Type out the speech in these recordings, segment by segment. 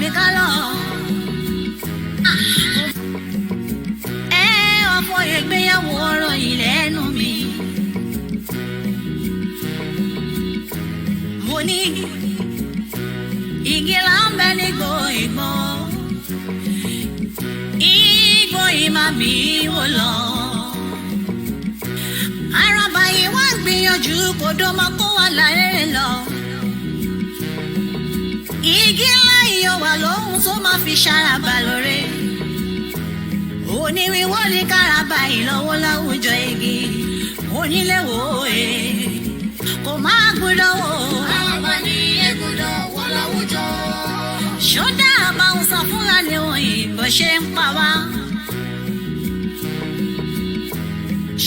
mi ká lọ. Ọ̀pọ̀ ìgbéyàwó ọ̀rọ̀ ilẹ̀ ẹnu mi. Mo ní igi là ń bẹ nígbò ìgbò. Ìgbò ìmà mi wò lọ. Àràbà yìí wá gbìyànjú kò dọ́mọ kó wà láyé lọ. Igi ńlá iyọ̀ wà lóhun tó máa fi ṣàràbà lóore. Oníwíwọ́ ní káràbà ìlọ́wọ́ láwùjọ igi. Oníléwò kò máa gbúdọ̀ wò. Àràbà ní ègùdọ̀ wọ́ láwùjọ. Ṣọ́dá àbáwọn sọ Fúlàní òyìnbó ṣe ń pa wá.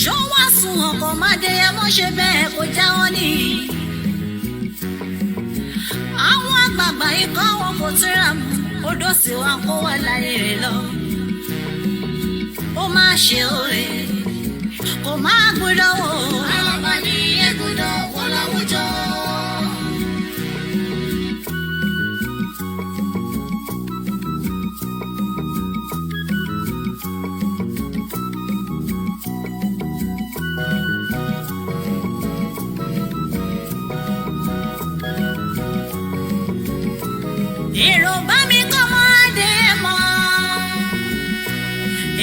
Ṣó wá sùn ọkọ̀ Mádéyẹ mọ́ ṣe bẹ́ẹ̀ kó jáwọ́ ní. Àwọn àgbààgbà ikọ̀ wọn kò tíra mú. Odò sì wá kó wà láyé rẹ̀ lọ. Ó máa ṣe òre kò máa gbúdọ̀ wò. Àràbà ní ègùdọ̀ wọ́ láwùjọ. Èrò bá mi kọ́ mọ́ adé mọ́.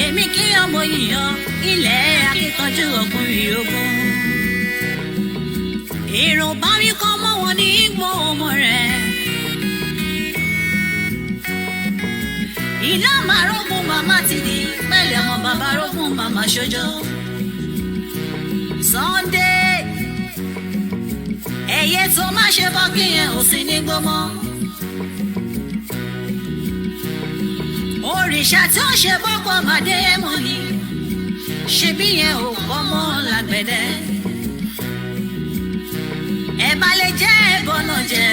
Èmi kí ọmọ yíyọ ilẹ̀ akíkanjú ọkùnrin ogun. Èrò bá mi kọ́ mọ́ wọn ní igbó ọmọ rẹ̀. Iná máa rógún màmá ti di pẹ̀lẹ́ ọmọ bàbá rógún màmá ṣojo. Sunday ẹ̀yẹ tó má ṣe bọ́ kí yẹn ò sí ní gbọ́mọ́. Òrìṣà tí ó ṣe bọ́pọ̀ Mádéyẹ mọ́ ni ṣebí yẹn ò kọ́ mọ́ lágbẹ̀dẹ. Ẹ̀bà lè jẹ́ ẹ̀bọ̀nà jẹ́.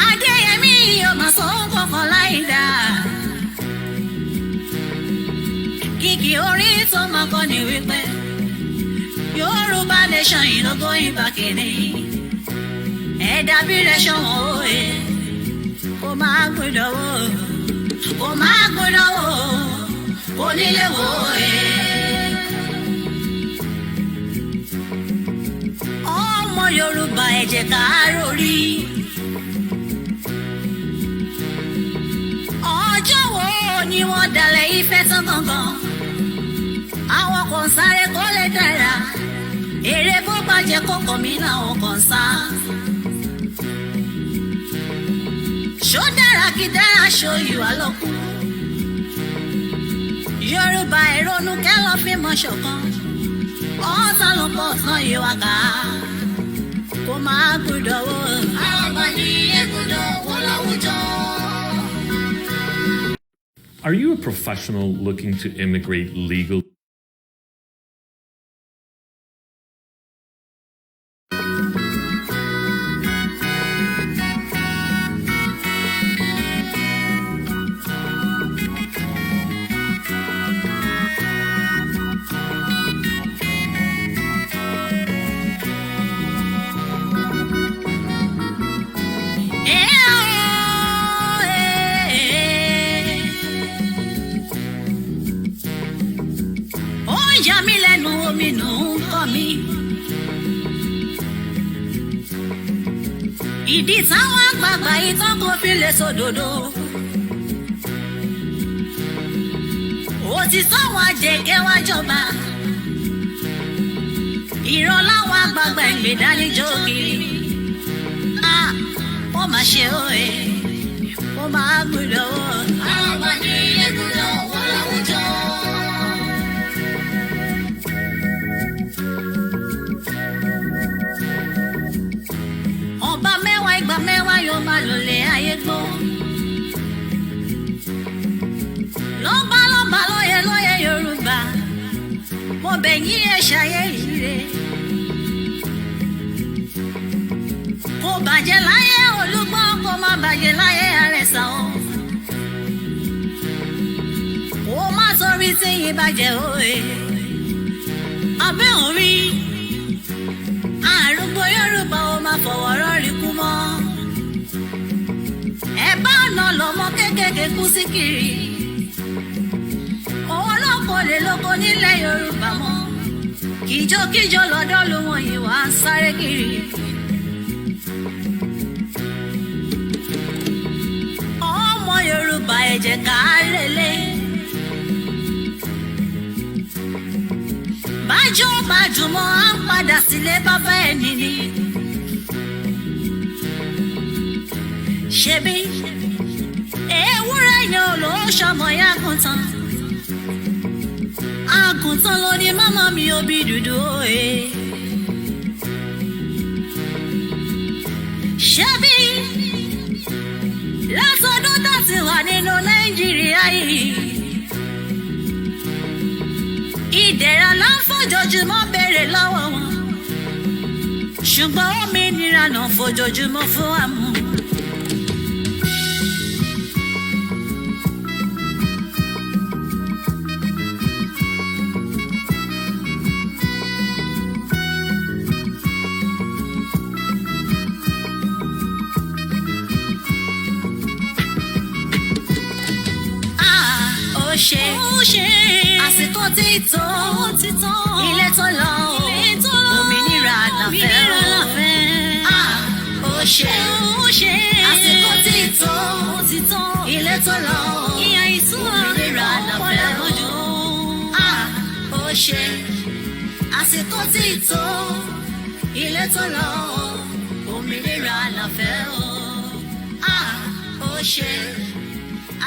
Adéyẹmí yóò máa sọ kọ̀ọ̀kan láì dáa. Kìkì orí tó máa kọ́ ni wípé Yorùbá nation yìí ló going back in. Ẹ̀dá bí rẹ̀ ṣọ̀wọ́n òye kó máa gbọ́dọ̀ wò. Kò máa gbọ́dọ̀ wò, kò nílé wò Ọmọ Yorùbá ẹ jẹ́ ká rórí. Ọjọ́ wo ni wọ́n dalẹ̀ Ifẹ̀ tán gangan? Àwọn kan sáré kó lè dára. Èrè bó bàjẹ́ kókò mí làwọn kan sá. Ṣó dára kí dára ṣó ìwà lọ́kùn. Yorùbá ìrònú kẹ́lọ́ fi mọ̀ ṣọ̀kan. Ọ̀tá ló pọ̀ tán ìwà ká. Kò máa gbúdọ̀ wò. Àràbà ní ègùdọ̀ wọ́ láwùjọ. Are you a professional looking to immigrate legally? Yà mí lẹ́nu omi nù ń kọ́ mi. Ìdí táwọn àgbààgbà ìtàn kò fi lè sòdodo. Òtítọ́ wọn àjẹkẹ́ wá jọba. Irọ́ láwọn àgbààgbà ìgbèdánijọ́ kiri. Wọ́n máa ṣe òye, wọ́n máa gbọ́dọ̀ wò. Àràbà ní ègùdọ̀ wọ́ láwùjọ. Ọba mẹ́wàá ìgbà mẹ́wàá yóò máa lòlé ayé gbó. Lọ́ba lóye Yorùbá. Mo bẹ̀ yín ẹ ṣayé ire. Kò bàjẹ́ láyé Olúgbọ́n, kò má bàjẹ́ láyé Àrẹ̀sà o. Kò má torí tí yín bàjẹ́ òye. Abẹ́ orí àrùgbó Yorùbá ó máa fọwọ́ rọ́ọ̀rì kú mọ́. Ẹ bá náà lọ́mọ kékèké kú sí kiri. Ọlọ́kọ lè lóko nílẹ̀ Yorùbá mọ́. Kíjokíjo lọ́dọ̀ ló wọ̀n yìí wá ń sáré kiri. Ọmọ Yorùbá ẹ jẹ́ ká lélẹ̀. Bájọ́ bájúmọ́ á ń padà sílé bàbá ẹni ni. Ṣebí ewúrẹ́ yẹn ò ló ṣọmọ yàgùntàn. Àgùntàn ló ní màmá mi ò bí dúdú òye. Ṣebí látọdún tá ti wà nínú Nàìjíríà yìí. Ìdẹ̀ra là ń fojoojúmọ́ béèrè lọ́wọ́ wọn. Ṣùgbọ́n òmìnira náà fojoojúmọ́ fún àmú. Ó ṣe àsìkò tí tó ilé tó lọ òmìnira àlàfẹ́ ó ṣe àsìkò tí tó ilé tó lọ òmìnira àlàfẹ́ ó ṣe àsìkò tí tó ilé tó lọ òmìnira àlàfẹ́ ó ṣe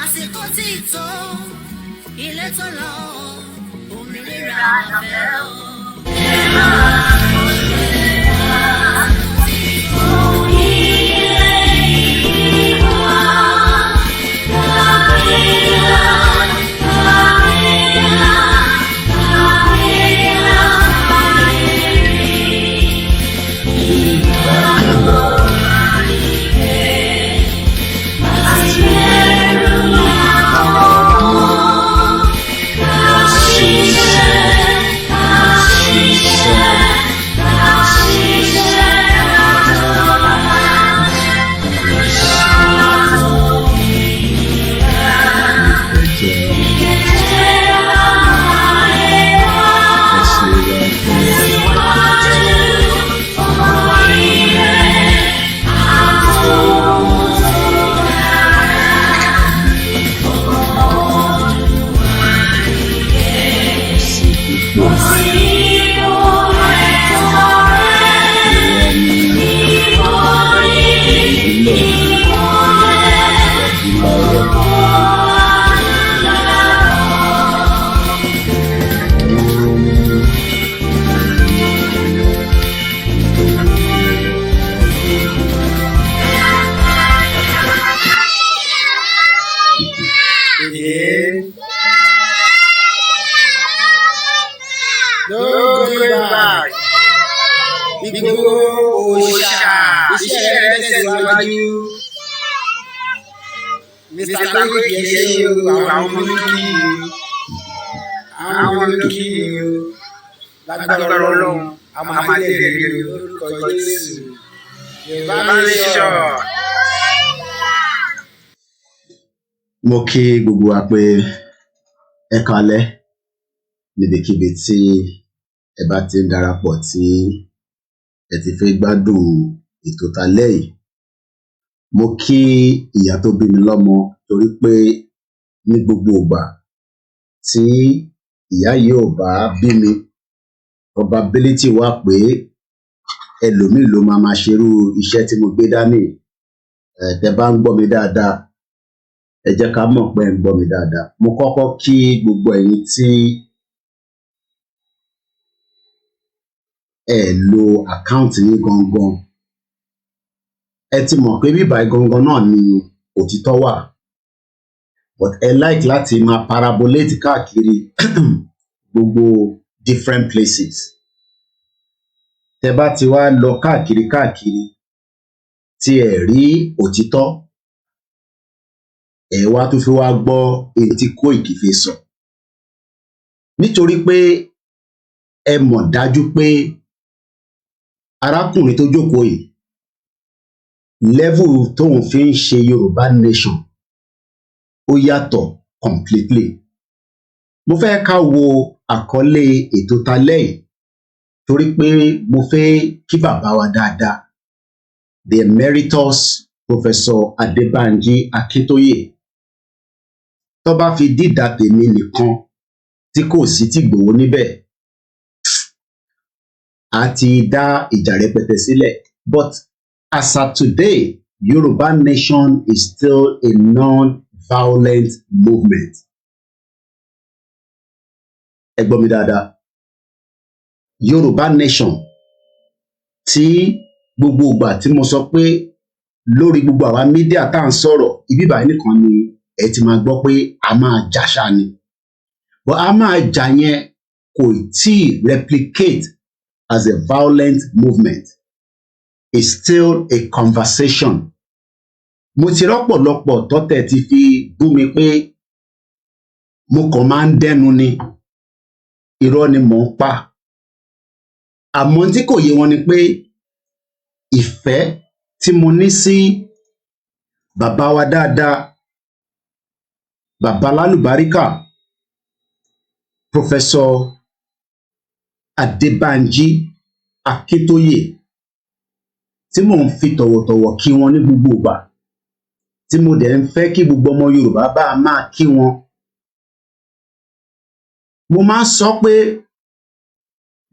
àsìkò tí tó ilé tó lọ òmìnira àlàfẹ́ o. Mr. Tango kì í ṣe àwọn olókì lágbára Ọlọ́run àwọn amadé rere lórúkọ Jésù Yorùbá nation. Mo kí gbogbo wa pé ẹ káalẹ́ níbikíbi tí ẹ bá ti ń darapọ̀ tí ẹ ti fẹ́ gbádùn ètò talẹ́ yìí. Mo kí ìyá tó bí mi lọ́mọ torí pé ní gbogbo ìgbà tí ìyá yìí ò bá bí mi, probability wà pé ẹlòmíì ló máa ṣerú iṣẹ́ tí mo gbé dání. Tẹ́ bá ń gbọ́ mi dáadáa, ẹ jẹ́ ká mọ̀ pé ń gbọ́ mi dáadáa. Mo kọ́kọ́ kí gbogbo ẹ̀yin tí ẹ lo àkáǹtì ní gangan. Ẹ ti mọ̀ pé bíbá gangan náà ni òtítọ́ wà, but ẹ like láti máa parabolate káàkiri gbogbo different places. Tẹ́ bá ti wá lọ káàkiri tí ẹ rí òtítọ́, ẹ wá tún fi wá gbọ́ èyí tí Koiki fi sọ. Nítorí pé ẹ mọ̀ dájú pé arákùnrin tó jókòó yìí level tóun fi ń ṣe Yorùbá nation ó yàtọ̀ completely. Mo fẹ́ ká wo àkọlé ètò talẹ́ yìí torí pé mo fẹ́ kí bàbá wa dáadáa, the emeritus Professor Adébánjí Akíntóyè, tó bá fi dídà tèmi nìkan tí kò sí tìgbòho níbẹ̀, a ti dá ìjà rẹpẹtẹ sílẹ̀. But as of today, Yoruba Nation is still a non-violent movement. Ẹ gbọ́ mi dáadáa. Yoruba Nation, tí gbogbo ìgbà tí mo sọ pé lórí gbogbo àwa mídíà tá à ń sọ̀rọ̀, ibi báyìí nìkan ni ẹ ti máa gbọ́ pé a máa jà ṣá ni. But a máa jà yẹn kò tí replicate as a violent movement. It's still a conversation. Mo ti rọ́pọ̀lọpọ̀ tọ́tẹ̀ ti fi bú mi pé mo kàn máa ń dẹ́nu ni, irọ́ ni mò ń pa. Àmọ́ tí kò yé wọn ni pé ìfẹ́ tí mo ní sí bàbá wa dáadáa, bàbá lálùbáríkà, Professor Adébánjí Akíntóyè, tí mò ń fi tọ̀wọ̀tọ̀wọ̀ kí wọn ní gbogbo ìgbà, tí mo dẹ̀ ń fẹ́ kí gbogbo ọmọ Yorùbá bá máa kí wọn. Mo máa ń sọ pé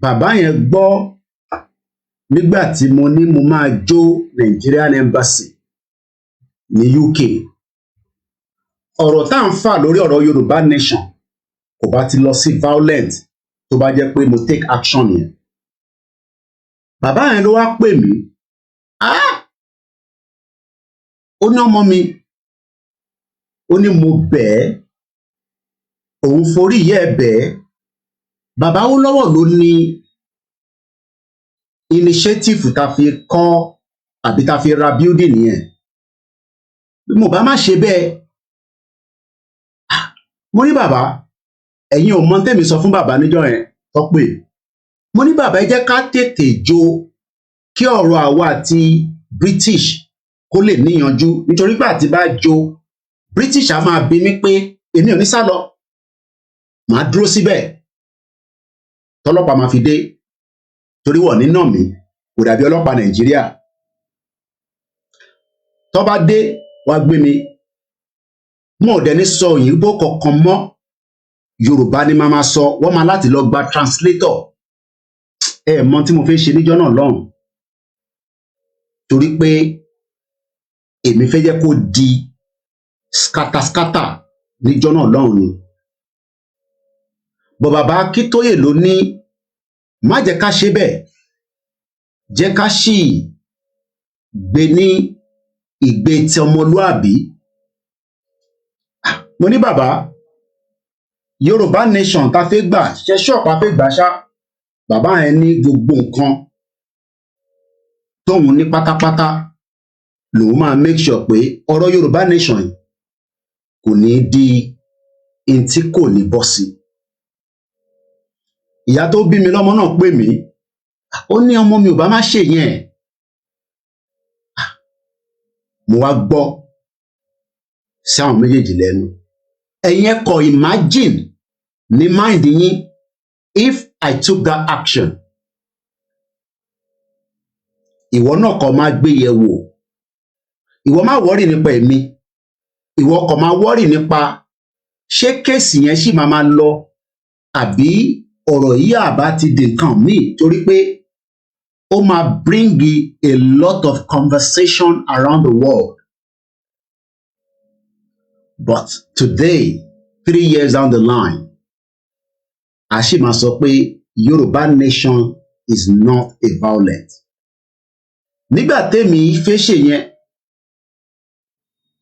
bàbá yẹn gbọ́ nígbà tí mo ní mo máa jó Nigerian Embassy ní UK. Ọ̀rọ̀ tá à ń fà lórí ọ̀rọ̀ Yorùbá Nation kò bá ti lọ sí violent tó bá jẹ́ pé mo take action yẹn. Bàbá yẹn ló wá pè mí, ó ní ọmọ mi, ó ní mo bẹ̀ ẹ́, òun forí ìyá ẹ̀ bẹ̀ ẹ́. Bàbá Awólọ́wọ̀ ló ní initiative tá fi kọ́ àbí tá fi ra building yẹn. Bí mo bá má ṣe bẹ́ẹ̀, mo ní bàbá, ẹ̀yin ò mọ tèmi sọ fún bàbá níjọ́ yẹn tó pè. Mo ní bàbá, ẹ jẹ́ ká tètè jó kí ọ̀rọ̀ àwa àti British kó lè níyanjú, nítorí pé àti bá jó British á máa bi mí pé èmi ò ní sá lọ, màá dúró síbẹ̀ tọ́lọ́pàá máa fi dé, torí wọ́n ní nà mí, kò dàbí ọlọ́pàá Nàìjíríà. Tó bá dé wá gbé mi, mo ò dẹ̀ ní sọ òyìnbó kankan mọ́, Yorùbá ni màá máa sọ, wọ́n máa láti lọ gba translator. Ẹ mọ tí mo fi ń ṣe níjọ́ náà lọ́hùn, torí pé èmi fẹ́ jẹ́ kó di scatter níjọ́ náà lọ́hùn ni. Bọ̀ bàbá Akíntóyè ló ní má jẹ́ ká ṣe bẹ́ẹ̀, jẹ́ ká ṣì gbé ní ìgbé tí ọmọlúàbí. Mo ní bàbá, Yorùbá Nation ta fẹ́ gbà, ṣe ṣọ́ọ̀pá fẹ́ gbà ṣá. Bàbá yẹn ní gbogbo nǹkan tóun ní pátápátá lòun máa make sure pé ọ̀rọ̀ Yorùbá Nation kò ní di in tí kò ní bọ́ sí. Ìyá tó bí mi lọ́mọ náà pè mí, ó ní ọmọ mi ò bá má ṣe yẹn. Mo wá gbọ́ sí àwọn méjèèjì lẹ́nu. Ẹ̀yin ẹ kọ̀ imagine ní mind yín if I took that action. Ìwọ náà kàn máa gbé yẹ̀ wò. Ìwọ má wọ́rì nípa èmi. Ìwọ kàn máa wọ́rì nípa ṣé kéèsì yẹn ṣì máa lọ àbí ọ̀rọ̀ yìí àbá ti di nǹkan míì, torí pé ó máa bring a lot of conversation around the world. But today, 3 years down the line, a ṣì máa sọ pé Yorùbá Nation is not a violent. Nígbà tèmi fẹ́ ṣe yẹn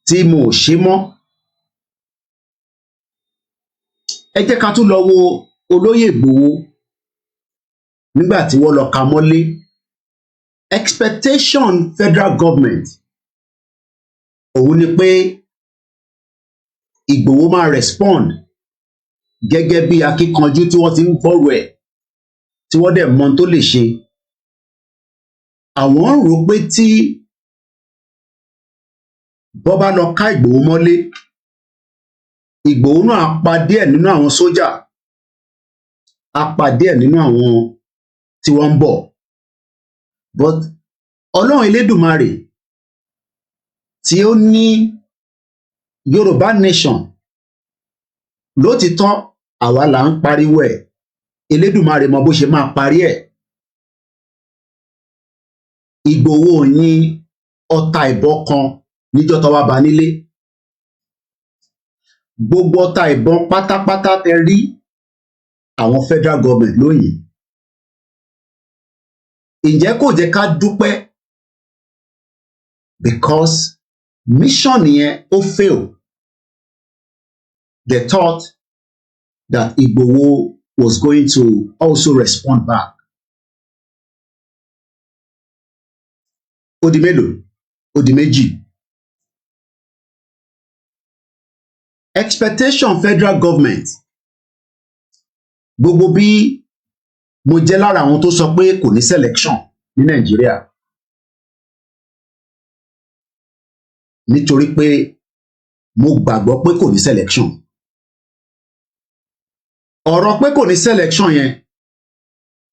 tí mo ò ṣe mọ́, ẹ jẹ́ ká tún lọ wo olóyè Ìgbòho nígbà tí wọ́n lọ ka mọ́lé. Expectation federal government òun ni pé Ìgbòho máa respond gẹ́gẹ́ bí akíkanjú tí wọ́n ti ń gbọ́rọ̀ ẹ̀, tí wọ́n dẹ̀ mọ tó lè ṣe. Àwọn rò pé tí bọ́ bá lọ ká Ìgbòho mọ́lé, Ìgbòho náà pa díẹ̀ nínú àwọn sójà, á pa díẹ̀ nínú àwọn tí wọ́n ń bọ̀, but Ọlọ́run Elédùmarè tí ó ní Yorùbá nation lótìtọ́ àwa là ń pariwo ẹ̀, Elédùmarè mọ bó ṣe máa parí ẹ̀. Ìgbòho yìn ọta ìbọn kan níjọ́ tó wá bá nílé. Gbogbo ọta ìbọn pátápátá tẹ rí àwọn federal government lóyìn. Ǹjẹ́ kò jẹ́ ká dúpẹ́ because mission yẹn ó fail. They thought that Igboho was going to also respond back. Ó di mélòó? Ó di méjì. Expectation federal government, gbogbo bí mo jẹ́ lára àwọn tó sọ pé kò ní selection ní Nàìjíríà nítorí pé mo gbàgbọ́ pé kò ní selection. Ọ̀rọ̀ pé kò ní selection yẹn,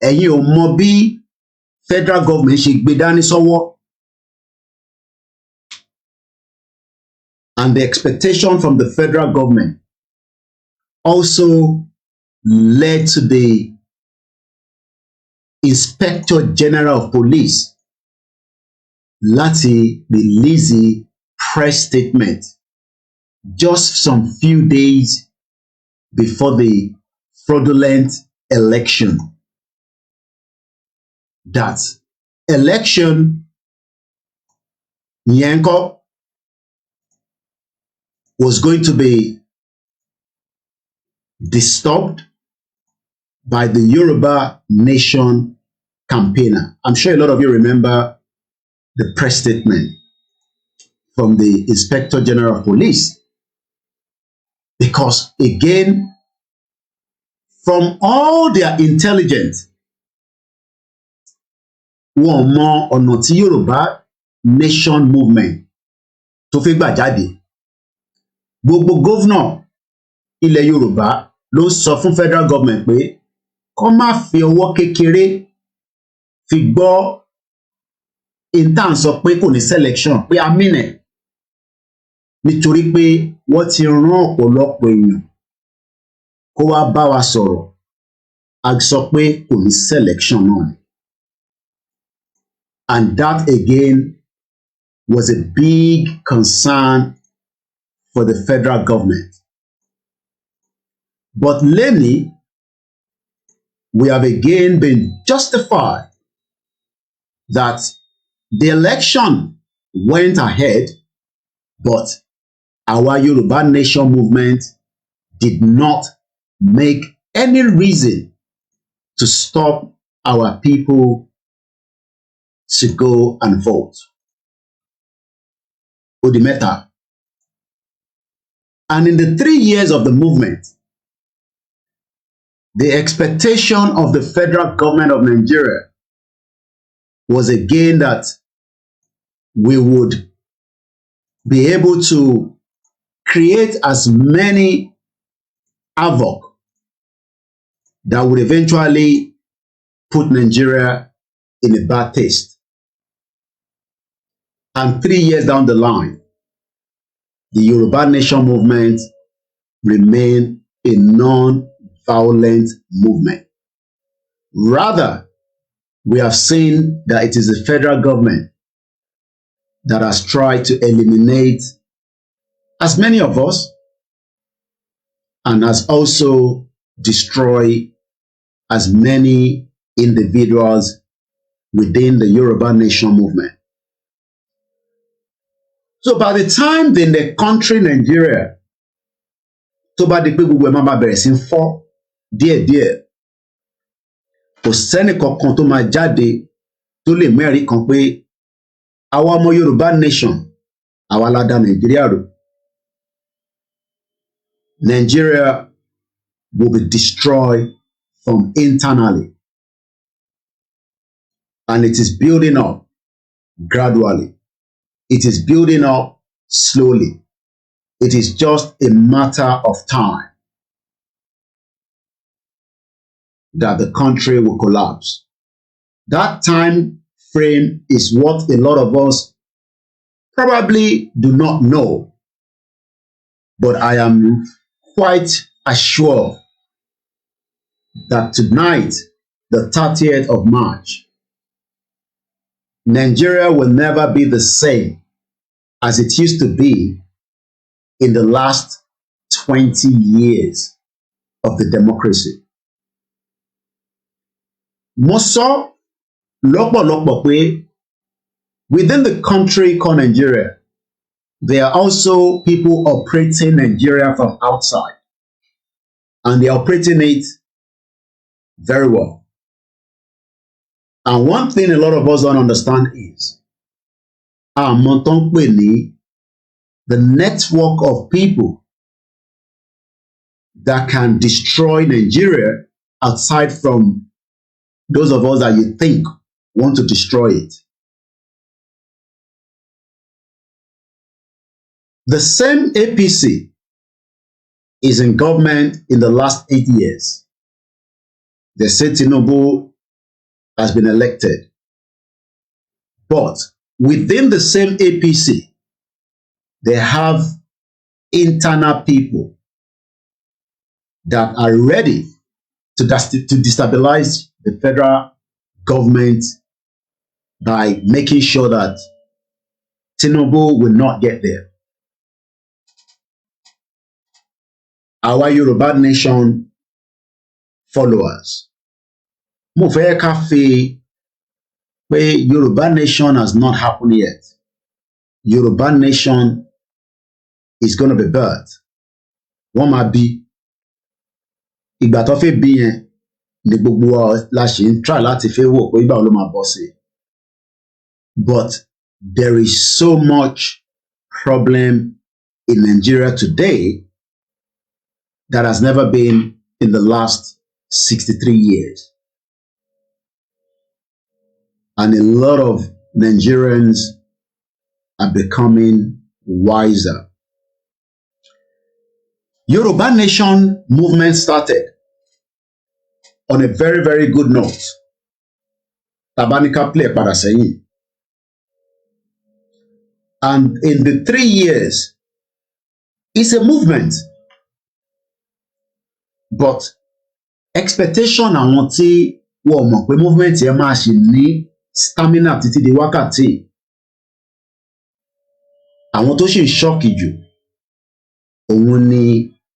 ẹ̀yin ò mọ bí federal government ṣe gbé dání sọ́wọ́. And the expectation from the federal government also led to the Inspector General of Police láti release a press statement just some few days before the fraudulent election. That election yẹn kọ́ was going to be disturbed by the Yoruba Nation campaigner. I'm sure a lot of you remember the press statement from the Inspector General of Police. Because again, from all their intelligence, wọ́n mọ ọ̀nà tí Yoruba Nation movement tó fi gbà jáde. Gbogbo governor ilẹ̀ Yorùbá ló sọ fún federal government pé kó má fi ọwọ́ kékeré fi gbọ́ intan sọ pé kò ní selection pé amínẹ nítorí pé wọ́n ti rán ọ̀pọ̀lọpọ̀ èèyàn kó wá bá wa sọ̀rọ̀ a sọ pé kò ní selection náà ni. And that again was a big concern for the federal government. But lately, we have again been justified that the election went ahead, but our Yoruba Nation movement did not make any reason to stop our people to go and vote. Ó di mẹ́ta. And in the 3 years of the movement, the expectation of the federal government of Nigeria was again that we would be able to create as many havoc that would eventually put Nigeria in a bad taste. And 3 years down the line, the Yoruba Nation movement remained a non-violent movement. Rather, we have seen that it is the federal government that has tried to eliminate as many of us and has also destroyed as many individuals within the Yoruba Nation movement. So by the time the country Nigeria tó bá di pé gbogbo ẹ̀ máa bẹ̀rẹ̀ sí fọ́ díẹ̀díẹ̀, kò sẹ́nì kankan tó máa jáde tó lè mẹ́rin kan pé àwa ọmọ Yorùbá Nation àwa la dá Nàìjíríà rò. Nigeria will be destroyed from internally, and it is building up gradually. It is building up slowly. it is just a matter of time that the country will collapse. That time frame is what a lot of us probably do not know, but I am quite assured that tonight, the 30th of March, Nigeria will never be the same as it used to be in the last 20 years of the democracy. Mo sọ lọ́pọ̀lọpọ̀ pé within the country called Nigeria, there are also people operating Nigeria from outside, and they are operating it very well. And one thing a lot of us don't understand is àmọ́ tó ń pè ní the network of people that can destroy Nigeria aside from those of us that you think want to destroy it. The same APC is in government in the last 8 years. They say Tinubu has been elected. But within the same APC, they have internal people that are ready to destabilize the federal government by making sure that Tinubu will not get there. Our Yoruba nation followers, mo fẹ́ ká fi pé Yoruba nation has not happened yet. Yoruba nation is going to be birthed. Wọ́n máa bí. Ìgbà tó fẹ́ bí yẹn ni gbogbo wa la ṣe ń try láti fẹ́ wò pé ìgbà wo ló máa bọ́ sí. But there is so much problem in Nigeria today that has never been in the last 63 years. And a lot of Nigerians are becoming wiser. Yoruba Nation movement started on a very, very good note. Tabanika play padà sẹ́yìn. And in the 3 years, it's a movement. But expectation àwọn tí wọ́n mọ̀ pé movement yẹn máa ṣì ní stamina títí di wákàtí, àwọn tó ṣì ń ṣọ́ọ̀kì jù òun ni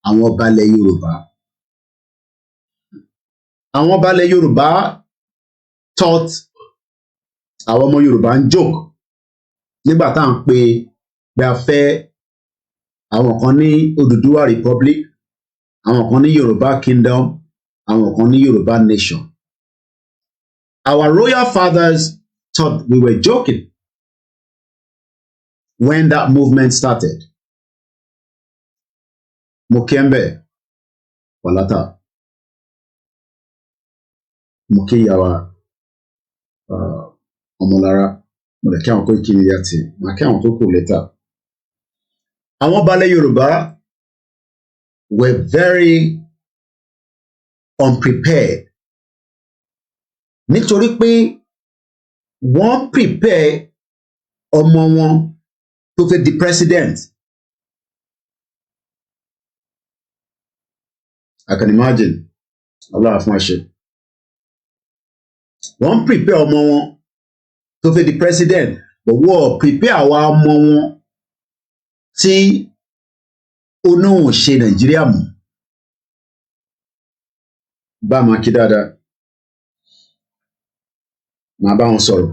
àwọn ọba ilẹ̀ Yorùbá. Àwọn ọba ilẹ̀ Yorùbá thought àwọn ọmọ Yorùbá ń joke nígbà tá à ń pe a fẹ́ àwọn kan ní Odùduwà Republic, àwọn kan ní Yorùbá Kingdom, àwọn kan ní Yorùbá Nation. Our royal fathers thought we were joking when that movement started. Mokembe, Walata, Mokiyawa, Omolara, Mọ̀lẹ́kẹ́ àwọn kó ìkíni yàtì, màkẹ́ àwọn tó kù lẹ́tà. Àwọn balẹ̀ Yorùbá were very unprepared nítorí pé wọ́n prepare ọmọ wọn tó fẹ́ di president. I can imagine. Allah fún àṣẹ. Wọ́n prepare ọmọ wọn tó fẹ́ di president, but wọ́n prepare àwa ọmọ wọn tí oníhùn ṣe Nàìjíríà mú. Bá a máa kí dáadáa, màá bá wọn sọ̀rọ̀.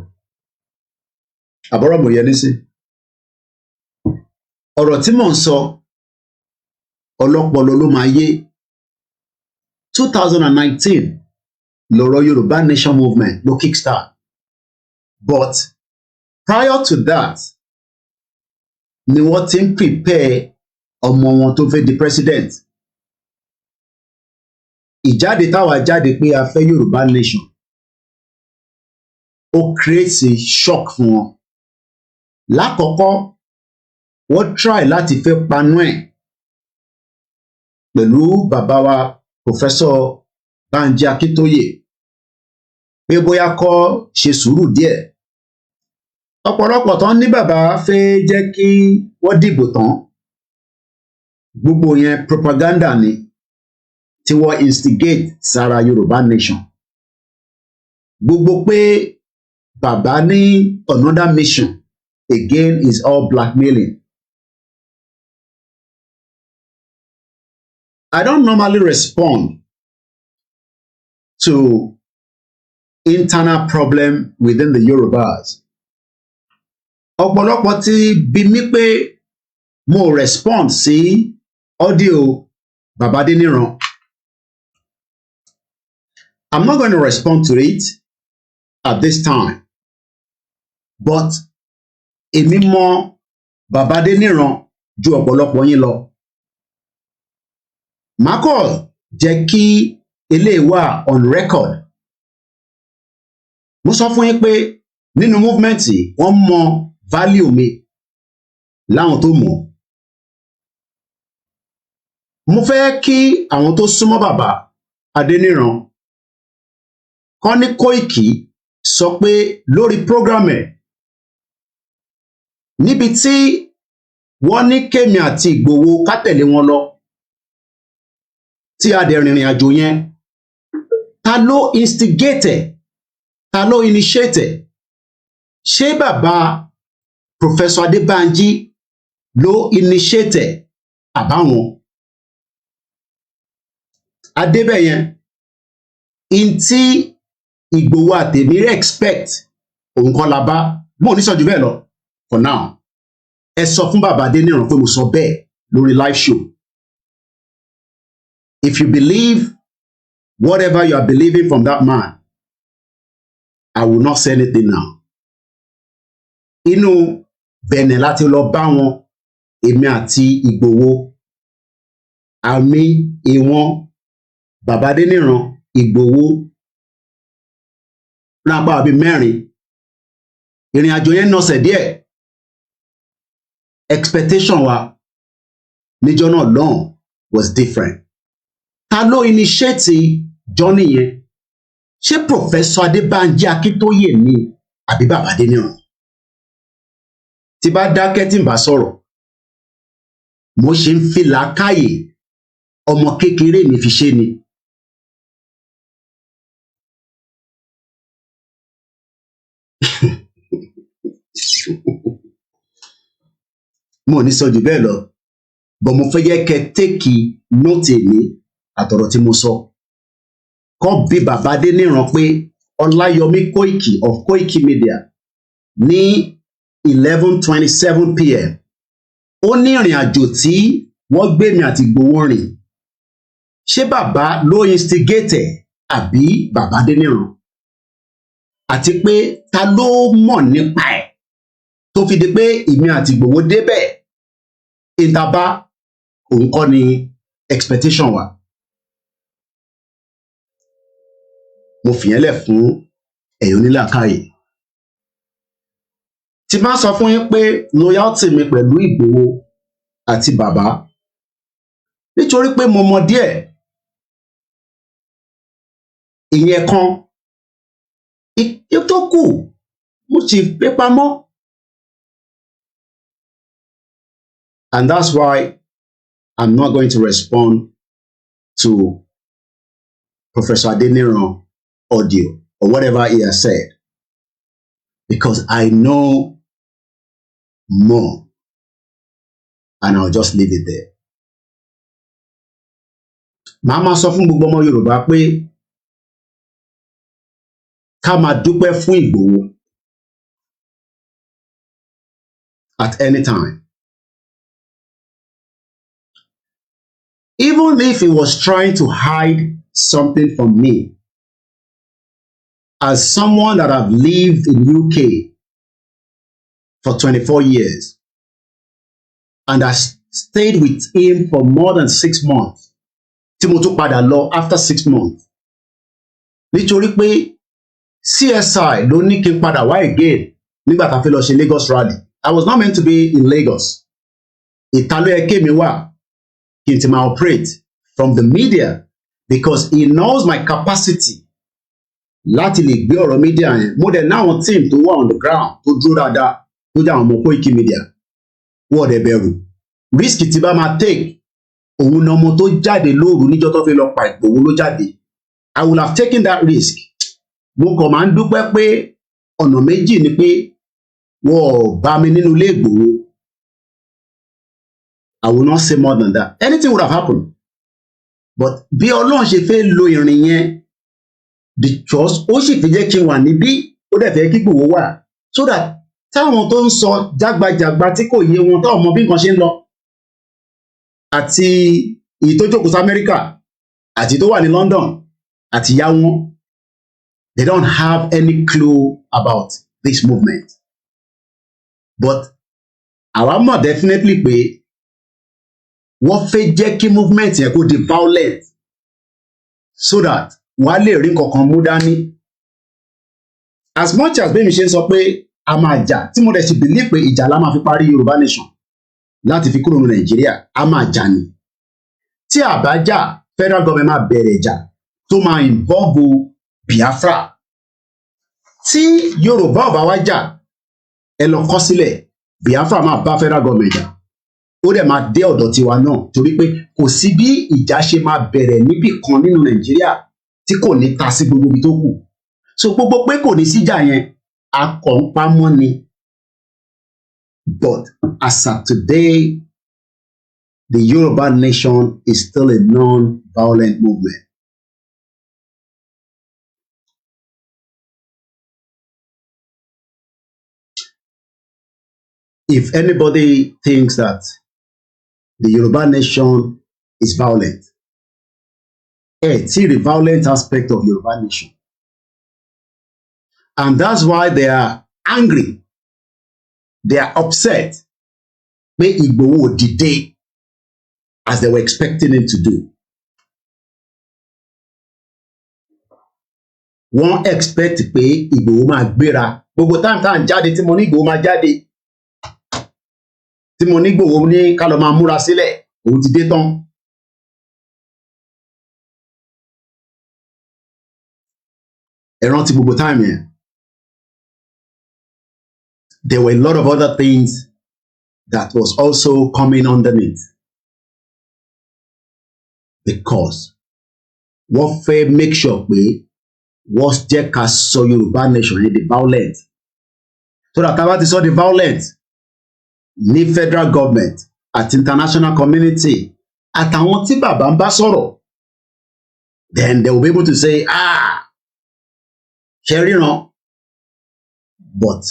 Àbọ̀rọ̀ mò yẹ nísìn. Ọ̀rọ̀ tí mò ń sọ ọlọ́pọlọ ló máa yé. 2019 lọ̀rọ̀ Yorùbá Nation movement ló kickstart. But prior to that ni wọ́n ti ń prepare ọmọ wọn tó fẹ́ di president. Ìjáde táwa jáde pé a fẹ́ Yorùbá Nation ó create a shock fún wọn. Lákọ̀ọ́kọ́ wọ́n try láti fẹ́ panú ẹ̀ pẹ̀lú bàbá wa Professor Banji Akintoye pé bóyá kó ṣe sùúrù díẹ̀. Ọ̀pọ̀lọpọ̀ tán ní bàbá fẹ́ jẹ́ kí wọ́n dìbò tán, gbogbo yẹn propaganda ni tí wọ́n instigate sára Yorùbá nation. Gbogbo pé bàbá ní another mission again is all blackmailing. I don't normally respond to internal problem within the Yorubas. Ọ̀pọ̀lọpọ̀ ti bi mí pé mo respond sí audio Baba Adeniran. I'm not going to respond to it at this time, but èmi mọ̀ Baba Adeniran ju ọ̀pọ̀lọpọ̀ yín lọ. Màá kọ̀ jẹ́ kí eléyìí wà on record. Mo sọ fún yín pé nínú movement wọ́n mọ value mi láwọn tó mọ̀. Mo fẹ́ kí àwọn tó súnmọ́ bàbá Adeniran kọ́ ní Koiki sọ pé lórí program ẹ̀ níbi tí wọ́n ní kémi àti Ìgbòho ká tẹ̀lé wọn lọ tí a dẹ̀ rìnrìn àjò yẹn, ta ló instigate, ta ló initiate? Ṣé bàbá Professor Adébánjí ló initiate àbáwọn? Adébẹ̀yẹn in tí Ìgbòho àtèmi expect òun kọ́ la bá, mo ní sọ jù bẹ́ẹ̀ lọ for now. Ẹ sọ fún bàbá Adéníran pé mo sọ bẹ́ẹ̀ lórí live show. If you believe whatever you are believing from that man, I will not say anything now. Inú Bẹ̀nẹ̀ láti lọ bá wọn, èmi àti Ìgbòho, àmì ìwọ̀n bàbá Adéníran, Ìgbòho, lápá àbí mẹ́rin. Ìrìn àjò yẹn nọ̀sẹ̀ díẹ̀. Expectation wa níjọ́ náà lọ́hùn was different. Ta ló initiate journey yẹn? Ṣé Professor Adébánjí Akíntóyè ni àbí bàbá Adéníran? Tí bá dákẹ́ tí n bá sọ̀rọ̀, mo ṣe ń fi làákàyè ọmọ kékeré mi fi ṣe ni. Mo ní sọ jù bẹ́ẹ̀ lọ, bọ̀ mo fẹ́ yẹ kẹ́ tẹ́kì nóòtì mi àtọ̀rọ̀ tí mo sọ. Kọ́ bí bàbá Adéníran pé Ọláyọmí Koiki of Koiki Media ní 11:27 p.m. Ó ní ìrìn àjò tí wọ́n gbé mi àti Ìgbòho rìn. Ṣé bàbá ló instigate àbí bàbá Adéníran? Àti pé ta ló mọ̀ nípa ẹ̀ tó fi di pé èmi àti Ìgbòho débẹ̀? Ìtàbá òun kọ́ ni expectation wa. Mo fìyẹn lẹ̀ fún ẹ̀yin onílàákàyè. Tí bá sọ fún yín pé loyalty mi pẹ̀lú Ìgbòho àti bàbá, nítorí pé mo mọ díẹ̀, ìyẹn kan, tó kù mo ti gbé pamọ́. And that's why I'm not going to respond to Professor Adeniran audio or whatever he has said, because I know more, and I'll just leave it there. Màá máa sọ fún gbogbo ọmọ Yorùbá pé ká máa dúpẹ́ fún Ìgbòho at any time. Even if he was trying to hide something from me, as someone that have lived in UK for 24 years and I stayed with him for more than 6 months, tí mo tún padà lọ after 6 months, nítorí pé CSI ló ní kí n padà wá again nígbà tá a fẹ́ lọ ṣe Lagos rally. I was not meant to be in Lagos. ìta ló yẹ kémi wà kí n ti máa operate from the media because he knows my capacity láti lè gbé ọ̀rọ̀ media yẹn. Mo dẹ̀ náwọn team tó wà on the ground tó dúró dáadáa tó jẹ́ àwọn ọmọ Koiki Media wọ́n dẹ̀ bẹ̀rù risk tí bá máa take òun ni ọmọ tó jáde lóru níjọ́ tó fi lọ pa Ìgbòho ló jáde. I will have taken that risk. Mo kàn máa ń dúpẹ́ pé ọ̀nà méjì ni pé wọ́n ò bá mi nínú ilé Ìgbòho. I will not say more than that. Anything would have happened. But bí Ọlọ́run ṣe fẹ́ lo ìrìn yẹn because ó sì fi jẹ́ kí n wà níbí ó dẹ̀ fẹ́ kí Ìgbòho wà so that táwọn tó ń sọ jágbajàgba tí kò yé wọn táwọn mọ bí nǹkan ṣe ń lọ àti èyí tó jókòó sí Amẹ́ríkà àti tó wà ní London àti ìyá wọn they don't have any clue about this movement. But àwa mọ̀ definitely pé wọ́n fẹ́ jẹ́ kí movement yẹn kó di violent so that wọ́n á lè rí nǹkankan mú dání. As much as bẹ́ẹ̀ mi ṣe ń sọ pé a máa jà tí mo dẹ̀ sì believe pé ìjà la máa fi parí Yorùbá nation láti fi kúrò ní Nàìjíríà a máa jà ni. Tí a bá jà federal government máa bẹ̀rẹ̀ ìjà tó máa involve Biafra. Tí Yorùbá ò bá wá jà ẹ lọ kọ sílẹ̀ Biafra máa bá federal government jà ó dẹ̀ máa dé ọ̀dọ̀ tiwa náà torí pé kò sí bí ìjà ṣe máa bẹ̀rẹ̀ níbì kan nínú Nàìjíríà tí kò ní ta sí gbogbo ibi tó kù. So gbogbo pé kò ní síjà yẹn a kàn ń pamọ́ ni. But as of today, the Yoruba nation is still a non-violent movement. If anybody thinks that the Yoruba nation is violent, see the violent aspect of Yoruba nation. And that's why they are angry. They are upset. Pé Ìgbòho ò dìde as they were expecting him to do. Wọ́n expect pé Ìgbòho máa gbéra. Gbogbo time tá à ń jáde tí mo ní Ìgbòho máa jáde. Tí mo ní Ìgbòho ní ká lọ máa múra sílẹ̀, òun ti dé tán. Ẹ rántí gbogbo time yẹn. There were a lot of other things that was also coming underneath. Because wọ́n fẹ́ make sure pé wọ́n jẹ́ ká sọ Yorùbá nation yẹn di violent. So that tá bá ti sọ di violent ní federal government àti international community àtàwọn tí bàbá ń bá sọ̀rọ̀ then they will be able to say ṣe ríran. But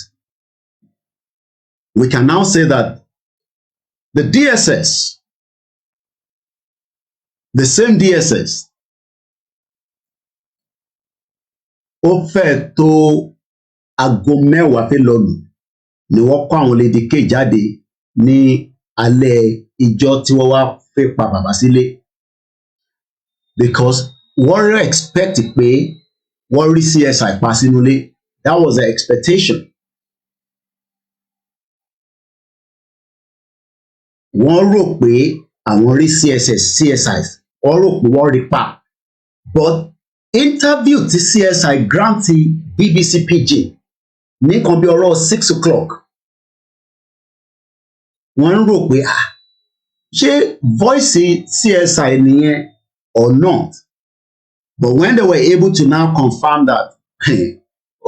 we can now say that the DSS, the same DSS, ó fẹ́ tó aago mẹ́wàá fẹ́ lọ́lù ni wọ́n kó àwọn Lady K jáde ní alẹ́ ìjọ tí wọ́n wá fẹ́ pa bàbá sílé because wọ́n expect pé wọ́n rí CSI pa sínú ilé. That was their expectation. Wọ́n rò pé àwọn rí CSI wọ́n rò pé wọ́n rí pa. But interview tí CSI granti BBC Pidgin ní kan bí ọ̀rọ̀ 6 o'clock wọ́n ń rò pé ṣé voice CSI nìyẹn or not. But when they were able to now confirm that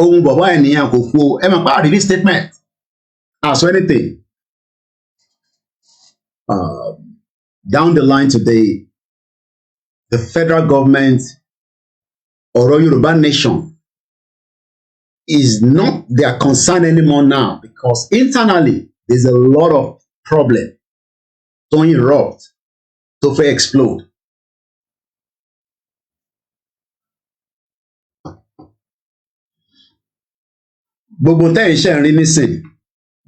ohun bàbá ẹ̀ nìyẹn kò kú ẹ mọ̀ pé release statement as anything. Down the line today, the federal government or Yoruba nation is not their concern anymore now because internally there's a lot of problem to erupt, to explode. Gbogbo tẹ́ iṣẹ́ ń rí nísìn,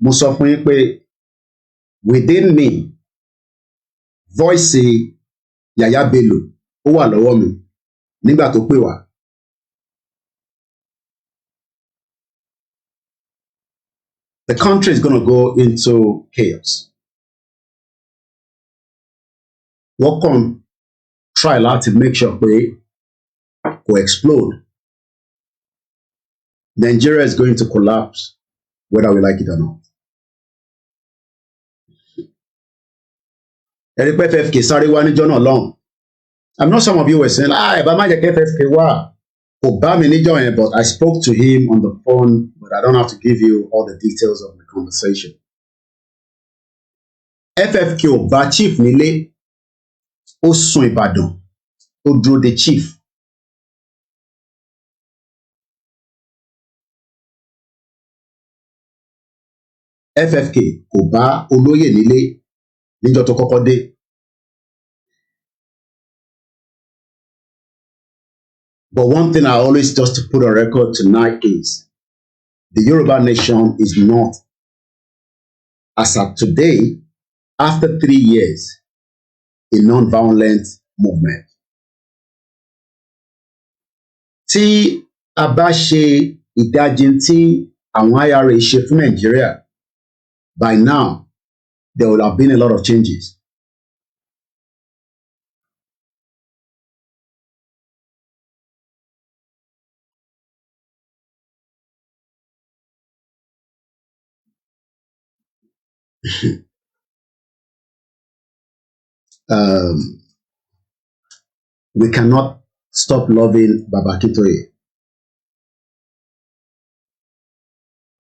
mo sọ fún yín pé within me voice Yaya Bello ó wà lọ́wọ́ mi nígbà tó pè wá. The country is going to go into chaos. wọ́n kàn try láti make sure pé kò explode. Nigeria is going to collapse whether we like it or not. Ẹ̀rí pé FFK sáré wá níjọ́ náà lọ́hùn. I know some of you were saying, ẹ bá má jẹ́ kí FFK wá. Kò bá mi níjọ́ yẹn, but I spoke to him on the phone, but I don't have to give you all the details of the conversation. FFK ò bá chief nílé, ó sùn Ìbàdàn, ó dúró de chief. FFK kò bá olóyè nílé níjọ́ tó kọ́kọ́ dé. But one thing I always just to put on record tonight is the Yoruba nation is not, as of today, after 3 years, a non-violent movement. Tí a bá ṣe ìdajì tí àwọn IRA ṣe fún Nigeria, by now, there will have been a lot of changes. We cannot stop loving Baba Akintoye.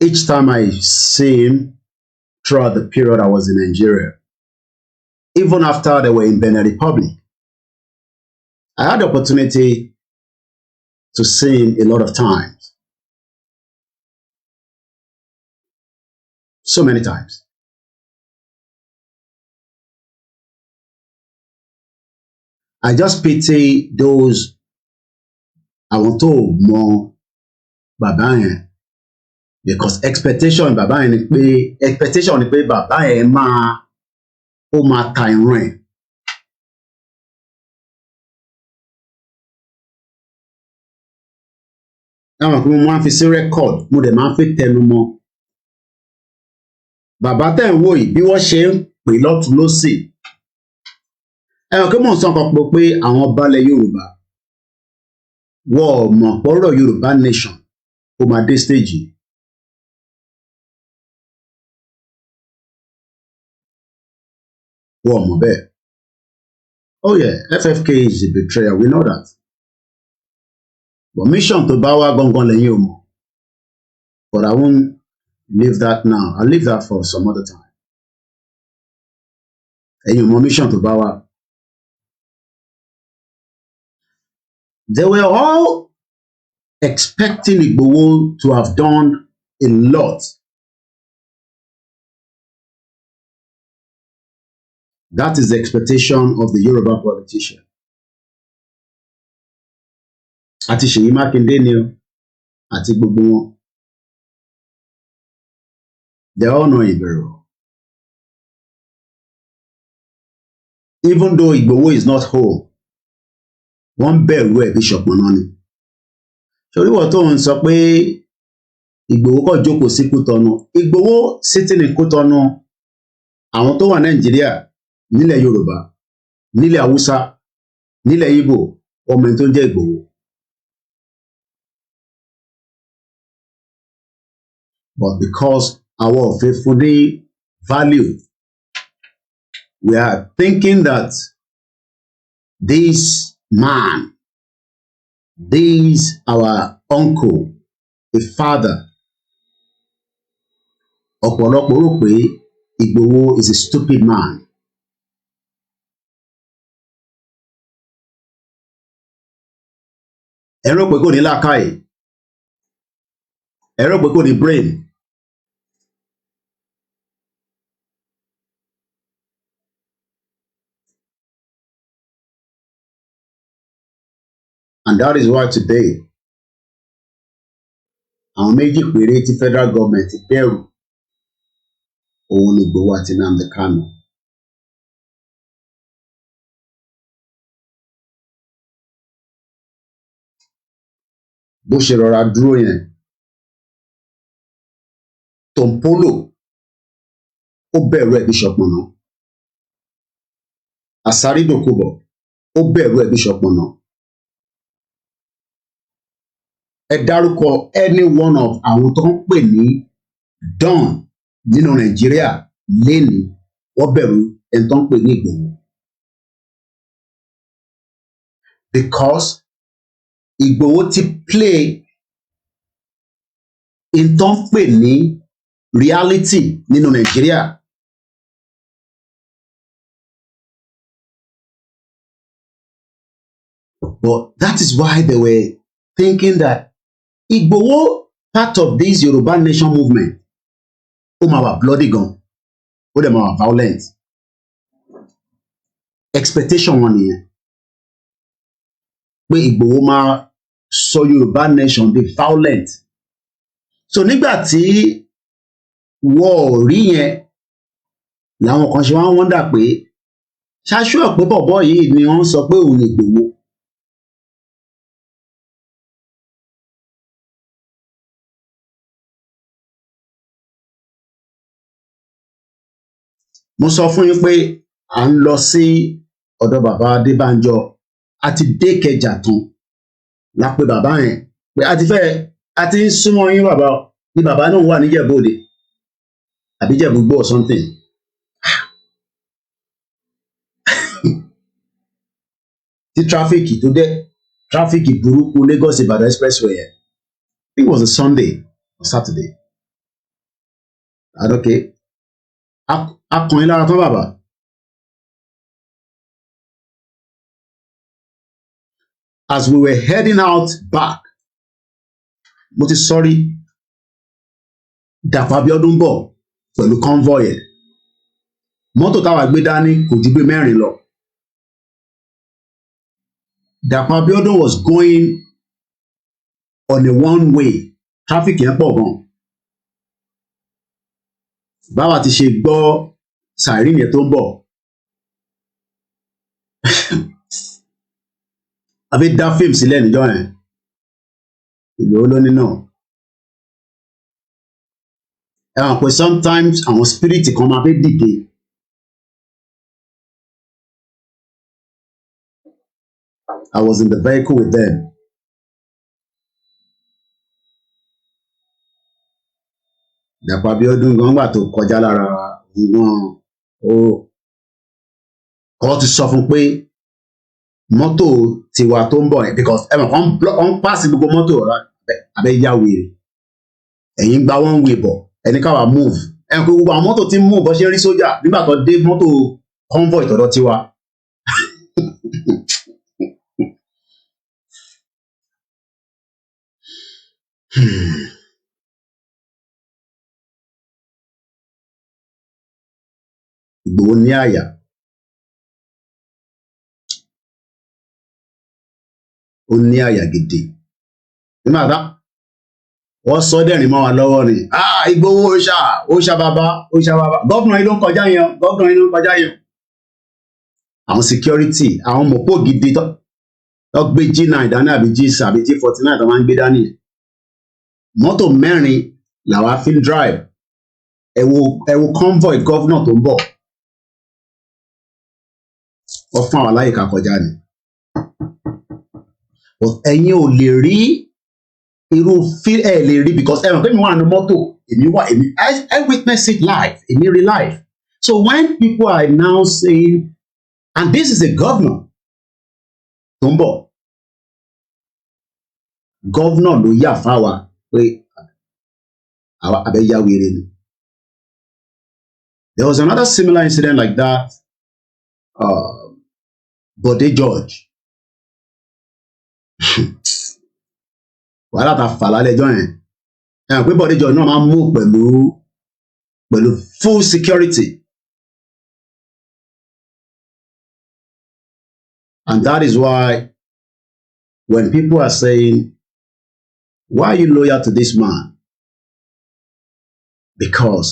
Each time I see him throughout the period I was in Nigeria, even after they were in Benin Republic, I had the opportunity to see him a lot of times. So many times. I just pity those àwọn tó mọ bàbá yẹn, because expectation bàbá yẹn ni pé bàbá yẹn ó máa ta ìran ẹ̀. Táwọn kan mo máa ń fi sí record, mo dẹ̀ máa ń fi tẹnu mọ́. Bàbá tẹ̀ ń wò yìí bí wọ́n ṣe ń pè lọ́tùn lósì. Kí mò ń sọ nǹkan pé àwọn balẹ̀ Yorùbá wọ́n mọ̀ pọ́rọ̀ Yorùbá nation ó máa dé stage yìí. Wọ́n mọ̀ bẹ́ẹ̀. Oh yeah, FFK is a betrayer, we know that. But mission tó bá wá gangan lẹ́yìn ò mọ̀. But I won't leave that now. I'll leave that for some other time. Ẹ̀yin ò mọ̀ mission tó bá wá. They were all expecting Igboho to have done a lot. That is the expectation of the Yoruba politician. Àti Ṣèyí Mákindé ni o, àti gbogbo wọn. They all know Ìbẹ̀rù. Even though Igboho is not whole, wọ́n bẹ̀rù ẹ̀ bí ṣọ̀pọ̀nná ni. Ṣorí wọ́n tó ń sọ pé Ìgbòho kọ̀ jókòó sí Kútọ̀nù. Ìgbòho sitting in Kútọ̀nù, àwọn tó wà Nàìjíríà, nílẹ̀ Yorùbá, nílẹ̀ Haúsá, nílẹ̀ Ìgbò, ọmọ ẹni tó ń jẹ́ Ìgbòho. But because our faithfully value, we are thinking that this man, this our uncle, a father, ọ̀pọ̀lọpọ̀ rò pé Ìgbòho is a stupid man. Ẹ rò pé kò ní làákàyè, ẹ rò pé kò ní brain. And that is why today, àwọn méjì péré tí federal government bẹ̀rù, òun ni Ìgbòho àti Nnamdi Kanu. Bó ṣe rọra dúró yẹn, Tompolo ó bẹ̀rù ẹ̀ bí ṣọ̀pọ̀nná. àsárídòkúbọ̀ ó bẹ̀rù ẹ̀ bí ṣọpọ̀nà. Ẹ dárúkọ any one of àwọn tó ń pè ní Don nínú Nàìjíríà lénìí wọ́n bẹ̀rù ẹni tó ń pè ní Ìgbòho. Because Ìgbòho ti play in tó ń pè ní reality nínú Nàìjíríà. But that is why they were thinking that Ìgbòho part of this Yoruba nation movement ó máa wà bloody gan, ó dẹ̀ máa wà violent. Expectation wọn nìyẹn pé Ìgbòho máa sọ Yoruba nation di violent. So nígbà tí wọ́n ò rí yẹn làwọn kan ṣe wá ń wọ́ndà pé ṣáṣú ọ̀ pé bọ̀bọ̀ yìí ni wọ́n sọ pé òun Ìgbòho. Mo sọ fún yín pé à ń lọ sí ọ̀dọ̀ bàbá Adébánjọ àti dékẹjà tán la pé bàbá yẹn pé àti ń súnmọ́ yín bàbá ni bàbá náà wà níjẹ̀bú Òde àbí Ìjẹ̀bú Igbó or something. Tí tráfíìkì tó dé tráfíìkì burúkú Lagos Ìbàdàn expressway yẹn, it was a Sunday or Saturday. Àdókè akùnrin lára tán bàbá. As we were heading out back, mo ti sọrí Dàpọ̀ Abíọ́dún bọ̀ pẹ̀lú convoy ẹ̀. Mọ́tò táwa gbé dání kò ju bí 4 lọ. Dàpọ̀ Abíọ́dún was going on a one way. Traffic yẹn pọ̀ gan. Báwa ti ṣe gbọ́ siren yẹn tó ń bọ̀. Àbí dá fíìmù sílẹ̀ níjọ́ yẹn. Ìlú olóní náà. Ẹ hàn pé sometimes àwọn spirit kan máa fẹ́ dìde. I was in the vehicle with them. Dàpọ̀ Abíọ́dún gan gbà tó kọjá lára wọn ó ti sọ fún pé mọ́tò tiwa tó ń bọ̀ yẹn because ẹ mọ̀ wọ́n ń pàṣẹ gbogbo mọ́tò abẹ́ yá wèrè ẹ̀yìn gba one way bọ̀ ẹni káwa move ẹ̀yìn pé gbogbo àwọn mọ́tò tí ń move bọ́ ṣe ń rí sójà nígbà tó dé mọ́tò convoy tọ̀dọ̀ tiwa. Ìgbòho ní àyà. Ó ní àyà gidi. Nígbà tá wọ́n sọ dẹ̀rìn mọ́ wa lọ́wọ́ ni. Ìgbòho òòṣà bàbá. Gọ́vùnà yìí ló ń kọjá yẹn. Àwọn security, àwọn mọ̀pọ̀ gidi tó gbé G9 dání àbí G6 àbí G49 tó máa ń gbé dání. Mọ́tò 4 làwa fi ń drive. Ẹ wo convoy gọ́vùnà tó ń bọ̀. Wọ́n fún àwọn aláìka kọjá ni. Ẹ̀yin ò lè rí irú lè rí because ẹ̀rọ pé mi wà ní mọ́tò I witness it live èmi rí live. So when people are now saying and this is a governor tó ń bọ̀ governor ló yà fáwa pé abẹ́yà wèrè ni. There was another similar incident like that. Bode George wàhálà ta fà lálẹ́jọ́ yẹn ẹ̀hàn pé Bode George náà máa ń mú pẹ̀lú full security and that is why when people are saying why are you loyal to this man because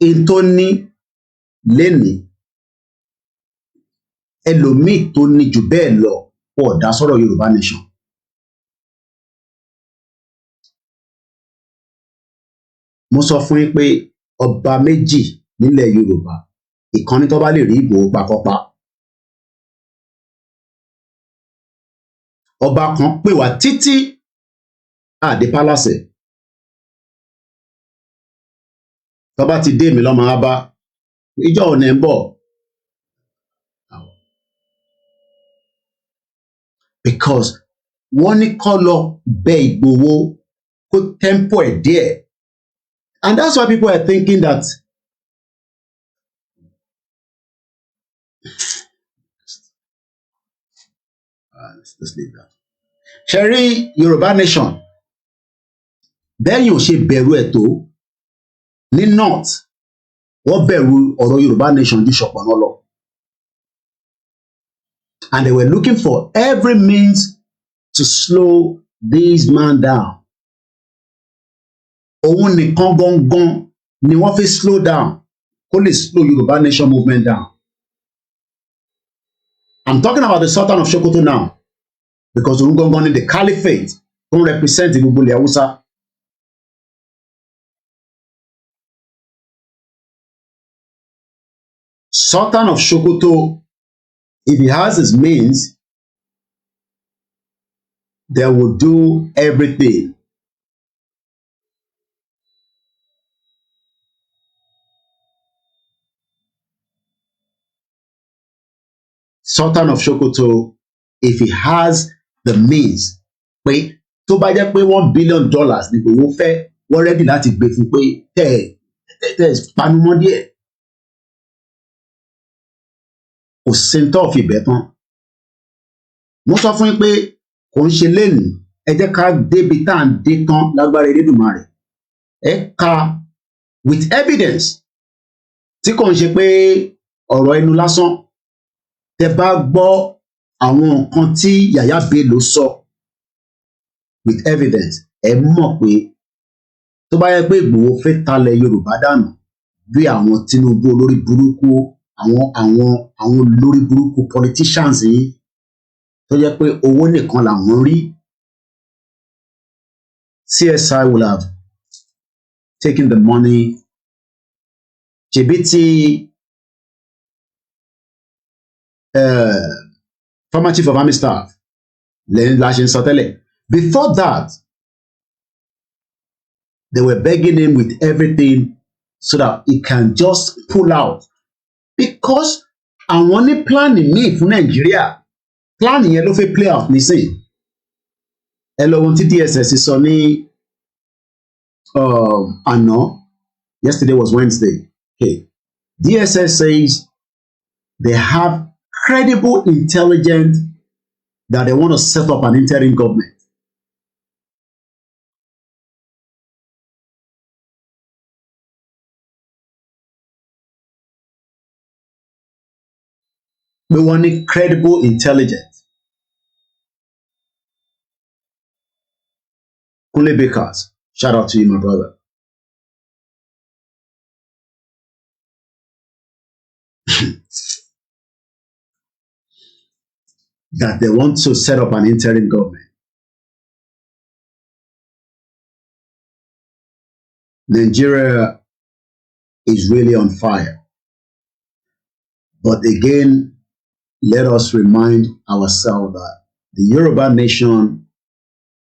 in tó ní lénìí ẹlòmíì tó ní jù bẹ́ẹ̀ lọ pọ̀ dá sọ̀rọ̀ Yorùbá nation. Mo sọ fún yín pé ọba méjì nílẹ̀ Yorùbá ìkànnì tó bá lè rí Ìgbòho pakọ́pa. Ọba kan pè wá títí àdé pálásẹ̀. Tó bá ti dé mi lọ́mọ á bá ìjọ ọ̀nà ń bọ̀. Because wọ́n ní kọ́ lọ bẹ Ìgbòho kó tempo ẹ̀ díẹ̀. And that's why people are thinking that let's leave that. Ṣẹ̀rí Yorùbá nation bẹ́yìn ò ṣe bẹ̀rù ẹ̀ tó ní north wọ́n bẹ̀rù ọ̀rọ̀ Yorùbá nation ju Ṣọ̀pọ̀nná lọ. And they were looking for every means to slow this man down. Òun nìkan gangan ni wọ́n fi slow down kó lè slow Yorùbá nation movement down. I'm talking about the Sultan of Sokoto now because òun gangan ni the caliphate tó ń represent gbogbo ilẹ̀ Haúsá. Sultan of Sokoto, if he has his means, they will do everything. Sultan of Sokoto, if he has the means, pé tó bá jẹ́ pé $1 billion ni Ìgbòho fẹ́, wọ́n ready láti gbé fún pé tẹ́ panumọ́ díẹ̀. Kò sentọ́ fi bẹ̀ tán. Mo sọ fún yín pé kò ń ṣe lénìí, ẹ jẹ́ ká débi tá à ń dé tán lágbára Elédùmarè. Ẹ ka with evidence tí kò ń ṣe pé ọ̀rọ̀ ẹnu lásán. Tẹ́ bá gbọ́ àwọn nǹkan tí Yàyà Bello sọ with evidence, ẹ mọ̀ pé tó bá yẹ pé Ìgbòho fẹ́ talẹ̀ Yorùbá dànù bí àwọn Tinubu olórí burúkú àwọn olórí burúkú politicians yìí tó jẹ́ pé owó nìkan làwọn rí, CSI will have taken the money. Ṣebí tí former chief of army staff lẹ́yìn la ṣe ń sọ tẹ́lẹ̀. Before that, they were begging him with everything so that he can just pull out. Because àwọn ní pláàni míì fún Nàìjíríà, pláàni yẹn ló fẹ́ play out nísìn. Ẹ lọ ohun tí DSS sọ ní àná, yesterday was Wednesday. Okay. DSS says they have credible intelligence that they want to set up an interim government. We want credible intelligence. Kunle Bakers, shout out to you, my brother. That they want to set up an interim government. Nigeria is really on fire. But again, let us remind ourselves that the Yoruba nation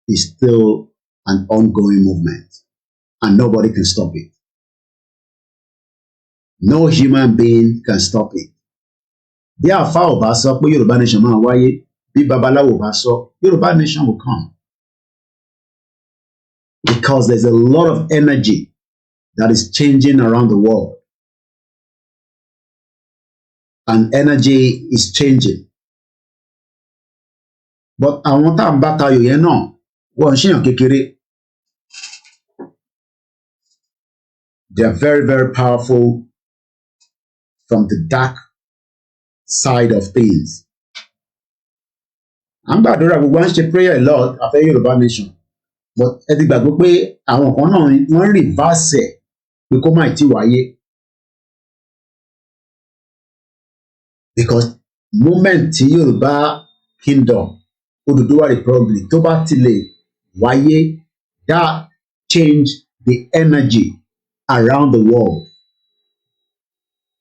is still an ongoing movement and nobody can stop it. No human being can stop it. Bí àfáà ò bá sọ pé Yoruba nation máa wáyé, bí babaláwo bá sọ, Yoruba nation will come. Because there's a lot of energy that is changing around the world. And energy is changing. But àwọn tá à ń bá tayò yẹn náà, wọ́n ń ṣèyàn kékeré. They are very, very powerful from the dark side of things. À ń gbàdúrà gbogbo à ń ṣe prayer a lot afẹ́ Yorùbá nation. But ẹ ti gbàgbọ́ pé àwọn kan náà wọ́n reverse ẹ̀ pé kó má ti wáyé. Because moment tí Yorùbá kingdom Odùduwà republic tó bá ti lè wáyé, that change the energy around the world.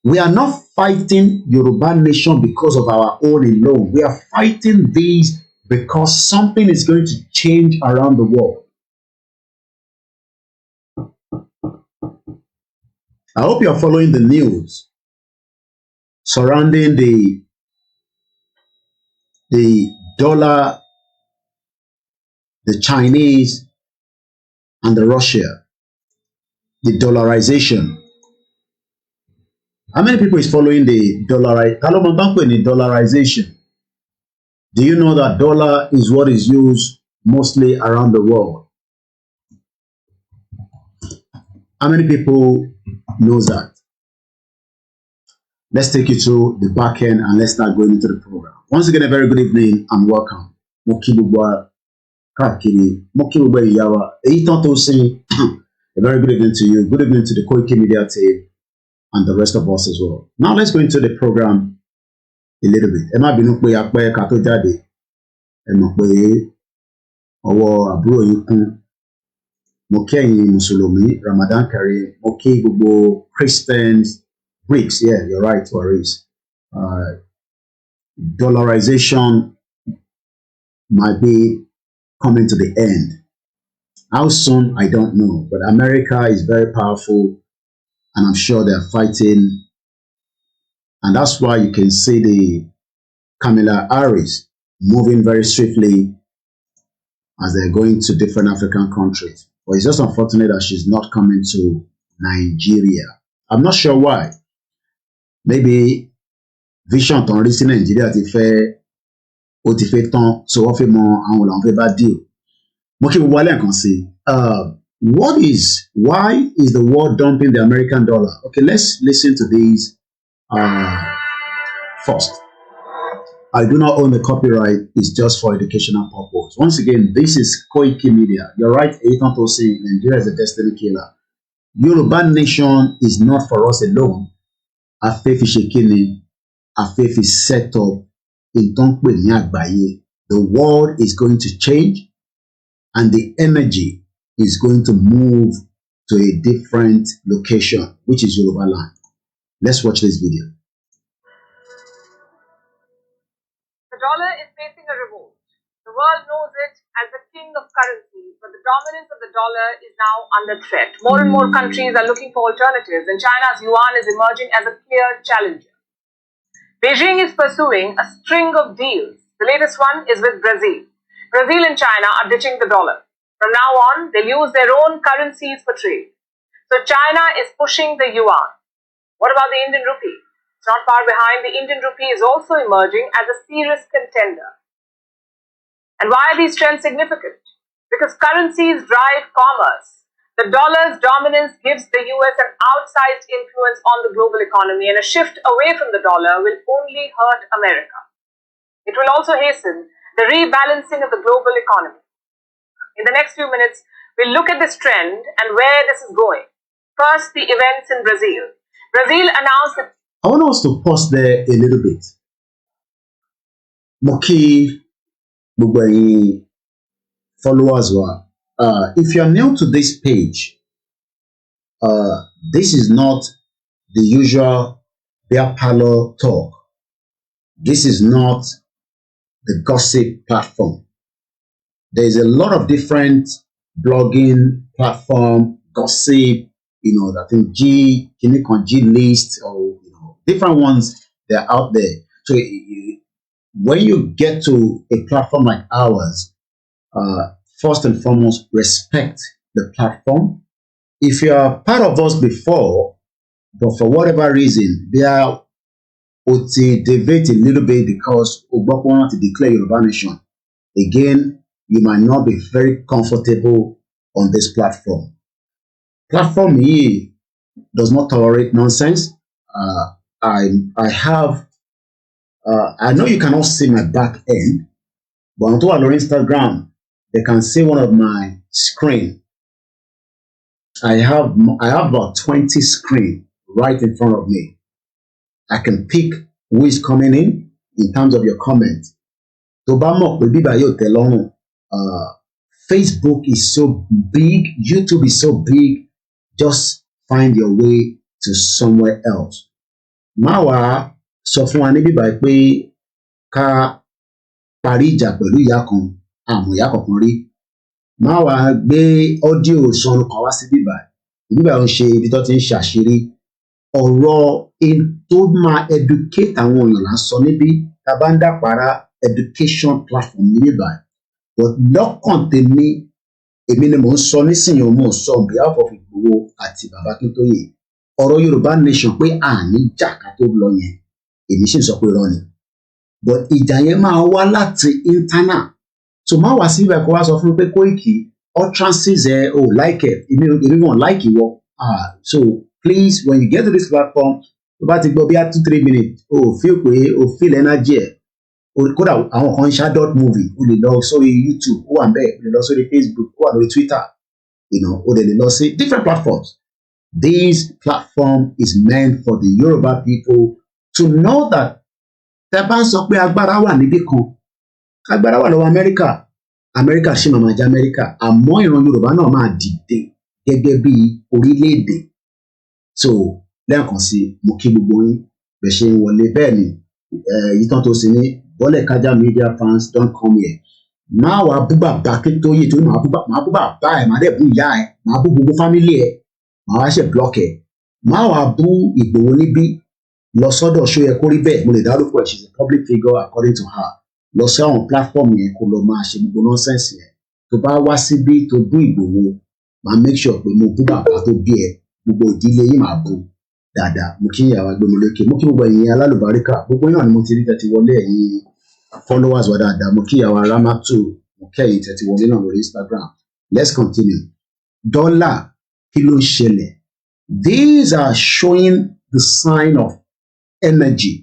We are not fighting Yoruba nation because of our own alone. We are fighting these because something is going to change around the world. I hope you are following the news surrounding the dollar, the Chinese, and the Russia, the dollarization. How many people is following the dollarization? Do you know that dollar is what is used mostly around the world? How many people knows that? Let's take you through the back end and let's start going into the program. Once again, a very good evening and welcome. Mokibubwa Kakiri, Mokibubwa Yawa. Eitan say a very good evening to you. Good evening to the Koiki Media team and the rest of us as well. Now let's go into the program a little bit. Ẹ má bínú pé apẹ́ ká tó jáde. Ẹ mọ̀ pé ọwọ́ àbúrò yín kún. Mo kí ẹ̀yin Mùsùlùmí, Ramadan Kareem. Mo kí gbogbo Christians, Greeks, yeah, you're right, Waris. Dollarization might be coming to the end. How soon, I don't know. But America is very powerful, and I'm sure they're fighting. And that's why you can see the Kamala Harris moving very swiftly as they're going to different African countries. But it's just unfortunate that she's not coming to Nigeria. I'm not sure why. Maybe vision tó ń rí sí Nàìjíríà ti fẹ́ tán, so wọ́n fẹ́ mọ àwọn làwọn fẹ́ bá deal. Mo kí gbogbo alẹ́ kan sí. Why is the world dumping the American dollar? Okay, let's listen to these first. I do not own the copyright. It's just for educational purpose. Once again, this is Koiki Media. You're right, Eitan to say Nigeria is a destiny killer. Yoruba nation is not for us alone. Afefi Shekini, Afefi set up in Tonkwe ní àgbáyé. The world is going to change and the energy is going to move to a different location, which is Yoruba land. Let's watch this video. The dollar is facing a revolt. The world knows it as the king of currencies, but the dominance of the dollar is now under threat. More and more countries are looking for alternatives, and China's yuan is emerging as a clear challenger. Beijing is pursuing a string of deals. The latest one is with Brazil. Brazil and China are ditching the dollar. From now on, they'll use their own currencies for trade. So China is pushing the yuan. What about the Indian rupee? It's not far behind. The Indian rupee is also emerging as a serious contender. And why are these trends significant? Because currencies drive commerce. The dollar's dominance gives the US an outsized influence on the global economy, and a shift away from the dollar will only hurt America. It will also hasten the rebalancing of the global economy. In the next few minutes, we'll look at this trend and where this is going. First, the events in Brazil. Brazil announced that... I want us to pause there a little bit. Moki, gbogbo ẹ̀yin followers wa. If you're new to this page, this is not the usual beer parlor talk. This is not the gossip platform. There's a lot of different blogging platform, gossip, I think G list or different ones, they're out there. So when you get to a platform like ours, first and foremost, respect the platform. If you are part of us before, but for whatever reason, they are deviate a little bit because Ogboko want to declare Yoruba nation. Again, you might not be very comfortable on this platform. Platform here does not tolerate nonsense. I know you cannot see my back end, but on Instagram, they can see one of my screen. I have about 20 screen right in front of me. I can pick who is coming in terms of your comment. Facebook is so big, YouTube is so big, just find your way to somewhere else. má wàá sọ fún wa níbí báyìí pé ká parí ìjà pẹ̀lú ìyá kan àmọ́ ìyá kankan rí, má wàá gbé ọ́díò sọnù kan wá sí bíbá ìbíbá ń ṣe ibi tó ti ń ṣàṣírí ọ̀rọ̀ tó máa educate àwọn èèyàn là ń sọ níbí tá a bá ń dàpárá education platform níbí báyìí but lọ́kàn tèmi èmi ni mò ń sọ nísìnyí mò ń sọ on behalf of Ìgbòho àti bàbá Akíntóyè ọ̀rọ̀ Yorùbá nation pé àní jà ká tó lọ yẹn èmi sì ń sọ pé irọ́ ni but ìjà yẹn máa wá láti internal so má wá sí ibẹ̀ kó wá sọ fún mi pé Kóìkì utterances ò like ẹ̀ èmi wọn like ìwọ so please when you get to this platform tó bá ti gbọ́ bí i 2-3 minutes feel pé feel energy ẹ̀ kódà àwọn kan ń ṣe adult movie o lè lọ sórí YouTube ó wà ń bẹ́ẹ̀ o lè lọ sórí Facebook ó wà lórí Twitter o lè lọ sí different platforms. This platform is meant for the Yoruba people to know that tẹ́ bá ń sọ pé agbára wà níbì kan agbára wà lọ́wọ́ Amẹ́ríkà ṣì máa jẹ́ Amẹ́ríkà àmọ́ ìran Yorùbá náà máa dìde gẹ́gẹ́ bí orílẹ̀-èdè so lẹ́ẹ̀kan sí mo kí gbogbo yín bẹ̀ ṣe ń wọlé bẹ́ẹ̀ ni ìtàn tó sì ní Bọ́lẹ̀ Kájà media fans don't come here máa wàá bú bàbá Akíntóyè torí máa bú bàbá ẹ̀ máa dẹ̀ bú ìyá ẹ̀ máa bú gbogbo fámílì ẹ̀ máa wá ṣe block ẹ̀ máa wàá bú Ìgbòho níbí lọ sọ́dọ̀ ṣó yẹ kó rí bẹ́ẹ̀ mo lè dárúkọ ẹ̀ she's a public figure according to her lọ sí àwọn platform yẹn kó lọ máa ṣe gbogbo nonsense yẹn tó bá wá síbí tó bú Ìgbòho máa make sure pé mo bú bàbá tó bí ẹ gbogbo ìdílé yìí máa bú dáadáa mo kí ìyàwó agbẹmọ lókè mo kí gbogbo ẹ̀yin alálùbáríkà gbogbo náà ni mo ti rí tẹ́tí wọlé ẹ̀yin followers wa dáadáa mo kí ìyàwó Ramatu mo kí ẹ̀yin tẹ́tí wọlé náà lórí Instagram let's continue dọ́là kí ló ń ṣẹlẹ̀ these are showing the sign of energy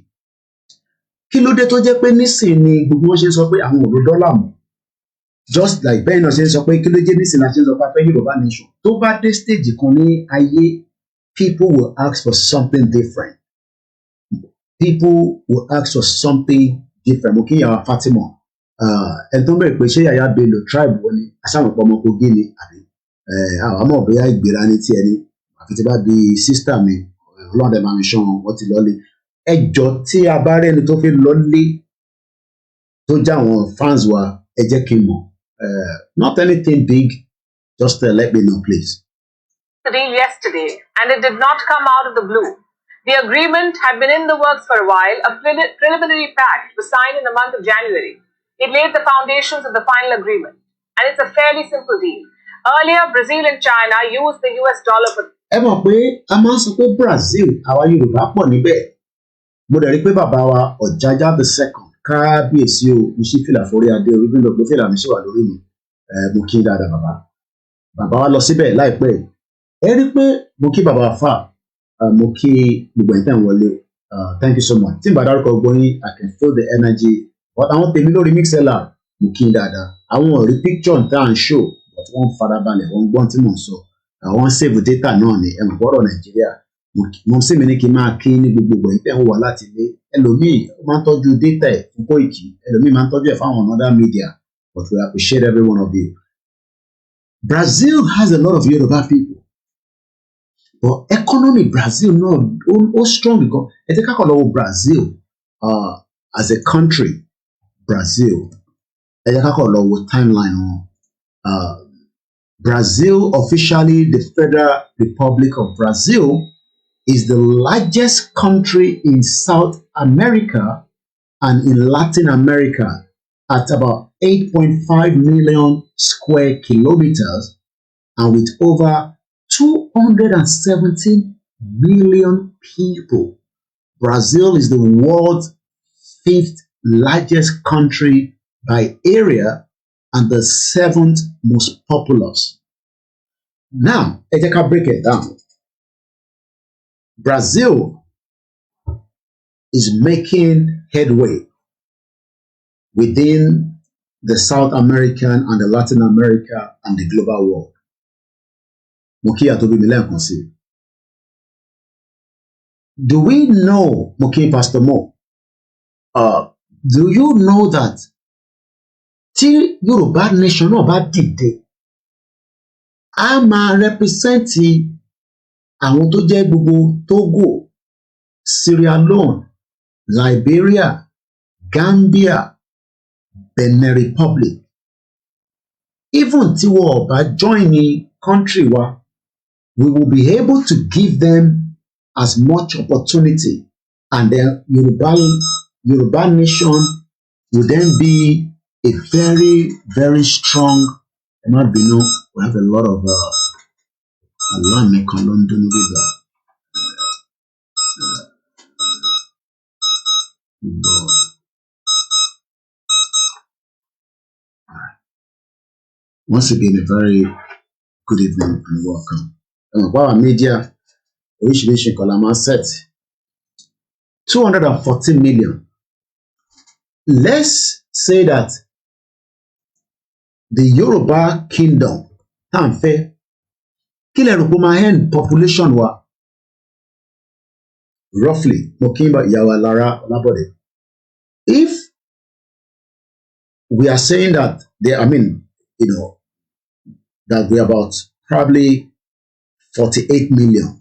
kí ló dé tó jẹ́ pé nísìnyí gbogbo wọn ṣe ń sọ pé àwọn ò lo dọ́là mọ́ just like bẹ́ẹ̀ náà ṣe ń sọ pé kí ló dé nísìnyí náà ṣe ń sọ pé a fẹ́ Yorùbá nation tó bá dé stage kan ní ayé people will ask for something different people will ask for something different mo kí ìyàwó Fatima ẹ tó bẹ̀rẹ̀ pé ṣé Yàyà Bello tribe wọn ni aṣáàmùpọ̀ ọmọ Kogi ni àbí àwọn àmọ́ bóyá ìgbéra ní tiẹ̀ ni àfi tí bá bí sísítà mi ọlọ́run ẹ̀ máa ń ṣan wọn ti lọ́lé ẹjọ́ tí a bá rẹ́ni tó fi lọ́lé tó já àwọn fans wa ẹ jẹ́ kí n mọ̀ not anything big just let me know please. Yesterday, and it did not come out of the blue. The agreement had been in the works for a while. A preliminary pact was signed in the month of January. It laid the foundations of the final agreement, and it's a fairly simple deal. Earlier, Brazil and China used the US dollar for... ẹ mọ̀ pé a máa ń sọ pé Brazil àwa Yorùbá pọ̀ níbẹ̀ mo dẹ̀ rí pé bàbá wa Ọ̀jájá the second kábíyèsí o mo ṣí fìlà forí adé orí bí lọ́gbọ́n fìlà mi ṣì wà lórí mi mo kí dáadáa bàbá wa lọ síbẹ̀ láìpẹ́ ẹ rí pé mo kí bàbá fà mo kí gbogbo ẹ̀ tẹ̀ ń wọlé thank you so much tí n bá dárúkọ gbóyún I can feel the energy but àwọn tèmi lórí mixlr mo kí dáadáa àwọn ò rí picture tá à ń show but wọ́n farabalẹ̀ wọ́n gbọ́n tí mò ń sọ àwọn save data náà ni ẹ̀wọ̀n gbọ́dọ̀ Nàìjíríà mo sì mí ní kí n máa kí ní gbogbo ẹ̀ tẹ̀ ń wà láti ilé ẹlòmíì máa ń tọ́jú data ẹ̀ fún Kóìkì ẹlòmíì máa ń tọ́jú ẹ̀ fáwọn other media but we appreciate every one of you. Brazil has a lot of Yoruba people but economy Brazil náà ó strong gan ẹ ti kákọ̀ lọ́wọ́ Brazil as a country Brazil ẹ ti kákọ̀ lọ́wọ́ timeline wọn. Brazil, officially the Federal Republic of Brazil, is the largest country in South America and in Latin America at about 8.5 million square kilometers and with over 270 million people. Brazil is the world's 5th largest country by area and the 7th most populous. Now, ẹ jẹ́ ká break it down. Brazil is making headway within the South American and the Latin America and the global world. Mo kí àtòbí mi lẹ́ẹ̀kan sí. Do we know, mo kí Pastor Mo, do you know that tí Yorùbá nation náà bá dìde a máa rẹpísẹ́ǹtì àwọn tó jẹ́ gbogbo Togo Sierra Leone, Liberia, Gambia, Benin Republic. Even tí wọ́n bá join ní country wa, we will be able to give them as much opportunity, and then Yoruba nation will then be a very, very strong. We have a lot of London once again, a very good evening and welcome. Our media, oríṣiríṣi nǹkan la máa set 214 million. Let's say that the Yoruba kingdom, tá ń fẹ́, kí lẹ rò pé máa end population wa? Roughly, mo kí n bá ìyàwó Lára Ọlábọ̀dé. If we are saying that that we're about probably 48 million,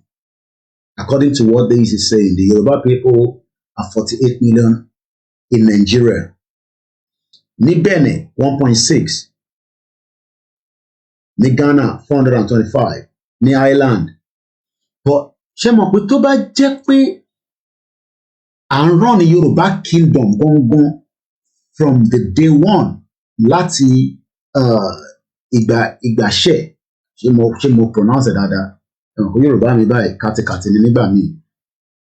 according to what this is saying, the Yoruba people are 48 million in Nigeria. Ní Benin, 1.6. Ní Ghana, 425. Ní Ireland. But ṣé mọ̀ pé tó bá jẹ́ pé à ń run ní Yoruba kingdom gangan from the day one láti ìgbàṣẹ, ṣé mo pronounce it dáadáa? Yorùbá mi báyìí kàtìkàtì ni nígbà míì.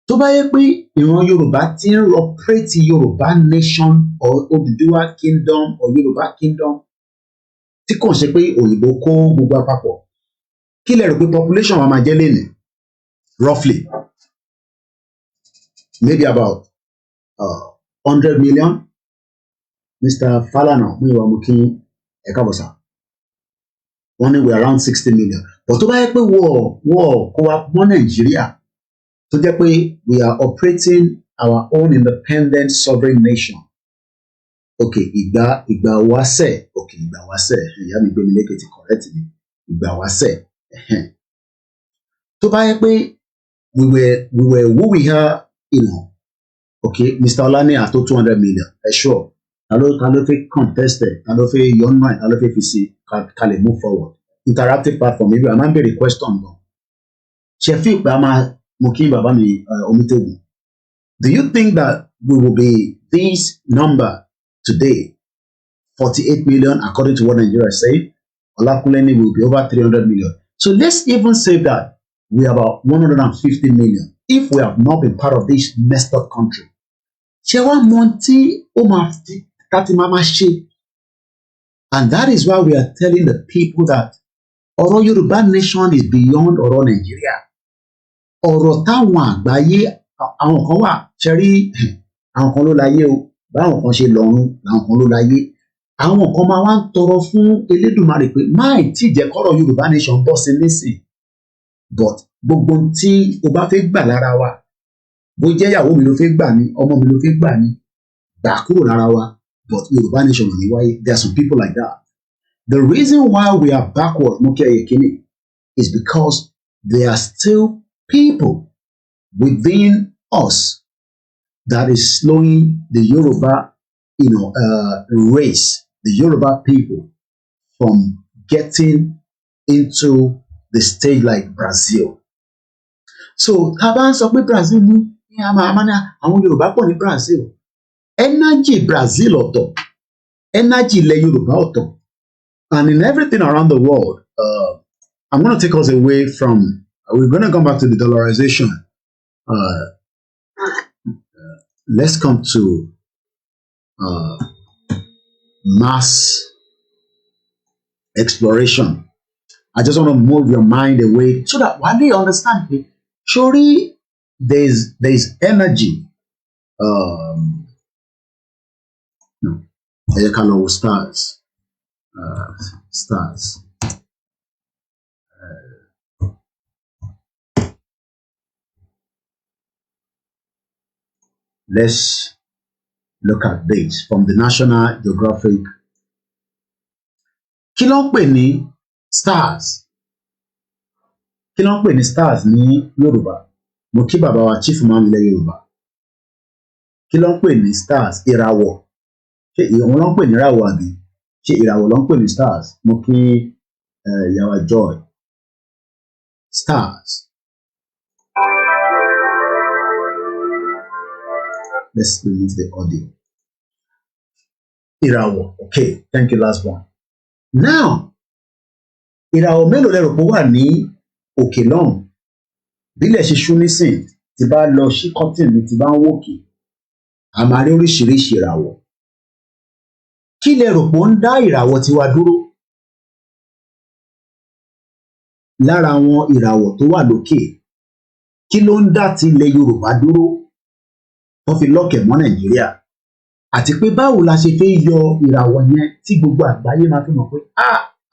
Tó bá yẹ pé ìran Yorùbá ti ń operate Yorùbá nation or Odùduwà kingdom or Yorùbá kingdom tí kò ṣe pé òyìnbó kó gbogbo àpapọ̀, kí lẹ rò pé population wa máa jẹ́ lénìí? Roughly, maybe about 100 million. Mr. Falana, we were looking at Kabosa. Only we're around 60 million. But to buy a war, co-op Nigeria, to get we are operating our own independent sovereign nation. Okay, Igba wase. Okay, Igba wase. You have me make it correct me. Igba wase. To buy a we were who we are, Okay, Mr. Olani at 200 million. Sure. Hello, fake contested. Hello, fake young man. Hello, fake PC. Can move forward. Interactive platform. Maybe I'm not very question. Shefi Bama Mukim Babami Omitebu. Do you think that we will be this number today, 48 million, according to what Nigeria is saying? Olakuleni will be over 300 million. So let's even say that we are about 150 million if we have not been part of this messed up country. Shewa Monti Omafti Katimama She. And that is why we are telling the people that ọ̀rọ̀ Yoruba nation is beyond ọ̀rọ̀ Nigeria. Ọ̀rọ̀ táwọn àgbáyé àwọn kan wà ṣẹ́rí àwọn kan ló láyé o, báwọn kan ṣe lọ́run làwọn kan ló láyé. Àwọn kan máa wá ń tọrọ fún Elédùmarè pé máì tí jẹ́ kọ́rọ̀ Yoruba nation bọ́ sí nísìn. But gbogbo tí o bá fẹ́ gbà lára wa, bó jẹ́ ìyàwó mi ló fẹ́ gbà ní, ọmọ mi ló fẹ́ gbà ní, gbà kúrò lára wa. But Yoruba nation ò ní wáyé. There are some people like that. The reason why we are backward, is because there are still people within us that is slowing the Yoruba, race, the Yoruba people from getting into the stage like Brazil. So, Taban sọ pé Brazil ní àwọn Yoruba pọ̀ ní Brazil. Energy Brazil ọ̀tọ̀, energy ilẹ̀ Yoruba ọ̀tọ̀. And in everything around the world, I'm going to take us away from, we're going to come back to the dollarization. Let's come to mass exploration. I just want to move your mind away so that while you understand it, surely there's energy. No, I can know stars. Stars. Let's look at this from the National Geographic. Kí ló ń pè ní stars? Kí ló ń pè ní stars ní Yorùbá? mo kí bàbá wa chief máa ń ilẹ̀ Yorùbá kí ló ń pè ní stars ìràwọ̀ ṣé ìwọ̀n ló ń pè ní ìràwọ̀ àbí ṣé ìràwọ̀ ló ń pè ní stars mo kí ìyàwó Joy stars. Let's remove the audio. Ìràwọ̀, okay, thank you, last one. Now, ìràwọ̀ mélòó lẹ rò pé wà ní òkè lọ́hùn? Bílẹ̀ ṣe ṣú nísìn, tí bá lọ sí curtain mi, tí bá ń wòkè, a máa rí oríṣiríṣi ìràwọ̀. Kí lẹ rò pé ó ń dá ìràwọ̀ tiwa dúró? Lára àwọn ìràwọ̀ tó wà lókè, kí ló ń dá ti ilẹ̀ Yorùbá dúró? Wọ́n fi lọ́kẹ̀ mọ́ Nàìjíríà. Àti pé báwo la ṣe fẹ́ yọ ìràwọ̀ yẹn tí gbogbo àgbáyé máa fi mọ̀ pé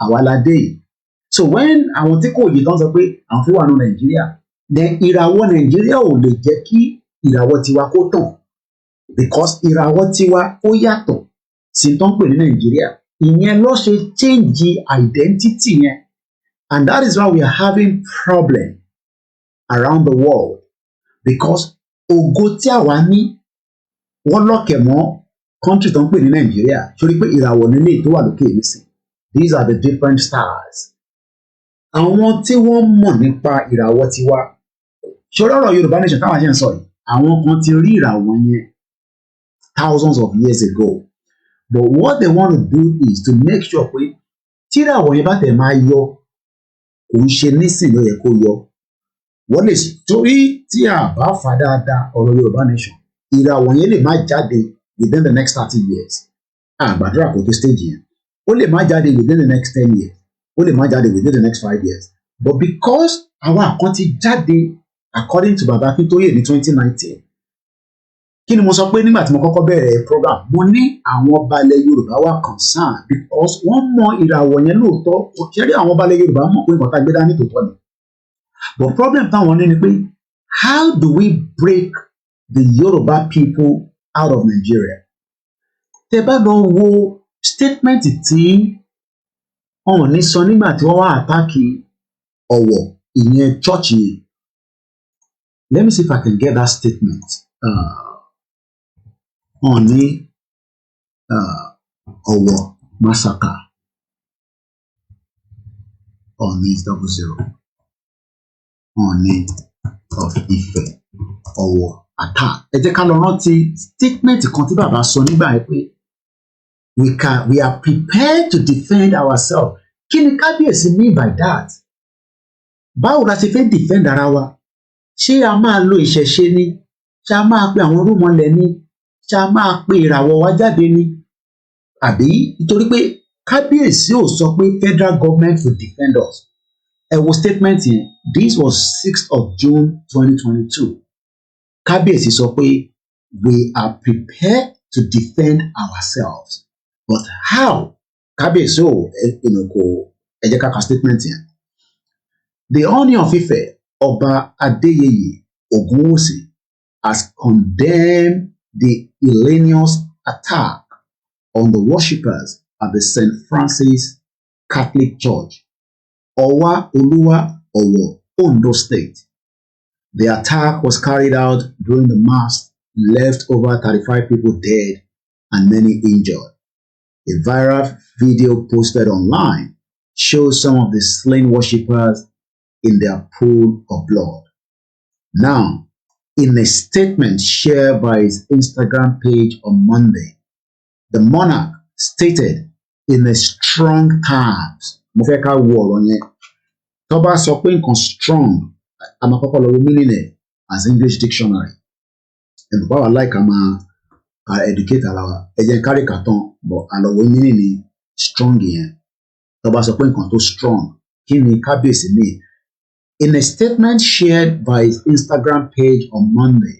àwa la dé yìí. So when àwọn tí kò yé tán sọ pé àwọn fẹ́ wà ní Nàìjíríà, then ìràwọ̀ Nàìjíríà ò lè jẹ́ kí ìràwọ̀ tiwa kó tàn because ìràwọ̀ tiwa ó yàtọ̀ sí tó ń pè ní Nàìjíríà. Ìyẹn ló ṣe change identity yẹn, and that is why we are having problem around the world because ògo tí àwa ní wọ́n lọ́kẹ̀ mọ́ country tó ń pè ní Nàìjíríà sórí pé ìràwọ̀ nílé tó wà lókè nísìn. These are the different stars. Àwọn tí wọ́n mọ̀ nípa ìràwọ̀ tiwa ṣòro ọ̀rọ̀ Yorùbá nation táwọn ṣe ń sọ yìí àwọn kan ti rí ìràwọ̀ yẹn thousands of years ago, but what they want to do is to make sure pé tí ìràwọ̀ yẹn bá tẹ̀ máa yọ kò ń ṣe nísìn ló yẹ kó yọ. Wọ́n lè torí tí a bá fà dáadáa ọ̀rọ̀ Yorùbá nation ìràwọ̀ yẹn lè má jáde within the next 30 years. Àgbàdúrà kò tó stage yẹn. Ó lè má jáde within the next 10 years. Ó lè má jáde within the next 5 years. But because àwọn àkàn ti jáde according to Baba Akintoye ní 2019. Kí ni mo sọ pé nígbà tí mo kọ́kọ́ bẹ̀rẹ̀ program? Mo ní àwọn ọba ilẹ̀ Yorùbá wà concern because wọ́n mọ ìràwọ̀ yẹn lóòótọ́. Ṣẹ́rí àwọn ọba ilẹ̀ Yorùbá mọ̀ pé nǹkan tá a gbé dání tòótọ́ ni. But problem táwọn ní ni pé how do we break the Yoruba people out of Nigeria? Tẹ́ bá lọ wo statement tí wọ́n ní sọ nígbà tí wọ́n wá àtàkì Ọ̀wọ̀ ìyẹn church yẹn. Let me see if I can get that statement. Wọ́n ní Ọ̀wọ̀ massacre. Ọ̀ní is 00. Ọ̀ní of Ife. Ọ̀wọ̀ attack. Ẹ jẹ́ ká lọ rántí statement kan tí bàbá sọ nígbà yẹn pé we are prepared to defend ourselves. Kí ni kábíyèsí mean by that? Báwo la ṣe fẹ́ defend ara wa? Ṣé a máa lo ìṣẹ̀ṣe ni? Ṣé a máa pe àwọn orúmọlẹ̀ ni? Ṣé a máa pe ìràwọ̀ wa jáde ni? Àbí nítorí pé kábíyèsí ò sọ pé federal government will defend us. Ẹ wo statement yẹn. This was 6th of June 2022. Kábíyèsí sọ pé we are prepared to defend ourselves. But how? Kábíyèsí ò kò ẹ jẹ́ ká ka statement yẹn. The Ọọ̀ni of Ife, Ọba Adéyẹyè Ògúnwùsì, has condemned the heinous attack on the worshippers at the St. Francis Catholic Church, Ọ̀wá Olúwa, Ọ̀wọ̀, Ondo State. The attack was carried out during the mass, left over 35 people dead and many injured. A viral video posted online shows some of the slain worshippers in their pool of blood. Now, in a statement shared by his Instagram page on Monday, the monarch stated in a strong terms, mo fẹ́ ká wo ọ̀rọ̀ yẹn. Tó bá sọ pé nǹkan strong, a máa kọ́kọ́ lọ wo meaning ẹ̀ as English dictionary. Ẹ̀bùn báwa láìka máa educate ara wa. Ẹ jẹ́ kárí kàtán, but àlọ́ wo meaning ni strong yẹn. Tó bá sọ pé nǹkan tó strong, kí ni kábíyèsí mean? In a statement shared by his Instagram page on Monday,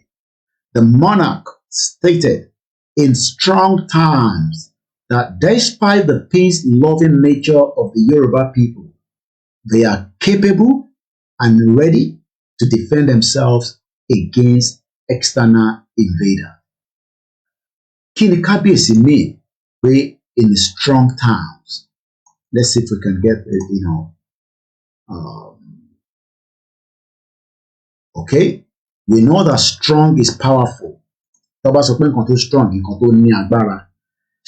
the monarch stated in strong terms that despite the peace-loving nature of the Yoruba people, they are capable and ready to defend themselves against external invaders. Kí ni kábíyèsí mean pé in strong terms? Let's see if we can get okay. We know that strong is powerful. Tó bá sọ pé nǹkan tó strong, nǹkan tó ní agbára.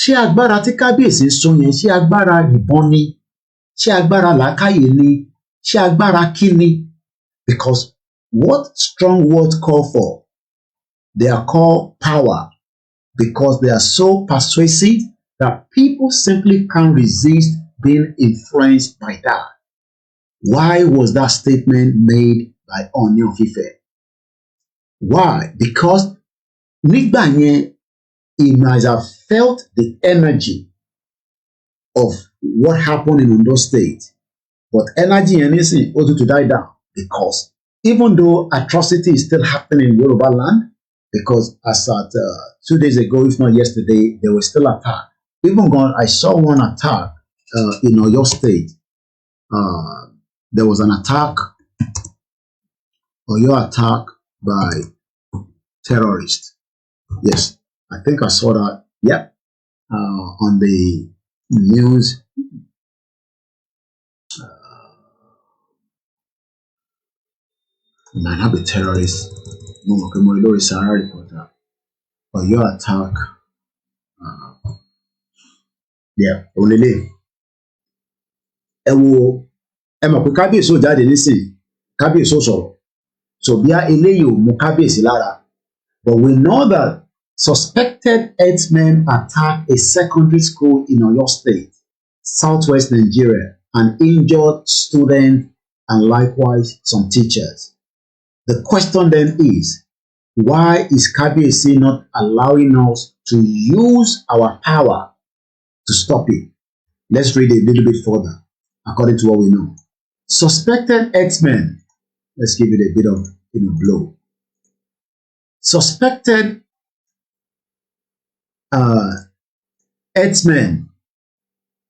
Ṣé agbára tí kábíyèsí ń sọ yẹn, ṣé agbára ìbọn ni? Ṣé agbára làákàyè ni? Ṣé agbára kí ni? Because what strong words call for, they are called power, because they are so persuasive that people simply can't resist being influenced by that. Why was that statement made by Ooni of Ife? Why? Because nígbà yẹn, he might have felt the energy of what happened in Ondo State, but energy and anything ought to die down, because even though atrocity is still happening in Yoruba land, because as at 2 days ago, if not yesterday, there was still attack. Even gone, I saw one attack in Oyo State. There was an attack, Oyo attack by terrorists. Yes, I think I saw that. Yeah, on the news. Might not be terrorists. No, okay, Morilori Sahara reporter. But your attack. Yeah, Olele. Ẹ mọ̀ pé kábíyèsí ò jáde nísìnyí, kábíyèsí ò sọ̀rọ̀. So bí eléyìí ò mú kábíyèsí lára. But we know that suspected herdsmen attacked a secondary school in Oyo State, southwest Nigeria, and injured students and likewise some teachers. The question then is, why is Kabiyesi not allowing us to use our power to stop it? Let's read a little bit further, according to what we know. Suspected herdsmen, let's give it a bit of blow. Suspected herdsmen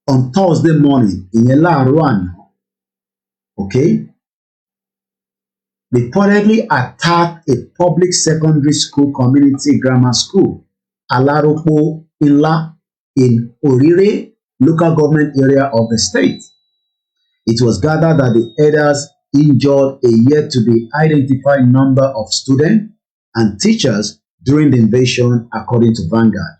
on Thursday morning ìyẹn láàárọ̀ àná, okay, reportedly attacked a public secondary school community grammar school, Alaropo Inla, in Orire local government area of the state. It was gathered that the herders injured a yet to be identified number of students and teachers during the invasion, according to Vanguard.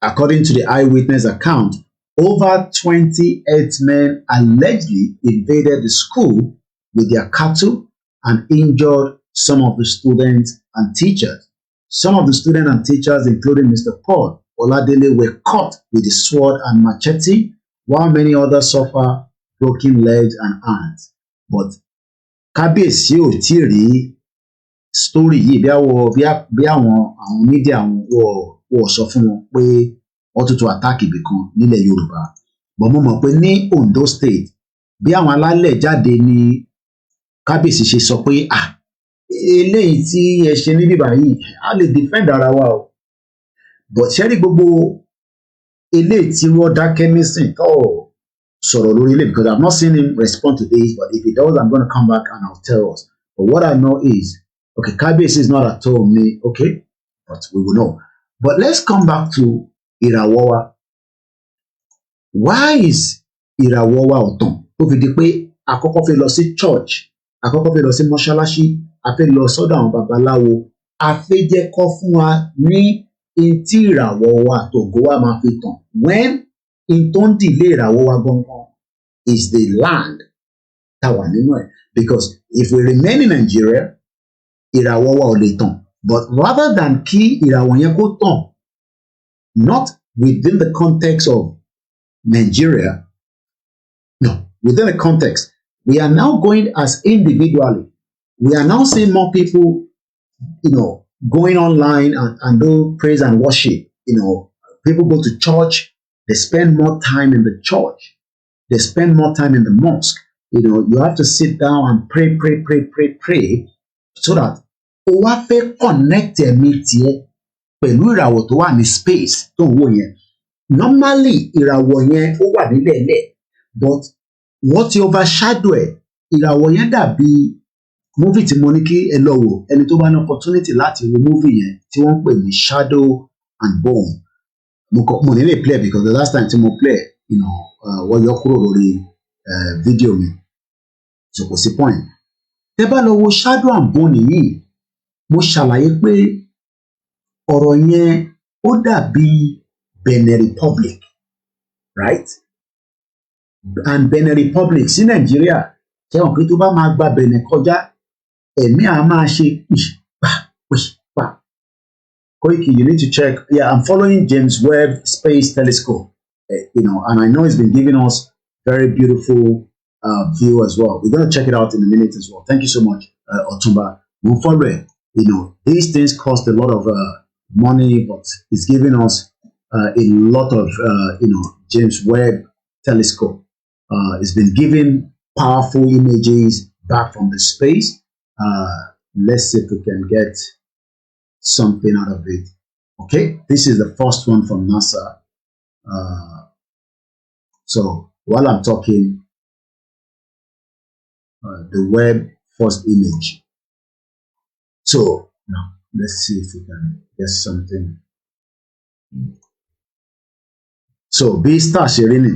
According to the eyewitness account, over 20 herdsmen allegedly invaded the school with their cattle and injured some of the students and teachers. Some of the students and teachers, including Mr. Paul Oladele, were caught with the sword and machete, while many others suffer broken legs and arms. But Kábíyèsí ò tí ì rí story yìí bí àwọn media wọ́n sọ fún wọn pé wọ́n tún attack ibì kan nílẹ̀ Yorùbá. But mo mọ̀ pé ní Ondo State, bí àwọn alálẹ̀ jáde ni Kábíyèsí ṣe sọ pé eléyìí tí ẹ ṣe ní bíbá yìí a lè defend ara wa o. But ṣẹ́rí gbogbo eléyìí tí wọ́n dákẹ́ nísìn tó sọ̀rọ̀ lórí ilé, because I've not seen him respond to this, but if he does, I'm going to come back and I'll tell us. But what I know is, okay, Kábíyèsí is not at all me, okay, but we will know. But let's come back to Ìràwọ̀. Why is Ìràwọ̀ ọ̀tàn tó fi di pé àkọ́kọ́ fẹ́ lọ sí church, àkọ́kọ́ fẹ́ lọ sí mọ́ṣáláṣí, a fẹ́ lọ sọ́dọ̀ àwọn babaláwo, a fẹ́ jẹ́ kó fún wa ní tí ìràwọ̀ wa àtògo wa máa fi tàn, when in tó ń dìlé ìràwọ̀ wa gangan is the land tá wà nínú ẹ̀. Because if we remain in Nigeria, ìràwọ̀ wa ò lè tàn. But rather than kí ìràwọ̀ yẹn kó tàn, not within the context of Nigeria, no, within the context, we are now going as individually. We are now seeing more people, going online and do praise and worship. People go to church, they spend more time in the church, they spend more time in the mosque. You have to sit down and pray, so that o wá fẹ́ connect ẹ̀mí tiẹ̀ pẹ̀lú ìràwọ̀ tó wà ní space tó ń wò yẹn. Normally ìràwọ̀ yẹn ó wà nílẹ̀ẹ́lẹ̀, but wọ́n ti overshadow ẹ̀. Ìràwọ̀ yẹn dàbí movie tí mo ní kí ẹ lọ wò, ẹni tó bá ní opportunity láti wo movie yẹn tí wọ́n ń pè ní Shadow and Bone. Mo ní lè play because the last time tí mo play, wọ́n yọ kúrò lórí fídíò mi so kò sí point. Tẹ́ bá lọ wo Shadow and Bone yìí mo ṣàlàyé pé ọ̀rọ̀ yẹn ó dàbí Benin Republic, right? And Benin Republic sí Nàìjíríà ṣé wọn pé tó bá máa gba Benin kọjá ẹ̀mí à máa ṣe pa. Koiki, you need to check. Yeah, I'm following James Webb Space Telescope, and I know it's been giving us very beautiful view as well. We're going to check it out in a minute as well. Thank you so much, Otumba. These things cost a lot of money, but it's giving us a lot of, James Webb Telescope. It's been giving powerful images back from the space. Let's see if we can get something out of it. Okay, this is the first one from NASA. So while I'm talking, the Webb first image. So now let's see if we can get something. So bí star ṣe rí ni,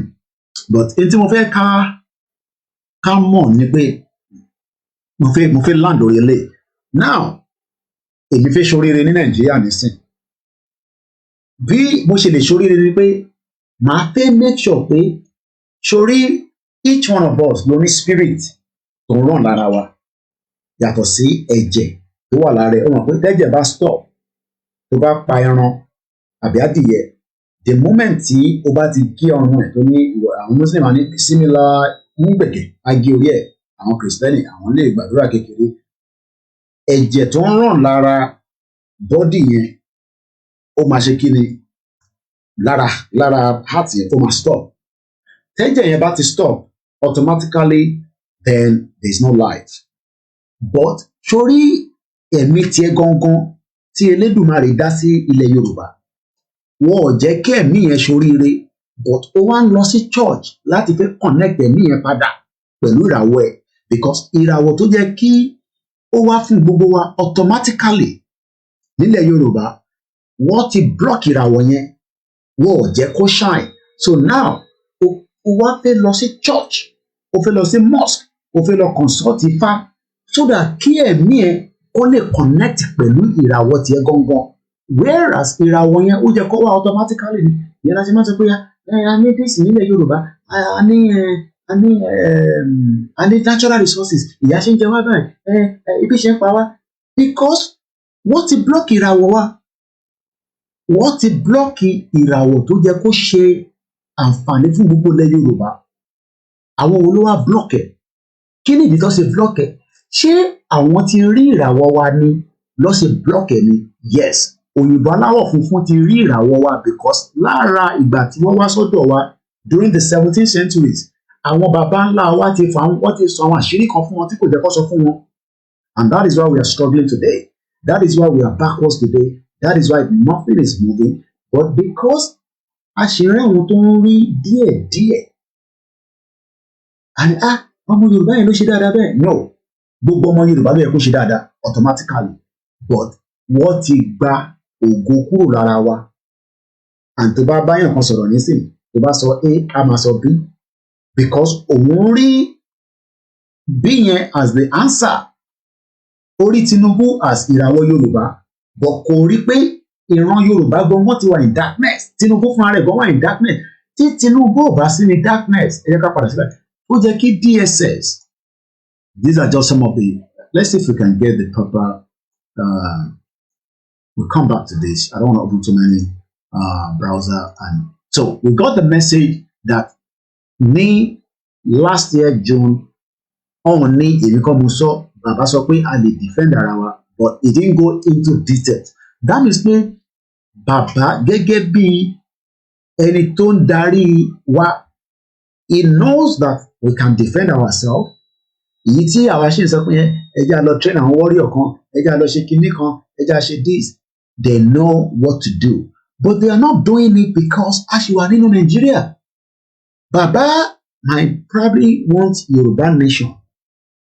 but n tí mo fẹ́ ká mọ̀ ni pé mo fẹ́ land orí ilé. Now èmi fẹ́ ṣoríire ní Nàìjíríà nísìn. Bí mo ṣe lè ṣoríire ni pé màá fẹ́ make sure pé ṣorí each one of us ló ní spirit tó ń ràn lára wa yàtọ̀ sí ẹ̀jẹ̀ tó wà lára ẹ̀. Ó mọ̀ pé tẹ́jẹ̀ bá stop tó bá pa ẹran àbí adìyẹ, the moment tí o bá ti gé ọrùn ẹ̀ tó ní àwọn Muslim ní similar nígbẹ̀kẹ̀ agé orí ẹ̀, àwọn Kristẹni àwọn lè gbàdúrà kékeré. Ẹ̀jẹ̀ tó ń ràn lára bọ́dì yẹn ó máa ṣe kí ni lára heart yẹn ó máa stop. Tẹ́jẹ̀ yẹn bá ti stop automatically then there is no life. But sórí ẹ̀mí tiẹ̀ gangan tí Elédùmarè dá sí ilẹ̀ Yorùbá wọn ò jẹ́ kí ẹ̀mí yẹn ṣoríire, but ó wá ń lọ sí church láti fẹ́ connect ẹ̀mí yẹn padà pẹ̀lú ìràwọ̀ ẹ̀, because ìràwọ̀ tó jẹ́ kí ó wá fún gbogbo wa automatically nílẹ̀ Yorùbá wọ́n ti block ìràwọ̀ yẹn, wọ́n ò jẹ́ kó shine. So now ó wá fẹ́ lọ sí church, ó fẹ́ lọ sí mosque, ó fẹ́ lọ consult Ifá so that kí ẹ̀mí ẹ̀ ó lè connect pẹ̀lú ìràwọ̀ tiẹ̀ gangan. Whereas ìràwọ̀ yẹn ó jẹ́ kó wá automatically ni. Ìyẹn láti máa sọ pé a ní this nílẹ̀ Yorùbá, a ní natural resources, ìyà ṣe ń jẹ wá báyìí, ibi ṣe ń pa wá, because wọ́n ti block ìràwọ̀ wa. Wọ́n ti block ìràwọ̀ tó jẹ́ kó ṣe àǹfààní fún gbogbo ilẹ̀ Yorùbá. Àwọn wo ló wá block ẹ̀? Kí ni ìdí tó ṣe block ẹ̀? Ṣé àwọn ti rí ìràwọ̀ wa ni ló ṣe block ẹ̀ ni? Yes, òyìnbó aláwọ̀ funfun ti rí ìràwọ̀ wa because lára ìgbà tí wọ́n wá sọ́dọ̀ wa during the 17th centuries, àwọn baba ńlá wa wọ́n ti sọ àwọn àṣírí kan fún wọn tí kò jẹ́ kó sọ fún wọn. And that is why we are struggling today. That is why we are backwards today. That is why nothing is moving. But because àṣírí àwọn tó ń rí díẹ̀díẹ̀. And ọmọ Yorùbá yẹn ló ṣe dáadáa bẹ́ẹ̀. No, gbogbo ọmọ Yorùbá ló yẹ kó ṣe dáadáa automatically. But wọ́n ti gba ògo kúrò lára wa. And tó bá báyàn kan sọ̀rọ̀ nísìnyí, tó bá sọ A, a máa sọ B. Because òun rí B yẹn as the answer. Ó rí Tinubu as ìràwọ̀ Yorùbá, but kò rí pé ìran Yorùbá gbọ́ngàn ti wà in darkness. Tinubu fúnra rẹ̀ gan wà in darkness. Tí Tinubu ò bá sí ní darkness, ẹ jẹ́ ká padà síbẹ̀. Ó jẹ́ kí DSS. These are just some of the. Let's see if we can get the proper. We'll come back to this. I don't want to open too many browser, and so we got the message that last year June on Baba sọ pé a lè defend ara wa, but it didn't go into details. That means pé Baba gẹ́gẹ́ bí ẹni tó ń darí wa, he knows that we can defend ourselves. Èyí tí àwa ṣe ń sọ pé ẹja lọ train àwọn warrior kan, ẹja lọ ṣe kinní kan, ẹja ṣe this. They know what to do, but they are not doing it because aṣèwà nínú Nigeria. Baba might probably want Yoruba nation.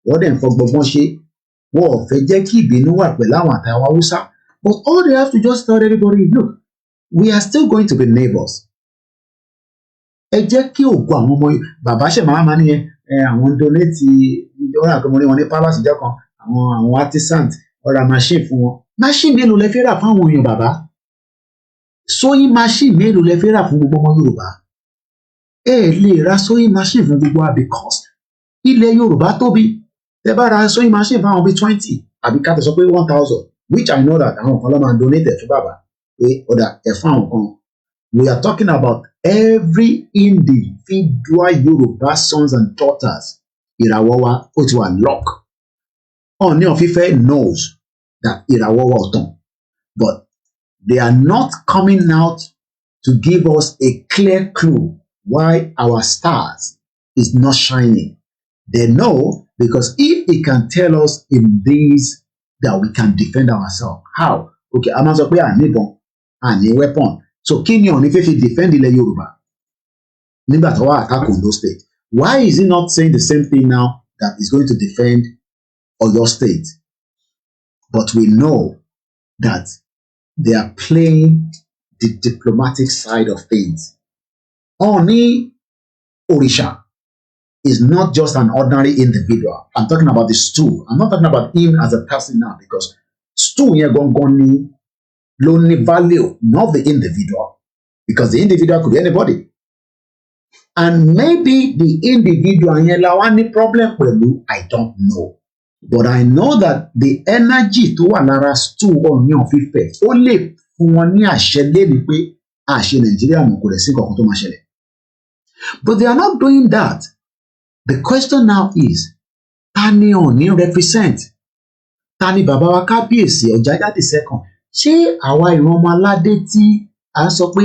Wọ́n dẹ̀ ń fọgbọ́gbọ́n ṣe, wọ́n ò fẹ́ jẹ́ kí ìbínú wà pẹ̀lú àwọn àtàwọn Haúsá. But all they have to just tell everybody, look, we are still going to be neighbors. Ẹ jẹ́ kí ògo àwọn ọmọ Bàbá ṣe máa ní yẹn, àwọn donate ọ̀rọ̀ àkọ́mọ́ ní wọn ní palace ìjọ kan àwọn artisans ọ̀rọ̀ machine fún wọn machine mélòó lẹ fẹ́ rà fún àwọn èèyàn bàbá sewing machine mélòó lẹ fẹ́ rà fún gbogbo ọmọ Yorùbá lè ra sewing machine fún gbogbo wa because ilẹ̀ Yorùbá tóbi tẹ bá ra sewing machine fún àwọn bíi 20 àbí ká tẹ sọ pé 1,000 which I know that àwọn kan ló máa donate fún bàbá pé ọ̀dà ẹ̀fọn àwọn kan we are talking about every individual Yoruba sons and daughters ìràwọ̀ wa ó ti wà lock Ọọ̀ni of Ife knows that ìràwọ̀ wa ò tàn but they are not coming out to give us a clear clue why our stars is not shining. They know because if he can tell us in these that we can defend ourselves. How? Okay, a máa sọ pé àní ìbọn, àní weapon. So kí ni Ọọ̀ni fẹ́ fi defend ilẹ̀ Yorùbá nígbà tó wà attack Ondo State? Why is he not saying the same thing now that he's going to defend Oyo State? But we know that they are playing the diplomatic side of things. Ọọ̀ni Òrìṣà is not just an ordinary individual. I'm talking about the stool. I'm not talking about him as a person now because stool yẹn gangan ni ló ní value, not the individual, because the individual could be anybody. And maybe the individual yẹn la wá ní problem pẹ̀lú, I don't know. But I know that the energy tó wà lára stool Ọọ̀ni of Ife ó lè fún wọn ní àṣẹ lébi pé àṣẹ Nàìjíríà mọ̀ kò lè sí kankan tó máa ṣẹlẹ̀. But they are not doing that. The question now is, ta ni Ọọ̀ni represent? Ta ni bàbá wa Kábíyèsí Ọ̀jájá second? Ṣé àwa ìran ọmọ aládé tí a sọ pé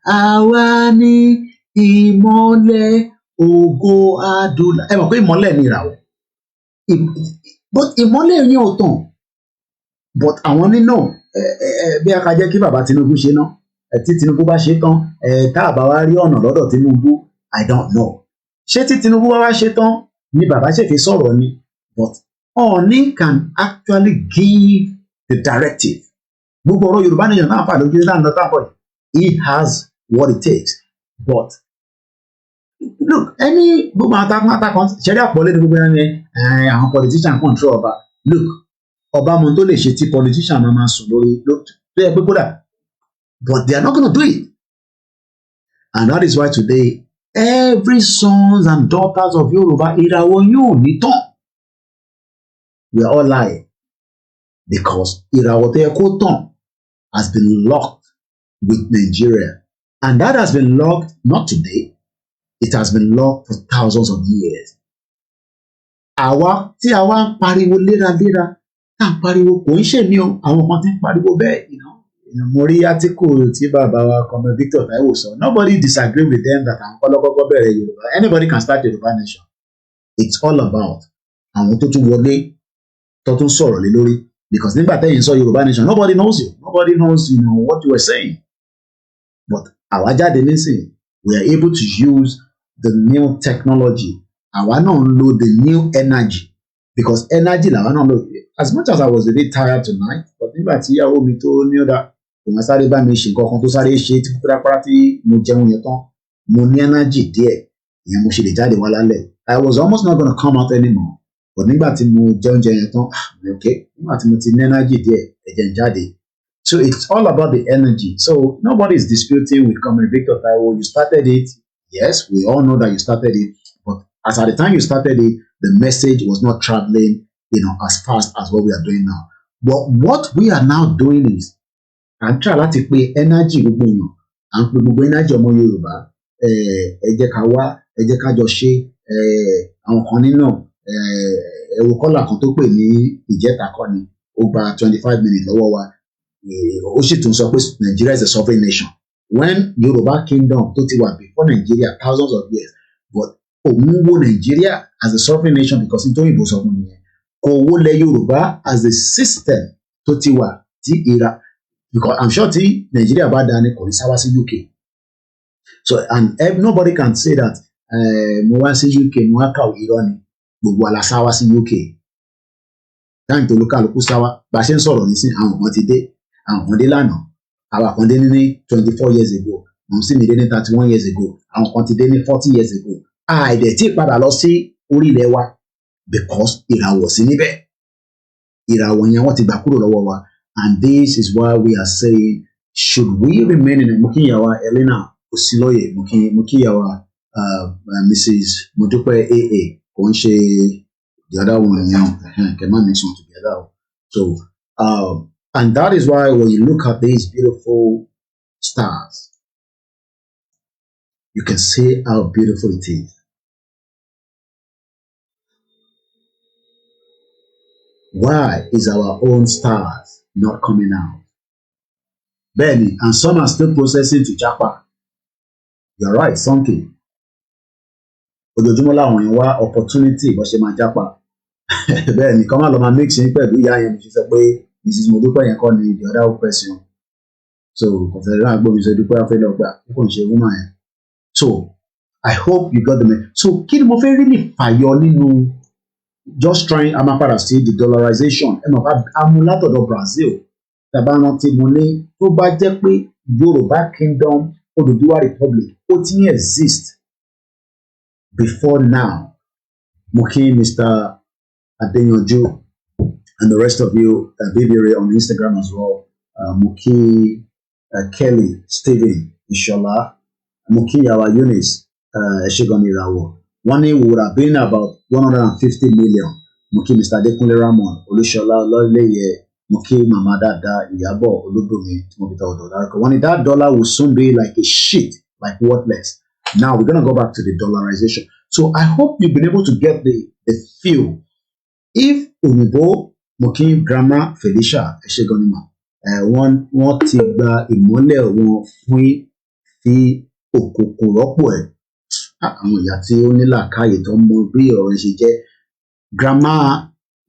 àwa ni ìmọ́lẹ̀ ògo adúlá? Ẹ mọ̀ pé ìmọ́lẹ̀ ni ìràwọ̀. But ìmọ́lẹ̀ yẹn ò tàn. But àwọn nínú bí a ká jẹ́ kí bàbá Tinubu ṣe ná. Tí Tinubu bá ṣe tán, tá a bá wá rí ọ̀nà lọ́dọ̀ Tinubu, I don't know. Ṣé tí Tinubu wá ṣe tán ni bàbá ṣe fi sọ̀rọ̀ ni? But Ọọ̀ni can actually give the directive. Gbogbo ọ̀rọ̀ Yorùbá nation náà fà lójú náà lọ́tà bọ̀. He has what it takes. But look, any gbogbo àtàkùn ṣẹ́rí àpọ̀lẹ́ ní gbogbo ẹni àwọn politician control ọba. Look, ọba mọ tó lè ṣe tí politician máa sùn lórí tó yẹ pé kódà. But they are not going to do it. And that is why today, every sons and daughters of Yoruba, ìràwọ̀ yóò ní tán. We are all lying. Because ìràwọ̀ tó yẹ kó tán has been locked with Nigeria. And that has been locked not today. It has been locked for thousands of years. Àwa tí àwa ń pariwo léraléra, tá ń pariwo kò ń ṣèmi o, àwọn kan ti ń pariwo bẹ́ẹ̀, mo rí article tí bàbá wa Comrade Victor Taiwo sọ. Nobody disagree with them that àwọn kọ́lọ́kọ́kọ́ bẹ̀rẹ̀ Yorùbá. Anybody can start Yorùbá nation. It's all about àwọn tó tún wọlé tó tún sọ̀rọ̀ lé lórí. Because nígbà tẹ́yìn sọ Yorùbá nation, nobody knows you. Nobody knows what you were saying. But àwa jáde nísìnyí, we are able to use the new technology. Àwa náà ń lo the new energy. Because energy làwa náà lò. As much as I was a bit tired tonight, but nígbà tí ìyàwó mi tó ní ọ̀dà òun sáré bá mi ṣe nǹkan kan tó sáré ṣe tí pátápátá tí mo jẹun yẹn tán, mo ní energy díẹ̀, ìyẹn mo ṣe lè jáde wá lálẹ́. I was almost not gonna come out anymore. But nígbà tí mo jẹ oúnjẹ yẹn tán, okay, nígbà tí mo ti ní energy díẹ̀, ẹ̀jẹ̀ ń jáde. So it's all about the energy. So nobody is disputing with Comrade Victor Taiwo. You started it. Yes, we all know that you started it. But as at the time you started it, the message was not traveling, as fast as what we are doing now. But what we are now doing is, à ń try láti pe energy gbogbo èèyàn, à ń pe gbogbo energy ọmọ Yorùbá, ẹ jẹ́ ká wá, ẹ jẹ́ ká jọ ṣe, àwọn kan nínú ẹ̀wò kọ́là kan tó pè ní ìjẹta kọ́ ni, ó gba 25 minutes lọ́wọ́ wa, ó sì tún sọ pé Nigeria is a sovereign nation. When Yoruba kingdom tó ti wà before Nigeria thousands of years, but òun wo Nigeria as a sovereign nation because nítorí ìbò sọ fún mi yẹn, kò wo lẹ Yorùbá as a system tó ti wà tí ìra. Because I'm sure tí Nigeria bá dání kò ní sáwá sí UK. So and nobody can say that mo wá sí UK mo wá kàwé irọ́ ni gbogbo àlà sáwá sí UK. Táyìn tó lókàlùkù sáwá bá ṣe ń sọ̀rọ̀ nísìn àwọn kan ti dé, àwọn kan dé lánàá, àwọn kan dé ní 24 years ago, àwọn sì mi dé ní 31 years ago, àwọn kan ti dé ní 40 years ago, àìdẹ̀ tí padà lọ sí orílẹ̀ wa because ìràwọ̀ sí níbẹ̀ ìràwọ̀ yẹn wọ́n ti gbà kúrò lọ́wọ́ wa and this is why we are saying should we remain in mo kí ìyàwó Elena Òsínlóyè mo kí ìyàwó Mrs. Modupe AA kò ń ṣe the other one yẹn kẹ́ má mix one together so and that is why when you look at these beautiful stars you can see how beautiful it is. Why is our own stars not coming out? Benny, and some are still processing to japa. You're right, Sonky. Ojoojúmọ́ làwọn yẹn wá opportunity bó ṣe máa japa. Benny, come on, máa mix in pẹ̀lú ìyá yẹn ṣe sọ pé Mrs. Modupe yẹn kọ́ ni the other person. So, kò fẹ́ rán agbó Mrs. Modupe afẹ́ lọ gbà kò ń ṣe woman yẹn. So, I hope you got the message. So, kí ni mo fẹ́ rí ní fàyọ nínú just trying amapara see the dollarization amúlátọ̀dọ̀ Brazil tàbá rántí mo ní tó bá jẹ́ pé Yorùbá Kingdom Oduduwa Republic ó ti ní exist before now mo kí Mr. Adeyanju and the rest of you Bibiri on Instagram as well mo kí Kelly Stephen Ishola mo kí Yawa Eunice Ẹ̀ṣẹ̀gan Ìràwọ̀ wọ́n ní would have been about 150 million. Mo kí Mr. Adekunle Ramon, Olúṣọlá Ọlọ́lẹ́yẹ, mo kí Màmá Dáadáa Ìyábọ̀ Olúbùnmi tí mo fi tọ́ ọ̀dọ̀ dárúkọ. Wọ́n ní that dollar will soon be like a shit, like worthless. Now we're gonna go back to the dollarization. So I hope you've been able to get the feel. If òyìnbó mo kí Grandma Felicia Ẹ̀ṣẹ̀gànnìmọ̀, wọ́n ti gba ìmọ́lẹ̀ wọn fún fi òkùnkùn rọ́pò ẹ̀. Àwọn ìyá tí ó ní làákàyè tó mọ bí ọ̀rọ̀ ṣe jẹ́ Grandma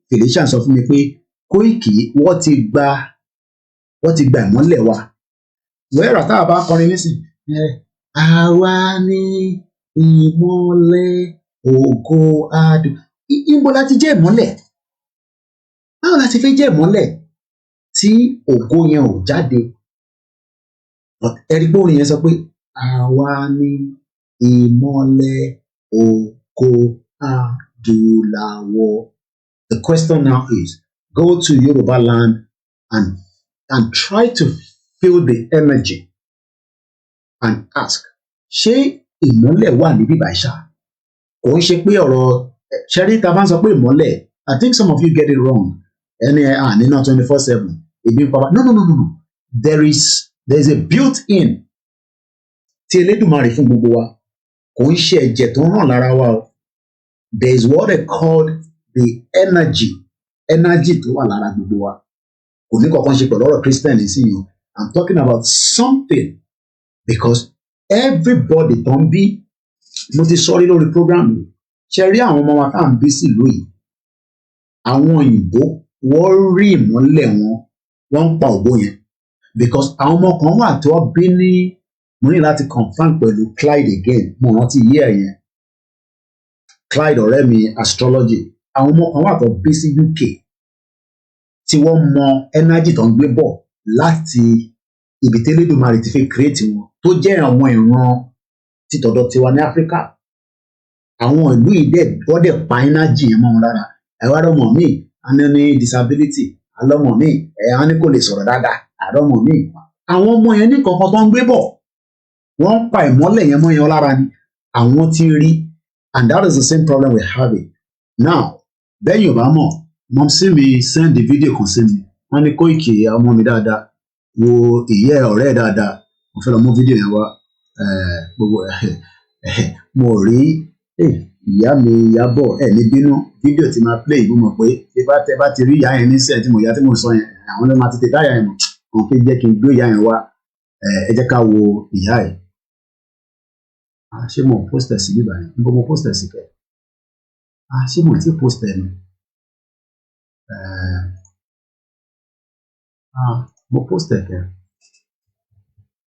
Felicia sọ fún mi pé Koiki wọ́n ti gba ìmọ́lẹ̀ wa wẹ́rà tá a bá kọrin nísìn àwa ní ìmọ́lẹ̀ ògo adùn ibo la ti jẹ́ ìmọ́lẹ̀ báwo la ti fẹ́ jẹ́ ìmọ́lẹ̀ tí ògo yẹn ò jáde ẹ̀rí pé orin yẹn sọ pé àwa ní ìmọ́lẹ̀ ògo adúláwọ̀. The question now is, go to Yoruba land and try to feel the energy and ask, ṣé ìmọ́lẹ̀ wà níbí báyìí ṣá? Kò ń ṣe pé ọ̀rọ̀ ṣẹ́rí ta bá ń sọ pé ìmọ́lẹ̀, I think some of you get it wrong. Ẹni nínú 24/7, ìbí pàpà. No. There is a built-in tí Elédùmarè fún gbogbo wa. Kò ń ṣe ẹ̀jẹ̀ tó ń ràn lára wa o. There is what they called the energy tó wà lára gbogbo wa. Kò ní kankan ṣe pẹ̀lú ọ̀rọ̀ Christian sí yìí o. I'm talking about something because everybody tó ń bí mo ti sọ rí lórí program yìí. Ṣe rí àwọn ọmọ wa tá à ń bí sílùú yìí. Àwọn òyìnbó wọ́n rí ìmọ́lẹ̀ wọ́n ń pa ògbó yẹn because àwọn ọmọ kan wà tó bí ní mo ní láti confirm pẹ̀lú Clyde again mo rántí year yẹn Clyde ọ̀rẹ́ mi astrology àwọn ọmọ kan wà tó bí sí UK tí wọ́n mọ energy tó ń gbé bọ̀ láti ibi tí Elédùmarè ti fi create wọn tó jẹ́ àwọn ìran títọ̀dọ̀ tiwa ní Áfíríkà àwọn ìlú yìí wọ́n dẹ̀ pa energy yẹn mọ́ wọn lára ẹ̀wá ọmọ mi a ní disability alọ́mọ mi a ní kò lè sọ̀rọ̀ dáadáa àdọ́mọ mi àwọn ọmọ yẹn ní kankan tó ń gbé bọ̀ wọ́n pa ìmọ́lẹ̀ yẹn mọ́ yẹn lára ni àwọn ti rí and that is the same problem we're having now bẹ́ẹ̀ yóò bá mọ̀ mọ̀ sí mi send the video kan sí mi wọ́n ní Koiki ọmọ mi dáadáa wo ìyẹ́ ọ̀rẹ́ dáadáa mo fẹ́ lọ mú fídíò yẹn wá gbogbo mo rí ìyá mi Ìyábọ̀ ní bínú fídíò tí máa play ìbú mọ̀ pé tẹ bá ti rí ìyá yẹn níṣẹ́ tí mo ìyá tí mo sọ yẹn àwọn ló máa ti tètè àyà yẹn mọ̀ wọn fi jẹ́ kí n gbé ìyá yẹn wá ẹ jẹ́ ká wo ìyá ẹ̀ ṣé mo post ẹ̀ sí bíbá yẹn níbo mo post ẹ̀ sí kẹ́ ṣé mo ti post ẹ̀ ni mo post ẹ̀ kẹ́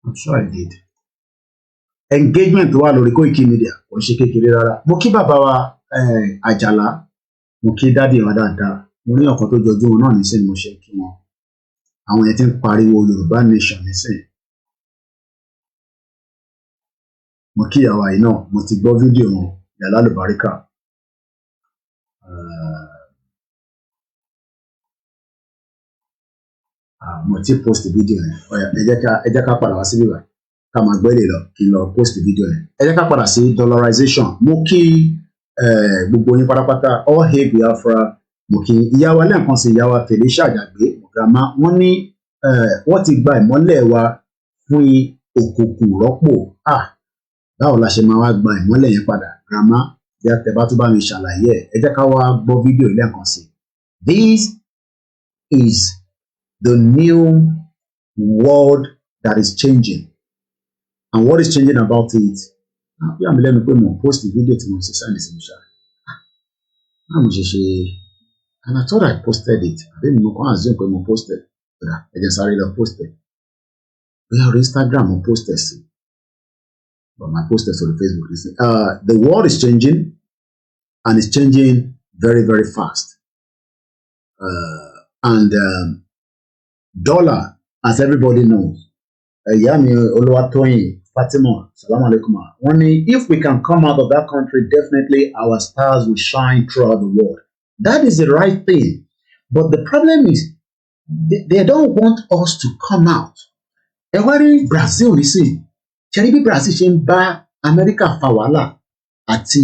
I'm sure I did. Engagement wà lórí Koiki Media kò ṣe kékeré rárá mo kí bàbá wa Àjàlá mo kí dádì wa dáadáa mo ní ọ̀kan tó jọjú wọn náà nísìnyí mo ṣe kí wọn àwọn yẹn ti ń pariwo Yorùbá nation nísìnyí mo kí ìyàwó yìí náà mo ti gbọ́ fídíò wọn yàrá lùbáríkà. Mo ti post video yẹn ọ̀yà ẹ jẹ́ ká padà wá sí bíbá ká máa gbé lè lọ kí n lọ post video yẹn ẹ jẹ́ ká padà sí dollarization. Mo kí gbogbo yín pátápátá all hail Biafra. Mo kí ìyá wa lẹ́ẹ̀kan sí ìyá wa Felicia Àjàgbé grandma wọ́n ní wọ́n ti gba ìmọ́lẹ̀ wa fún òkùnkùn rọ́pò. Báwo la ṣe máa wá gba ìmọ́lẹ̀ yẹn padà grandma bí ẹ bá tún bá mi ṣàlàyé ẹ jẹ́ ká wá gbọ́ fídíò lẹ́ẹ̀kan sí. This is the new world that is changing. And what is changing about it? Bí àmì lẹ́nu pé mo post video tí mo ṣe sáyẹn sí mi ṣá. Náà mo ṣe ṣe and I thought I posted it. Àbí mo kàn assume pé mo posted. Ẹ jẹ́ sáré lọ posted. Bóyá orí Instagram mo posted sí. But my posted on Facebook. The world is changing and it's changing very, very fast. And dollar, as everybody knows, Yami Oluwatoyin Fatima, Salaam Alaikum. If we can come out of that country, definitely our stars will shine throughout the world. That is the right thing. But the problem is, they don't want us to come out. Every Brazil, listen, ṣẹ́rí bí Brazil ṣe ń bá America fa wàhálà àti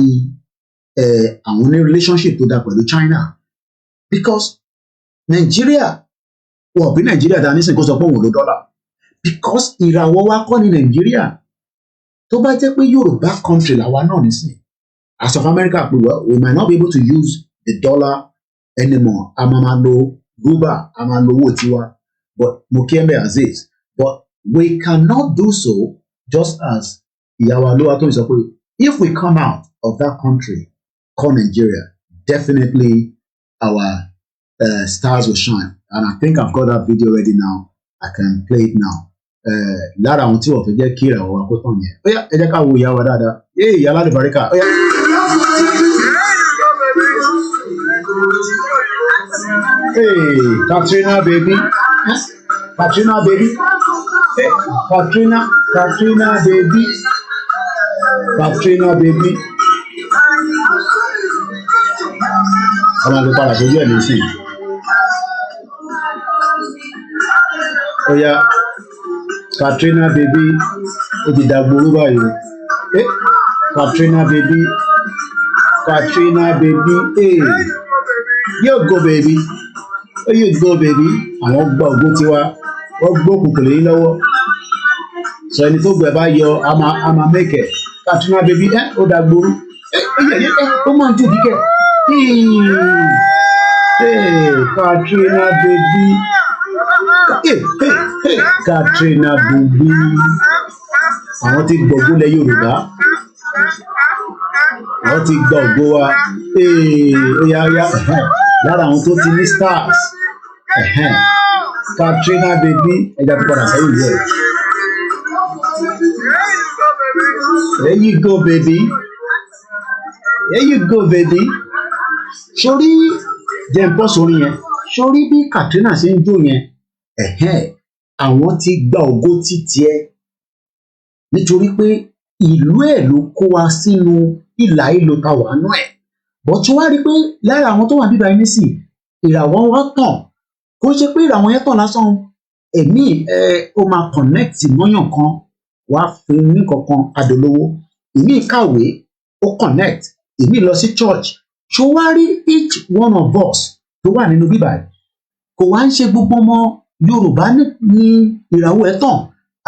àwọn ní relationship tó dáa pẹ̀lú China because Nigeria wọ́n bí Nigeria dá nísìnyí kó sọ pé òun ló dọ́là because ìràwọ̀ wa kọ́ ní Nigeria tó bá jẹ́ pé Yorùbá country làwa náà nísìnyí as of America pé we might not be able to use the dollar anymore a máa lo rúbà a máa lo owó tiwa but mo kí ẹ bẹ́ẹ̀ as is but we cannot do so. Just as ìyàwó Olúwatóyìn sọ pé if we come out of that country called Nigeria, definitely our stars will shine. And I think I've got that video ready now. I can play it now. Lára àwọn tí wọ́n fi jẹ́ kí ìràwọ̀ wa kó tàn yẹn. Ó yá ẹ jẹ́ ká wo ìyàwó dáadáa. Ìyá Alálùbáríkà. Ó yá. Katrina baby. Katrina baby. Hey, Katrina baby. Katrina baby. Ọmọ àti padà sójú ẹ̀ lẹ́sìn. Ó yá Katrina baby ó ti dàgbòrú báyìí. Katrina baby. Katrina baby. You go baby. You go baby. Àwọn gbọ́ ògbó tiwa. Wọ́n gbókùn kèlè yín lọ́wọ́ sọ ẹni tó gbẹ bá yọ ama mẹ́kẹ̀ Katrina baby ó dàgbòrú ó máa ń jù kíkẹ́ Katrina baby Katrina baby àwọn ti gbọ̀gbó lẹ Yorùbá àwọn ti gbọ́ ògbó wa ó yá lára àwọn tó ti ní stars. Katrina baby ẹja tó padà sẹ́yìn yẹ. There you go baby. There you go baby. Sórí jẹ̀ǹpọ̀ sórí yẹn sórí bí Katrina ṣe ń jó yẹn àwọn ti gba ògo títí ẹ nítorí pé ìlú ẹ̀ ló kó wa sínú ìlà ìlò ta wà nú ẹ̀ bọ́ tí wàá rí pé lára àwọn tó wà bíbá yín nísìn ìràwọ̀ wa tàn kó ṣe pé ìràwọ̀ yẹn tàn lásán èmi ó máa connect mọ́yàn kan wàá fi ní kankan adolówó èmi kàwé ó connect èmi lọ sí church ṣó wá rí each one of us tó wà nínú bíbá yìí kò wá ń ṣe gbogbo ọmọ Yorùbá ní ìràwọ̀ ẹ̀ tàn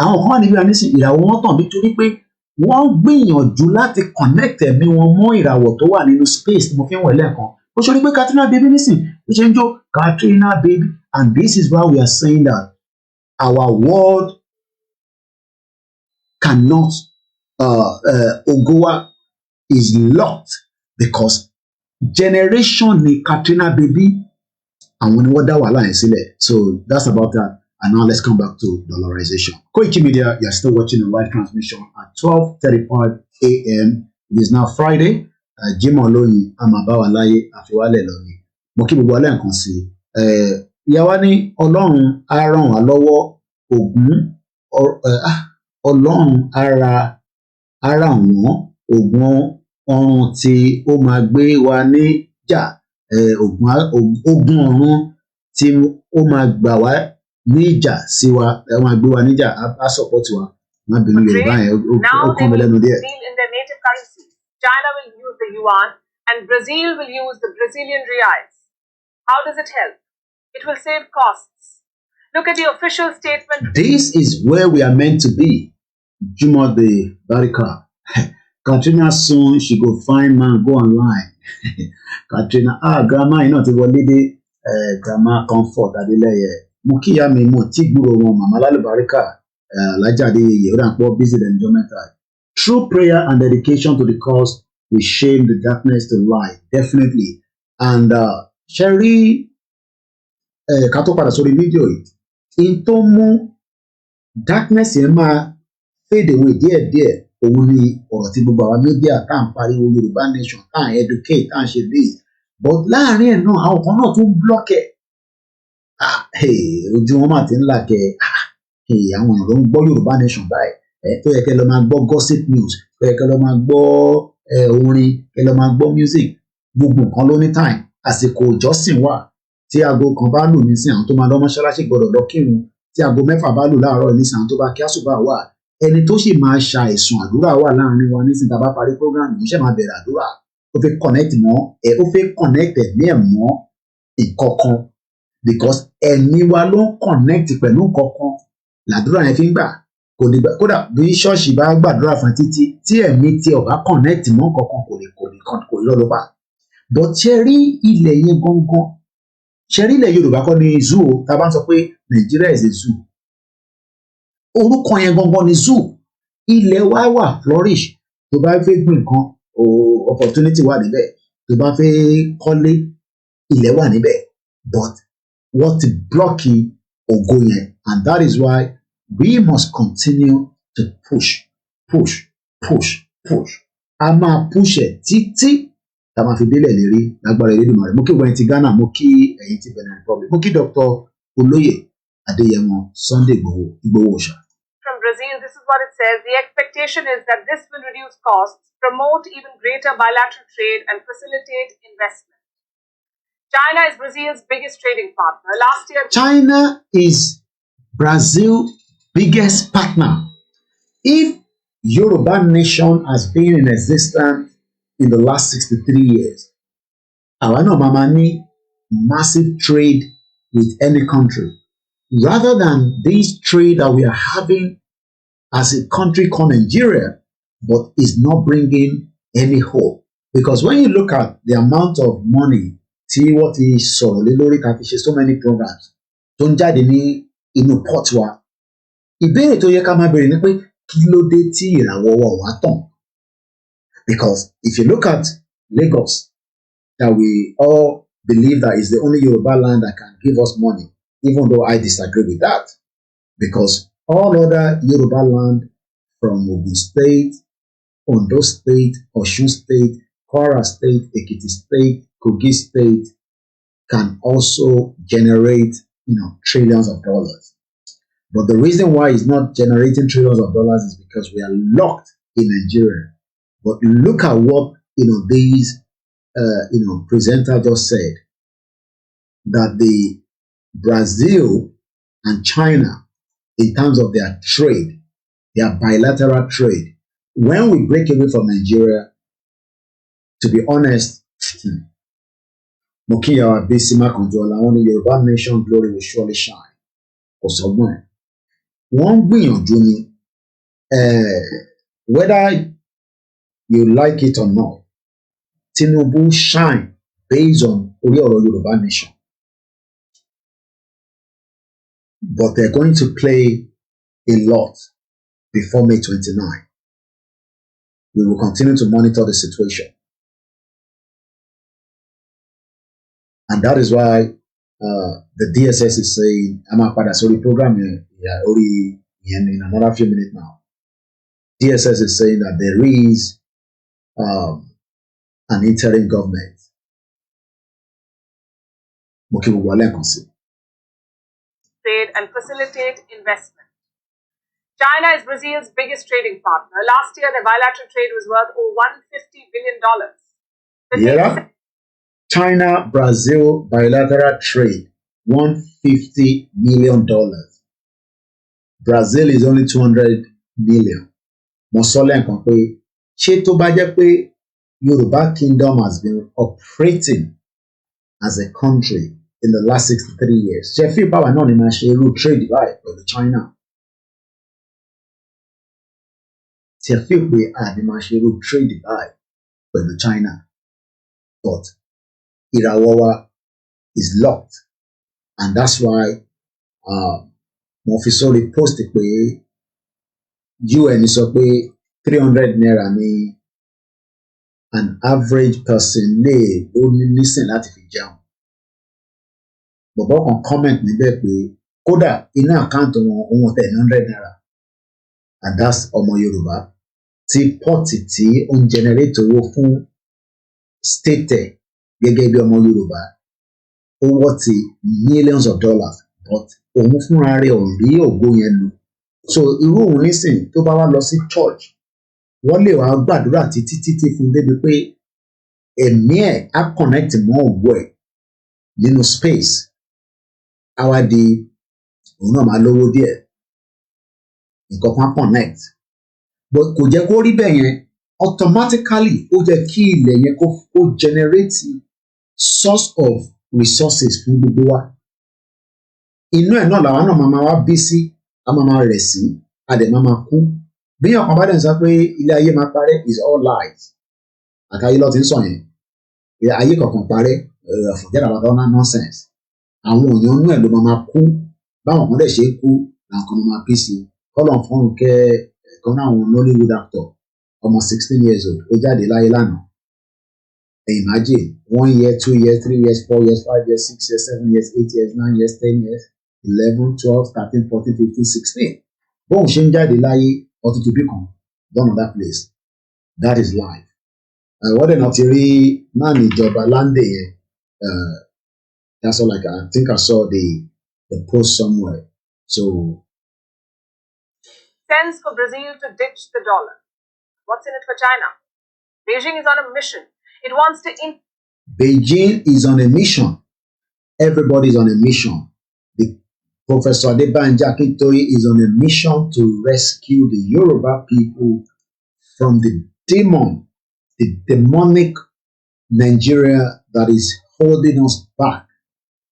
àwọn kan wà níbí wà nísìn ìràwọ̀ wọn tàn nítorí pé wọ́n gbìyànjú láti connect ẹ̀mí wọn mọ́ ìràwọ̀ tó wà nínú space tí mo fi ń wọ̀ lẹ́ẹ̀kan ó ṣe rí pé Katrina baby nísìn ó ṣe ń jó Katrina baby and this is why we are saying that our world cannot Ogowa is locked because generation ni Katrina baby àwọn ni wọ́n dá wàhálà yẹn sílẹ̀ so that's about that. And now let's come back to dollarization. Koiki Media, you're still watching the live transmission at 12:35 a.m. It is now Friday. Jimoh Olóyin, Amabawalaye, Afiwale Loni. Mo kí gbogbo alẹ́ nǹkan sí. Ìyàwó ní Ọlọ́run á ràn wá lọ́wọ́ Ọlọ́run á ràn wọ́n ọrùn tí ó máa gbé wa níjà ogun ọ̀run tí ó máa gbà wá níjà sí wa ẹ máa gbé wa níjà á support wa má bínú Yorùbá yẹn ó kàn mí lẹ́nu díẹ̀. Deal in their native currencies. China will use the yuan and Brazil will use the Brazilian reais. How does it help? It will save costs. Look at the official statement. This is where we are meant to be. Juma the Barika. Katrina soon she go find man go online. Katrina grandma iná ti wọlé dé grandma comfort Adélẹ́yẹ. Mo kíyà mi mo tí gbúrò wọn màmá lálùbáríkà lájàdé yèyé ó dà pọ̀ busy the enjoyment time. True prayer and dedication to the cause will shame the darkness to light definitely. And ṣe rí ká tó padà sórí fídíò yìí in tó mú darkness yẹn máa fade away díẹ̀díẹ̀ òun ni ọ̀rọ̀ tí gbogbo àwọn media tá à ń pariwo Yorùbá nation tá à ń educate tá à ń ṣe this but láàrin ẹ̀ náà àwọn kan náà tún block ẹ̀ ojú wọn máa ti ń là kẹ àwọn èèyàn ló ń gbọ́ Yorùbá nation báyìí tó yẹ kẹ́ lọ máa gbọ́ gossip news tó yẹ kẹ́ lọ máa gbọ́ orin kẹ́ lọ máa gbọ́ music gbogbo nǹkan ló ní time àsìkò ìjọsìn wà tí aago kan bá lù nísìn àwọn tó máa lọ mọ́ṣáláṣí gbọ́dọ̀ lọ kírun tí aago 6 bá lù láàárọ̀ nísìn àwọn tó bá kí àsùbá wà ẹni tó sì máa ṣàìsùn àdúrà wà láàrin wa nísìn tá a bá parí program yìí ṣe máa bẹ̀rẹ̀ àdúrà ó fẹ́ connect mọ́ ó fẹ́ connect ẹ̀mí ẹ̀ mọ́ ìkọ̀kan because ẹ̀mí wa ló ń connect pẹ̀lú ìkọ̀kan làdúrà yẹn fi ń gbà kò ní gbà kódà bí ṣọ́ọ̀ṣì bá gbàdúrà fún títí tí ẹ̀mí tí ó bá connect mọ́ ìkọ̀kan kò lè lọ́lọ́pàá but ṣe rí ilẹ̀ yẹn gangan ṣe rí ilẹ̀ Yorùbá kọ́ ni zoo tá a bá ń sọ pé Nigeria is a zoo orúkọ yẹn gangan ni zoo ilẹ̀ wa wà flourish tó bá fẹ́ gbìn nǹkan opportunity wà níbẹ̀ tó bá fẹ́ kọ́lé ilẹ̀ wà níbẹ̀ but wọ́n ti blọ́ọ̀kì ògo yẹn and that is why we must continue to push a máa push ẹ̀ títí tá a máa fi délẹ̀ lérí lágbára Elédùmarè mo kí wọ́n ti Ghana mo kí ẹ̀yin ti Benin Republic mo kí Dr. Olóyè Adéyẹmọ Sunday Igboho Òòṣà. From Brazil, this is what it says. The expectation is that this will reduce costs, promote even greater bilateral trade, and facilitate investment. China is Brazil's biggest trading partner. Last year, China is Brazil's biggest partner. If Yoruba nation has been in existence in the last 63 years, àwa náà máa ní massive trade with any country. Rather than this trade that we are having as a country called Nigeria, but is not bringing any hope. Because when you look at the amount of money tí wọ́n ti sọ̀rọ̀ lé lórí ká fi ṣe so many programs tó ń jáde ní inú port wa, ìbéèrè tó yẹ ká máa béèrè ni pé kí ló dé tí ìràwọ̀ wa ò wá tàn? Because if you look at Lagos, that we all believe that is the only Yoruba land that can give us money, even though I disagree with that. Because all other Yoruba land from Ogun State, Ondo State, Osun State, Kwara State, Ekiti State, Kogi State can also generate, trillions of dollars. But the reason why it's not generating trillions of dollars is because we are locked in Nigeria. But look at what, these, presenter just said, that the Brazil and China, in terms of their trade, their bilateral trade, when we break away from Nigeria, to be honest, Mokiyawa Bisima Conjola, only Yoruba nation glory will surely shine. For someone, one gbìyànjú ni, whether you like it or not, Tinubu shine based on orí ọ̀rọ̀ Yoruba nation. But they're going to play a lot before May 29. We will continue to monitor the situation. And that is why the DSS is saying, I'm a padà sórí program in another few minutes now. DSS is saying that there is an interim government. trade and facilitate investment. China is Brazil's biggest trading partner. Last year, their bilateral trade was worth over $150 billion. Yeah. China Brazil bilateral trade $150 million. Brazil is only 200 million. Mo sọ lẹ́ẹ̀kan pé ṣé tó bá jẹ́ pé Yoruba Kingdom has been operating as a country in the last 63 years. Ṣé fi báwa náà ni máa ṣe irú trade báyìí pẹ̀lú China? Ṣé fi pé àní máa ṣe irú trade báyìí pẹ̀lú China? But ìràwọ̀ wa is locked, and that's why mo fi sórí post pé UN sọ pé 300 naira ni an average person lè ó ní nísìn láti fi jẹun. Bọ̀bọ́ kan comment níbẹ̀ pé kódà iná àkáǹtì wọn òun tẹ̀ 100 naira, and that's ọmọ Yorùbá tí pọ́ọ̀tì tí ó ń generate owó fún state gẹ́gẹ́ bí ọmọ Yorùbá ó wọ́ ti millions of dollars, but òun fúnra rẹ̀ ò rí ògo yẹn lò. So irú òun nísìn tó bá wá lọ sí church wọ́n lè wá gbàdúrà títí fún débi pé ẹ̀mí ẹ̀ á connect mọ́ ògo ẹ̀ nínú space á wá di òun náà máa lówó díẹ̀, nǹkan kan connect, but kò jẹ́ kó rí bẹ́ẹ̀ yẹn. Automatically ó jẹ́ kí ilẹ̀ yẹn kó generate source of resources fún gbogbo wa. Inú ẹ̀ náà làwọn náà máa wá bí sí, a máa rẹ̀ sí, a dẹ̀ máa kú. Bí ọ̀kan bá dẹ̀ ń sọ pé ilé ayé máa parẹ́ is all lies. Àtàyè lọ́ọ́ ti ń sọ yẹn. Ayé kankan parẹ́, forget about all that nonsense. Àwọn èèyàn inú ẹ̀ ló máa kú. Báwọn kan dẹ̀ ṣe é kú làwọn kan máa bí sí. Kọ́lọ̀ fún kẹ́ ẹ̀kan náà àwọn Nollywood actor ọmọ 16 years old ó jáde láyé lánàá. Imagine 1 year, 2 years, 3 years, 4 years, 5 years, 6 years, 7 years, 8 years, 9 years, 10 years, 11, 12, 13, 14, 15, 16. Bóun ṣe ń jáde láyé ọtún tó bí kan done on that place. That is life. Wọ́n dẹ̀ náà ti rí náà níjọba láńdè yẹn. That's all I think I saw the post somewhere. So. Sense for Brazil to ditch the dollar. What's in it for China? Beijing is on a mission. It wants to Beijing is on a mission. Everybody is on a mission. The Professor Adebanji Akintoye is on a mission to rescue the Yoruba people from the demonic Nigeria that is holding us back,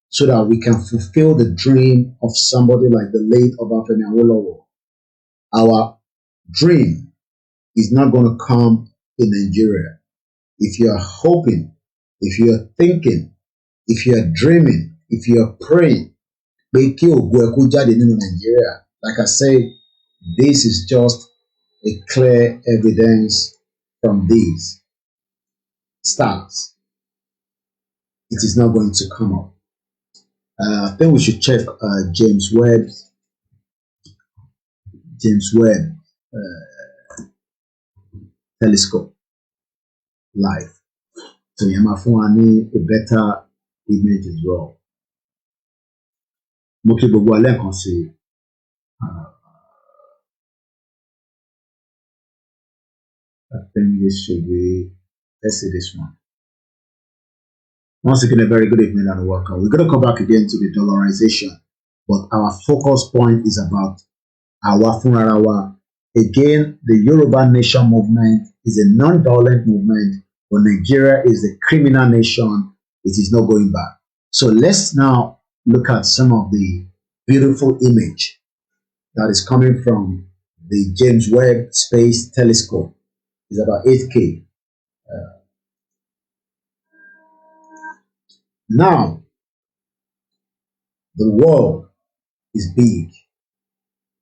so that we can fulfill the dream of somebody like the late Obafemi Awolowo. Our dream is not going to come in Nigeria. If you are hoping, if you are thinking, if you are dreaming, if you are praying, like I said, this is just a clear evidence from these stars. It is not going to come up. I think we should check James Webb telescope live. So you might find a better image as well. Mo kí gbogbo alẹ́ kan sí I think this should be, let's see this one. Once again, a very good evening and welcome. We're going to come back again to the dollarization, but our focus point is about our funarawa. Again, the Yoruba Nation movement is a non-violent movement, but Nigeria is a criminal nation. It is not going back. So let's now look at some of the beautiful image that is coming from the James Webb Space Telescope. It's about 8K. Now, the world is big.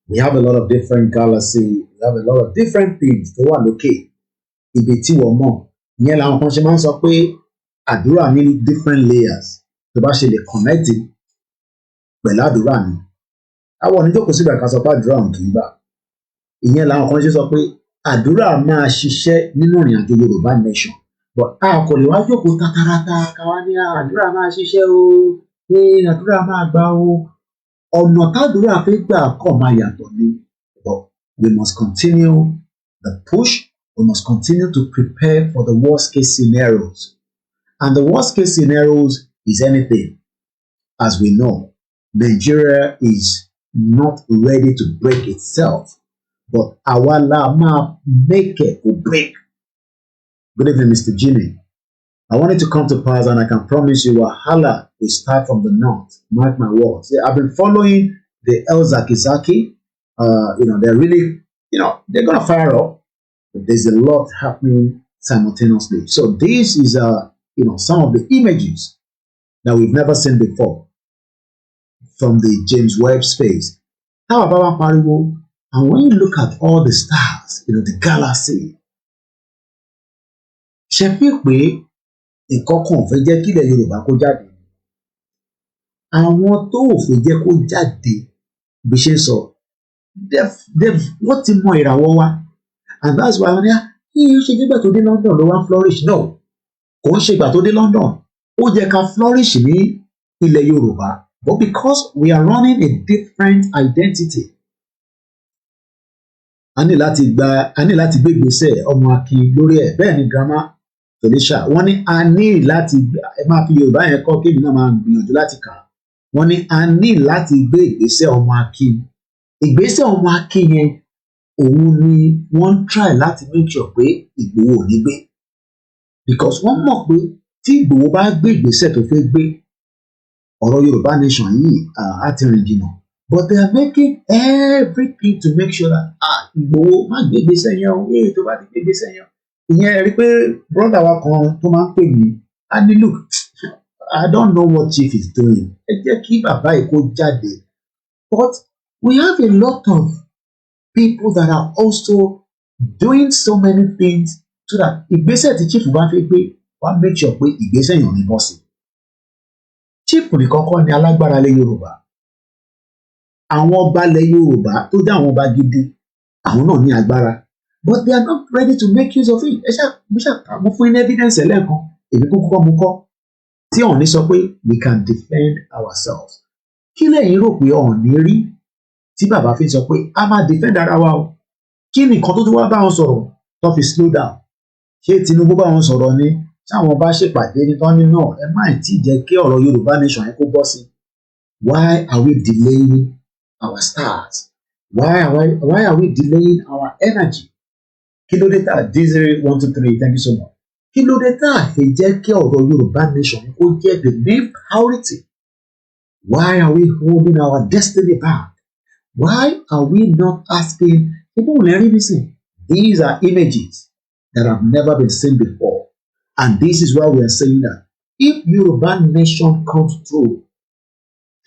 We have a lot of different galaxies. We have a lot of different things tó wà lókè. Ibi tí wọ́n mọ̀. Ìyẹn làwọn kan ṣe máa ń sọ pé àdúrà ní different layers. Tó bá ṣe lè connect pẹ̀lú àdúrà ni. Àwọn oníjókòó síbẹ̀ ká sọ pé àdúrà òun kì í gbà. Ìyẹn làwọn kan ṣe sọ pé àdúrà máa ṣiṣẹ́ nínú ìrìn àjò Yorùbá nation. But a kò lè wá jókòó tatarata káwá ní àdúrà máa ṣiṣẹ́ o. Àdúrà máa gbà o. Ọ̀nà tádúrà fi gbà kọ̀ máa yàtọ̀ ni. But we must continue the push. We must continue to prepare for the worst case scenarios. And the worst case scenarios is anything. As we know, Nigeria is not ready to break itself, but our la ma make it or break. Good evening, Mr. Jimmy. I want it to come to pass, and I can promise you, Wahala will start from the north. Mark my words. Yeah, I've been following the El Zakizaki. They're really, they're gonna fire up. But there's a lot happening simultaneously. So this is, some of the images that we've never seen before from the James Webb space. How about Pariwo? And when you look at all the stars, the galaxy, ṣe fi pé nǹkan kan ò fẹ́ jẹ́ kílẹ̀ Yorùbá kó jáde. Àwọn tó ò fẹ́ jẹ́ kó jáde bí ṣe ń sọ, wọ́n ti mọ ìràwọ̀ wa, and that's why wọ́n ní yíyí ṣe nígbà tó dé London ló wá flourish. No, kò ń ṣe ìgbà tó dé London, ó yẹ ká flourish ní ilẹ̀ Yorùbá, but because we are running a different identity, a ní láti gbé ìgbésẹ̀ ọmọ akin lórí ẹ̀. Bẹ́ẹ̀ ni grandma Felicia, wọ́n ní a ní láti máa fi Yorùbá yẹn kọ́, kébì náà máa gbìyànjú láti kà. Wọ́n ní a ní láti gbé ìgbésẹ̀ ọmọ akin. Ìgbésẹ̀ ọmọ akin yẹn, òun ni wọ́n try láti make sure pé Ìgbòho ò ní gbé, because wọ́n mọ̀ pé tí Ìgbòho bá gbé ìgbésẹ̀ tó fẹ́ gbé, ọ̀rọ̀ Yorùbá nation yìí á ti rìn jìnnà. But they are making everything to make sure that Ìgbòho má gbé ìgbésẹ̀ yẹn o, tó bá ti gbé ìgbésẹ̀ yẹn o. Ìyẹn rí pé brother wa kan tó máa ń pè mí, á ní look, I don't know what chief is doing. Ẹ jẹ́ kí bàbá yìí kó jáde. But we have a lot of people that are also doing so many things so that ìgbésẹ̀ tí chief bá fẹ́ gbé, wá make sure pé ìgbésẹ̀ yẹn ò ní bọ́ sí. Chief nìkan kọ́ ni alágbára ilẹ̀ Yorùbá. Àwọn ọba ilẹ̀ Yorùbá tó jẹ́ àwọn ọba gidi, àwọn náà ní agbára, but they are not ready to make use of it. Mo fún yín evidence ẹlẹ́ẹ̀kan, èmi kúkú kọ́ mo kọ́, tí Ọọ̀ni sọ pé we can defend ourselves. Kí lẹ́yìn rò pé Ọọ̀ni rí tí bàbá fi sọ pé a máa defend ara wa o? Kí ni nǹkan tó tún wá bá wọn sọ̀rọ̀ tó fi slow down? Ṣé Tinubu bá wọn sọ̀rọ̀ ni? Táwọn bá ṣèpàdé ní tán ní náà, ẹ má tí ì jẹ́ kí ọ̀rọ̀ Yorùbá nation yẹn kó bọ́ sí. Why are we delaying our stars? Why are we delaying our energy? Kí ló dé tá Diesel 123, thank you so much. Kí ló dé tá fi jẹ́ kí ọ̀rọ̀ Yorùbá nation yẹn kó jẹ́ the main priority? Why are we holding our destiny back? Why are we not asking people to listen? These are images that have never been seen before. And this is why we are saying that if Yoruba nation comes through,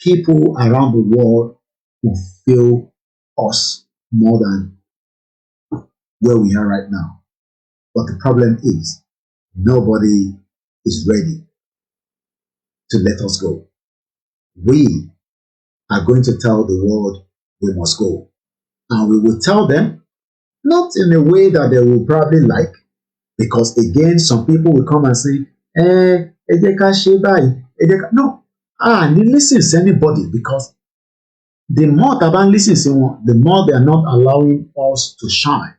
people around the world will feel us more than where we are right now. But the problem is nobody is ready to let us go. We are going to tell the world we must go. And we will tell them, not in a way that they will probably like, because again, some people will come and say, no, listen to anybody, because the more Taban listens to one, the more they are not allowing us to shine.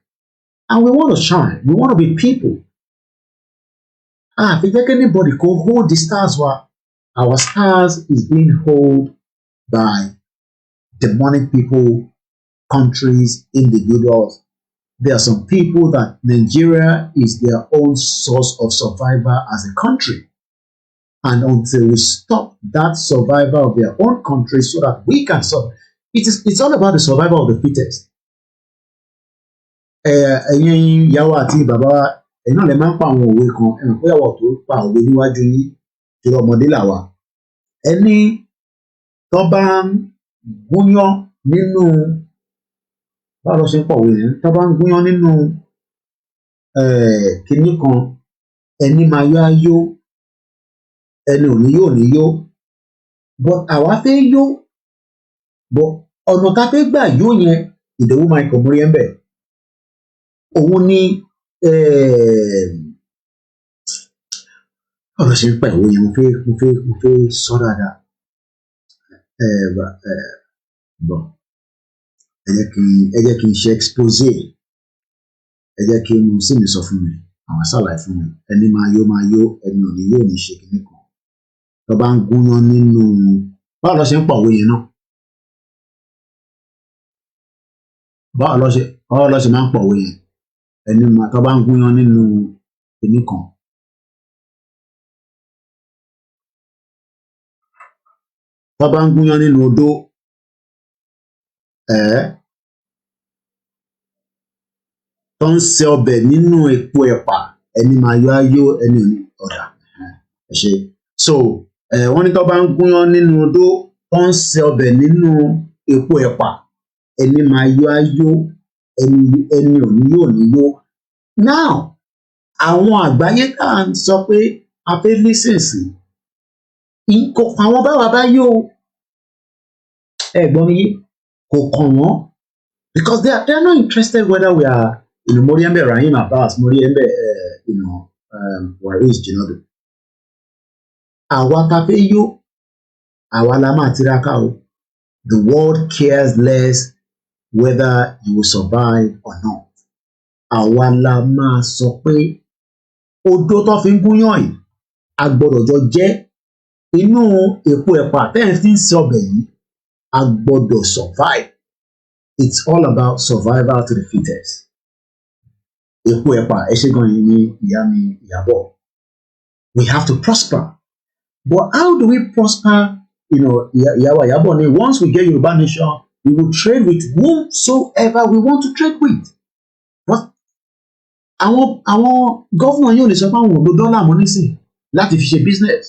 And we want to shine. We want to be people. If anybody can hold the stars, our stars is being held by demonic people, countries, individuals. There are some people that Nigeria is their own source of survival as a country. And until we stop that survival of their own country so that we can survive, it's all about the survival of the fittest. Ẹ̀yin ìyàwó àti bàbá wa, ẹ̀yin náà lè máa ń pa àwọn òwe kan, ẹ̀ràn pé àwọ̀ tó pa òwe níwájú yín tí ọmọdé làwà. Ẹni tó bá ń gúnyán nínú, báwo ló ṣe ń pọ̀wé yẹn, tó bá ń gúnyán nínú kinní kan, ẹni máa yó á yó, ẹni ò ní yó, but àwa fẹ́ yó, but ọ̀nà tá fẹ́ gbà yó yẹn, Ìdòwú Michael Muriembe, òun ni ọ̀rọ̀ ṣe ń pa ìwé yẹn, mo fẹ́ sọ dáadáa. Bọ̀ ẹ jẹ́ kí n ṣe expose, ẹ jẹ́ kí n sì mi sọ fún mi àwọn ṣàlàyé fún mi ẹni máa yó ẹni ò ní yóò ní ṣe kíní kan tó bá ń gúnyán nínú báwo lọ ṣe ń pọ̀ òwe yẹn náà báwo lọ ṣe máa ń pọ̀ òwe yẹn ẹni máa tó bá ń gúnyán nínú kíní kan tó bá ń gúnyán nínú odó tó ń ṣe ọbẹ̀ nínú epo ẹ̀pà ẹni máa yó ayó ẹni ọ̀dà ẹ ṣe so wọ́n ní tó bá ń gúnyán nínú odó tó ń ṣe ọbẹ̀ nínú epo ẹ̀pà ẹni máa yó ayó ẹni ò ní yó now àwọn àgbáyé tá à ń sọ pé a fẹ́ lísìnsì kò àwọn báwa bá yó ẹ̀gbọ́n mi yé kò kàn wọ́n because they are not interested whether we are Moriembe Rahim Abbas Moriembe Waris Jinadu àwa tá fẹ́ yó àwa la máa tiraka o the world cares less whether you will survive or not àwa la máa sọ pé odó tó fi ń gúnyán yìí a gbọ́dọ̀ jọ jẹ inú epo ẹ̀pà tẹ́ẹ̀ fi ń ṣe ọbẹ̀ yìí a gbọ́dọ̀ survive. It's all about survival to the fittest. Epo ẹ̀pà ẹ ṣe gan yìí ní ìyá mi Ìyábọ̀. We have to prosper. But how do we prosper? Ìyàwó Ìyábọ̀ ni once we get Yoruba nation, we will trade with whomsoever we want to trade with. But àwọn gọ́fúnà yóò lè sọ pé àwọn ò lo dọ́là mọ́ nísìn láti fi ṣe business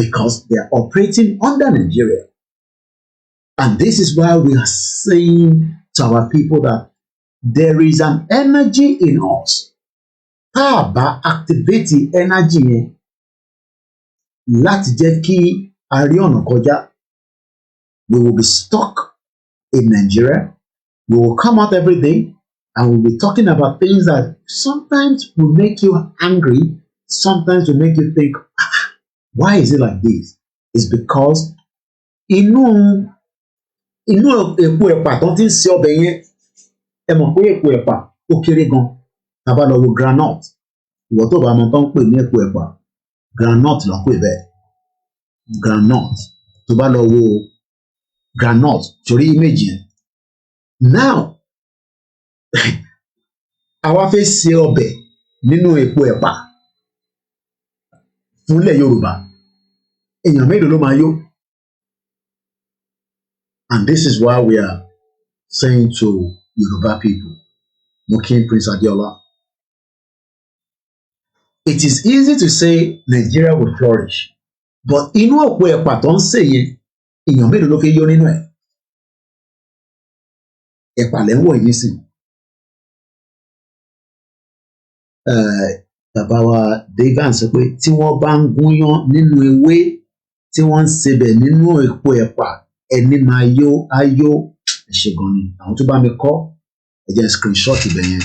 because they are operating under Nigeria. And this is why we are saying to our people that there is an energy in us. Tá a bá activate energy yẹn láti jẹ́ kí a rí ọ̀nà kọjá, we will be stuck in Nigeria. We will come out every day and we'll be talking about things that sometimes will make you angry, sometimes will make you think, why is it like this? It's because inú epo ẹ̀pà tó ti ń ṣe ọbẹ̀ yẹn ẹ mọ̀ pé epo ẹ̀pà ó kéré gan tá a bá lọ wo groundnut ìwọ tó bá mọ tó ń pè ní epo ẹ̀pà groundnut ló ń pè bẹ́ẹ̀ groundnut tó bá lọ wo groundnut torí image yẹn now àwa fẹ́ ṣe ọbẹ̀ nínú epo ẹ̀pà fúnlẹ̀ Yorùbá èèyàn mélòó ló máa yó. And this is why we are saying to Yoruba people, Mokin Prince Adiola, it is easy to say Nigeria will flourish, but inú ọ̀pọ̀ ẹ̀pà tó ń sè yẹn, èèyàn mélòó ló fẹ́ yó nínú ẹ̀? Ẹ̀pà lẹ́ ń wọ̀ yín sí. Bàbá wa David sọ pé tí wọ́n bá ń gúnyán nínú ewé tí wọ́n ń sebẹ̀ nínú epo ẹ̀pà ẹni máa yó ayó ẹṣẹ gan ni àwọn tó bá mi kọ ẹ jẹ́ screenshot ibẹ̀ yẹn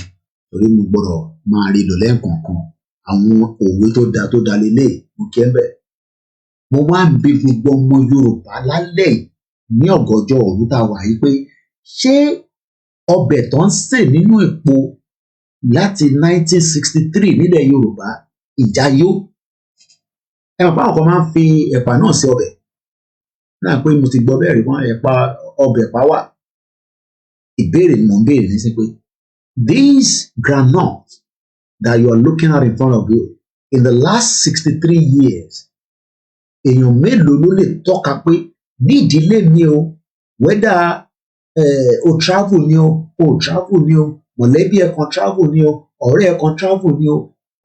torí mo gbọ́dọ̀ máa rí lò lẹ́ẹ̀kọ̀ọ̀kan àwọn òwe tó da lélẹ̀ mo kẹ́ ń bẹ̀. Mo máa ń bi gbogbo ọmọ Yorùbá lálẹ́ ní ọ̀gànjọ́ òru tá a wà yìí pé ṣé ọbẹ̀ tó ń sè nínú epo láti 1963 nílẹ̀ Yorùbá ìjà yó ẹ mọ̀ pé àwọn kan máa ń fi ẹ̀pà náà sí ọbẹ̀ náà pé mo ti gbọ́ bẹ́ẹ̀ rí wọn ẹ̀pà ọbẹ̀ ẹ̀pà wà ìbéèrè ni mò ń béèrè ní sí pé these groundnuts that you are looking at in front of you in the last 63 years èèyàn mélòó ló lè tọ́ka pé ní ìdílé mi o whether o travel ni o travel ni o mọ̀lẹ́bí ẹ̀ kan travel ni o ọ̀rẹ́ ẹ̀ kan travel ni o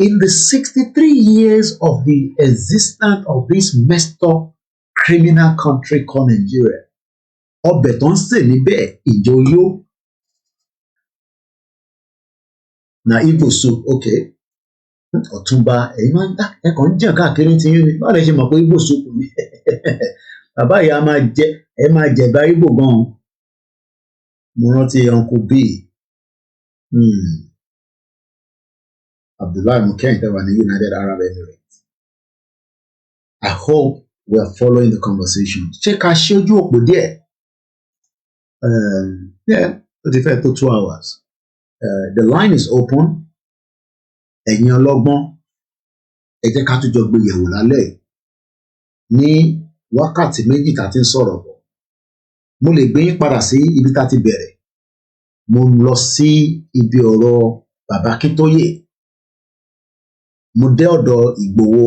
in the 63 years of the existence of this messed up criminal country called Nigeria ọbẹ̀ tó ń sè níbẹ̀ ìjọ yó na Igbo soup okay Ọ̀túnba ẹ̀yin máa ń dá ẹ̀kọ́ ń jẹ́ káàkiri tí yín ni báwo lẹ ṣe mọ̀ pé Igbo soup ni bàbá yìí ẹ máa jẹ̀bá Igbo gan-an mo rántí Uncle B Abdullahi Mukein tẹ́wà ní United Arab Emirates. I hope we are following the conversation. Ṣé ká ṣe ojú òpó díẹ̀? ó ti fẹ́ tó 2 hours. The line is open. Ẹ̀yin ọlọ́gbọ́n, ẹ jẹ́ ká tún jọ gbé yẹ̀wò lálẹ́ ní wákàtí méjì tá a ti ń sọ̀rọ̀ bọ̀. Mo lè gbé yín padà sí ibi tá a ti bẹ̀rẹ̀. Mo lọ sí ibi ọ̀rọ̀ bàbá Akíntóyè. Mo dé ọ̀dọ̀ Ìgbòho.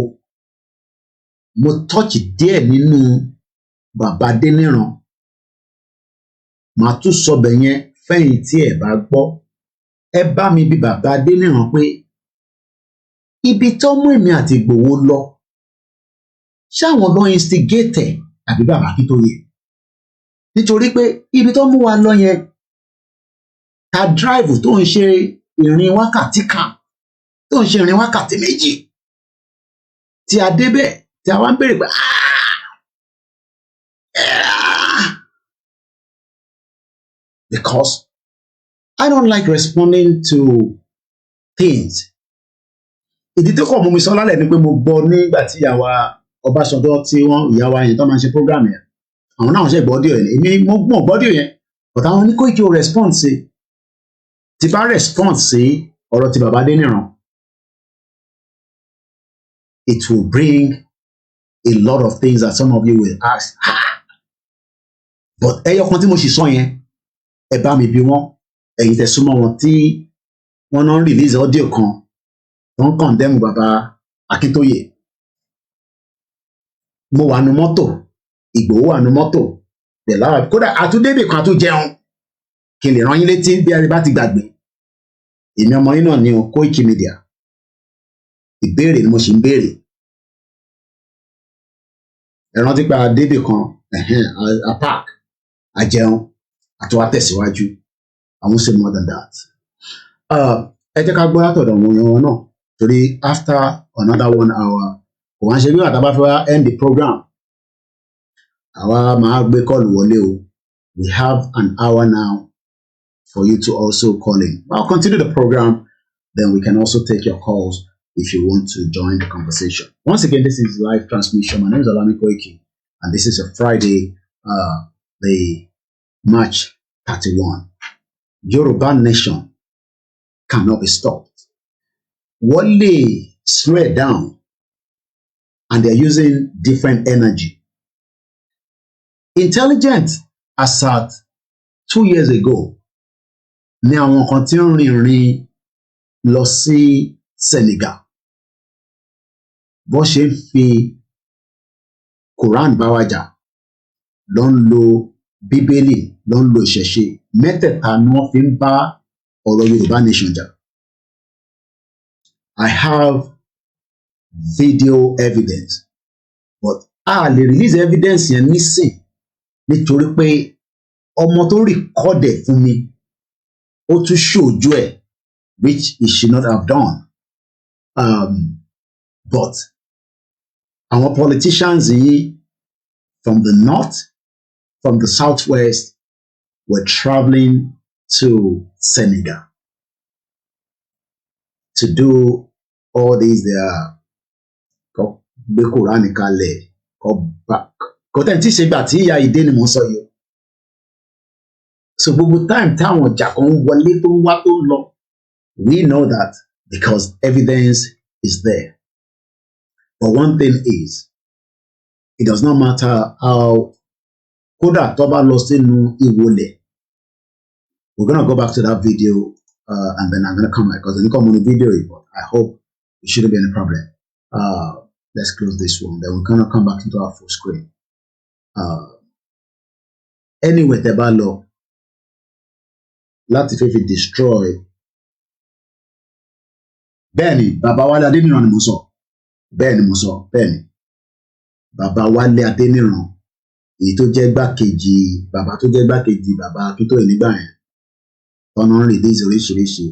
Mo tọ́ọ̀chì díẹ̀ nínú bàbá Adéníran. Màá tún sọbẹ̀ yẹn fẹ́yìn tí ẹ bá gbọ́. Ẹ bá mi bí bàbá Adéníran pé ibi tó mú èmi àti Ìgbòho lọ, ṣáwọn lọ instigate àbí bàbá Akíntóyè? Nítorí pé ibi tó mú wa lọ yẹn, ta drive tó ń ṣe ìrìn wákàtí kan, tó ń ṣe ìrìn wákàtí méjì, tí a débẹ̀ tí a wá ń béèrè pé because I don't like responding to things. Ìdí tó kọ̀ mú mi sọ lálẹ́ ni pé mo gbọ́ nígbà tí ìyàwó Ọbásanjọ́ tí wọ́n ìyàwó yẹn tó máa ń ṣe program yẹn, àwọn náà ṣe gbọ́dọ̀ yẹn, èmi mo gbọ́n gbọ́dọ̀ yẹn, but àwọn ní Koiki ò respond sí. Tí bá respond sí ọ̀rọ̀ tí bàbá Adéníran, it will bring a lot of things that some of you will ask. But ẹyọ kan tí mo sì sọ yẹn, ẹ bá mi bí wọn, ẹ̀yin tẹ́ súnmọ́ wọn tí wọ́n náà ń release audio kan tó ń condemn bàbá Akíntóyè. Mo wà nú mọ́tò, Ìgbòho wà nú mọ́tò, bẹ̀láwà kódà àtúndébì kan tó jẹun kí n lè rán yín létí bí a bá ti gbàgbé. Èmi ọmọ yín náà ní o Koiki Media. Ìbéèrè ni mo sì ń béèrè. Ẹ rántí pé àdébì kan a park, a jẹun, àti wá tẹ̀síwájú. I won't say more than that. Ẹ jẹ́ ká gbọ́ látọ̀dọ̀ àwọn èèyàn wọn náà, torí after another 1 hour, kò wá ń ṣe bí wàtá bá fẹ́ wá end the program. Àwa máa gbé kọ́ọ̀lù wọlé o. We have an hour now for you to also call in. I'll continue the program, then we can also take your calls if you want to join the conversation. Once again, this is live transmission. My name is Olami Koiki, and this is a Friday, the March 31. Yoruba nation cannot be stopped. What they slow it down, and they're using different energy. Intelligent as at 2 years ago, ní àwọn kan tí ń rìnrìn lọ sí Senegal. Bó ṣe ń fi Quran bá wa jà, ló ń lo Bíbélì, ló ń lo ìṣẹ̀ṣe. Mẹ́tẹ̀ẹ̀ta ni wọ́n fi ń bá ọ̀rọ̀ Yorùbá nation jà. I have video evidence, but a lè release evidence yẹn nísìn nítorí pé ọmọ tó record ẹ̀ fún mi ó tún ṣojú ẹ̀, which he should not have done. But àwọn politicians yìí from the north, from the southwest, were traveling to Senegal to do all these gbé Kùránì kalẹ̀ kò tẹ́ tí ṣe gbà tí ìyá ìdé ni mo sọ yìí. So gbogbo time táwọn ọjà kan wọlé tó ń wá tó ń lọ, we know that because evidence is there. But one thing is, it does not matter how kódà tó bá lọ sínú ìwọlẹ̀. We're gonna go back to that video and then I'm gonna come back because I didn't come on the video, but I hope it shouldn't be any problem. Let's close this one. Then we're gonna come back into our full screen. Anyway, tẹ́ bá lọ láti fẹ́ fi destroy. Bẹ́ẹ̀ni, bàbá Wálé Adéníran ni mo sọ. Bẹ́ẹ̀ni. Bàbá Wálé Adéníran, èyí tó jẹ́ gbákejì bàbá Akíntóyè nígbà yẹn, tọ́nà ń release oríṣiríṣi.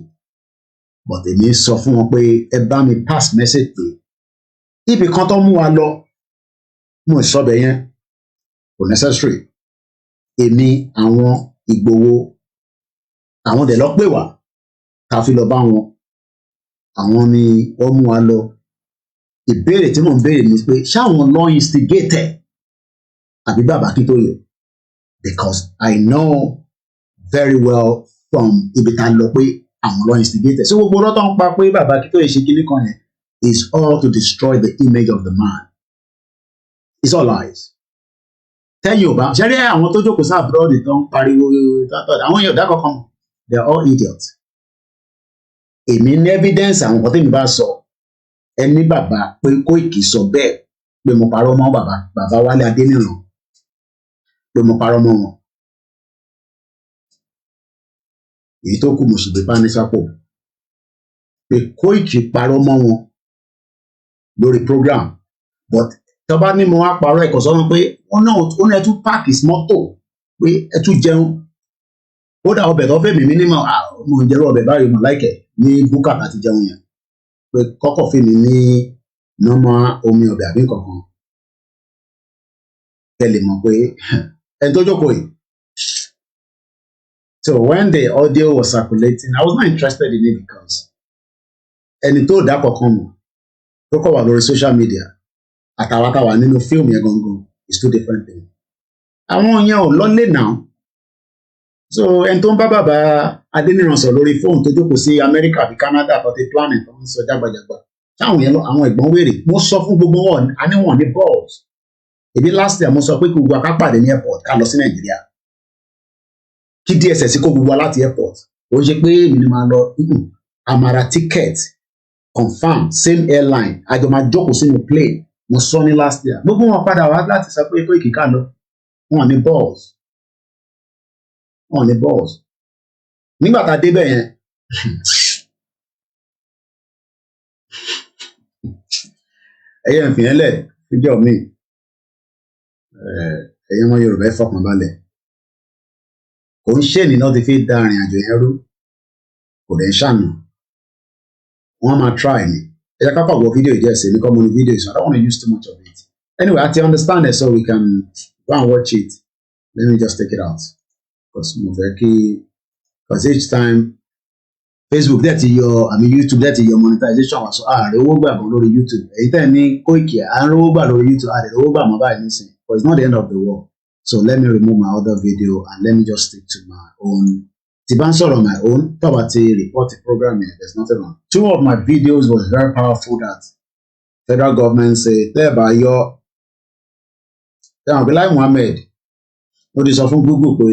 But èmi sọ fún wọn pé ẹ bá mi pass message pé ibì kan tó mú wa lọ, mo sọbẹ̀ yẹn kò necessary. Èmi àwọn Ìgbòho, àwọn dẹ̀ lọ pè wá ká fi lọ bá wọn. Àwọn ni wọ́n mú wa lọ. Ìbéèrè tí mò ń béèrè ni pé ṣáwọn lọ instigate àbí bàbá Akíntóyè? Because I know very well from ibi tá lọ pé àwọn lọ instigate. So gbogbo ọ̀rọ̀ tó ń pa pé bàbá Akíntóyè ṣe kíní kan yẹn is all to destroy the image of the man. It's all lies. Tell you about ṣẹ́rí àwọn tó jókòó sáà abroad tó ń pariwo àwọn èèyàn dákọ̀ kan they are all idiots. Èmi ní evidence àwọn kan tèmi bá sọ ẹni bàbá pé Kóìkì sọ bẹ́ẹ̀ pé mo parọ́ mọ́ bàbá Wálé Adéníran pé mo parọ́ mọ́ wọn. Èyí tó kù mo sì gbé pani sápò pé Kóìkì parọ́ mọ́ wọn lórí program but tọ́ba ní mo wá parọ́ ẹ̀kọ́ sọ́nà pé wọ́n náà ó ní ẹ tún páàkì mọ́tò pé ẹ tún jẹun ó dà ọbẹ̀ tó fẹ́ mi mínímọ̀ mo ń jẹ́rú ọbẹ̀ báyìí mo láìkẹ̀ ní búkà àti jẹun yẹn pé kọ́kọ́ fún mi ní nọ́mọ omi ọbẹ̀ àbí kankan kẹ́ lè mọ̀ pé ẹni tó jókòó yìí. So when the audio was circulating, I was not interested in it because ẹni tó dà kọ̀ọ̀kan mọ̀ tó kọ̀ wà lórí social media àtàwátàwà nínú fíìmù yẹn gangan is two different things. Àwọn yẹn ò lọ́lé náà. So ẹni tó ń bá bàbá Adéníran sọ lórí fóònù tó jókòó sí Amẹ́ríkà àbí Canada àti planet tó ń sọ jágbàjàgbà táwọn yẹn àwọn ẹ̀gbọ́n wèrè mo sọ fún gbogbo wọn àníwọ̀n ní balls. Èdè last year mo sọ pé kí gbogbo akápàdé ní airport ká lọ sí Nàìjíríà kí DSS kó gbogbo wa láti airport ó ṣe pé èmi ni máa lọ àmàrà ticket confam same airline àjọ máa jókòó sínú plane mo sọ ní last year gbogbo wọn padà wá láti sọ pé Kóìkì ká lọ wọn ní balls nígbà tá a débẹ̀ yẹn ẹyẹ ìfìyẹn lẹ̀ fíjọ́ mi ẹ̀yin ọmọ Yorùbá ẹ fọkàn balẹ̀ kò ń ṣèlì náà ti fi da arìn àjò yẹn rú kò dẹ̀ ń ṣàmì wọ́n máa try ni ẹ jẹ́ ká pàgọ́ fídíò ìjẹ́ ẹ̀sẹ̀ ní common video so I don't want to use too much of it anyway I can understand it so we can go and watch it let me just take it out because mo fẹ́ kí because each time Facebook dẹ̀ ti yọ àmì YouTube dẹ̀ ti yọ monetization wa so ààrẹ owó gbà gan lórí YouTube èyí tẹ̀ ní Kóìkì à ń rówó gbà lórí YouTube ààrẹ owó gbà mọ́ báyìí nísìnyí but it's not the end of the world so let me remove my other video and let me just stick to my own tí bá ń sọ̀rọ̀ my own tọ́ba ti report the program yẹn there's nothing wrong. Two of my videos was very powerful that federal government say tẹ́ ẹ̀ bá yọ ẹ̀wọ̀n bí Lai Muhammed ó ti sọ fún Google pé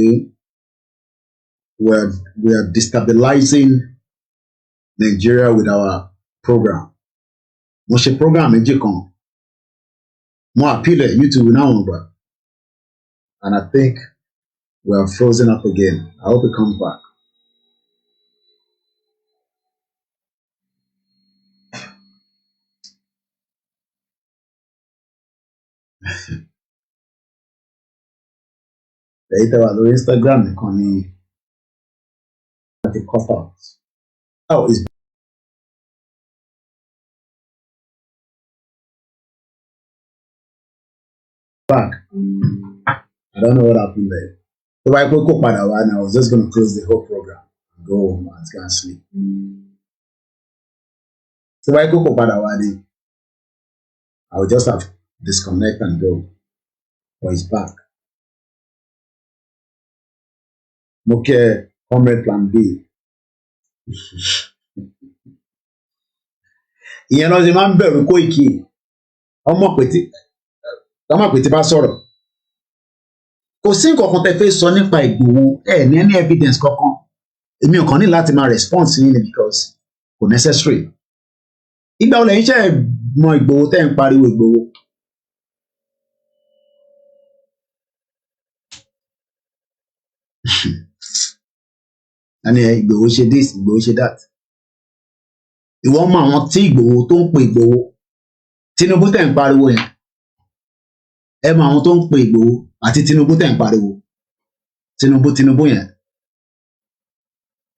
we are destabilizing Nigeria with our program. Mo ṣe program méjì kan. Mo appeal it YouTube náà wọ̀n gbà. And I think we are frozen up again. I hope it comes back. Èyí tẹ́ wà lórí Instagram nìkan ni àti cut out. Oh, it's back. I don't know what happened there. If I could go and I was just going to close the whole program and go home and go and sleep. So if I could go I would just have to disconnect and go. But it's back. Okay, comrade plan B. Ìyẹn lọ sí máa ń bẹ̀rù Kóìkì ọmọ pété bá sọ̀rọ̀ kò sí nǹkan kan tẹ́ fẹ́ sọ nípa Ìgbòho ní any evidence kankan èmi ò kàn ní láti máa respond sí yín because kò necessary ìgbà wo lẹ́yìn iṣẹ́ mọ Ìgbòho tẹ́ ń pariwo Ìgbòho àní Ìgbòho ṣe this Ìgbòho ṣe that ìwọ mọ àwọn tí Ìgbòho tó ń pe Ìgbòho Tinubu tẹ̀ ń pariwo yẹn ẹ mọ àwọn tó ń pe Ìgbòho àti Tinubu tẹ̀ ń pariwo Tinubu yẹn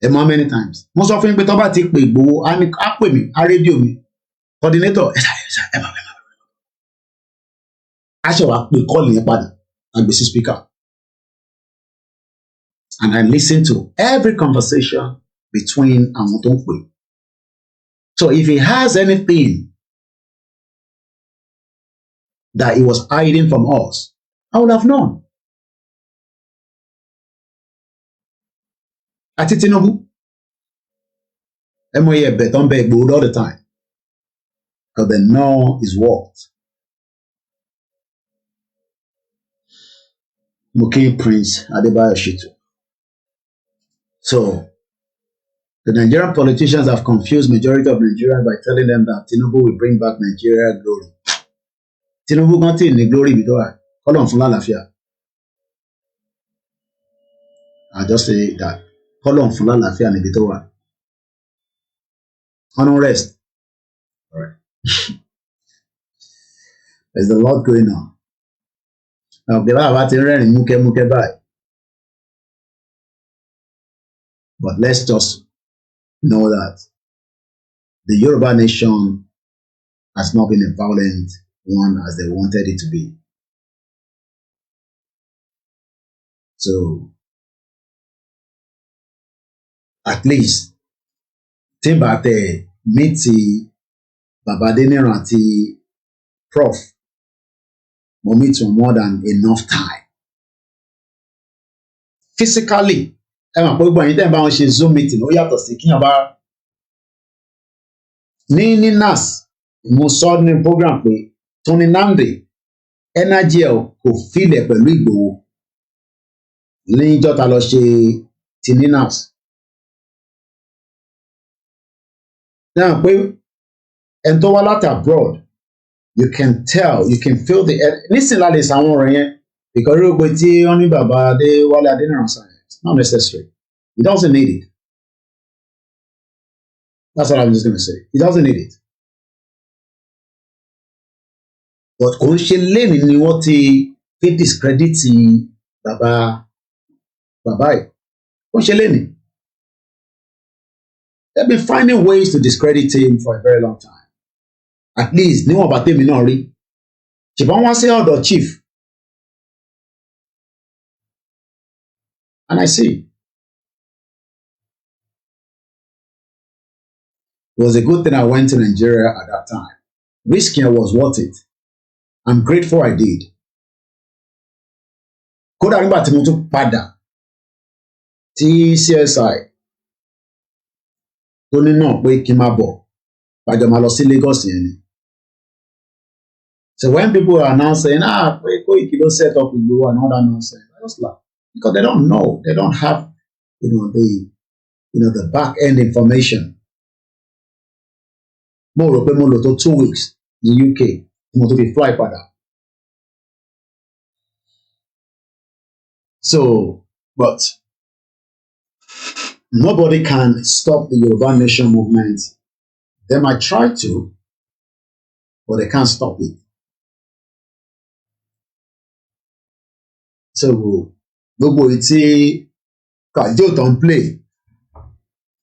ẹ mọ many times mo sọ fún yín pé tó bá ti pe Ìgbòho á pè mí á rédíò mi coordinator ẹ má á ṣe wàá pe kọ́ọ̀lù yẹn padà àgbèsí speaker and I listen to every conversation between àwọn tó ń pè. So if he has anything that he was hiding from us, I would have known. àti Tinubu ẹ mọ iye ẹ̀bẹ̀ tó ń bẹ Ìgbòho all the time because they know his worth. Muki Prince Adebayo Shitu. So the Nigerian politicians have confused majority of Nigerians by telling them that Tinubu will bring back Nigeria glory. Tinubu kan tí ní glory bí tó wà kọ́lọ̀ fún lálàáfíà. I just say that kọ́lọ̀ fún lálàáfíà níbi tó wà. On rest. All right. There's a lot going on. Ọ̀gẹ̀ bá ti rẹ́rìn múkẹ́múkẹ́ báyìí. But let's just know that the Yoruba nation has not been a violent one as they wanted it to be. So, at least, tí n bá tẹ̀ meet Baba Adeniran àti Prof, mo meet for more than enough time. Physically, ẹ mọ̀ pé gbogbo ẹ̀yin tẹ́ ń bá wọn ṣe Zoom meeting ó yàtọ̀ sí kíyàn bá ní NAS mo sọ ní program pé Tony Nande energy ẹ̀ kò fílẹ̀ pẹ̀lú Ìgbòho níjọ́ ta lọ ṣe ti ní NAS. Náà pé ẹni tó wá láti abroad you can tell you can feel the nísìnyí la lè sàwọn ọ̀rọ̀ yẹn because rí o pé tí wọ́n ní bàbá Adéwálé Adéníran sàn it's not necessary. He doesn't need it. That's what I'm just going to say. He doesn't need it. But kò ń ṣe lẹ́nu ni wọ́n ti fi discredit bàbá yìí. Kò ń ṣe lẹ́nu. They've been finding ways to discredit him for a very long time. At least níwọ̀n bá tèmi náà rí. Ṣùgbọ́n wọ́n ṣe ọ̀dọ̀ chief. And I see. It was a good thing I went to Nigeria at that time. Risking was worth it. I'm grateful I did. Kódà nígbà tí mo tún padà tí CSI tó ní náà pé kí n máa bọ̀ pàjọ máa lọ sí Lagos yẹn ni. So when people are now saying, pé Koiki ló set up Igboho and all that nonsense, I just laugh because they don't know, they don't have, the back end information. Mo rò pé mo lò tó 2 weeks ní UK mo tó fi fly padà. So, but nobody can stop the Yoruba Nation movement. They might try to, but they can't stop it. So, gbogbo ìtí kàjọ tó ń play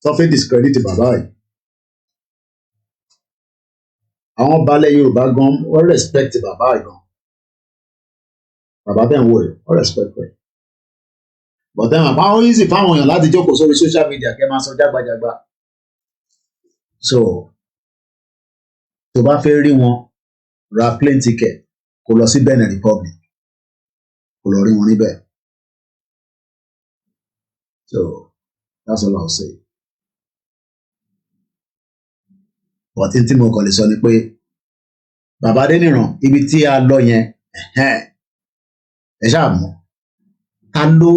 tó fẹ́ discredit bàbá yìí. Àwọn balẹ̀ Yorùbá gan wọ́n respect bàbá yìí gan. Bàbá bẹ́ẹ̀ ń wò rẹ̀ wọ́n respect rẹ̀. But then àwọn easy fáwọn èèyàn láti jókòó sórí social media kẹ́ máa sọ jágbajàgba. So tó bá fẹ́ rí wọn ra plane ticket kó lọ sí Benin Republic kó lọ rí wọn níbẹ̀. So that's all I'll say. But tí mo kàn lè sọ ni pé Bàbá Adéníran ibi tí a lọ yẹn ẹ ṣáà mọ̀ ta ló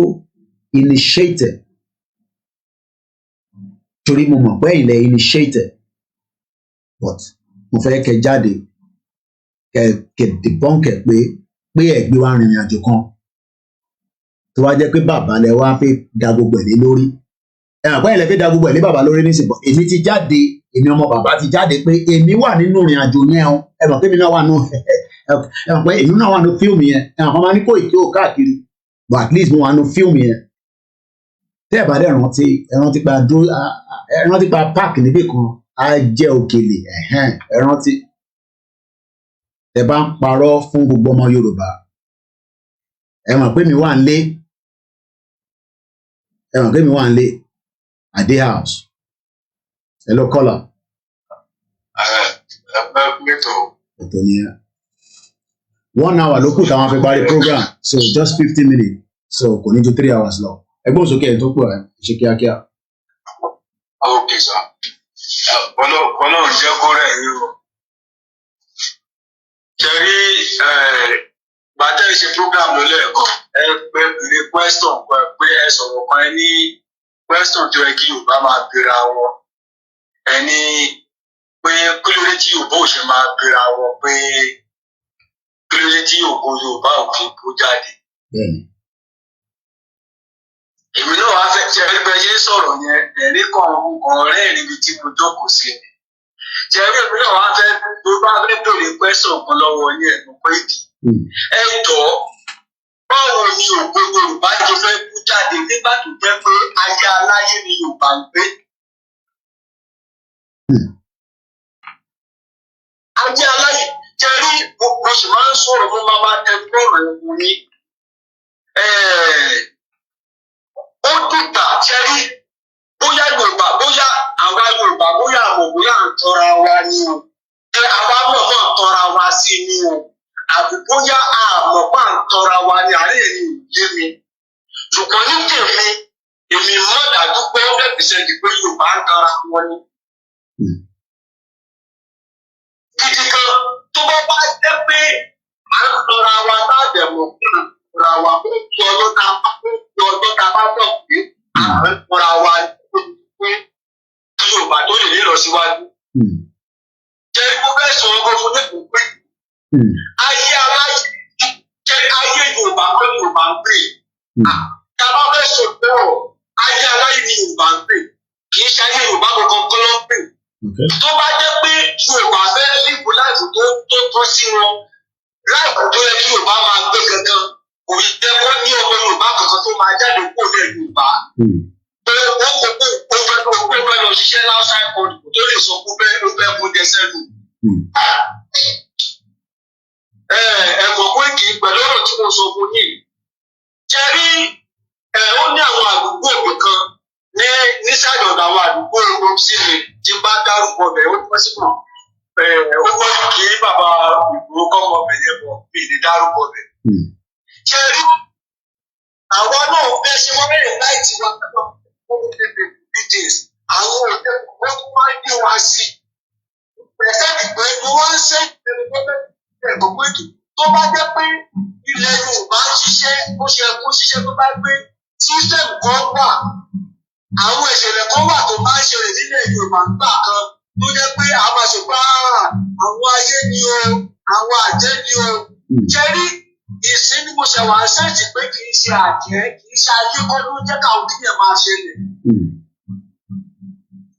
initiated torí mo mọ̀ pé ilẹ̀ initiated but mo fẹ́ kẹ́ jáde kẹ́ debunk ẹ̀ pé ẹ̀ gbé wa rìnrìn àjò kan tó wá jẹ́ pé bàbá lẹ wá fẹ́ da gbogbo ẹ̀ lé lórí ẹ̀ àpá ilẹ̀ fẹ́ da gbogbo ẹ̀ lé bàbá lórí nísìnyí èmi ti jáde èmi ọmọ bàbá ti jáde pé èmi wà nínú ìrìn àjò yẹn o ẹ mọ̀ pé èmi náà wà nù ẹ mọ̀ pé èmi náà wà nù fíìmù yẹn ẹ mọ̀ pé máa ní Koiki ó káàkiri but at least mo wà nù fíìmù yẹn tẹ́ ẹ̀ bá dẹ̀ rántí pa páàkì níbì kan á jẹ́ òkèlè ẹ rántí ẹ bá ń parọ́ fún gbogbo ọmọ Yorùbá ẹ mọ̀ pé mi wà ń lé Adé house hello caller. Ètò nìyẹn 1 hour ló kù táwọn fi parí program so just 50 minutes so kò ní ju 3 hours lọ ẹgbọ́n sókè ẹ̀ tó pọ̀ ṣe kíákíá. Okay, sir. Ọlọ́run jẹ́ kó rẹ̀ yín o. Ṣẹ̀rí bàtẹ́ ìṣe program ló lẹ́ẹ̀kan ẹ pé bèrè question pé ẹ sọ̀rọ̀ kan ẹ ní question tó yẹ kí Yorùbá máa bèèrè wọn. Ẹ ní pé kí ló dé tí Yorùbá ò ṣe máa bèèrè wọn pé kí ló dé tí Yorùbá ò fi kó jáde. Èmi náà wá fẹ́ jẹ́ ẹgbẹ́ yé sọ̀rọ̀ yẹn ẹ̀rí kan ọ̀rẹ́ ìrìbí tí mo jókòó sí ni. Jẹ́rí èmi náà wá fẹ́ tó bá fẹ́ bèrè question kan lọ́wọ́ ní ẹ̀gbọ́n pé ẹ jọ̀ọ́ báwo ni ògo Yorùbá ti fẹ́ kú jáde nígbà tó jẹ́ pé ayé aláyé ni Yorùbá ń gbé. Ayé aláyé jẹ́rí mo sì máa ń sọ̀rọ̀ mo máa tẹnu ọ̀rọ̀ ẹ̀wọ̀n ní. Ó dìgbà jẹ́rí bóyá Yorùbá bóyá àwa Yorùbá bóyá àmọ̀ bóyá à ń tọ́ra wa ni o. Àwa mọ̀mọ́ ń tọ́ra wa sí ni o. Àbí bóyá àmọ̀ bá ń tọ́ra wa ni àárẹ̀ èyí ò yé mi. Ṣùgbọ́n ní tèmi, èmi mọ̀ dájú pé 100% pé Yorùbá ń tọ́ra wọn ni. Gidi kan tó bá jẹ́ pé à ń tọ́ra wa láàbẹ̀ mọ̀ fún tọ́ra wa ó ti ọjọ́ ta bá bọ̀ pé à ń tọ́ra wa pé kí Yorùbá tó lè lọ síwájú. Jẹ́ kó fẹ́ sọ ọgbọ́n fún lẹ́kọ̀ọ́ pé ayé aláyé jẹ́ ayé Yorùbá pé Yorùbá ń pè. Tá a bá fẹ́ sọ bẹ́ẹ̀ ayé aláyé ni Yorùbá ń pè kì í ṣe ayé Yorùbá kankan kọ́ ló ń pè. Tó bá jẹ́ pé Yorùbá fẹ́ líbù láìpù tó tọ́ sí wọn láìpù tó yẹ kí Yorùbá máa gbé gangan kò yẹ kó ní ọmọ Yorùbá kankan tó máa jáde kúrò ní Yorùbá. Pé ó fẹ́ lọ ṣiṣẹ́ láwùsáì kọ́ńtù tó lè sọ pé ó fẹ́ mú jẹsẹ́ lù. Ẹ̀kọ́ pé kì í pẹ̀lú ọ̀rọ̀ tí mo sọ fún yìí. Jẹ́ rí ó ní àwọn àdúgbò òbí kan nísàlẹ̀ ọ̀dọ̀ àwọn àdúgbò ohun sí mi tí bá dárúkọ bẹ̀ ó pẹ́ sípò. Ó gbọ́ kí bàbá Ìgbòho kọ́ mọ bẹ̀ yẹn bọ̀ bí ìdí dárúkọ bẹ̀. Jẹ́ rí àwa náà fẹ́ ṣe wọ́n bẹ̀rẹ̀ láìtì wa pẹ̀lú details. Àwọn òde wọ́n tún máa ń gbé wa sí. Pẹ̀sẹ̀ ìgbẹ́ ni wọ́n ń ṣe ẹ̀kọ́ pé tó bá jẹ́ pé ilẹ̀ Yorùbá ń ṣiṣẹ́ bó ṣe kó ṣiṣẹ́ tó bá gbé system kan wà àwọn ìṣẹ̀lẹ̀ kan wà tó máa ń ṣẹlẹ̀ nílẹ̀ Yorùbá nígbà kan tó jẹ́ pé a máa ṣe bá àwọn ayé ni o àwọn àjẹ́ ni o jẹ́rí ìsìn ni mo ṣe wà ń ṣẹ́ẹ̀tì pé kì í ṣe àjẹ́ kì í ṣe ayé kọ́ ló jẹ́ káwọn kíyàn máa ṣẹlẹ̀.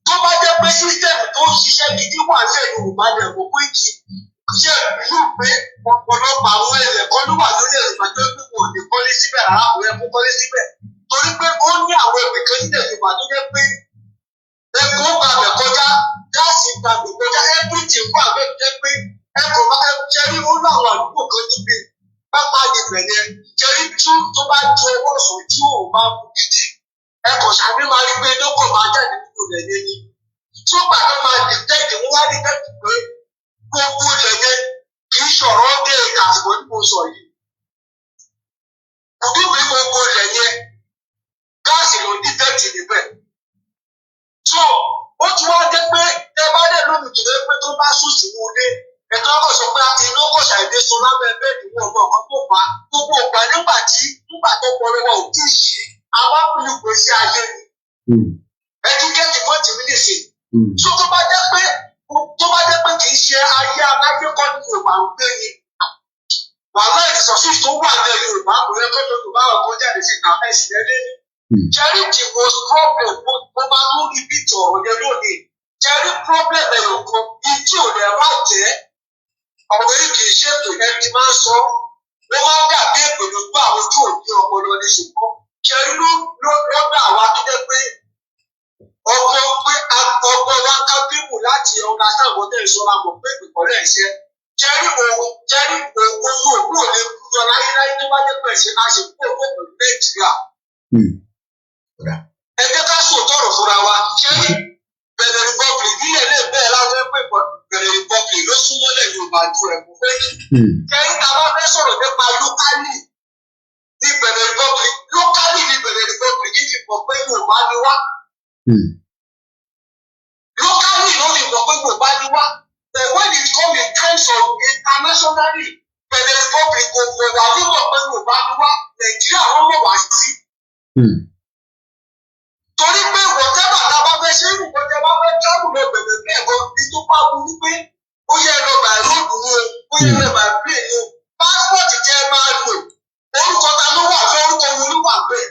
Tó bá jẹ́ pé system tó ń ṣiṣẹ́ gidi wà nílẹ̀ Yorùbá ni ẹ̀kọ́ pé kì í ṣe ìlú pé ọ̀pọ̀lọpọ̀ àwọn ilẹ̀ kan ló wà lórí Yorùbá tó gbé wọn ní kọ́lé síbẹ̀ rárá kò yẹ kó kọ́lé síbẹ̀ torí pé ó ní àwọn ẹgbẹ́ kan nílẹ̀ Yorùbá tó jẹ́ pé ẹ̀kọ́ gbàgbẹ́ kọjá gáàsì gbàgbẹ́ kọjá everything fún àgbẹ̀ tó jẹ́ pé ẹ̀kọ́ bá jẹ́rí ó láwọn àdúgbò kan níbi pápá ìgbẹ̀ yẹn jẹ́rí tí tó bá ju owó ọ̀sán tí òun máa kú gidi ẹ̀kọ́ sàbí máa rí pé dókò máa jáde nínú rẹ̀ yẹn ni tó gbàgbé máa dìtẹ́kì wọ́n wá dìtẹ́kì pé gbogbo ilẹ̀ yẹn kì í ṣọ̀rọ̀ dé ìka àsìkò tí mo sọ yìí. Òbí mi gbogbo ilẹ̀ yẹn gáàsì ló dìtẹ́kì níbẹ̀. So ó ti wá jẹ́ pé ẹ bá dẹ̀ lómi jù lé pé tó bá sùn sí wọn dé ẹ̀tọ́ ọkọ̀ sọ pé iná kò ṣàìdé so lábẹ́ bẹ́ẹ̀dì wọn ọmọ ọkọ̀ tó pa gbogbo ògbà nígbà tó pọ̀ lọ́wọ́ ò tí ì ṣe àwọn àpilù pèsè ayé ni. Ẹtíkẹ́tì fọ́ọ̀tì mi nìsín. So tó bá jẹ́ pé kì í ṣe ayé aláyé kọ́ ní Yorùbá ń gbé ni wàhálà ìsọ̀sí tó wà ní Yorùbá kò yẹ kó Yorùbá ọkọ̀ jáde sí ìta ẹ̀sìn lẹ́lẹ́. Jerry the most problem mo máa tún rí bí tọ̀rọ̀ yẹn lónìí. Jerry problem ẹ̀yọ̀ kan ìdí ò lè má jẹ́ ọ̀rọ̀ yìí kì í ṣètò ẹni tí máa ń sọ. Wọ́n máa ń dàbí èpè lójú àwọn tí ò ní ọpọlọ ní ṣùgbọ́n. Jerry ló dá àwa tó jẹ́ pé ọgbọ́n wa ká bíbù láti ọ̀gá sáwọn tẹ̀ sọ́ra mọ̀ pé ìkọ̀lẹ́ ẹ̀ṣẹ́. Jerry òun yóò kúrò lè kúrò láyéláyé tó bá jẹ́ pé ẹ̀ṣẹ̀ máa ṣe kúrò pẹ̀lú Nàìjíríà. Ẹ jẹ́ ká sòtọ̀rọ̀ fúnra wa. Jerry Benin Republic nílẹ̀ lè bẹ́ẹ̀ láwọn ẹgbẹ́ Benin Republic ló súnmọ́lẹ̀ Yorùbá ju ẹ̀kú fẹ́yìn. Jerry ta bá fẹ́ sọ̀rọ̀ nípa lókálì ní Benin Republic fi mọ̀ pé Yorùbá ni wá. Locally ló fi mọ̀ pé Yorùbá ni wá. But when it come in terms of internationally, Benin Republic kò mọ̀ wá nímọ̀ pé Yorùbá ni wá. Nàìjíríà wọ́n mọ̀ wá sí. Torí pé whatever tá a bá fẹ́ ṣe irú whatever bá fẹ́ travel lọ bẹ̀rẹ̀ bí ẹ̀kọ́ ní tó bá wù wípé ó yẹ lọ by road ni o, ó yẹ lọ by plane ni o. Passport jẹ́ máa lò. Orúkọ ta ló wà fún orúkọ wo ló wà bẹ́ẹ̀.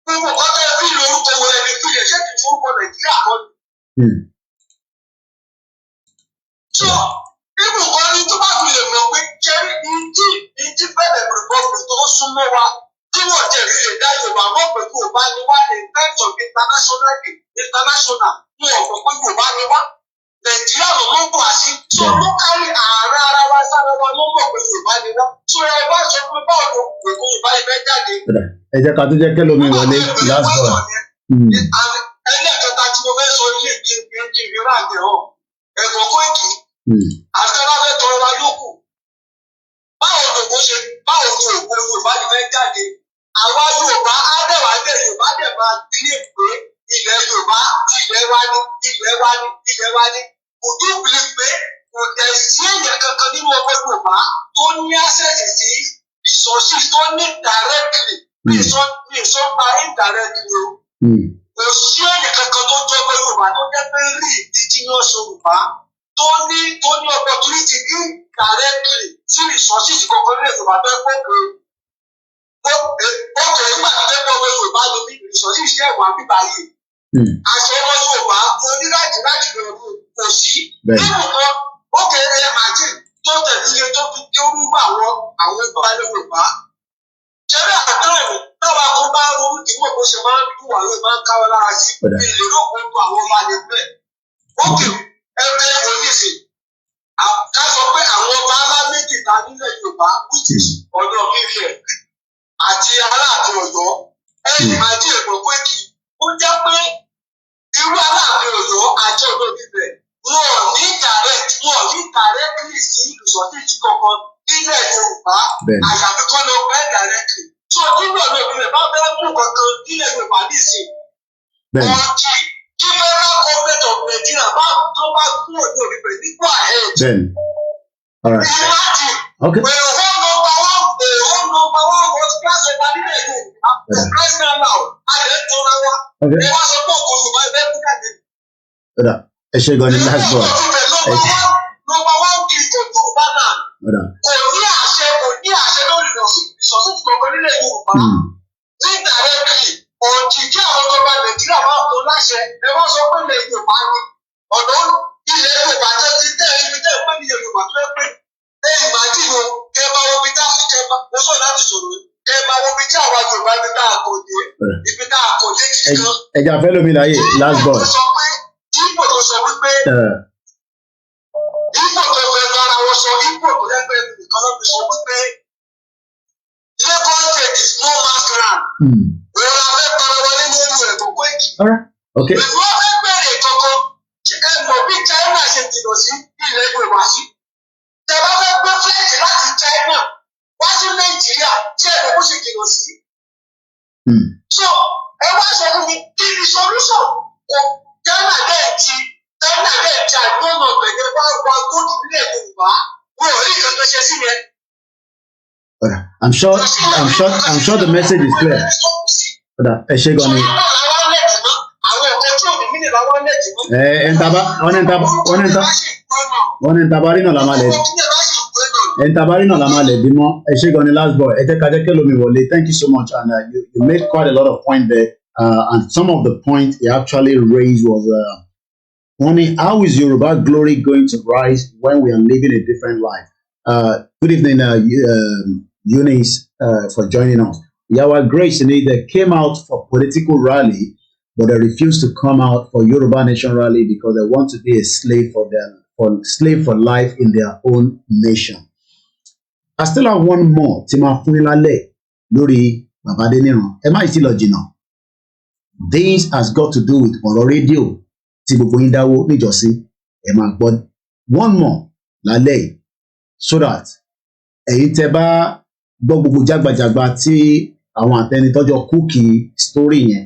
Gbogbo nǹkan tẹ́ fi lo orúkọ wo ẹni fi lè ṣe kì í forúkọ Nàìjíríà kan ni. So, ibù kan ní tó bá fi lè mọ̀ pé jẹ́rí ìdí Benin Republic tó súnmọ́ wa tí wọ́n jẹ́ fi lè dá Yorùbá mọ̀ pé Yorùbá ni wá in terms of international ní ọ̀pọ̀ pé Yorùbá ni wá. Nàìjíríà ló mọ̀ wá sí. So, locally ààrẹ ara wa sára wa ló mọ̀ pé Yorùbá ni wá. So, ẹ bá sọ pé báwo ló pè kó Yorùbá ibẹ̀ jáde. Ẹ jẹ́ ká tó jẹ́ kẹ́lómi wọlé last born. Ẹlẹ́kẹta tí mo fẹ́ sọ ilé kí n rà jẹ̀ ọ́. Ẹ̀kọ́ Kóìkì. Àtẹ́láfẹ́ tọrọ wa lókù. Báwo ni òkú Yorùbá ti fẹ́ jáde? Àwa Yorùbá á dẹ̀ wá dẹ̀ Yorùbá dẹ̀ máa kílè pé ilẹ̀ Yorùbá ilẹ̀ wa ni. Kò tó bìlì pé kò tẹ̀ sí èèyàn kankan nínú ọgbẹ́ Yorùbá tó ní access sí resources tó ní directly. Mi sọ pa indirectly o. Kò sí èèyàn kankan tó jọ ọgbẹ́ Yorùbá tó jẹ́ pé rí indigenous Yorùbá tó ní opportunity indirectly sí resources kankan nílẹ̀ Yorùbá tó ń pọ̀ pé ó kẹ̀ nígbà tó fẹ́ pọ̀ pé Yorùbá ló ní resources yẹ̀ wá bíbá yìí. Àṣẹ ọmọ Yorùbá oníláàjì láti lọ rú kò sí. Nínú kan ó kẹ ẹ màjì tó tẹ̀lé tó fi kí ó rúbà àwọn ìgbà Yorùbá. Ṣẹ́rẹ́ àtàrà mi táwa kó bá ronú tí wọ́n kó ṣe máa ń dùn wà ló máa ń káwọ́ lára sí ìlérò kó ń tó àwọn ọba ní bẹ́ẹ̀. Ó kè ẹgbẹ́ oníṣe. Ká sọ pé àwọn ọba alá méjì ta nílẹ̀ Yorùbá which is Ọ̀yọ́ fífẹ̀ àti Aláàfin Ọ̀yọ́. Ẹ̀yìn màjì èkó Kóìkì. Ó jẹ́ pé irú Aláàfin Ọ̀yọ́ àti Ọ̀yọ́ fífẹ̀ wọn ò ní directly sí ìsọ̀tìtì kankan nílẹ̀ Yorùbá àyàfi kọ́ lọ pẹ́ directly. So nínú ọ̀nà ìbílẹ̀ bá fẹ́ mú kankan nílẹ̀ Yorùbá nísìn. Wọ́n kí federal government of Nigeria bá tó bá kúrò ní òbíbẹ̀ nígbà ahead. Imagine pé òun number one was class ọba nílẹ̀ Yorùbá. The president now adé tó ra wa. Ẹ wá sọ pé òkú Yorùbá ẹgbẹ́ tó jáde. Ẹ ṣe gan ni last born. Number one kì í kò Yorùbá náà. Kò ní àṣẹ lórí ìsọ̀síjì kankan nílẹ̀ Yorùbá. Indirectly òjìjí àwọn ọba Nàìjíríà máa tó láṣẹ ẹ wá sọ pé ilẹ̀ Yorùbá ni. Ọ̀dọ́ ilẹ̀ Yorùbá jẹ́ ti tẹ́ ibi tẹ́ pé ilẹ̀ Yorùbá tó yẹ pé ẹ ìmájì o kẹ máa wo ibi tá mo sọ láti sọ̀rọ̀ kẹ máa wo ibi tí àwa Yorùbá ibi tá a kò dé ibi tá a kò dé kìí kan. Ẹja fẹ́ lómi láyé last born. Ìgbò tó sọ wípé Ìgbò tó fẹ́ lọ́ra wọn sọ Ìgbò tó lẹ́gbẹ̀ẹ́ nìkan ló fi sọ wípé Lagos state is no man's land. Òun la fẹ́ tọrọ wọlé lórí ẹ̀kọ́ Kóìkì. Ìlú ọ̀fẹ́ bẹ̀rẹ̀ kankan ẹ mọ̀ bí China ṣe jìnnà sí ilẹ̀ Yorùbá sí. Tẹ̀wá fẹ́ gbé flight láti China wá sí Nàìjíríà tí ẹ̀rọ kó ṣe jìnnà sí. So ẹ wá sọ fún mi kí ni solution kò China dẹ̀ ti àgbọ̀nà bẹ̀rẹ̀ wá wá góòlù nílẹ̀ Yorùbá wọn ò rí ìkankan ṣe sí yẹn. I'm sure the message is clear. Ẹ ṣe gan ni. Tabari náà la máa lẹ̀. Tabari náà la máa lẹ̀ bímọ. Ẹ ṣe gan ni last boy. Ẹ jẹ́ ká jẹ́ kẹ́lómi wọlé. Thank you so much and you made quite a lot of points there. And some of the points he actually raised was only how is Yoruba glory going to rise when we are living a different life? Good evening, Eunice, for joining us. Yawa Grace they came out for political rally, but they refused to come out for Yoruba Nation rally because they want to be a slave for life in their own nation. I still have one more. Tima Funilale, Lori Babadeniran. Am I still original? This has got to do with Oro Radio. Tibuko Indawo Nijosi. But one more, so that ẹ̀yin tẹ́ bá gbọ́ gbogbo jágbajàgba tí àwọn àtẹni tọ́jọ́ kúkì story yẹn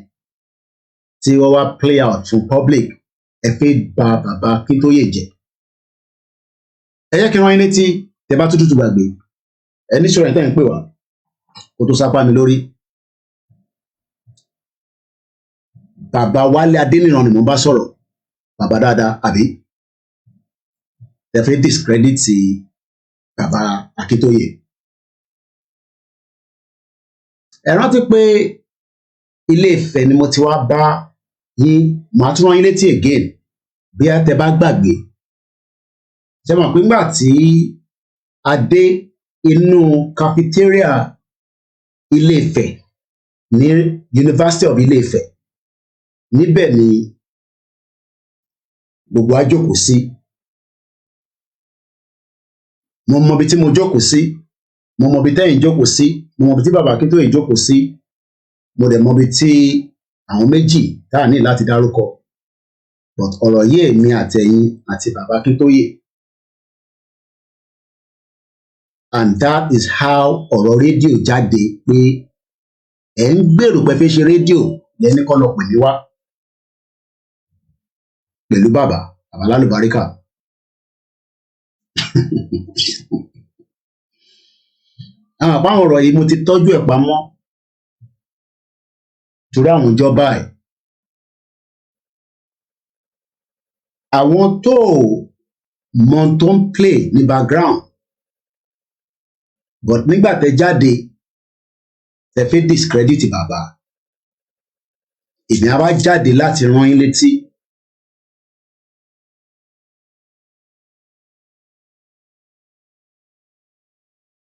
tí wọ́n wá play out fún public ẹ fẹ́ bà bàbá Akíntóyè jẹ́. Ẹ jẹ́ kí n rán yín létí tẹ́ bá tútù gbàgbé ẹ ní sọ̀rọ̀ ẹ̀ tẹ́ ń pè wá kó tó sápá mi lórí. Bàbá Wálé Adéníran ni mo bá sọ̀rọ̀, bàbá dáadáa àbí ẹ fẹ́ discredit bàbá Akíntóyè. Ẹ rántí pé Ilé Ifẹ̀ ni mo ti wá bá yín, màá tún rán yín létí again bí a tẹ bá gbàgbé. Ṣé mọ̀ pé ńgbà tí a dé inú cafeteria Ilé Ifẹ̀ ní University of Ilé Ifẹ̀, níbẹ̀ ni gbogbo a jókòó sí. Mo mọ ibi tí mo jókòó sí, mo mọ ibi tẹ́yin jókòó sí, mo mọ ibi tí bàbá Akíntóyè jókòó sí, mo dẹ̀ mọ ibi tí àwọn méjì tá a ní láti dárúkọ. But ọ̀rọ̀ yìí èmi àtẹ̀yin àti bàbá Akíntóyè. And that is how ọ̀rọ̀ rédíò jáde pé ẹ̀ ń gbèrò pé fẹ́ ṣe rédíò lẹ́ni kọ́ lọ pè mí wá pẹ̀lú bàbá lálùbáríkà. Àwọn àpáwọn ọ̀rọ̀ yìí mo ti tọ́jú ẹ̀ pamọ́ torí àwọn ìjọba ẹ̀. Àwọn tó mọ tó ń play ní background, but nígbà tẹ́ jáde tẹ́ fẹ́ discredit bàbá, èmi á wá jáde láti rán yín létí.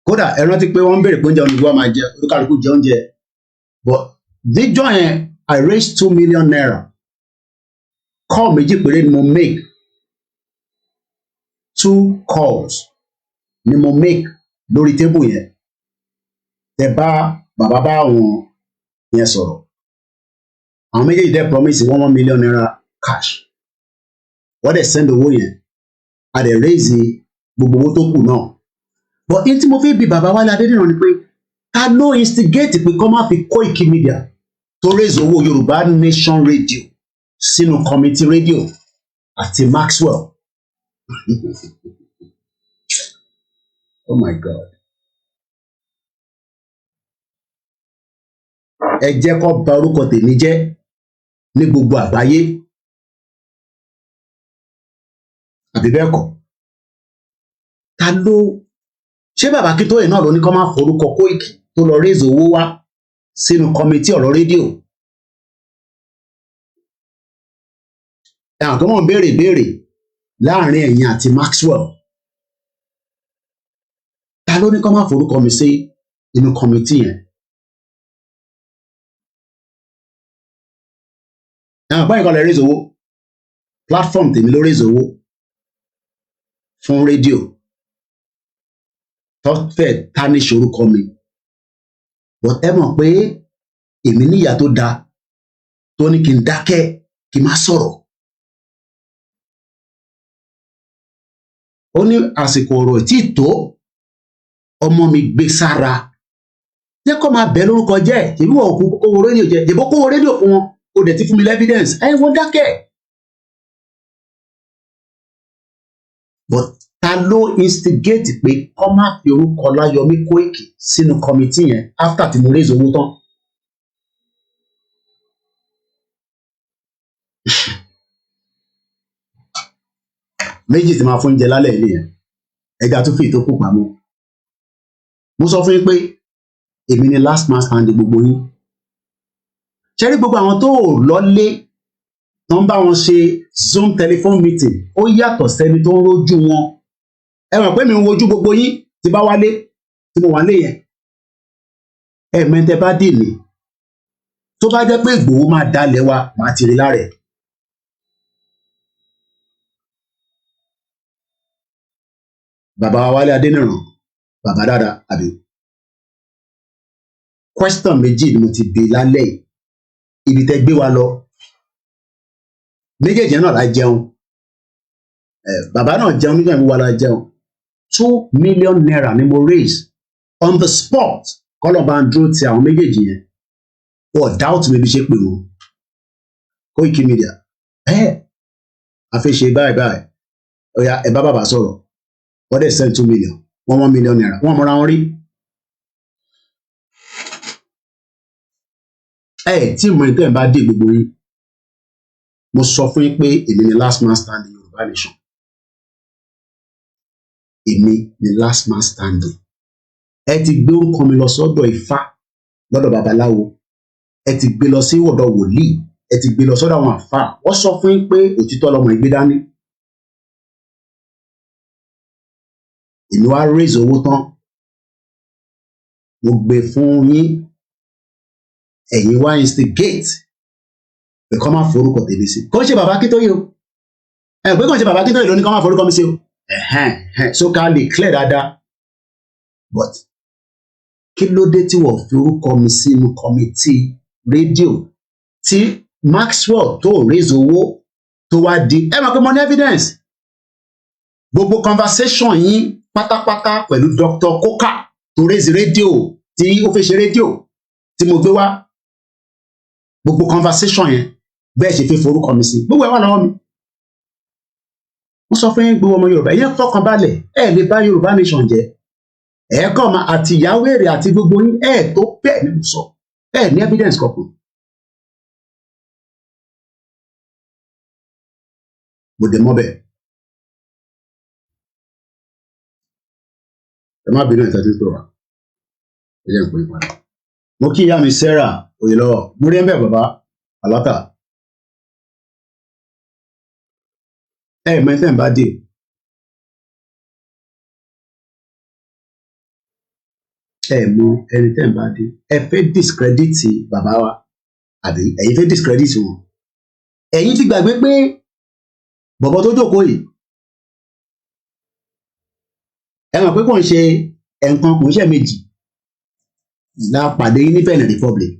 Kódà ẹ rántí pé wọ́n ń béèrè pé oúnjẹ olùgbò máa jẹ, olúkàlùkù jẹ oúnjẹ, but níjọ́ yẹn I raised 2 million naira. Call méjì péré ni mo make, 2 calls ni mo make lórí table yẹn. Tẹ bá bàbá bá àwọn yẹn sọ̀rọ̀, àwọn méjèèjì dẹ̀ promise 1 million naira cash. Wọ́n dẹ̀ send owó yẹn, a dẹ̀ raise gbogbo owó tó kù náà. But in tí mo fi bí bàbá Wálé Adéníran ni pé ta ló instigate pé kọ́ máa fi Koiki Media tó raise owó Yorùbá Nation Radio sínú committee radio àti Maxwell. Oh my God. Ẹ jẹ́ kó bà orúkọ tèmi jẹ́ ní gbogbo àgbáyé. Àbí bẹ́ẹ̀ kọ́? Ta ló ṣé bàbá Akíntóyè náà ló ní kó máa forúkọ Koiki tó lọ raise owó wá sínú committee ọ̀rọ̀ rédíò? Àwọn kan mọ̀ ń béèrè láàrin ẹ̀yin àti Maxwell. Ta ló ní kó máa forúkọ mi sí inú committee yẹn? Àwọn àgbáyé kan lè raise owó, platform tèmi ló raise owó fún rédíò tó fẹ́ tarnish orúkọ mi. But ẹ mọ̀ pé èmi níyà tó dáa tó ní kí n dákẹ́ kí n má sọ̀rọ̀. Ó ní àsìkò ọ̀rọ̀ tí tó ọmọ mi gbé sára, jẹ́ kó máa bẹ̀ lórúkọ jẹ́, èmi wọ̀ òkú kówó rédíò jẹ́, ìbò kówó rédíò fún wọn, ó dẹ̀ ti fún mi evidence, ẹ wọ́n dákẹ́. But ta ló instigate pé kó má fi orúkọ Láyọmí Koiki sínú committee yẹn after tí mo raise owó tán? Méjì tí máa fún jẹ lálẹ́ ilé yẹn, ẹja tó fi ìtókù pamọ́. Mo sọ fún yín pé èmi ni last man standing gbogbo yín. Ṣé rí gbogbo àwọn tó lọ́lé tó ń bá wọn ṣe Zoom telephone meeting, ó yàtọ̀ sẹ́ni tó ń rójú wọn. Ẹ mọ̀ pé mi ń wojú gbogbo yín tí bá wálé, tí mo wà lé yẹn. Ẹ̀mẹ́tẹ́ bá dì mí, tó bá jẹ́ pé Ìgbòho máa dalẹ̀ wa, màá ti rí lára ẹ̀. Bàbá Wálé Adéníran, bàbá dáadáa àbí? Question méjì ni mo ti bi lálẹ́ yìí, ibi tẹ́ gbé wa lọ. Méjèèjì náà la jẹun. Bàbá náà jẹun nígbà tí wọ́n la jẹun. 2 million naira ni mo raise on the spot kọ́lọ̀ bá ń dúró ti àwọn méjèèjì yẹn wọ́n doubt mi bí ṣe pè wọ́n Koiki Media àfẹ́ṣe báyìí ọ̀yà ẹ̀ bá bàbá sọ̀rọ̀ wọ́n dẹ̀ send 2 million wọ́n $1 million wọ́n mọ̀ra wọn rí tí mo ní tẹ́ ẹ̀ bá dé gbogbo yín mo sọ fún yín pé èmi ni last man standing Yorùbá nation èmi ni last man standing ẹ ti gbé orúkọ mi lọ sọ́dọ̀ Ifá lọ́dọ̀ babaláwo ẹ ti gbé lọ sí ọ̀dọ̀ wòlíì ẹ ti gbé lọ sọ́dọ̀ àwọn àfáà wọ́n sọ fún yín pé òtítọ́ lọmọ ìgbé dání èmi wá raise owó tán mo gbé fún yín ẹ̀yin wá instigate pé kọ́ máa forúkọ tèmi sí kò ń ṣe bàbá Akíntóyè o pé kò ń ṣe bàbá Akíntóyè ló ní kọ́ máa forúkọ mi sí o so ká lè clear dáadáa but kí ló dé tí wọ́n fi orúkọ mi sínú kọ́mítì rédíò tí Maxwell tó raise owó tó wá di ẹ mọ̀ pé mo ní evidence gbogbo conversation yín pátápátá pẹ̀lú Dr. Koka tó raise rédíò tí ó fẹ́ ṣe rédíò tí mo gbé wá gbogbo conversation yẹn bẹ́ẹ̀ ṣe fi forúkọ mi sí gbogbo ẹ̀ wà lọ́wọ́ mi wọ́n sọ fún yín gbogbo ọmọ Yorùbá ẹ̀yẹ́ fọkàn balẹ̀ ẹ̀ lè bá Yorùbá nation jẹ́ ẹ̀ kọ́ ma àti ìyàwó èrè àti gbogbo yín ẹ̀ tó bẹ́ẹ̀ ni mo sọ ẹ̀ ní evidence kankan mo dé mọ́ bẹ́ẹ̀ ẹ má bínú ìtẹ́jú tó wà ẹ jẹ́ nǹkan ìpàdé mo kí ìyá mi Sarah Oyèlọ́wọ̀ mo rí ẹ̀ ń bẹ̀ bàbá Àlátà mẹ́tẹ́ ń bá dé mọ ẹni tẹ́ ń bá dé ẹ fẹ́ discredit bàbá wa àbí ẹ̀yin fẹ́ discredit wọn ẹ̀yin ti gbàgbé pé bọ̀bọ̀ tó jókòó yìí ẹ mọ̀ pé kò ń ṣe ẹ̀ǹkan kò ń ṣe méjì la pàdé ní Benin Republic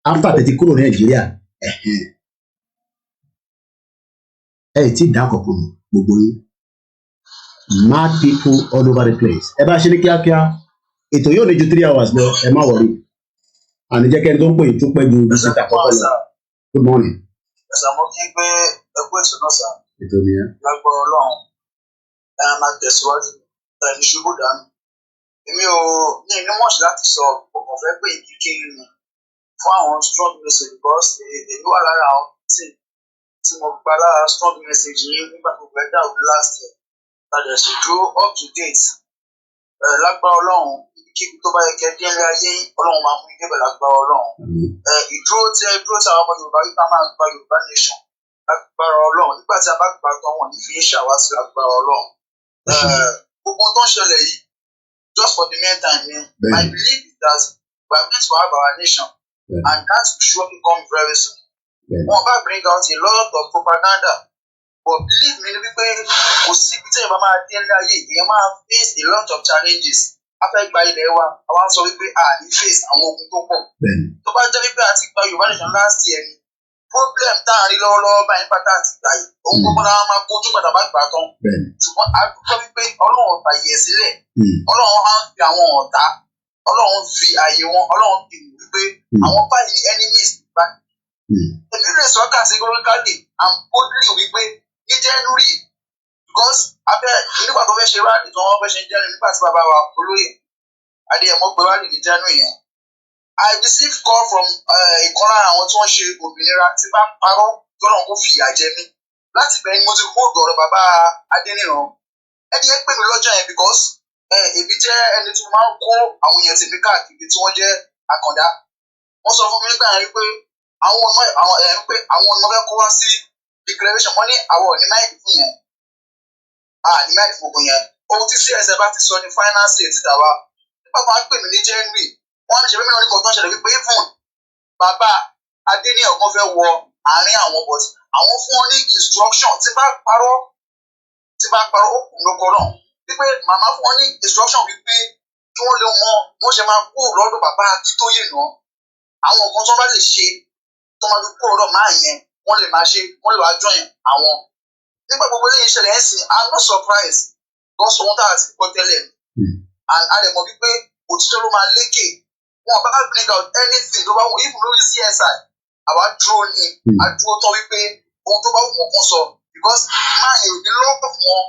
after tẹ̀tí kúrò ní Nàìjíríà tí dá kọ̀ọ̀kan gbogbo yín mad people all over the place ẹ bá ṣe ní kíákíá ètò yóò ní ju 3 hours lọ ẹ má wọrí àníjẹ́kẹ́ni tó ń pè é tó pẹ́ ju bísítà kọ́kọ́ lọ good morning. ẹ̀sà mo kí pé ẹgbẹ́ ètò náà sá ètò nìyẹn. lágbára Ọlọ́run máa tẹ̀síwájú ní ṣubú dànù èmi ò ní inú mọ̀ọ́sí láti sọ ọkọ̀ fẹ́ pé ìkíkiri ni fún àwọn strong message because èmi wà lára àwọn tí mo gba lára strong message yìí nígbà tó gbẹ dà òun last year tàdé ṣe dúró up to date lágbára Ọlọ́run kíbi tó bá yẹ kẹ́ dé ilé ayé Ọlọ́run máa fún yín débẹ̀ lágbára Ọlọ́run ìdúró tí ẹ dúró tí àwọn ọmọ Yorùbá yìí bá máa gba Yorùbá nation lágbára Ọlọ́run nígbà tí a bá gbà tán wọn ní fi ń ṣàwátì lágbára Ọlọ́run gbogbo tó ń ṣẹlẹ̀ yìí just for the meantime my belief is that we are meant to have our nation and that will surely come very soon. Wọ́n bá bring out a lot of propaganda but believe me ni wípé kò sí ibi tí èèyàn máa dé ní ayé èèyàn máa face a lot of challenges afẹ́ gba ilẹ̀ wa àwa sọ wípé a ní face àwọn ogun tó pọ̀ tó bá jẹ́ wípé a ti gba Yorùbá nation last year ni problem tá à ń rí lọ́wọ́lọ́wọ́ báyìí pátá àti ìgbà yìí òun gbogbo náà máa kojú padà bá gbà tán ṣùgbọ́n a dúpẹ́ wípé Ọlọ́run ọ̀tá yẹ sílẹ̀ Ọlọ́run á fi àwọn ọ̀tá Ọlọ́run fi àyè wọn Ọlọ́run fi wípé àwọn báyìí enemies bá èmi lè sọ categorically and boldly wípé ní January because abẹ́ nígbà tó fẹ́ ṣe rally tí wọ́n fẹ́ ṣe January nígbà tí bàbá wa olóyè Adéyẹmọ gbé rally ní January yẹn I received call from ìkan lára àwọn tí wọ́n ṣe òmìnira tí bá parọ́ tọ́nà kó fi ìyà jẹ mí láti bẹ̀rẹ̀ ni mo ti kó ọ̀dọ̀ bàbá Adéníran ẹni yẹn pè mí lọ́jọ́ yẹn because èmi jẹ́ ẹni tí mo máa ń kó àwọn èèyàn tèmi káàkiri tí wọ́n jẹ́ àkàndá wọ́n sọ fún mi nígbà yẹn pé àwọn ọmọ fẹ́ kó wá sí declaration wọ́n ní àwọn ní máìkì fún yẹn ní máìkì fún gbogbo yẹn ohun tí CSA bá ti sọ ní final state ti tàwa nígbà tó wá pè mí ní January wọ́n ní ṣe mímọ́ ní kọ̀ọ̀tàn ṣẹlẹ̀ wípé even bàbá Adéníran kan fẹ́ wọ àárín àwọn but àwọn fún wọn ní instruction tí bá parọ́ ó kù lóko náà wípé màmá fún wọn ní instruction wípé kí wọ́n lè mọ wọ́n ṣe máa kó lọ́dọ̀ bàbá Akíntóyè náà àwọn nǹkan tó bá lè ṣe tó máa fi kó lọ́dọ̀ máa yẹn wọ́n lè máa ṣe wọ́n lè wá join àwọn nígbà gbogbo eléyìí ṣẹlẹ̀ ẹ̀ sìn I'm not surprised because ohun tá a ti gbọ́ tẹ́lẹ̀ and a lè mọ̀ wípé òtítọ́ ló máa lékè wọn bá bring out anything tó bá wù even lórí CSI àwa dúró ní àdúró tán wípé ohun tó bá wù wọn kàn sọ because máa yẹn ò ní lọ́pọ̀ wọn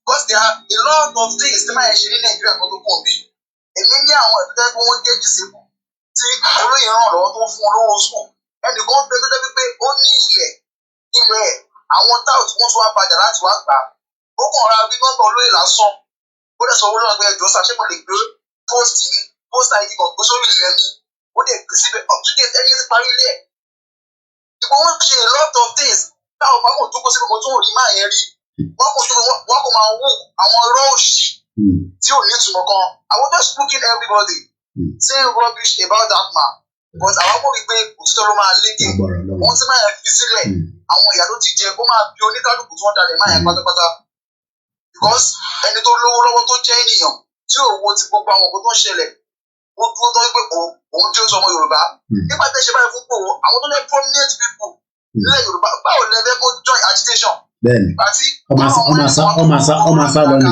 because there are a lot of things tí máa yẹn ṣe ní Nàìjíríà kan tó pọ̀ bí èmi ní àwọn ìpínlẹ̀ tí wọ́n jẹ́ jìsìnkú tí olóyè ràn lọ́wọ́ tó fún olówó school ẹnìkan pé tó débi pé ó ní ilẹ̀ àwọn táwọn tí wọ́n tún wá bàjẹ́ láti wá gbà ó kàn ra bí nọ́mbà olóyè lásán ó dẹ̀ sọ owó náà pé ẹjọ́ sá ṣé mo lè gbé pósítà yìí kan gbé sórí ilẹ̀ mi ó dẹ̀ gbé síbẹ̀ up to date ẹni tí parí ilé ẹ̀ ìgbà wọn ṣe a lot of things táwọn bá kò tó kó síbi kan tó wò ní máa yẹn rí wọn kò máa wò àwọn rọ́ọ̀ṣì tí ò ní ìtumọ̀ kan I was just looking at everybody saying rubbish about that man but àwọn mọ̀ wípé òtítọ́ ló máa lékè wọ́n ti máa yẹn fi sílẹ̀ àwọn ìyá tó ti jẹ kó máa bí oníkálukú tí wọ́n dalẹ̀ máa yẹn pátápátá because ẹni tó lówó lọ́wọ́ tó jẹ́ ènìyàn tí òwò ti gbogbo àwọn nǹkan tó ń ṣẹlẹ̀ wọ́n dúró tó wípé òun tí ó sọ ọmọ Yorùbá nígbà tẹ́ ṣe báyìí fún Ìgbòho àwọn tó lẹ́ prominent people nílẹ̀ Yorùbá báwo lẹ́fẹ́ kó join agitation. bẹ́ẹ̀ni ọmọ sá lọ ní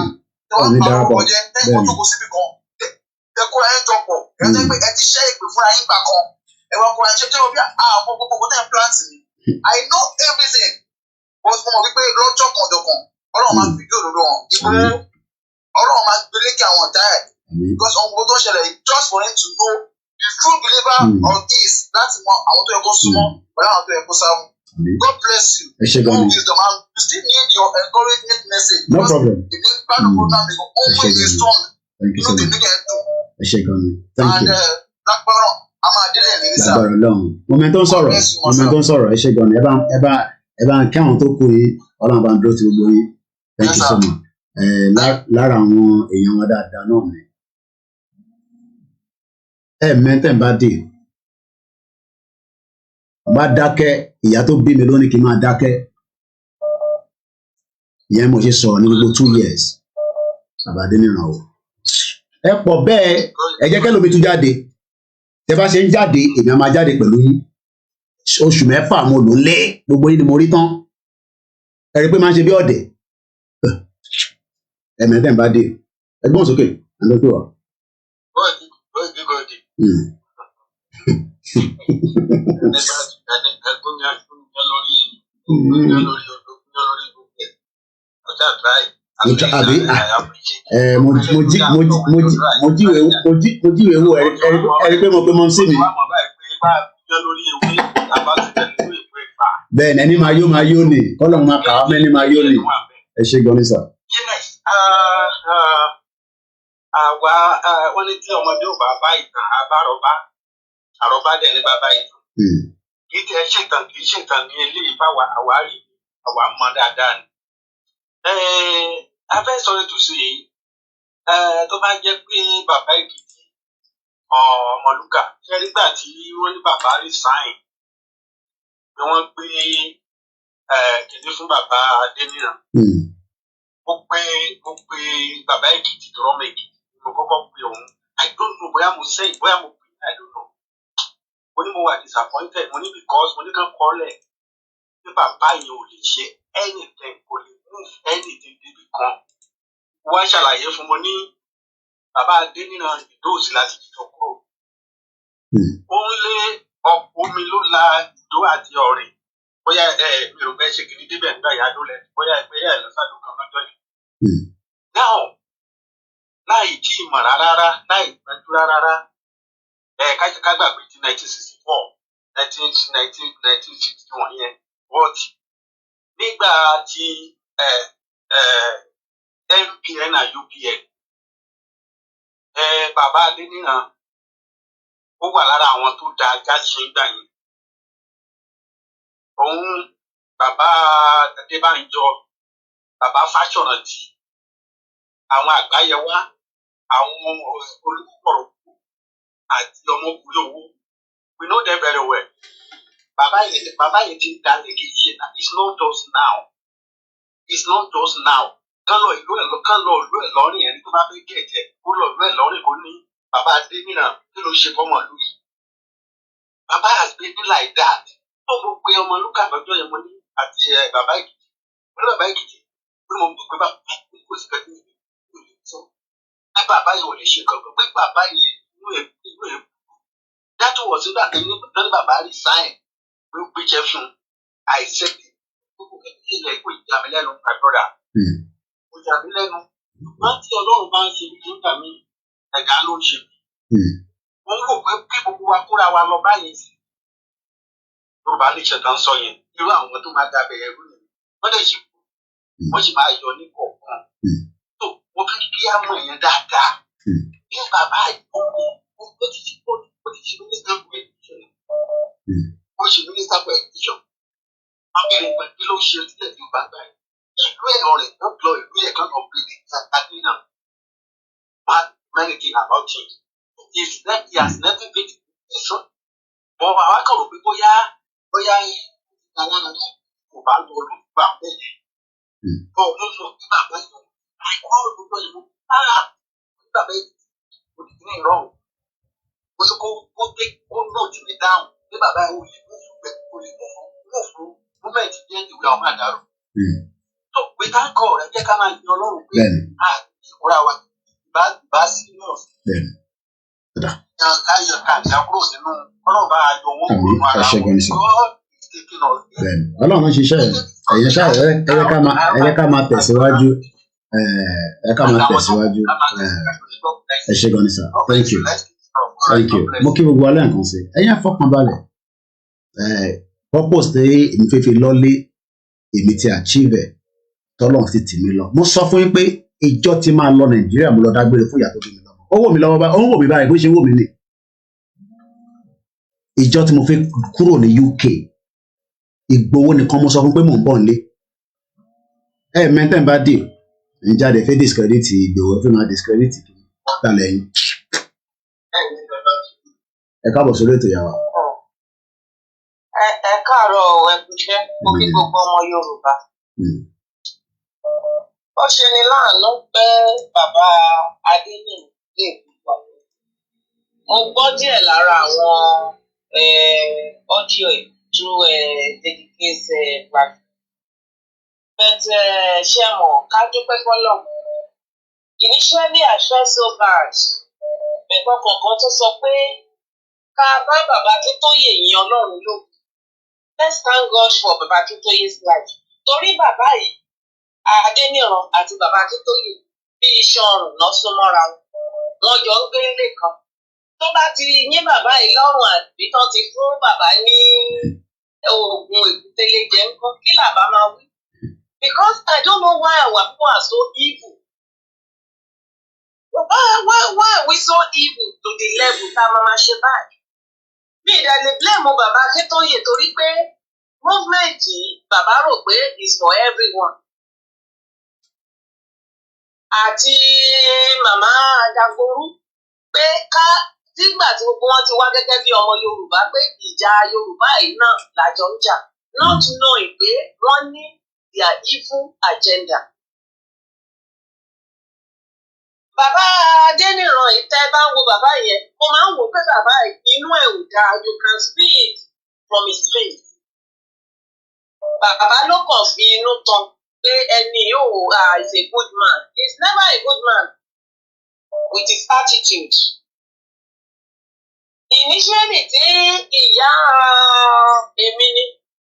ọ̀ní darapọ̀ bẹ́ẹ̀ni. ẹ̀kọ́ ẹ̀ jọpọ̀ ẹ̀ tẹ́ pé ẹ ti ṣẹ́ ìpè fúnra yín gbà kan ẹ̀ wọ́n kọ́ ẹ̀ ṣe tẹ́wọ́ bí àwọn gbogbo tẹ́ ẹ̀ plant ni I know everything but mo mọ̀ wípé lọ́jọ́ kan ọ̀dọ̀kan Ọlọ́run máa fi dé òdodo hàn Ìgbòho Ọlọ́run máa gbé lékè àwọn ọ̀tá ẹ̀ because ohun gbogbo tó ṣẹlẹ̀ just for him to know the true believer of this láti mọ àwọn tó yẹ kó súnmọ́ pẹ̀lú àwọn tó yẹ kó sáwọn. God bless you. More wisdom and you still need your encouragement message. No problem. The main part of the program is always be strong. Thank you so much. Thank you. Lágbára a máa délé ní nísà. Lágbára Ọlọ́run. Moment tó ń sọ̀rọ̀ ẹ ṣé gan ni ẹ bá ń kí àwọn tó kù yín Ọlọ́run bá ń dúró ti gbogbo yín. Thank you so much. Lára àwọn èèyàn wa dáadáa náà ni mẹ́tẹ̀ bá dé bá dákẹ́ ìyá tó bí mi lónìí kí n máa dákẹ́ ìyẹn mo ṣe sọ̀rọ̀ ní gbogbo 2 years àbádé nìran o ẹ pọ̀ bẹ́ẹ̀ ẹ jẹ́ kẹ́lòmí tún jáde tẹ bá ṣe ń jáde èmi á máa jáde pẹ̀lú yín oṣù 6 mo lò lé gbogbo yín ni mo rí tán ẹ rí pé máa ń ṣe bí ọ̀dẹ̀ mẹ́tẹ̀ bá dé ẹgbọ́n sókè àndókè wà. mo jíwèé wò ẹ̀rí pé mo pé mo ń sí mi. bẹ́ẹ̀ ni ẹni máa yó ni kọ́lọ̀ máa kà á mẹ́ni máa yó ni ẹ ṣe gan ni sà. àwa wọ́n ní tí ọmọdé ò bá bá ìtàn àròbá dẹ̀ ní bàbá ìtàn. kì í tẹ ṣètàn ní eléyìí báwa àwárí àwa mọ̀ dáadáa ni. a fẹ́ sọ̀rọ̀ ètò sí yìí tó bá jẹ́ pé bàbá Èkìtì Ọmọlúkà nígbà tí wọ́n ní bàbá resign ni wọ́n gbé kìnní fún bàbá Adéníran. ó pé bàbá Èkìtì dọ́rọ́mọ Èkìtì mo kọ́kọ́ pé òun I don't know bóyá mo sẹ́yìn bóyá mo pè I don't know. mo ní mo wà disappointed mo ní because mo ní kàn kọ́lẹ̀ pé bàbá yẹn ò lè ṣe anything kò lè move anything débi kan. wọ́n ṣàlàyé fún mo ní bàbá Adéníran ìdóòsì láti jìjọ kúrò. ó ń lé ọ̀pọ̀ omi ló la Ìdó àti Ọ̀rẹ̀ bóyá mi ò bẹ́ẹ̀ ṣe kìíní débẹ̀ nígbà ìyá ló lẹ̀ bóyá ẹgbẹ́ yà lọ́sàdó kan lọ́jọ́ yìí. now láì tí ì mọ̀ rárá láì gbẹ́jú rárá ká gbàgbé ti 1964 1961 yẹn but nígbà tí MPN and UPN bàbá Adéníran ó wà lára àwọn tó da ajá ṣe ń gbà yẹn. òun bàbá Adébánjọ bàbá Fáṣọ̀rántì àwọn Àgbáyẹwà àwọn Olúkọ̀rọ̀ àti ọmọkùnrin owó we know them very well. bàbá yẹn ti dá lékè ṣe na it's not just now kán lọ ìlú Ìlọrin yẹn tó bá fẹ́ gẹ̀ẹ́jẹ̀ kó lọ ìlú Ìlọrin kó ní bàbá Adéníran kí ló ṣe fọmọ ìlú yìí. bàbá has been like that. tó mo pe Ọmọlúkà lọ́jọ́ yẹn mo ní àti bàbá Èkìtì pé bàbá Èkìtì pé mo mọ̀ pé bàbá yẹn kò sí kẹ́kẹ́ ìlú sọ. pé bàbá yẹn ò lè ṣe kankan pé bàbá yẹn inú ẹ̀ that was that the Baba resigned. We preach from I accept it. My brother. Wọ́n tí Ọlọ́run bá ń ṣe nígbà mí ẹ̀gá ló ń ṣe. Wọ́n rò pé kí gbogbo wa kóra wa lọ báyìí sí. Yorùbá lè ṣe tán sọ yẹn irú àwọn tó máa dábẹ̀ ẹrú ni wọ́n lè ṣe kú wọ́n sì máa yọ ní kọ̀ọ̀kan. Tó wọ́n fi kí á mọ̀ yẹn dáadáa. Bí bàbá ìfọwọ́ ó ti ṣe mínísítà fún education. Ó ṣe mínísítà fún education. Wọ́n bẹ̀rẹ̀ pé kí ló ṣe sílẹ̀ tí ó bá gbà yìí. Ìlú ẹ̀rọ rẹ̀ ló lọ ìlú ẹ̀ka náà bí i ṣàkàdé náà. But many things about it. He has never been a son. But àwọn akọ̀rọ̀ pé bóyá ìdáná kò bá lọ olùgbà bẹ́ẹ̀. Bọ́ọ̀ ló sọ pé bàbá yìí àìkọ́ olùgbà ìlú nígbà bẹ́ẹ̀ kò ní ní ìrọ̀rùn. Ó sọ kó gbé kó náà ti lè dáhùn pé bàbá yìí ò lè mú fún múmẹ̀tì jẹ́ ìwé ọmọ àdáró. So we thank God ẹ jẹ́ ká máa yan Ọlọ́run pé ìkúra wa bá sí náà. Káyọ̀ kàǹtà kúrò nínú Ọlọ́run bá yọ owó kúrò ara wọn. Ọlọ́run ń ṣiṣẹ́ ẹ̀yẹ ṣáà ẹ jẹ́ ká máa tẹ̀síwájú ẹ ṣé gan ni sir thank you mo kí gbogbo alẹ́ nǹkan sí ẹ̀yin àfọkànbalẹ̀ purpose tí èmi fẹ́ fi lọ́lé èmi ti achieve ẹ̀ tọ́lọ́run sì tì mí lọ mo sọ fún yín pé ìjọ ti máa lọ Nàìjíríà mo lọ dágbére fún ìyá tó bí mi lọ́mọ ó wò mí lọ́wọ́ báyìí ó ń wò mí báyìí bó ṣe wò mí nì ìjọ tí mo fẹ́ kúrò ní UK Ìgbòho nìkan mo sọ fún pé mò ń bọ̀ nílé mẹ́tẹ̀ bá dì ń jáde fẹ́ discredit Ìgbòho fẹ́ máa discredit kálẹ̀ yín ẹ káàbọ̀ sórí ètò ìyàwó. Ẹ káàárọ̀ ẹ kúṣẹ́ mo kí gbogbo ọmọ Yorùbá. Ó ṣe ni láàánú pé bàbá Adéyẹmí lè wà. Mo gbọ́ díẹ̀ lára àwọn ọ́díò through dedicated platform. But ṣé mọ̀ ká dúpẹ́ fọ́lọ́. Initially I felt so bad. Bẹ̀gbọ́n kọ̀ọ̀kan tó sọ pé ká bá bàbá Akíntóyè yin Ọlọ́run ló. Let's thank God for bàbá Akíntóyè's life. Torí bàbá yìí Adéníran àti bàbá Akíntóyè bí iṣan ọrùn náà sún mọ́ra wọn jọ ń gbé ilé kan. Tó bá ti yín bàbá yìí lọ́rùn àbí tán ti fún bàbá ní oògùn èkútélé jẹ ńkọ́ kí làbá máa wí. Because I don't know why our people are so evil. Why are we so evil to the level tá a máa ṣe báyìí? Mi ìdálé blame bàbá Akíntóyè torí pé movement yìí bàbá rò pé is for everyone. Àti màmá Dagboru pé ká nígbà tí gbogbo wọn ti wá gẹ́gẹ́ bí ọmọ Yorùbá pé ìjà Yorùbá yìí náà làjọ ń jà not knowing pé wọ́n ní their evil agenda. Bàbá Adéníran ìtẹ́ bá ń wo bàbá yẹn mo máa ń wò pé bàbá inú ẹ̀ ò dáa you can see it from his face. Bàbá ló kàn fi inú tán pé ẹni yóò is a good man. He's never a good man with his attitude. Initially tí ìyá èmi ni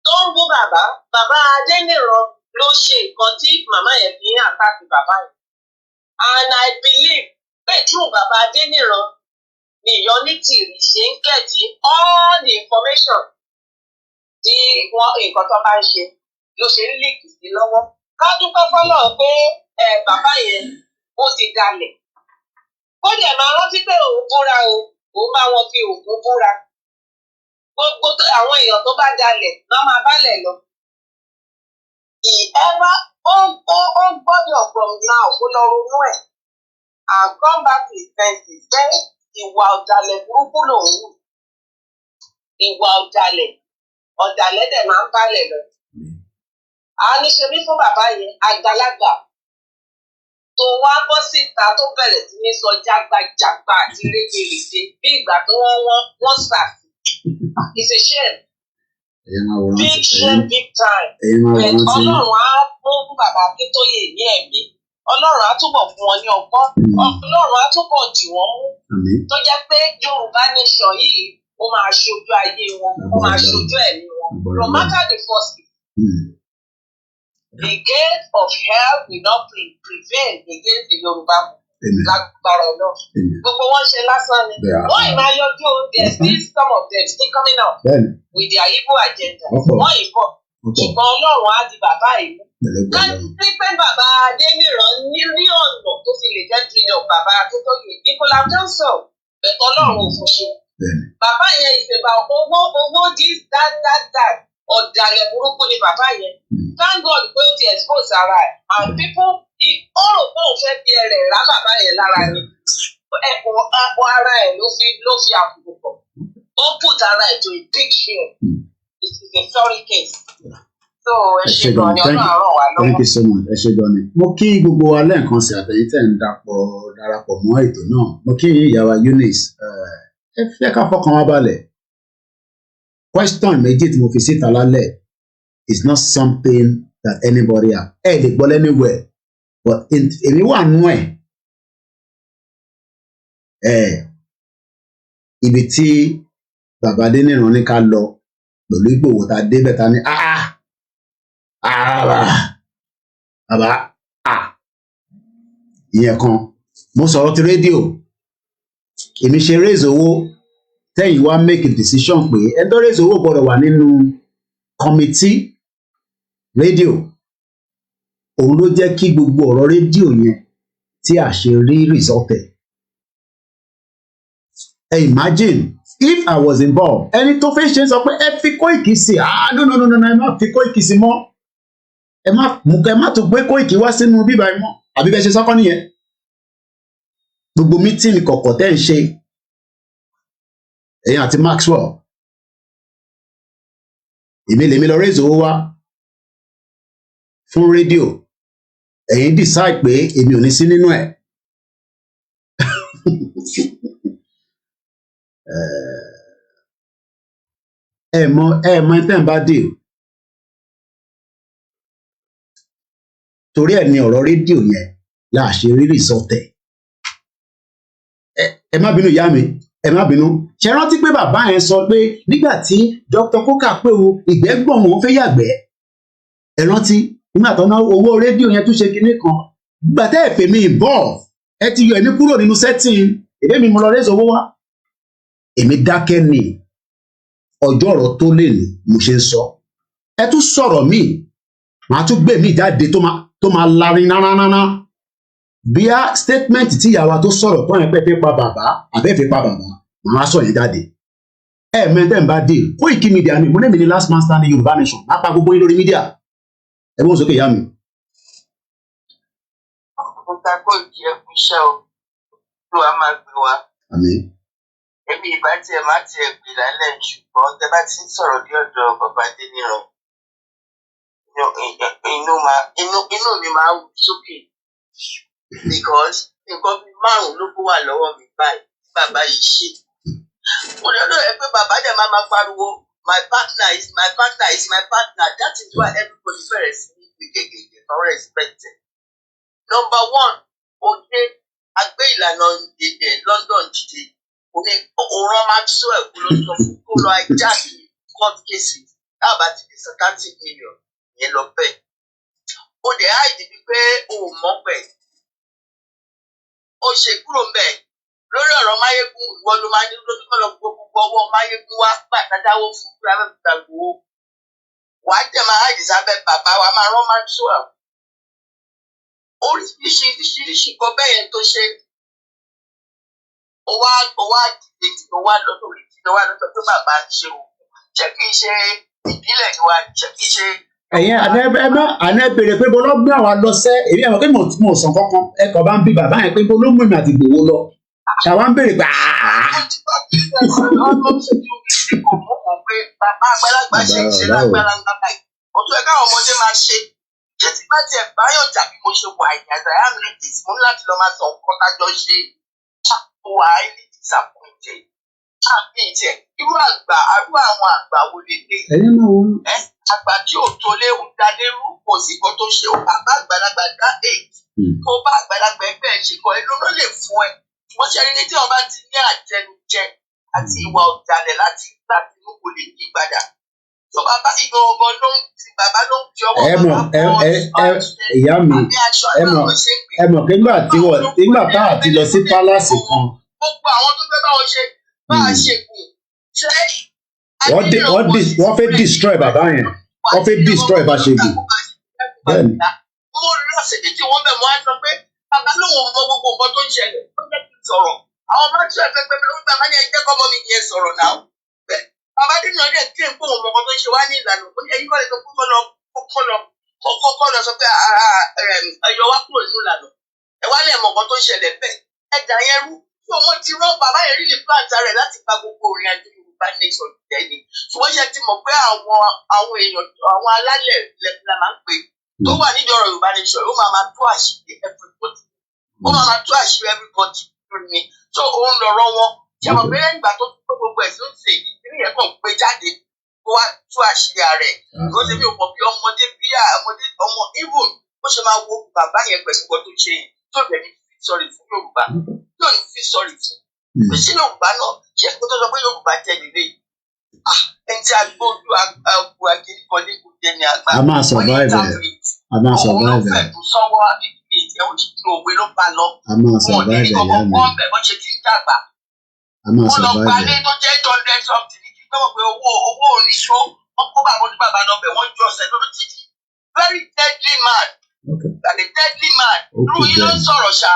tó ń bú bàbá Adéníran ló ṣe nǹkan tí màmá yẹn fi ń àtàkì bàbá yẹn. And I believe pé through bàbá Adéníran ni Ìyọnítìrì ṣe ń gẹ̀tì all the information tí wọ́n nǹkan tó bá ń ṣe ló ṣe ń líkì sí lọ́wọ́. Ká dúpẹ́ fọ́lọ́ pé bàbá yẹn ó ti dalẹ̀. Ó dẹ̀ máa rántí pé òun búra òun bá wọn fi òògùn búra. Gbogbo àwọn èèyàn tó bá dalẹ̀ náà máa bálẹ̀ lọ. Ó gbọ́dọ̀ from now kó lọ ronú ẹ̀ and come back to his senses pé ìwà ọ̀dàlẹ̀ burúkú lòun wù. Ìwà ọ̀dàlẹ̀ dẹ̀ máa ń bálẹ̀ lọ. A ní ṣe bí fún bàbá yẹn àgbàlagbà tó wá bọ́ síta tó bẹ̀rẹ̀ sí ní sọ jágbajàgba àti rédèrèdè bí ìgbà tó wọ́n sà. It's a shame. Big shame, big time. Ọlọ́run á mú bàbá Akíntóyè ní ẹ̀mí. Ọlọ́run á túbọ̀ fún wọn ní ọgbọ́n. Ọlọ́run á túbọ̀ dì wọ́n mú. Tó jẹ́ pé Yorùbá nation yìí ó máa ṣojú ayé wọn, ó máa ṣojú ẹ̀mí wọn. No matter the force, the gate of hell will not prevail against the Yoruba people. Lágbára Ọlọ́run. Gbogbo wọn ṣe lásán ni. Wọ́n ì máa yọjú o, there's still some of them still coming up with their evil agenda. Wọ́n ì bọ̀. Ṣùgbọ́n Ọlọ́run á di bàbá ìlú. Ká sí pé bàbá Adéníran ní ọ̀nà tó fi lè jẹ́ trillion bàbá Akíntóyè. People have done so. Bẹ̀tọ̀ Ọlọ́run ò fún ṣe. Bàbá yẹn ìfẹ̀bà owó this that ọ̀dàlẹ̀ burúkú ni bàbá yẹn. Thank God pé ó ti expose ara ẹ̀. And people ó rò pé òun fẹ́ fi ẹrẹ̀ rá bàbá yẹn lára ni. Ẹ̀kọ́ ara ẹ̀ ló fi àbùkù pọ̀. Ó put ara ẹ̀ to a big shame. It is a sorry case. So ẹ ṣe gan ni Ọlọ́run ràn wá lọ́wọ́. Thank you so much. Ẹ ṣe gan ni. Mo kí gbogbo wa lẹ́ẹ̀kan sí àtẹ̀yìntẹ̀ ń darapọ̀ mọ́ ètò náà. Mo kí ìyàwó Eunice. Ẹ fẹ́ ká fọkàn wa balẹ̀. Question méjì tí mo fi síta lálẹ́ is not something that anybody have. Ẹ lè gbọ́ anywhere. But èmi wà nú ẹ̀. Ibi tí bàbá Adéníran ní ká lọ pẹ̀lú Ìgbòho tá a débẹ̀ ta ní bàbá ìyẹn kan mo sọ̀rọ̀ ti rédíò èmi ṣe raise owó tẹ́yìn wá make a decision pé ẹni tó raise owó gbọ́dọ̀ wà nínú committee rédíò òun ló jẹ́ kí gbogbo ọ̀rọ̀ rédíò yẹn tí a ṣe rí result ẹ̀. Imagine if I was involved ẹni tó fẹ́ ṣe sọ pé ẹ fi Kóìkì sí no ẹ má fi Kóìkì sí mọ́ ẹ má tó gbé Kóìkì wá sínú bíbá ẹ mọ́ àbí bẹ́ẹ̀ ṣe sọ́kọ́ nìyẹn gbogbo mítìnì kọ̀kọ̀ tẹ́ ń ṣe ẹ̀yin àti Maxwell èmi lèmi lọ raise owó wá fún rédíò ẹ̀yin decide pé èmi ò ní sí nínú ẹ̀ ẹ mọ tẹ́ ń bá dé torí ẹ̀ ní ọ̀rọ̀ rédíò yẹn la ṣe rí rìsọ̀tẹ̀ ẹ má bínú ìyá mi ẹ má bínú ṣe rántí pé bàbá yẹn sọ pé nígbà tí Dr. Coker pé o ìgbẹ́ gbọ̀n wọn fẹ́ yàgbẹ́ ẹ rántí nígbà tó ná owó rédíò yẹn tún ṣe kinní kan nígbà tẹ́ ẹ fèmí ìbọ̀ ẹ ti yọ ẹ̀mí kúrò nínú setting èdè mi mo lọ rẹ́sọ̀ owó wá èmi dákẹ́ ni ọjọ́ ọ̀rọ̀ tó lè ní mo ṣe ń sọ ẹ tún sọ̀rọ̀ míì màá tún gbé mi jáde tó máa larin nánánáná bíá statement tí ìyàwó tó sọ̀rọ̀ tó yẹn pẹ́ fẹ́ pa bàbá àbẹ́ fẹ́ pa bàbá màá sọ yẹn jáde mẹ́tẹ́ ń bá dé Koiki Media ni mo ní mi ní last man standing Yorùbá nation má pa gbogbo yín lórí mídíà ẹ bó ń sókè ìyá mi. Ọ̀gá Koiki ẹ kú iṣẹ́ o tó a máa gbé wa. Àmín. Èmi ìbá tiẹ̀ má tiẹ̀ gbé lálẹ́ ṣùgbọ́n tẹ bá ti ń sọ̀rọ̀ ní ọ̀dọ̀ bàbá Adéníran inú mi máa wú sókè because nǹkan bíi 5 ló kó wà lọ́wọ́ mi báyìí bàbá yìí ṣe. Mo ní ọdún ẹ pé bàbá dẹ̀ máa pariwo my partner is my partner is my partner that is why everybody bẹ̀rẹ̀ sí ní gbẹgẹgẹgẹ no respect. Number 1 ó dé agbé ìlànà èdè London dìde òran Maxwell kó ló sọ fún kó lọ ajáde court cases táàbà ti fi san 30 million yẹn lọ bẹ́ẹ̀. Ó dẹ̀ áìdí bíi pé o ò mọ̀ pẹ̀. Ó ṣe kúrò ń bẹ̀ lórí ọ̀rọ̀ Máyégún ìwọ ló máa ní lójúmọ́ lọ gbogbo ọwọ́ Máyégún wá gbàdádáwó fún private gbàgbó. Wàá jẹ́ máa áìdí sábẹ́ bàbá wa máa rán Maxwell. Oríṣiríṣi kan bẹ́ẹ̀ yẹn tó ṣe. Ó wá dìde tí ó wá lọ́dọ̀ orí tí ó wá lọ́dọ̀ pé bàbá ń ṣe òkú. Ṣé kí n ṣe ìbílẹ̀ ni wá ṣé kí n ṣe. Ẹ̀yin àná béèrè pé bó ló gbé àwa lọ sẹ́ èmi àwọn pé mo sàn kankan ẹ̀kọ́ bá ń bí bàbá yẹn pé bó ló mú mi àti Ìgbòho lọ ṣàwa ń béèrè pé bàbá àgbàlagbà ṣe ń ṣe lágbàlagbà báyìí òtún ẹ̀ka àwọn ọmọdé máa ṣe ṣé tí bá tiẹ̀ báyọ̀ jà bí mo ṣe wà ìyàtọ̀ yà mí lè mú láti lọ máa sọ nǹkan tájọ ṣe wà á ní disappointed àbí ìtẹ̀ irú àwọn àgbà wo lè dé àgbà tí ò tó léwu dalérú kò sí kan tó ṣe ó bàbá àgbàlagbà dá 8 kó bá àgbàlagbà ẹgbẹ́ ẹ̀ ṣe kan ẹ ló lè fún ẹ wọ́n ṣe ní tí wọ́n bá ti ní àjẹnujẹ àti ìwà ọ̀dàlẹ̀ láti inú kò lè yí padà. tó bàbá ìgbà ọgbọ́n ló ń ti bàbá ló ń fi ọwọ́ bàbá bọ́ ìyá mi ẹ mọ̀ pé nígbà tá a ti lọ sí pálásì kan. gbogbo àwọn tó fẹ́ bá wọn ṣe bá a ṣe kù ṣe. wọ́n fẹ́ destroy bàbá yẹn wọ́n fẹ́ destroy bá ṣe kù. mo lọ síbi tí wọ́n bẹ̀ mọ́ á sọ pé bàbá lóun mọ gbogbo nǹkan tó ń ṣẹlẹ̀ ó jẹ́ kí n sọ̀rọ̀ àwọn máa ń tún ẹ̀fẹ́ pẹ̀lú lórí bàbá yẹn jẹ́ kọ́mọ mi yẹn sọ̀rọ̀ náà. bàbá dínà dẹ̀ kí n fún òun mọ̀kàn tó ń ṣe wá ní ìlànà ẹ̀yin kọ́lẹ̀ tó kọ́kọ́ lọ sọ pé ẹ̀yọ wá kúrò nínú ìlànà ẹ̀ wá lẹ̀ mọ̀kàn tó ń ṣẹlẹ̀ bẹ́ẹ̀ ẹ̀dà yẹn rú tí òun ti rán bàbá yẹn rí lè plant rẹ̀ láti gba gbogbo orin àjò Yorùbá nation jẹ́ ni ṣùgbọ́n ṣe ti mọ̀ pé àwọn èèyàn àwọn alálẹ̀ la máa ń pè tó wà nídìí ọ̀rọ̀ Yorùbá nation ó máa tú àṣírí everybody ó máa tú àṣírí everybody ni so òun lọ̀rọ̀ wọn ṣe mọ̀ pé lẹ́yìn ìgbà tó tó gbogbo ẹ̀ tó ń ṣe ìdílé yẹn kàn gbé jáde kó wá tú àṣírí rẹ̀ ló ṣe bí o mọ̀ bí ọmọdé bí ọmọ even ó ṣe máa wo bàbá yẹn pẹ̀lú nǹkan tó ṣe tó bẹ̀ ní fi sọ̀rì fún Yorùbá yóò ní fi sọ̀rì fún pé sí Yorùbá náà ṣe kó tó sọ pé Yorùbá jẹ́ nílé ẹni tí a gbójú àgbo àgírí kan ní kò jẹ́ ní àgbà a máa survive a máa survive sọ́wọ́ àbíkí ìjẹ́ òṣìṣẹ́ òwe ló bá lọ a máa survive ìyá mi wọ́n ṣe ti ń dàgbà a máa wọ́n lọ survive gbalé tó jẹ́ 800 something ní kí n tọ́wọ́ pé owó oníṣó wọ́n kó bàbá oníbàbá lọ bẹ̀ wọ́n jọ ọ̀sẹ̀ lórí títì very deadly man a deadly man irú yìí ló ń sọ̀rọ̀ ṣá.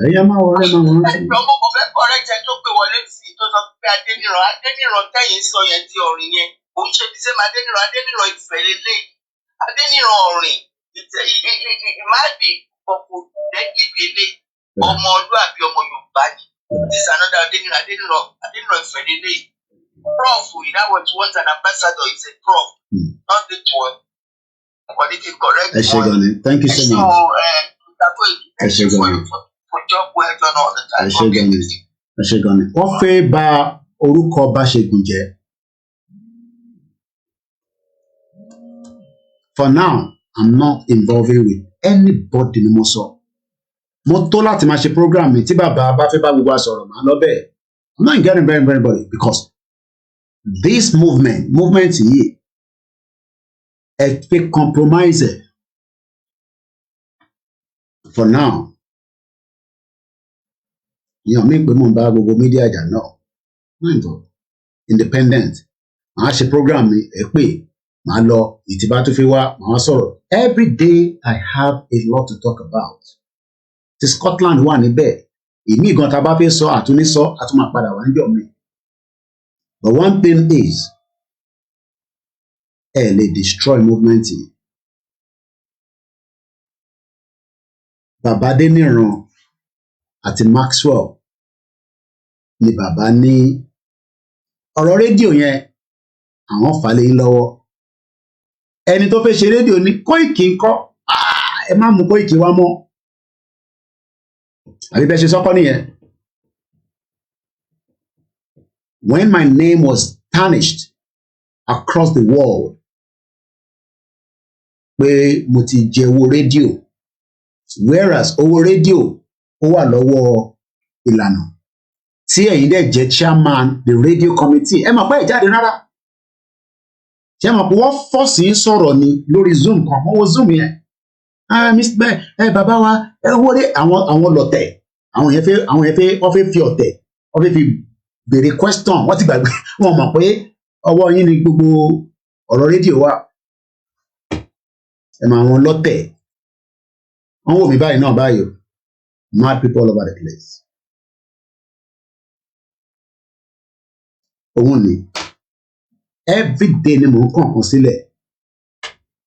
ẹ̀yà máa wọlé máa wọlé. ẹ̀jọ̀ mo kò fẹ́ kọ́rẹ́ jẹ tó pé wọlé sí i tó sọ pé Adéníran tẹ̀yìn sọ yẹn ti ọ̀rìn yẹn òun ṣe ti sẹ́mu Adéníran ìfẹ́ lélẹ̀ Adéníran ọ̀rìn ìmáàbí ọkọ̀ lẹ́gbẹ̀lẹ̀ ọmọ ọlúàbí ọmọ Yorùbá ni this is another Adéníran ìfẹ́ lélẹ̀ prof that was once an ambassador is a prof not the one politically correct one. Thank you so much. ẹ ṣé gan-an. ẹ ṣé gan-an. wọ́n fẹ́ bà orúkọ Báṣegùn jẹ́. For now, I'm not involving with anybody ni mo sọ. Mo tó láti máa ṣe program mi tí bàbá bá fẹ́ bá gbogbo wa sọ̀rọ̀ máa lọ bẹ́ẹ̀. I'm not getting very anybody because this movement yìí ẹ fi compromise it. For now, yàn mí pé mo ń bá gbogbo media jà náà. Independent. Màá ṣe program mi ẹ pé màá lọ ìtìbá tó fi wá màá sọ̀rọ̀. Every day I have a lot to talk about. Ti Scotland wà níbẹ̀. Èmi gan tá a bá fẹ́ sọ àtúnisọ àtúmọ̀ padà wá ń jọ mi. But one thing is ẹ lè destroy movement yìí. Bàbá Adéníran àti Maxwell ni bàbá ní ọ̀rọ̀ rédíò yẹn àwọn fà lẹ́yìn lọ́wọ́. Ẹni tó fẹ́ ṣe rédíò ní Kóìkì ńkọ́ ẹ má mú Kóìkì wá mọ́. Àbí bẹ́ẹ̀ ṣe sọ́kọ́ nìyẹn. When my name was tarnished across the world pé mo ti jẹ owó rédíò whereas owó rédíò ó wà lọ́wọ́ ìlànà tí ẹ̀yin dẹ̀ jẹ́ chairman the radio committee ẹ mọ̀ pé ìjáde rárá ṣé mọ̀ pé wọ́n fọ́ọ̀sì ń sọ̀rọ̀ ni lórí zoom kan wọ́n wo zoom yẹn bàbá wa ẹ wọlé àwọn lọ̀tẹ̀ àwọn yẹn fẹ́ wọ́n fẹ́ fi ọ̀tẹ̀ wọ́n fẹ́ fi béèrè question wọ́n ti gbàgbé wọn mọ̀ pé ọwọ́ yín ni gbogbo ọ̀rọ̀ rédíò wà ẹ mọ̀ àwọn lọ̀tẹ̀ wọ́n wò mí báyìí náà báyìí o mad people all over the place. Òun ni everyday ni mò ń kàn kan sílẹ̀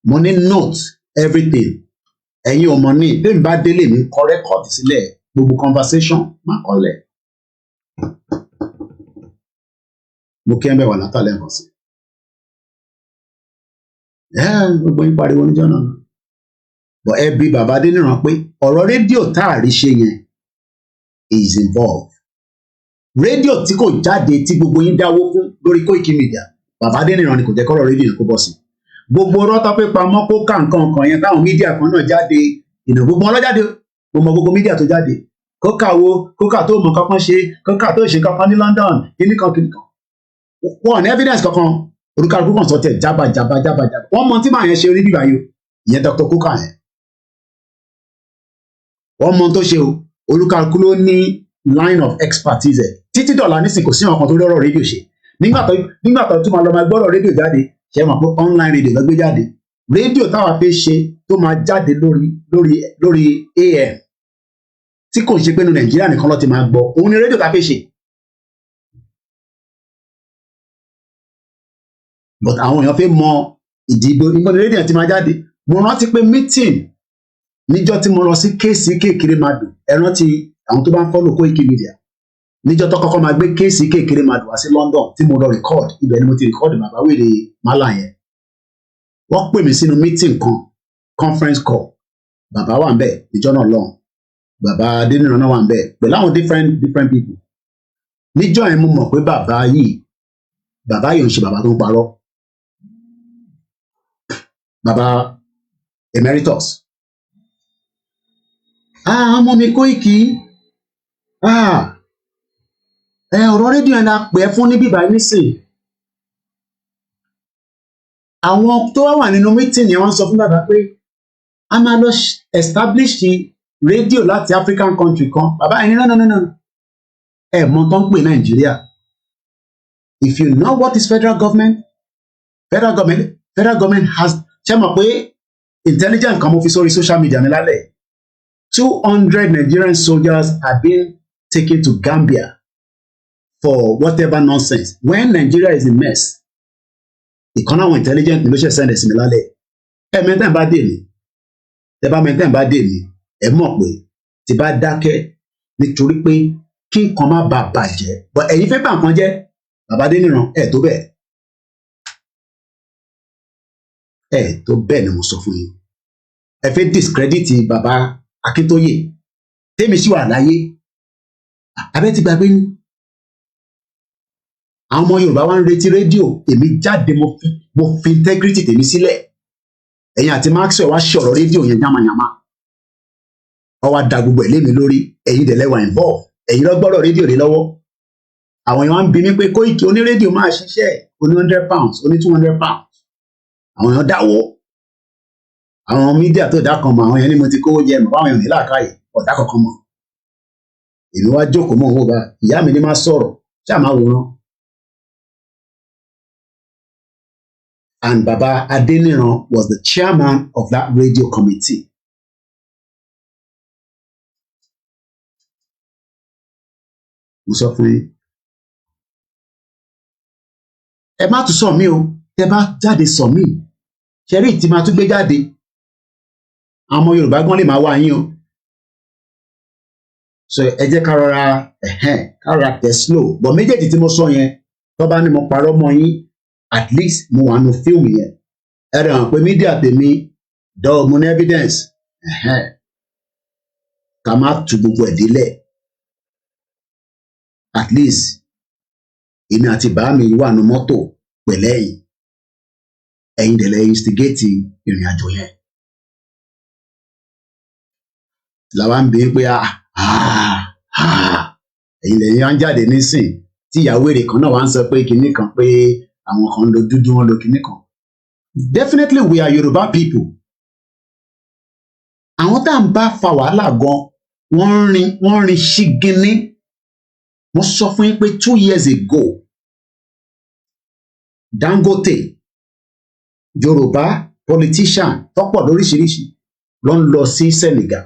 mo ní note everything ẹ̀yin ọmọ ní bí n bá délé mi kọ record sílẹ̀ gbogbo conversation má kọ́lẹ̀ mo kí ẹ bẹ̀ wà látàlẹ́ nǹkan sí gbogbo yín pariwo níjọ́ náà but ẹ bí bàbá Adéníran pé ọ̀rọ̀ rédíò tá a rí ṣe yẹn is involved rédíò tí kò jáde tí gbogbo yín dáwó fún lórí Koiki Media bàbá Adéníran ni kò jẹ́ kọ́rọ̀ rédíò yẹn kó bọ́ sí gbogbo rọ́tà pé pamọ́ kó ká nǹkan yẹn táwọn mídíà kan náà jáde gbogbo wọn lọ jáde mo mọ gbogbo mídíà tó jáde kókà wo kókà tó mọ kankan ṣe kókà tó ṣe kankan ní London kíníkan wọn ní evidence kankan olùkàlùkù kan sọ tẹ jábà wọn mọ tí màá yẹn ṣe orí bíbá yìí ìyẹn Dr. Kókà yẹn wọn mọ tó ṣe o olùkàlùkù ló ní line of expertise ẹ títí dọ̀là nísìnyí kò sí ọkàn tó lọ́rọ̀ rédíò ṣe nígbà tó tún máa lọ máa gbọ́rọ̀ rédíò jáde ṣe mọ̀ pé online rédíò ló gbé jáde rédíò táwa fẹ́ ṣe tó máa jáde lórí AM tí kò ṣe pé ní Nàìjíríà nìkan ló ti máa gbọ́ òun ni rédíò tá a fẹ́ ṣe. But àwọn èèyàn fẹ́ mọ ìdìbò ìgbọ́n ní rédíò tí máa jáde mo rántí pé meeting níjọ́ tí mo lọ sí kéèsì kékeré máa dùn ẹ rántí àwọn tó bá ń follow Koiki Media níjọ́ tó kọ́kọ́ máa gbé kéèsì kékeré máa dùn wá sí London tí mo lọ record ibẹ̀ ni mo ti record bàbá wèrè málà yẹn wọ́n pè mí sínú meeting kan conference call bàbá wà ń bẹ̀ níjọ́ náà lọ́hùn bàbá adéníran náà wà ń bẹ̀ pẹ̀lú àwọn different people níjọ́ yẹn mo mọ̀ pé bàbá yìí ń ṣe bàbá tó ń parọ́ bàbá emeritus ọmọ mi Koiki ọ̀rọ̀ rédíò yẹn la pè é fún ní bíbá nísìn àwọn tó wà nínú meeting yẹn wọ́n sọ fún bàbá pé a máa lọ establish rédíò láti African country kan bàbá yẹn no ẹ mọ̀ tó ń pè Nàìjíríà if you know what is federal government has ṣe mọ̀ pé intelligence kan mo fi sórí social media ní lálẹ́ 200 Nigerian soldiers have been taken to Gambia for whatever nonsense when Nigeria is a mess ìkan àwọn intelligent ló ṣe send ẹ̀sìn mi lálẹ́ ẹ mẹ́tẹ́ bá dé mi tẹ bá mẹ́tẹ́ bá dé mi ẹ mọ̀ pé tí bá dákẹ́ nítorí pé kí nǹkan má bàa bàjẹ́ but ẹ̀yin fẹ́ bà nǹkan jẹ́ bàbá Adéníran ẹ̀ tó bẹ́ẹ̀ tó bẹ́ẹ̀ ni mo sọ fún yín ẹ fẹ́ discredit bàbá Akíntóyè tèmi sì wà láyé abẹ́ ti gbàgbé ní àwọn ọmọ Yorùbá wa ń retí rédíò èmi jáde mo fi integrity tèmi sílẹ̀ ẹ̀yin àti Maxwell wá ṣọ̀rọ̀ rédíò yẹn yamayama wọ́n wá da gbogbo ẹ̀ lé mi lórí ẹ̀yin dẹ̀ lẹ́wà involve ẹ̀yin lọ gbọ́rọ̀ rédíò rẹ lọ́wọ́ àwọn èèyàn wá ń bi mí pé Koiki oní rédíò máa ṣiṣẹ́ oní £100 oní £200 àwọn èèyàn dáwọ́ àwọn mídíà tó dá kan mọ àwọn yẹn ni mo ti kówó jẹ mọ báwọn èèyàn ní làákàyè ọ̀dà kankan mọ èmi wá jókòó mọ owó bá ìyá mi ní má sọ̀rọ̀ ṣáà má wòran and Baba Adeniran was the chairman of that radio committee. mo sọ fún yín ẹ má tún sọ mí o tẹ bá jáde sọ mí ṣẹrí tí máa tún gbé jáde àwọn ọmọ Yorùbá gan lè máa wá yín o so ẹ jẹ́ ká rọra tẹ̀ slow but méjèèjì tí mo sọ yẹn tó bá ní mo parọ́ mọ́ yín at least mo wà nù fíìmù yẹn ẹ rẹ̀ hàn pé mídíà tèmi dọ́ọ̀ mo ní evidence ká má tu gbogbo ẹ̀ délẹ̀ at least èmi àti bàá mi wà nù mọ́tò pẹ̀lẹ́ ẹ̀yin dẹ̀lẹ̀ instigate ìrìn àjò yẹn làwa ń bí pé ẹ̀yin lẹ́yìn wá ń jáde nísìn tí ìyàwó èrè kan náà wá ń sọ pé kinní kan pé àwọn kan ń lo dúdú wọn lo kinní kan definitely we are Yoruba people àwọn tá à ń bá fa wàhálà gan wọ́n rin ṣígínní mo sọ fún yín pé 2 years ago Dangote Yorùbá politician tọ́pọ̀ lóríṣiríṣi ló ń lọ sí Senegal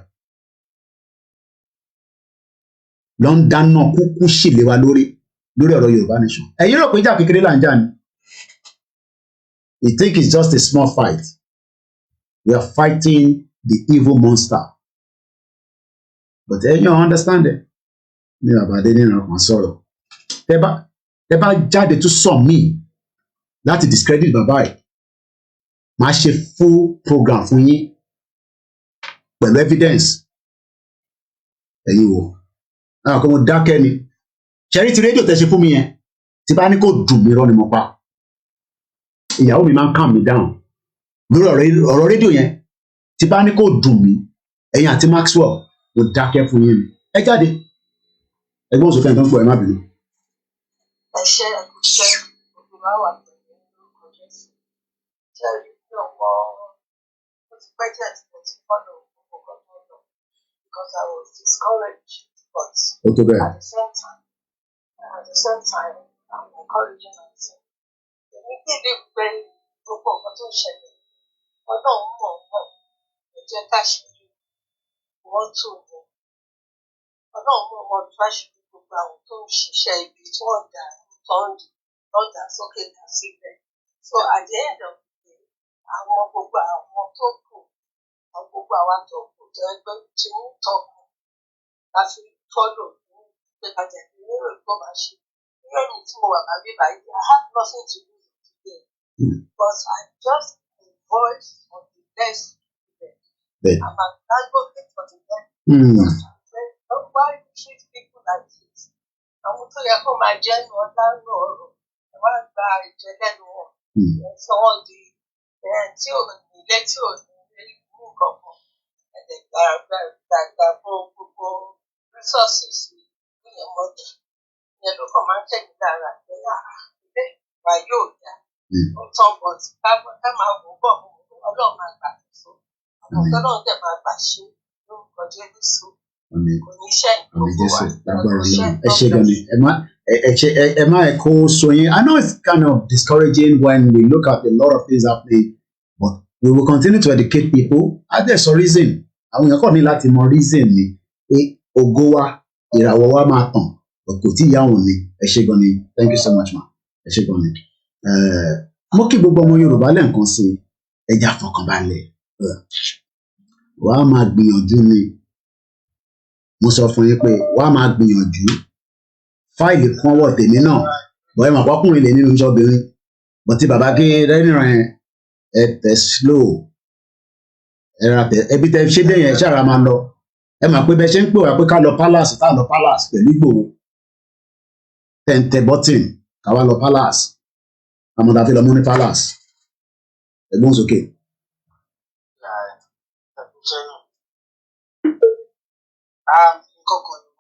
ló ń dáná kúkú sílé wa lórí ọ̀rọ̀ Yorùbá nation ẹ̀yin rò pé ìjà kékeré là ń jà ni you think it's just a small fight we are fighting the evil monster but ẹ̀yin ò understand it ní bàbá Adéníran kan sọ̀rọ̀ tẹ́ bá jáde tún sọ míì láti discredit bàbá ẹ̀ máa ṣe full program fún yín pẹ̀lú evidence ẹ̀yin wò àwọn kan mo dákẹ́ ni ṣẹ́rí ti rédíò tẹ́ ṣe fún mi yẹn tí bá ní kò dùn mí rọ́ ni mo pa ìyàwó mi máa ń calm me down lórí ọ̀rọ̀ rédíò yẹn tí bá ní kò dùn mí ẹ̀yin àti Maxwell mo dákẹ́ fún yín ẹ jáde ẹgbọ́n sókè nǹkan pọ̀ ẹ má bínú. ẹ ṣe ẹkúṣẹ́ òbí wa wà pẹ̀lú orúkọ Jésù jẹ́rìí bí ọ̀pọ̀ ó ti pẹ́ díẹ̀ tí mo ti fọ́lọ̀ gbogbo kan tó lọ because I was discouraged but at the same time I'm encouraging myself. Èmi kéde pé gbogbo nǹkan tó ń ṣẹlẹ̀ Ọlọ́run mọ̀ mọ̀ ẹ jẹ́ ká ṣe wọ́n tó ní Ọlọ́run mọ̀ mọ̀ tó àṣírí gbogbo àwọn tó ń ṣiṣẹ́ ibi tí wọ́n dà lọ́dà sókè dà síbẹ̀. So at the end of the day, àwọn gbogbo àwọn tó kù, àwọn gbogbo àwa tó kù jẹ́ ẹgbẹ́ tí ń tọkùn láti fọ́lọ̀ fún ìgbékalẹ̀ nínú ìgbọ́ máa ṣe. Nínú èmi tí mo wà bàbí báyìí, I have nothing to do today, but I just a voice for the next student. I'm an advocate for the next student. Why you treat people like this? Àwọn tó yẹ kó máa jẹ́ nu ọ̀la nù ọ̀rọ̀ ẹ̀ wá gba ìjẹ́ lẹ́nu wọn. Sọ wọ́n di tí ò ní ilé tí ò ní ilé ìlú kankan. Ẹ̀dẹ̀ gbàgbà fún gbogbo resources ìyẹn mọ́tò. Ìyẹn ló kàn máa ń tẹ̀lé lára ìgbéyà ilé ìgbà yóò yá. Ó tán bọ̀ tí ká máa wò bọ̀ Ọlọ́run máa gbà so. Àwọn Ọlọ́run dẹ̀ máa gbà ṣe lórúkọ Jésù. Ẹ ṣé gan ni ẹ má ẹ kó sóyin. I know it's kind of discouraging when we look at a lot of things happening, but we will continue to educate people. There's a reason. Àwọn èèyàn kàn ní láti mọ reason ni pé ògo wa ìràwọ̀ wa máa tàn but kò tí ì yá òun ni. Ẹ ṣé gan ni, thank you so much ma. Ẹ ṣé gan ni. Mo kí gbogbo ọmọ Yorùbá lẹ́ẹ̀kan sí ẹja fọkànbalẹ̀. Wàá máa gbìyànjú ni. Mo sọ fún yín pé wàá máa gbìyànjú fáìlì kan wọ̀ tèmi náà bọ́ ẹ mà pọ́kùnrin lè nínú iṣẹ́ obìnrin bọ́ tí bàbá gé rẹ́nìrán ẹ tẹ̀ slow ẹ ra tẹ̀ ẹbí tẹ ṣé dé yẹn ṣàrà máa lọ ẹ mà pé bẹ ṣe ń pè wá pé ká lọ palace tá lọ palace pẹ̀lú Ìgbòho tẹ̀ǹtẹ̀ bọ́tìn ká wá lọ palace àmọ̀dá fi lọ mú ní palace ẹ̀gbọ́n sókè. Nǹkan kan ní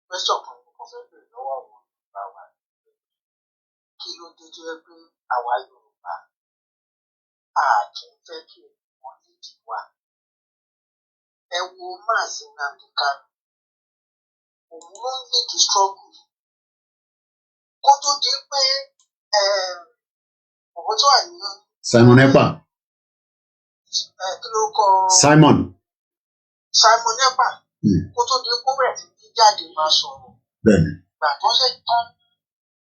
question kan ní mo fẹ́ bèrè lọ́wọ́ àwọn Yorùbá wa kí ló dé tó yẹ pé àwa Yorùbá kì í fẹ́ kí wọ́n lédè wa. Ẹ wo Mazi Nnamdi Kanu òun ló ń lédè struggle kó tó dé pé òun tó wà ní. Simon Ekpa. Kí ló kọ. Simon Ekpa. Kó tó di kó bẹ̀rẹ̀ sí jáde máa sọ̀rọ̀. Bẹ́ẹ̀ni. Ìgbà tó ṣe tán.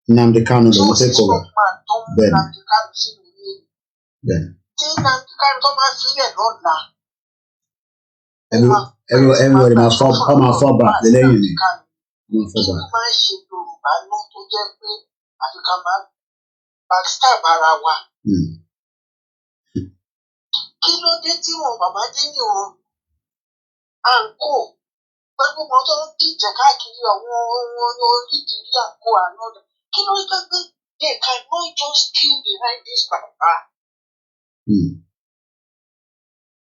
Nnamdi Kanu ló ń take over. Bẹ́ẹ̀ni. Nnamdi Kanu sínú ilé. Bẹ́ẹ̀ni. Tí Nnamdi Kanu tó máa filẹ̀ lọ́la. Everybody máa fọ́ bá lẹ́yìn ni. Kí ni máa ń ṣe Yorùbá ló tó jẹ́ pé Áfíríkà máa backstab ara wa. Kí ló dé tí wọn bàbá dín ní wọn à ń kó pẹ̀lú wọn tó ń díje káàkiri àwọn onídìrí àgbo àná rẹ̀ kí ló dé pé they cannot just kill behind this baba.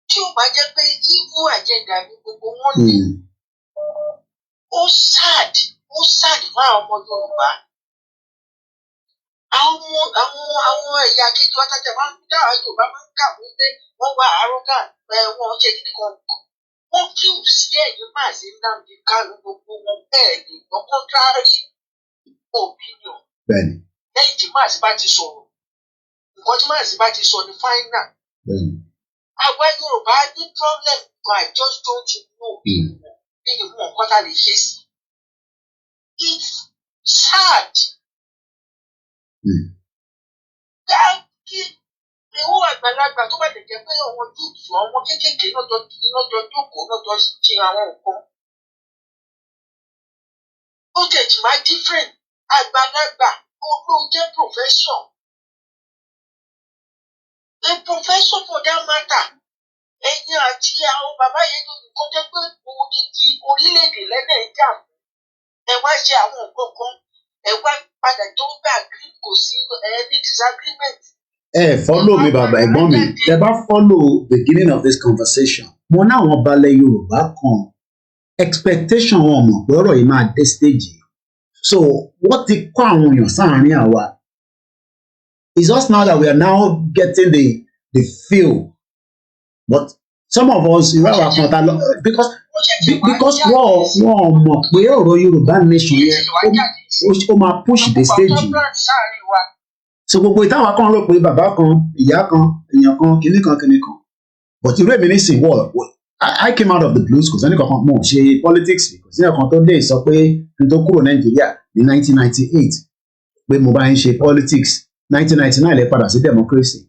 Tí ó bá jẹ́ pé evil agenda ni gbogbo wọn ní ó sad fún àwọn ọmọ Yorùbá. Àwọn ẹ̀yà kejì wọn tàjà máa ń dá Yorùbá máa ń kàwé pé wọ́n wá arrogant wọ́n ṣe kíní kan. Wọ́n kí ò sí ẹ̀yìn Mazi Nnamdi Kanu gbogbo wọn bẹ́ẹ̀ ni wọ́n contrary opinion. Bẹ́ẹ̀ni. Lẹ́yìn tí Mazi bá ti sọ̀rọ̀, nǹkan tí Mazi bá ti sọ ní final. Bẹ́ẹ̀ni. Àwa Yorùbá ní problem kan I just don't know bí ìwọ̀n nǹkan tá lè ṣe sí. It's sad. Ìwọ àgbàlagbà tó bá lè jẹ́ pé àwọn yúùtù àwọn kéékèèké lọ́jọ́ jókòó lọ́jọ́ ṣe àwọn nǹkan. Ó tẹ̀jì máa different àgbàlagbà ó jẹ́ profession. A profession for that matter. Ẹ̀yin àti àwọn bàbá yẹn ló kọ́ jẹ́ pé òun ti di orílẹ̀-èdè lẹ́nẹ̀ẹ́jà. Ẹ wá ṣe àwọn nǹkan kan. Ẹ wá padà tó gbà kò sí any disagreement. Follow me bàbá ẹ̀gbọ́n mi tẹ́ bá follow the beginning of this conversation mo náwọn balẹ̀ Yorùbá kan expectation wọn mọ̀ pé ọ̀rọ̀ yìí máa dé stage yìí. So wọ́n ti kọ́ àwọn èèyàn sáàárín àwa. It's just now that we are now getting the feel. But some of us, you know, because wọ́n mọ̀ pé ọ̀rọ̀ Yorùbá nation yẹn ó máa push the stage yìí. So gbogbo ìtawà kan rò pé bàbá kan, ìyá kan, èèyàn kan, kinní kan. But irú èmi nísìnyí I came out of the blues kò sẹ́ni kankan mo ṣe politics kò sí ẹ̀kan tó lè sọ pé n tó kúrò Nàìjíríà ní 1998 pé mo bá ń ṣe politics 1999 lè padà sí democracy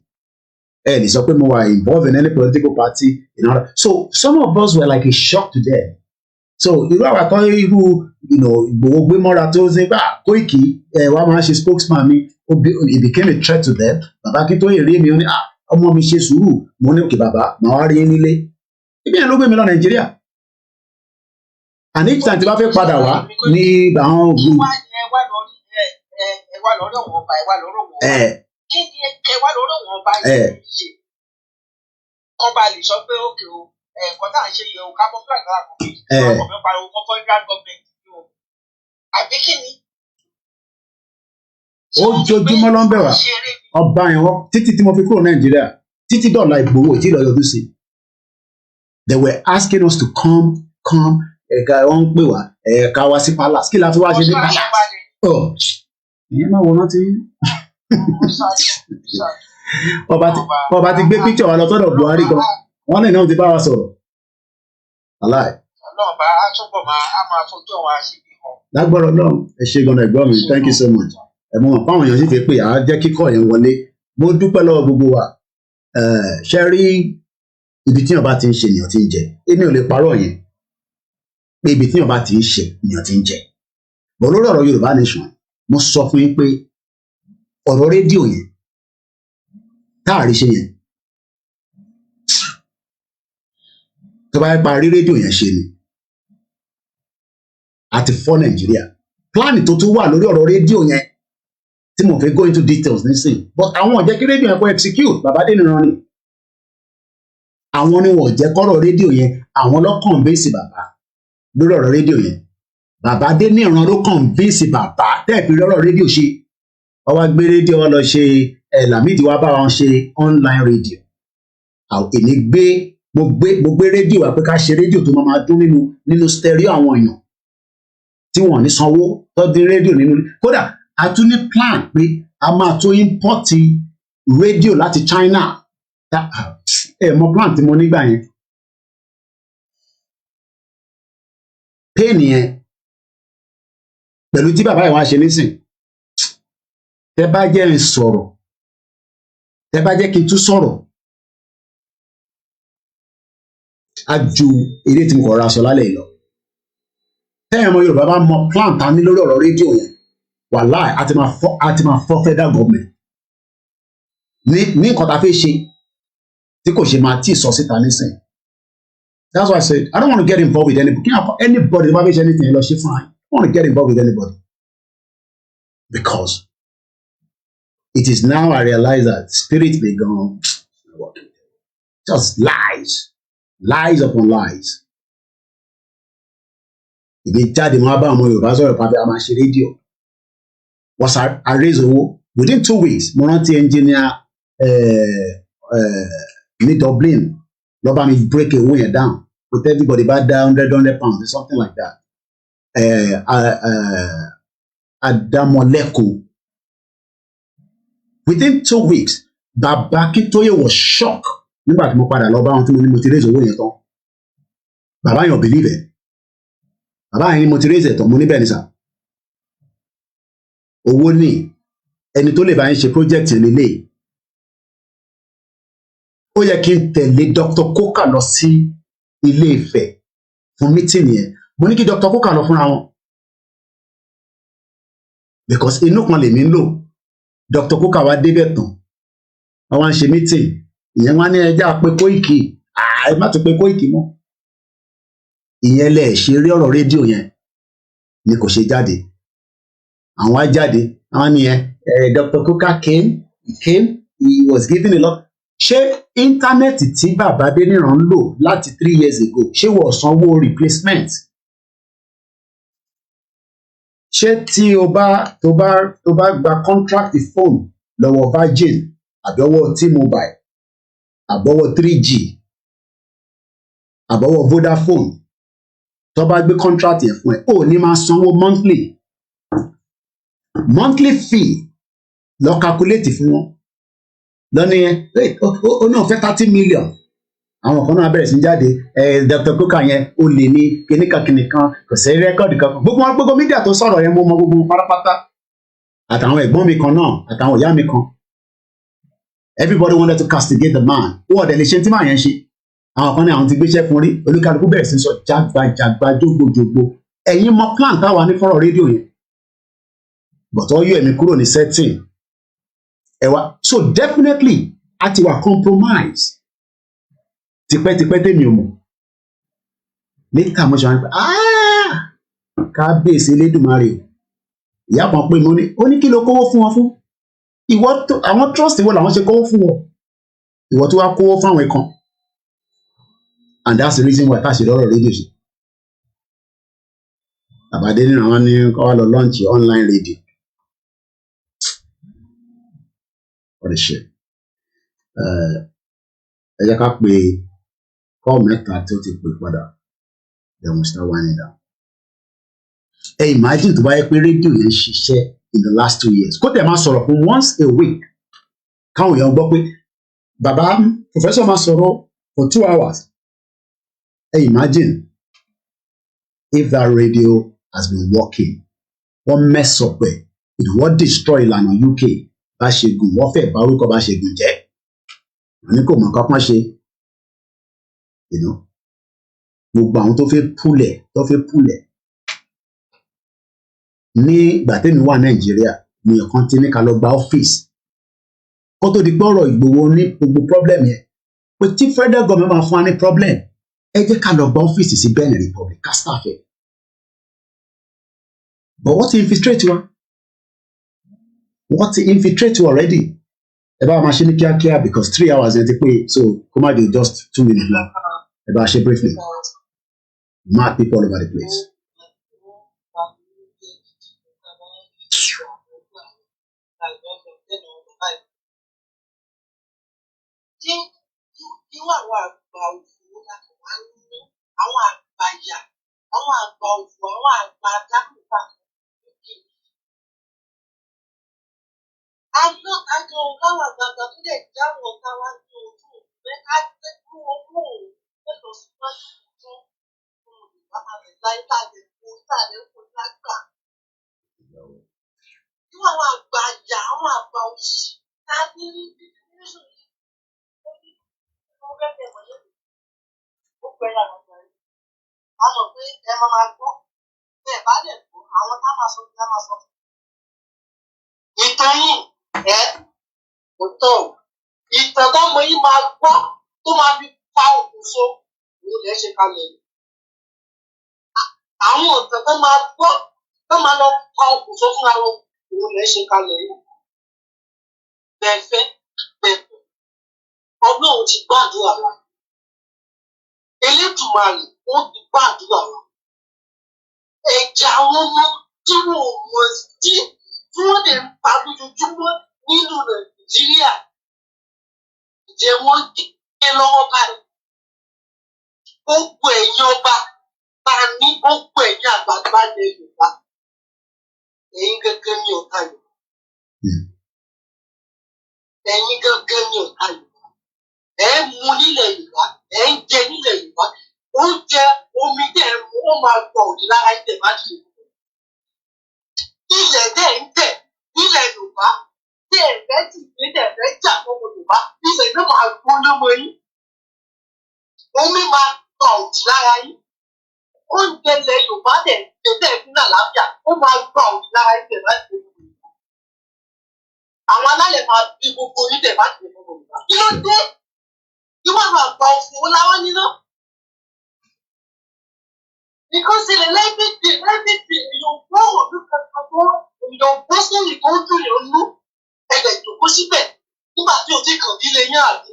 ẹ lè sọ pé mo wà involved in any political party in order. So some of us were like a shock to them. So irú àwọn kan irú Ìgbòho gbé mọ́ra tó ṣe bá Kóìkì wàá máa ṣe spokesman mi it became a threat to them. Bàbá Akíntóyè rí mi ó ní ọmọ mi ṣe sùúrù mo ní òkè bàbá màá wá rí nílé ibi yẹn ló gbé mi lọ Nàìjíríà and each time tí bá fẹ́ padà wá ní àwọn ògùn. Ọba lè sọ pé òkè o ẹ̀kọ́ náà ṣe yẹ o kábọ̀ fúlàní náà kò fi ọkọ̀ mi pariwo kọ́ federal government ni o àbí kí ni. Ojoojúmọ́ ló ń bẹ̀ wá ọba yẹn wọ́n títí tí mo fi kúrò Nàìjíríà títí dọ̀la Ìgbòho ìdí ìlọ yọdún sí. They were asking us to come ẹ̀ka wọn ń pè wá ẹ̀ka wá sí palace kí la fi wá ṣe ní palace. Ìyẹn máa wọ rántí. Ọba ti gbé picture wa lọ sọ́dọ̀ Buhari gan wọn náà ti bá wa sọ̀rọ̀. Ọlọ́run bá a túbọ̀ máa fojú àwọn àṣìbí kan. Lágbọ́rọ̀ náà ẹ ṣe gan-an ẹ̀gbọ́n mi thank you so much. Mo mọ̀ fáwọn èèyàn sì fi pé àá jẹ́ kíkọ́ yẹn wọlé mo dúpẹ́ lọ́wọ́ gbogbo wa ṣe rí ibi tí èèyàn bá ti ń ṣe èèyàn ti ń jẹ èmi ò lè parọ́ yẹn pé ibi tí èèyàn bá ti ń ṣe èèyàn ti ń jẹ bọ̀ lórí ọ̀rọ̀ Yorùbá nation mo sọ fún yín pé ọ̀rọ̀ rédíò yẹn táàrí ṣe yẹn tó bá yẹ pa rí rédíò yẹn ṣe ni àti fọ́ Nàìjíríà pláàni tó tún wà lórí ọ̀rọ̀ rédíò yẹn tí mo fẹ́ go into details nísìn but àwọn ò jẹ́ kí rédíò yẹn kó execute bàbá dé nìran ni àwọn ni wọn ò jẹ́ kọ́rọ̀ rédíò yẹn àwọn ló convince bàbá lórí ọ̀rọ̀ rédíò yẹn bàbá dé nìran ló convince bàbá tẹ́ẹ̀pì lọ́rọ̀ rédíò ṣe wọ́n wá gbé rédíò wọn lọ ṣe Lámìdí wá bá wọn ṣe online radio èmi mo gbé rédíò wá pé ká ṣe rédíò tó máa dún nínú stereo àwọn èèyàn tí wọ́n ní sanwó tó dín rédíò nínú kódà a tún ní plan pé a máa tó import rédíò láti China mọ plan tí mo nígbà yẹn pain yẹn pẹ̀lú tí bàbá yẹn wá ṣe nísìn tẹ bá jẹ́ ń sọ̀rọ̀ tẹ bá jẹ́ kí n tún sọ̀rọ̀ a ju eré tí mo kọ̀ ra sọ lálẹ́ yìí lọ tẹ́yìn ọmọ Yorùbá bá mọ plan ta ní lórí ọ̀rọ̀ rédíò yẹn wàláì àti máa fọ́ federal government ní nǹkan tá a fẹ́ ṣe tí kò ṣe máa tí ì sọ síta nísìn. That's why I said I don't want to get involved with anybody tó bá fẹ́ ṣe anything ẹ lọ ṣe fún I don't want to get involved with anybody because it is now I realize that spirit dey gone just lies upon lies. Ìdí jáde máa bá àwọn Yorùbá sọ̀rọ̀ pàbí a máa ṣe rédíò was I raise owó within 2 weeks mo rántí engineer ní Dublin lọ bá mi break owó yẹn down with everybody bá dá £100 or something like that Adamoleko within 2 weeks Bàbá Akíntóyè was shocked nígbà tí mo padà lọ bá wọn tí mo ní mo ti raise owó yẹn tán bàbá yẹn ò believe it bàbá yẹn ni mo ti raise ẹ̀ tán mo níbẹ̀ ní sà owó ní ẹni tó lè bá yín ṣe project nílé ó yẹ kí n tẹ̀lé Dr. Coker lọ sí Ilé Ifẹ̀ fún meeting yẹn mo ní kí Dr. Coker lọ fúnra wọn because inú kan lèmi ń lò Dr. Coker wá débẹ̀ tán wọ́n wá ń ṣe meeting ìyẹn wá ní ẹjẹ́ àpé Kóìkì ẹ má tún pé Kóìkì mọ́ ìyẹn lẹ̀ ṣe rí ọ̀rọ̀ rédíò yẹn ni kò ṣe jáde àwọn á jáde àwọn nìyẹn Dr. Coker came he was giving a lot ṣé íńtánẹ́ẹ̀tì tí bàbá Adéníran ń lò láti 3 years ago ṣé wọ́n sanwó replacement ṣé tí tó bá gba contract phone lọ́wọ́ Virgin àbọ̀wọ́ T-Mobile àbọ̀wọ́ 3G àbọ̀wọ́ Vodafone tó bá gbé contract yẹn fún ẹ ó ní máa sanwó monthly fee lọ calculate fún wọn lọ́ní ó náà fẹ́ 30 million àwọn kan náà bẹ̀rẹ̀ sí jáde Dr. Coker yẹn ó lè ní kíníkan kò sí rẹ́kọ̀dì kan gbogbo mídíà tó sọ̀rọ̀ yẹn mo mọ gbogbo pátápátá àtàwọn ẹ̀gbọ́n mi kan náà àtàwọn ìyá mi kan everybody wanted to castigate the man wọ́n ọ̀dẹ̀ lè ṣe tí màá yẹn ṣe àwọn kan ní àwọn ti gbéṣẹ́ fún rí olúkálukú bẹ̀rẹ̀ sí sọ jágbajàgba jógbojògbo ẹ̀yin mọ plan táwa ní fọ́rọ̀ rédíò yẹn but ó yọ èmi kúrò ní setting ẹ wá so definitely a ti wà compromise tipẹ́tipẹ́ tèmi ò mọ̀ níta mo ṣe wá ní pé kábíyèsí Elédùmarè ìyá kan pé mo ní ó ní kí ló kówó fún wọn fún ìwọ àwọn trust wo làwọn ṣe kówó fún wọn ìwọ tó wá kówó fáwọn kan and that's the reason why tá a ṣe lọ́rọ̀ rédíò ṣe àbádé nínú àwọn ní kọ́ wá lọ launch online radio what a shit ẹ jẹ́ ká pé kọ́ mẹ́ta tí ó ti pè padà then we start winding down. Imagine tó bá yẹ pé rédíò yẹn ṣiṣẹ́ in the last 2 years kó tẹ̀ máa sọ̀rọ̀ fún once a week káwọn èèyàn gbọ́ pé bàbá professor máa sọ̀rọ̀ for 2 hours. Imagine if that radio has been working wọ́n mess up ẹ̀ wọ́n destroy ìlànà UK bá ṣe gùn wọ́n fẹ́ bá orúkọ bá ṣe gùn jẹ́ wọ́n ní kò mọ̀ kápọ́n ṣe gbogbo àwọn tó fẹ́ púlẹ̀ ní ìgbà tẹ́mi wà Nàìjíríà ní ọ̀kan tí ní ká lọ gba ọ́fíìsì kó tó di pé ọ̀rọ̀ Ìgbòho ní gbogbo problem yẹn pé tí federal government máa fún wa ní problem ẹ jẹ́ ká lọ gba ọ́fíìsì sí Benin Republic ká staff ẹ̀ but wọ́n ti infiltrate already ẹ bá máa ṣe ní kíákíá because 3 hours yẹn ti pé so kó má di just 2 minutes long ẹ bá ṣe briefly mad people all over the place. Irú àwọn àgbà òfò láti wá nínú àwọn àgbà ìyà, àwọn àgbà òfò, àwọn àgbà dákùnfà. Àjọ láwọn àgbààgbà tó lè jáwọ́ ọ̀gá wa ní ojú òfin ká jẹ́ kí wọ́n mú òun lọ síwájú fún olùbámọ̀ rẹ̀ láìláàlẹ̀ fún ìtàlẹ̀ fún lágbà. Irú àwọn àgbà ìyà, àwọn àgbà òṣì tá a ní ní bíbélì yìí. A mọ̀ pé ẹ máa gbọ́ bẹ́ẹ̀ bá dẹ̀ gbọ́ àwọn tá máa sọ tá máa sọ. Ìtàn yìí kò tọ̀ ìtàn tọ́mọ yìí máa gbọ́ tó máa fi fa òkun so òun lè ṣe kalẹ̀. Àwọn ìtàn tó máa gbọ́ tó máa lọ fa òkun so fúnra wọn òun lè ṣe kalẹ̀. Bẹ́ẹ̀ fẹ́ bẹ́ẹ̀ kọ́. Ọlọ́run ti gbàdúrà wa. Elédùmarè ó ti gbàdúrà wa. Ẹ̀jẹ̀ àwọn ọmọ tí wọn ò mọ̀ sí tí wọ́n lè pa lójoojúmọ́ nínú Nàìjíríà. Ìjẹ́ wọ́n gé lọ́wọ́ báyìí. Gbogbo ẹ̀yin ọba ta ní gbogbo ẹ̀yin àgbàgbà ilẹ̀ Yorùbá. Ẹ̀yin gẹ́gẹ́ ní ọ̀tá Yorùbá. Ẹ̀yin gẹ́gẹ́ ní ọ̀tá Yorùbá. Ẹ ń mu nílẹ̀ Yorùbá, ẹ ń jẹ nílẹ̀ Yorùbá, oúnjẹ omi dẹ̀ ń mu ó máa gbọ̀ òdì lára ẹ̀ má ṣe. Ilẹ̀ dẹ̀ ń tẹ̀ nílẹ̀ Yorùbá, tí ẹ̀fẹ́ sì gbé dẹ̀fẹ́ jà fọmọ Yorùbá, ilẹ̀ náà máa gbóná mọ́ yín. Omi máa gbọ̀ òdì lára yín. Oúnjẹ ilẹ̀ Yorùbá dẹ̀ ń tẹ̀ fún àlàáfíà, ó máa gbọ̀ òdì lára yín má ṣe. Àwọn alálẹ̀ máa bí gbogbo yín dẹ̀ má ṣe fọmọ Yorùbá. Kí ló dé? Ìwọ àwọn àgbà òfò láwọn níná. Because everything èèyàn gbọ́ ọ̀dún kankan tó èèyàn gbọ́ sórí tó ń dùn yàn nú ẹ̀jẹ̀ ìjòkó síbẹ̀ nígbà tí o ti kàn nílé yín àbí.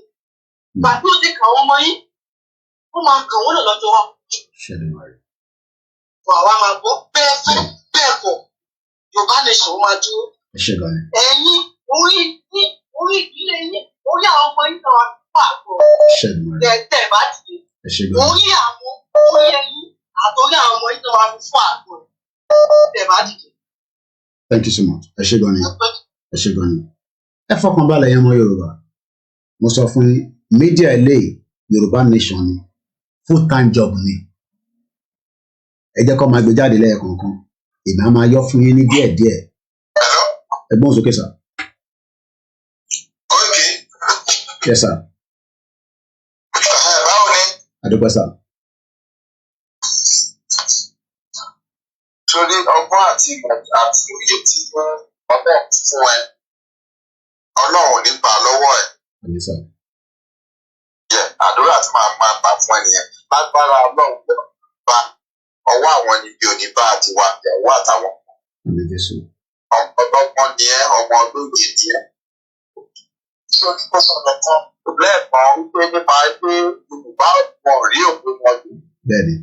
Ìgbà tí o ti kàn wọ́n mọ́ yín, ó máa kàn wọ́n lọ́jọ́ wa. Fún àwa máa gbọ́ bẹ́ẹ̀ fẹ́ bẹ́ẹ̀ kọ̀ Yorùbá nation máa dúró. Ẹ̀yin orí ìdílé yín orí àwọn ọmọ yín náà wà pọ̀. Tẹ̀ bá dìde. Orí ẹ̀yin àtòrí àwọn ọmọ yín náà wà fún àpò. Tẹ̀ bá dìde. Thank you so much. Ẹ ṣé gan ni. Ẹ fọkàn balẹ̀ yẹn mọ́ Yorùbá. Mo sọ fún yín, media ilé Yorùbá nation ni full time job ni. Ẹ jẹ́ kó máa gbé jáde lẹ́ẹ̀kọ̀ọ̀kan. Èmi á máa yọ fún yín ní díẹ̀díẹ̀. Ẹgbọ́n sókè sà. Okay. Yes sir. Báwo ni? Adúpẹ́ sà. Torí ọgbọ́n àti òye tí ọgbọ́n fún ẹ, Ọlọ́run ò ní gbà lọ́wọ́ ẹ̀. Yes sir. Àdúrà tí màá gbà fún ẹ nìyẹn. Lágbára Ọlọ́run ló bá ọwọ́ àwọn níbi òní bá àti wà ìyàwó àtàwọn. Ọgbọ́n ni ẹ, ọmọ olóye ni ẹ. Ṣé o ti kó sọ̀rọ̀ kan? Lẹ́ẹ̀kan wípé nípa pé Yorùbá wọn rí òkú wọn jù. Bẹ́ẹ̀ni.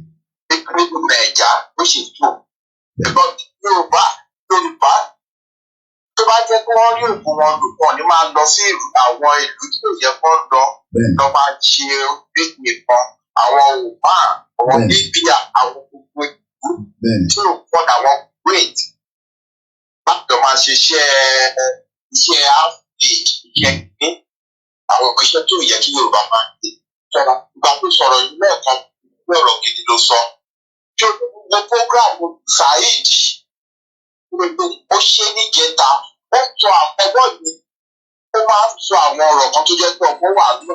Nínú Nàìjà ló ṣe tó. Yorùbá tó bá jẹ́ kí wọ́n rí òkú wọn lò pọ̀ ní máa lọ sí àwọn ìlú tí ò yẹ kó lọ. Lọ máa ṣe oríṣi nǹkan. Àwọn Yorùbá, àwọn Libya, àwọn gbogbo ìlú tí ò pọ̀ àwọn great. Bákan máa ṣe iṣẹ́ outreach, iṣẹ́ ní àwọn iṣẹ́ tó yẹ kí Yorùbá máa ṣe. Ìgbà tó sọ̀rọ̀ yìí lẹ́ẹ̀kan ní ọ̀rọ̀ gidi ló sọ. Tí o ní gbogbo programu Saheed ó ṣe níjẹta, ó sọ ẹgbọ́n yìí, ó máa ń sọ àwọn ọ̀rọ̀ kan tó jẹ́ pé ọmọ wà lọ.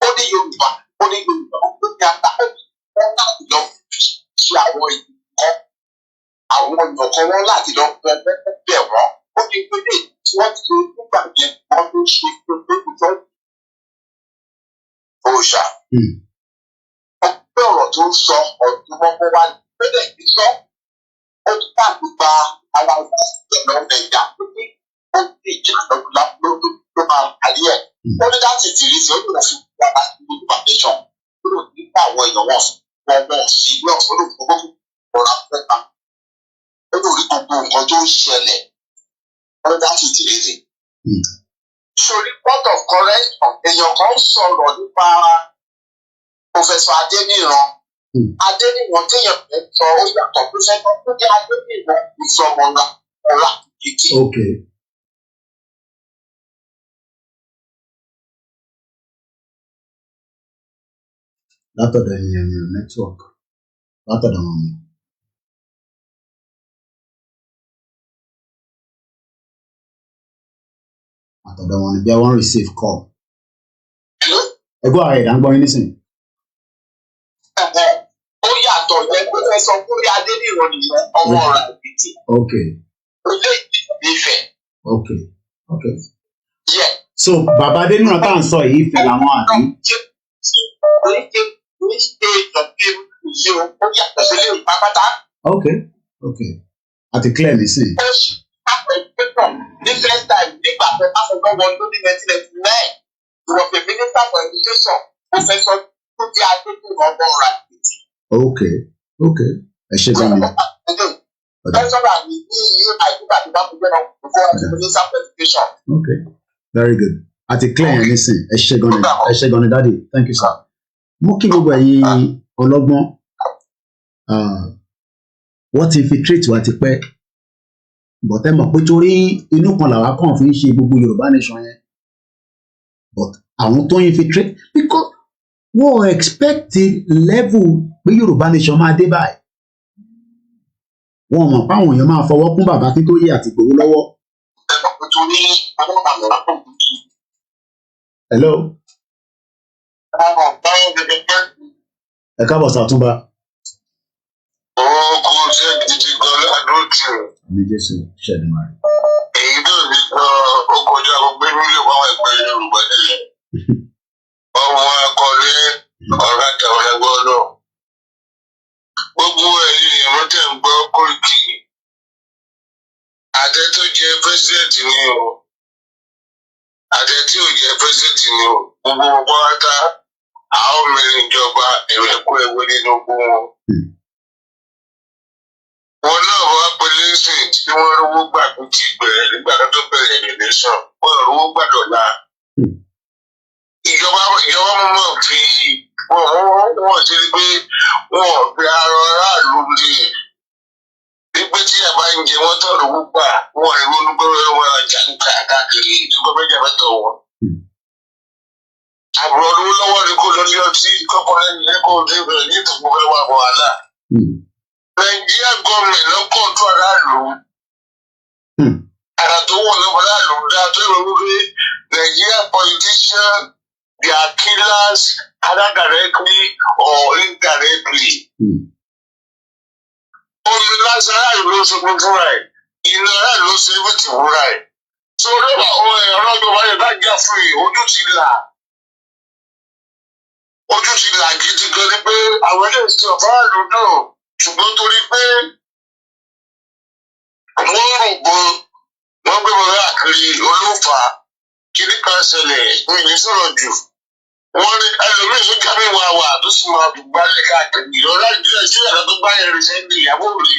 Ó ní Yorùbá, ó ní ata, wọ́n láti lọ ṣe àwọn ìkọ́, àwọn ọ̀nà kan wọ́n láti lọ bẹ̀ wọ́n. Ó ní pé lè tí wọ́n ti ṣe nígbà yẹn wọ́n ló ṣe pé ìjọ òòṣà. Ọ̀pẹ́ ọ̀rọ̀ tó ń sọ ọ̀dùn mọ́kọ́ wá lẹ́lẹ̀ ní sọ. Ó ti bá gbígba ara ọ̀gá ìjọba Nàìjíríà tó ní ó ti ìjà ló máa parí ẹ̀. Ó ní láti tìrí sí ọdún òfin ìgbà láti ní ìpàdéṣàn. Ó lò nípa àwọn èèyàn wọn sí ilé ọ̀sán ló fún gbogbo ọ̀rọ̀ afẹ́ta. Ó lò rí gbogbo nǹkan tó ń ṣẹlẹ̀. Ó ní láti tìrí sí. Sori point of correction èèyàn kan sọ̀rọ̀ nípa Professor Adéníran. Adéníran téèyàn fẹ́ sọ ó yàtọ̀ pé sẹ́kọ̀ tó jẹ́ Adéníran ìsọmọlá ọ̀la kìkì. Okay. Látọ̀dọ̀ ènìyàn ní network. Látọ̀dọ̀ wọn ni. Àtọ̀dọ̀ wọn ni bí wọ́n receive call. Ẹgbẹ́ ààrẹ ìdáǹgbọ́n yín nísìnyí. Ó yàtọ̀ yẹ pé fẹ́ sọ pé Adéníran nìyẹn ọmọ ọ̀la kìkì. Okay. Ó lé ìfẹ́. Okay. So bàbá Adéníran tá à ń sọ yìí Ifẹ̀ làwọn àbí. Okay. Àti clear mi sí. Ní first time nígbà tó bá fọwọ́ wọn lórí 1999 he was a minister for education Professor Túnjí Adéníran ọmọ ọ̀la kìkì. Okay. Ẹ ṣe gan ni. Okay. Very good. Àti clear yẹn nísìn. Ẹ ṣe gan ni daddy. Thank you sir. Mo kí gbogbo ẹ̀yin ọlọ́gbọ́n. Wọ́n ti infiltrate wa ti pẹ́. But ẹ mọ̀ pé torí inú kan làwa kàn fi ń ṣe gbogbo Yorùbá nation yẹn. But àwọn tó infiltrate because wọ́n expect level pé Yorùbá nation máa dé báyìí. Wọ́n mọ̀ pé àwọn èèyàn máa fọwọ́ kún bàbá Akíntóyè àti Ìgbòho lọ́wọ́. Hello. Ẹ káàbọ̀ sàtúnbà. Kò ṣe gidi gan ládùn tì ó. Àmì Jésù ṣẹ̀dùn máa rí. Èyí náà ní ó kọjá gbogbo nílé wàhálà ẹgbẹ́ Yorùbá nílẹ̀. Ọmọ akọ̀lé ọ̀rá tàwọn ẹgbẹ́ náà. Gbogbo ẹ̀yin èèyàn tẹ̀ ń gbọ́ Kóìkì. Àtẹ tó jẹ pírẹsidẹ̀ntì ni o. Àtẹ tí ò jẹ pírẹsidẹ̀ntì ni o. Gbogbo pátá àwọn mẹ́rin ìjọba ẹ̀rẹ̀kú ẹ̀wé nínú gbogbo wọn. wọn náà wá pẹ̀lú ṣe tí wọ́n rówó gbà tó ti bẹ̀rẹ̀ nígbà tó bẹ̀rẹ̀ ìrìnlẹ́sàn wọ́n rówó gbà dọ̀la. ìjọba mọ̀ fi wọ́n ti rí pé wọ́n gbé ara aráàlú lè wípé tí àbá ń jẹ wọ́n tọ̀ rówó gbà wọ́n rí wọn gbọ́dọ̀ wọn ajá ń ta káàkiri ìjọba méjì mẹ́tọ̀ wọn. àbúrò olówó lọ́wọ́ ni kò lọ ní ọtí kọ́kọ́ lẹ́yìn lẹ́kọ̀ọ́ ọdún ìbẹ̀rẹ̀ ní ìtọ́jú fẹ́ wà wàhálà. Nàìjíríà gọọmenti ló kọ́ńtù aráàlú. Àrà tó wọ̀ lọ́wọ́ aráàlú dá tó yẹ wípé Nigeria politicians they are killers either directly or indirectly. Omi lásán aráàlú ló ṣe fún fúnra ẹ̀. Iná aráàlú ló ṣe é fún tìfúnra ẹ̀. Tó o lọ́wọ́ àwọn ẹ̀rọ ìjọba yẹn bá jà fún yìí, ojú ti là. Ojú ti là gidi gan ni pé àwọn ilé ìsìn ọ̀fọ̀ aráàlú náà ṣùgbọ́n torí pé wọ́n rògbòn wọ́n gbé wọn káàkiri olófà kíní kan ṣẹlẹ̀ ní ìní sọ̀rọ̀ jù wọ́n ní ẹlòmíín tó jábẹ́ wà tó sì máa gbálẹ̀ káàkiri ọ̀rá ìdílé sí ẹ̀rọ tó gbá ẹ̀rìn sẹ́ńdì ìyàwó rí.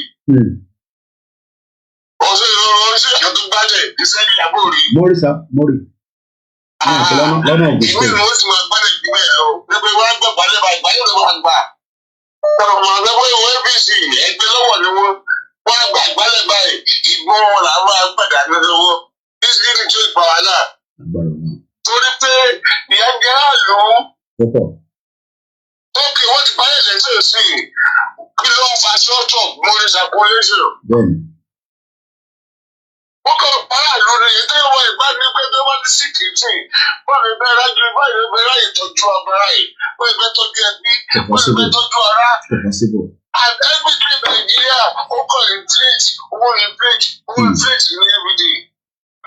ọ̀sẹ̀ ìrọ̀rùn sí ẹ̀rọ tó gbálẹ̀ sẹ́ńdì ìyàwó rí. Mórìsà mórì. lọ́nà ògùn ìwé ìwé sì máa gbálẹ̀ jù bẹ́ẹ̀ lọ pé wọ́n á gbọ́ gbálẹ̀ bá ìgbálẹ̀ ló máa gbà. ọ̀rọ̀ àgbẹ̀wò ìwé APC ẹgbẹ́ lọ́wọ́ ni wọ́n àgbà ìgbálẹ̀ báyìí ìgbọ́n wọn làwọn àgbàdà lọ́wọ́ bísí ní tó ìpa wà náà. torí pé ìyá jẹ́ àlù. ókè wọ́n ti parí ẹ̀lẹ́sẹ̀ sí i kí ló ń fa short of money circulation. wọ́n kọ́ aráàlú ni ètò ìwọ ìgbà ní pé bí wọ́n ti sì kì í tì wọ́n lè bẹ́ẹ̀ rájú báyìí lè bẹ́ẹ̀ ráyè tọ́jú ọgbàrá yìí wọ́n lè bẹ́ẹ̀ tọ́jú ẹbí wọ́n lè bẹ́ẹ̀ tọ́jú ara. And everything in Nigeria, inflate every day.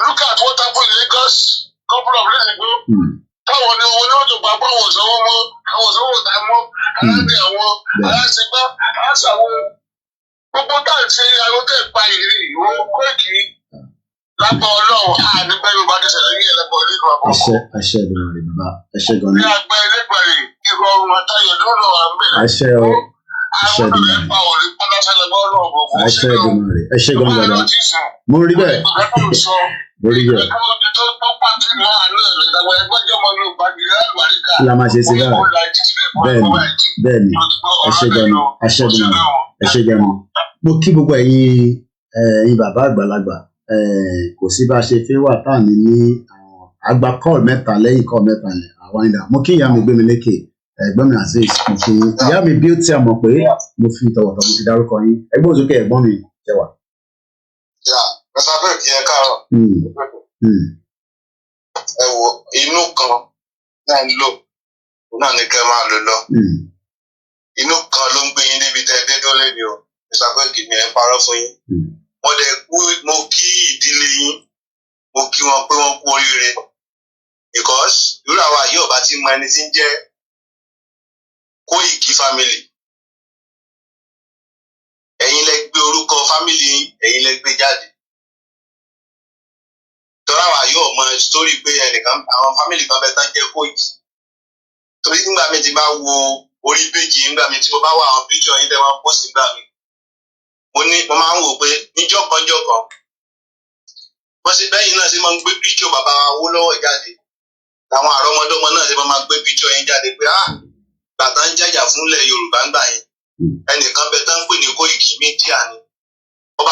Look at what happened in Lagos a couple of days ago. Táwọn ni owó náà tó bá bá wọn sanwó mọ́, àwọn sanwó ta mọ́, aláàbẹ̀ àwọn, aláṣẹgbá, aláṣàwọn. Gbogbo táà ṣe àwọn tẹ̀ pa ìrì ìwọ̀n kúrẹ́kì lápá ọlọ́run àdúgbò Yorùbá ti ṣẹlẹ̀ ní ẹlẹ́pọ̀ nínú àkókò. Àṣẹ ìgbìmọ̀ bàbá, àṣẹ gan-an. Ní àgbà ẹlẹ́gbẹ̀rẹ̀ ìrọ̀rùn àtayọ̀ ló wà ń bẹ̀rẹ̀. Àṣẹ o. Àṣẹ gan-an. Mo rí bẹ́ẹ̀. Mo rí bẹ́ẹ̀. Kí la máa ṣe sí báyìí? Bẹ́ẹ̀ni, àṣẹ gan-an. Àṣẹ gan-an. Mo kí gbogbo ẹ̀yin bàbá àgbàlagbà. Kò sí bá a ṣe fẹ́ wà tá à ní àgbà kọ́ọ̀lù mẹ́ta lẹ́yìn kọ́ọ̀lù mẹ́ta yẹn àwọn ìdá. Mo kí ìyá mi gbé mi lékè. Ẹ̀gbọ́n mi Azeez mo fi ìyá mi bí ó tí a mọ̀ pé mo fi tọ̀wọ̀tọ̀ mo fi dárúkọ yín ẹgbẹ́ òsókè ẹ̀gbọ́n mi jẹ́wà. Mẹ́ta bẹ́ẹ̀ kí ẹ káàárọ̀. Ẹ wo inú kan náà ń lò náà ní kẹ́ máa lò lọ. Inú kan ló ń gbé yín níbi tẹ́ ẹ dé tó lé ní o. Mẹ́ta bẹ́ẹ̀ kì í ẹ parọ́ fún yín. Mo kí ìdílé yín mo kí wọn pé wọ́n kú oríire because irú àwa yóò bá ti mọ ẹni tí ń jẹ́ Koiki family. Ẹ̀yin lẹ gbé orúkọ family yín, ẹ̀yin lẹ gbé jáde. Tọ́lá wa yóò mọ sórí pé ẹnìkan àwọn family kan bẹ tán jẹ́ Koiki. Torí nígbà mi ti bá wo orí péjì nígbà mi tí mo bá wá àwọn picture yín tẹ́ wọ́n post nígbà mi. Mo máa ń wò pé níjọ́ kan wọ́n ṣe bẹ́yìn náà ṣe máa ń gbé picture bàbá owó lọ́wọ́ jáde. Àwọn àrọ́mọdọ́mọ náà ṣe máa gbé picture yín jáde pé bàtà ń jàjà fúnlẹ̀ Yorùbá ń gbà yẹn ẹnìkan bẹ tán ń pè ní Koiki Media ni ọba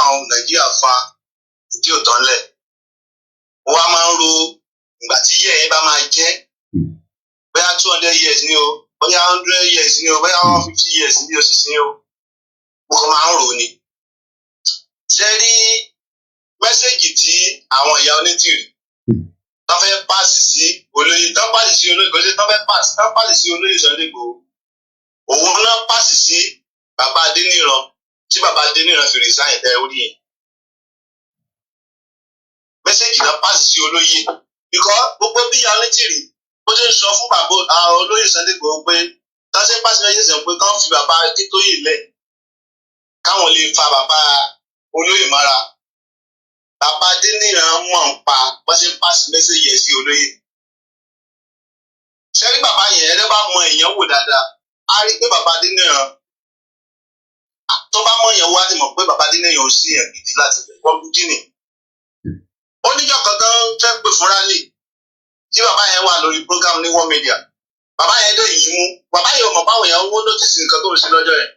àwọn Nàìjíríà fa tí ò tán lẹ̀ wọ́n á máa ń ro ìgbà tí yẹ̀ ẹ́ bá máa jẹ́ bóyá 200 years ni o bóyá 100 years ni o bóyá 150 years ni o sì sí o mo kàn máa ń rò ni. ṣé rí mẹ́sẹ̀gì tí àwọn ìyá onítìrì tán fẹ́ pàṣẹ sí olóyè tán pàṣẹ sí olóyè kòsí tán pàṣẹ sí olóyè Sunday Igboho òun náà pàṣẹ sí bàbá Adéníran tí bàbá Adéníran fi resign tẹ orí yẹn mẹ́sẹ̀gì náà pàṣẹ sí olóyè bíkọ́ gbogbo bí ìyá onítìrì ó ti ń sọ fún bàbá olóyè Sunday Igboho pé tán ṣe pàṣẹ mẹ́sẹ̀gì pé kán fi bàbá Akíntóyè lẹ̀ káwọn lè fa bàbá olóyè mọ́ra. Bàbá Adéníran mọ̀ ń pa bó ṣe ń pàṣẹ mẹ́sẹ̀gì yẹn sí olóyè. Ṣẹ́rí bàbá yẹn ẹ̀rẹ́ bá mọ èèyàn wò dáadáa, á rí pé bàbá Adéníran tó bá mọ̀ yẹn wá ni mọ̀ pé bàbá Adéníran ò sí ẹ̀ gidi láti bẹ̀ wọ́n bí kíni. Ó níjọ́ kan tán fẹ́ pè fún rálì tí bàbá yẹn wà lórí program ní One Media. Bàbá yẹn dé yìí mú bàbá yẹn ò mọ̀ báwọn èèyàn owó nọ́tìsì nǹkan tó ń ṣe lọ́jọ́ yẹn.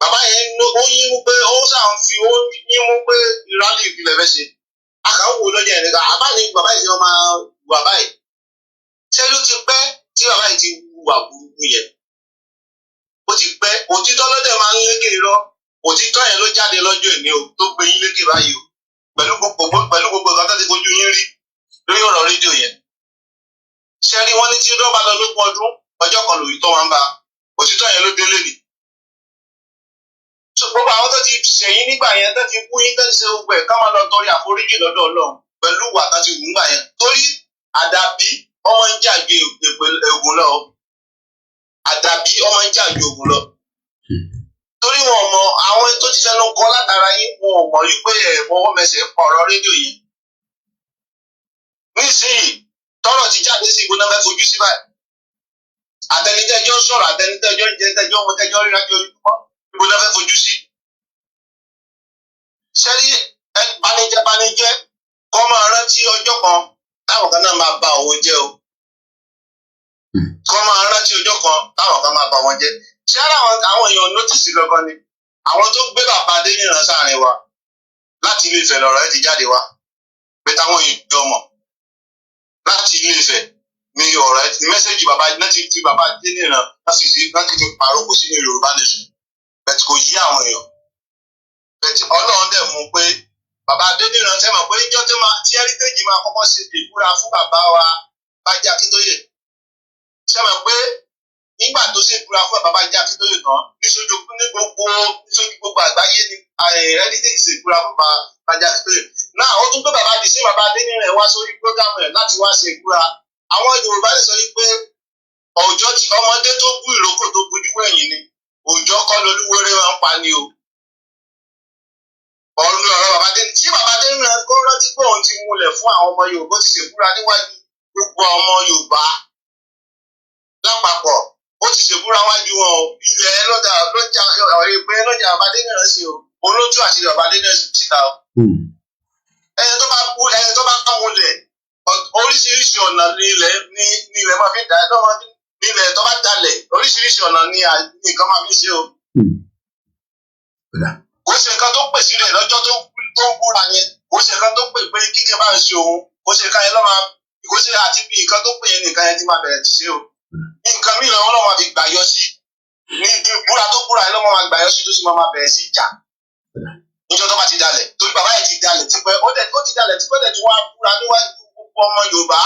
Bàbá yẹn ó yín mú pé ó sàn fi ó yín mú pé rálì ìpìlẹ̀ fẹ́ ṣe. A kàn ń wò lọ́jọ́ yẹn nígbà àbá ni bàbá yìí ti máa wù bàbá yìí. Ṣé ló ti pẹ́ tí bàbá yìí ti wùwà burúkú yẹn? Ó ti pẹ́ òtítọ́ lọ́dẹ̀ máa ń lékè irọ́ òtítọ́ yẹn ló jáde lọ́jọ́ ìní o tó gbé yín lékè báyìí o pẹ̀lú gbogbo nǹkan tó ti fojú yín rí lórí ọ̀rọ̀ rédíò yẹn. Ṣé rí wọ́n ní tí irọ́ bá lọ lógún ọdún ọjọ́ kan lòyìn tó wọn ń bá òtítọ́ yẹn ló délé nì. Gbogbo àwọn tó ti ṣẹ̀yìn nígbà yẹn tó ti kú yín tó ti ṣe gbogbo ẹ̀ ká máa lọ tọrí àforíjì lọ́dọ̀ Ọlọ́run pẹ̀lú ìwà tó ti wù ú gbà yẹn torí àdàbí ọmọ ń jà ju ègún lọ àdàbí ọmọ ń jà ju ògùn lọ torí wọn mọ àwọn tó ti fẹnu kọ látara yín wọn ò mọ wípé ẹ̀fọwọ́ mẹsẹ̀ pa ọ̀rọ̀ rédíò yìí nísìnyí tọ́rọ̀ ti jáde sí ìgbóná fẹ́ fojú sí báyìí àtẹnitẹ́jọ́ sọ̀rọ̀ àtẹnitẹ́jọ́ ń jẹ tẹ́jọ́ ọmọ tẹ́jọ́ ríra jọ ojúmọ́ ìgbóná fẹ́ fojú sí. sẹ́rí banijẹ́ kọ́ máa rántí ọjọ́ kan táwọn kan náà máa ba òun jẹ́ o kọ́ máa rántí ọjọ́ kan táwọn kan máa ba wọn jẹ́ ṣé àwọn èèyàn nọ́tìsì gangan ni àwọn tó gbé bàbá Adéníran sáàrin wa láti Ilé Ifẹ̀ lọ̀rọ̀ ẹ̀ ti jáde wá pé táwọn èèyàn mọ̀ láti Ilé Ifẹ̀ ní ọ̀rọ̀ ẹ̀ mẹ́sẹ̀gì bàbá náà ti fi bàbá Adéníran láti fi pàrókò sínú Yorùbá nation bẹ̀tì kò yí àwọn èèyàn bẹ̀tì Ọlọ́run dẹ̀ mú pé bàbá Adéníran tẹ́ mọ̀ pé ìjọ tí heritage máa kọ́kọ́ ṣe ìbúra fún bàbá wa Bánjí Akíntóyè ṣe mọ̀ pé nígbà tó ṣe ìbúra fún bàbá Bánjí Akíntóyè tán níṣojú gbogbo àgbáyé ni heritage ṣe ìbúra fún bàbá Bánjí Akíntóyè náà ó tún pé bàbá dì sí bàbá Adéníran wá sórí program rẹ̀ láti wá ṣe ìbúra àwọn Yorùbá lè sọ wípé ọjọ́ tí ọmọdé tó bú ìrókò tó bojú wẹ̀yìn ni òjò kọ́ lolúwere máa ń pa ni o ọ̀run ọ̀rọ̀ bàbá Adéníran tí bàbá Adéníran kó rántí pé òun ti múlẹ̀ fún àwọn ọmọ Yorùbá ti ṣèbúra níwájú gbogbo ọmọ Yorùbá lápapọ̀ ó ti ṣèbúra wájú wọn o ilẹ̀ lọ́jà ìpín lọ́jà bàbá Adéníran ṣe o olójú àti bàbá Adéníran síta o ẹni tó bá bá múlẹ̀ oríṣiríṣi ọ̀nà ní ilẹ̀ máa fi dá nílẹ̀ tó bá dalẹ̀ oríṣiríṣi ọ̀nà ní nǹkan máa fi ṣe o. Kò ṣe nǹkan tó pè sílẹ̀ lọ́jọ́ tó ń búra yẹn kò ṣe nǹkan tó pè pé kíkẹ́ bá ń ṣe òun kò ṣe nǹkan yẹn lọ́mọ kò ṣe àti bí nǹkan tó pè yẹn nìkan yẹn ti máa bẹ̀rẹ̀ ti ṣe o. Nǹkan mìíràn wọn lọ́mọ fi gbà yọ sí ní búra tó búra yẹn lọ́mọ máa gbà yọ sí tó sì máa bẹ̀rẹ̀ sí ìjà. Níjọ́ tó bá ti dalẹ̀ torí bàbá yẹn ti dalẹ̀ tipẹ́ ó ti dalẹ̀ tipẹ́ dẹ̀ tí wọ́n á búra níwájú gbogbo ọmọ Yorùbá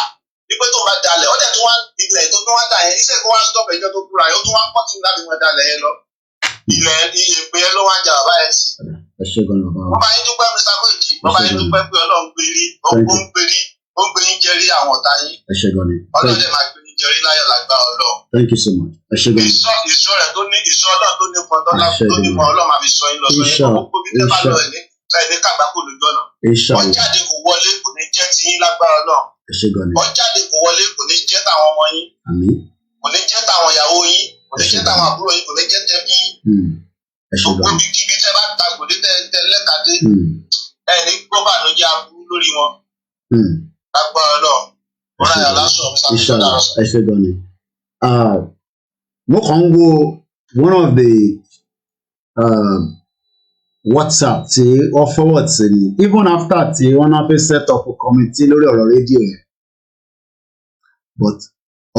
wípé tó bá dalẹ̀ ó dẹ̀ tún wá ilẹ̀ tó tún wá dà yẹn iṣẹ́ kó wá stop ẹjọ́ tó búra yẹn ó tún wá pọ̀ tí láti wọn dalẹ̀ yẹn lọ ilẹ̀ ìpè yẹn ló wá jà bàbá yẹn sí. Bàbá yín dúpẹ́ Mr. Koiki bàbá yín dúpẹ́ pé Ọlọ́run gbé rí ó ń gbé yín jẹ́rí àwọn ọ̀tá yín Ọlọ́run dẹ̀ máa gbé yín jẹ́rí láyọ̀ lágbára Ọlọ́run. Thank you so much. Ìṣọ́ rẹ̀ tó ní ìṣọ́ Ọlọ́run tó ní pọn tó ní pọn Ọlọ́run máa fi sọ yín lọ sọ yín gbogbo bí tẹ́ bá lọ ẹ̀ ní kàgbákò lójú ọ̀nà. Wọ́n jáde kò wọlé kò ní jẹ́ ti yín lágbára Ọlọ́run. Wọ́n jáde kò wọlé kò ní jẹ́ tàwọn ọmọ yín. Kò ní jẹ́ tàwọn ìyàwó yín. Kò ní jẹ́ tàwọn àbúrò yín. Kò ní jẹ́ tẹ̀bí yín. Gbogbo ibi kíbi tẹ́ bá ta gòdè tẹ́ lẹ́kàdé. Ẹ ní gbọ́bà ló jẹ́ aburú lórí wọn. Lágbára Ọlọ́run. Wọ́n ráyà lásán mi sábà. Mo kàn ń wo one of the WhatsApp tí wọ́n forward sí mi even after tí wọ́n náà fi set up a committee lórí ọ̀rọ̀ rédíò yẹn but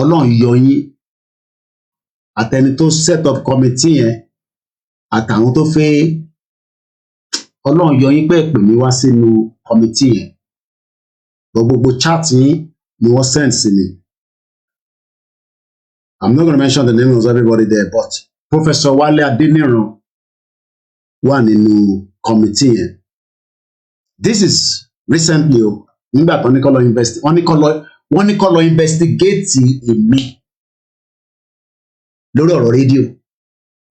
Ọlọ́run yọ yín àtẹni tó set up committee yẹn àtàwọn tó fẹ́ Ọlọ́run yọ yín pé pè mí wá sínú committee yẹn gbogbo chat yín ni wọ́n send sí mi. I'm not going to mention the name of everybody there but Professor Wale Adeniran wà nínú committee yẹn. This is recently o nígbà tó ní kó lọ wọ́n ní kó lọ investigate èmi lórí ọ̀rọ̀ rédíò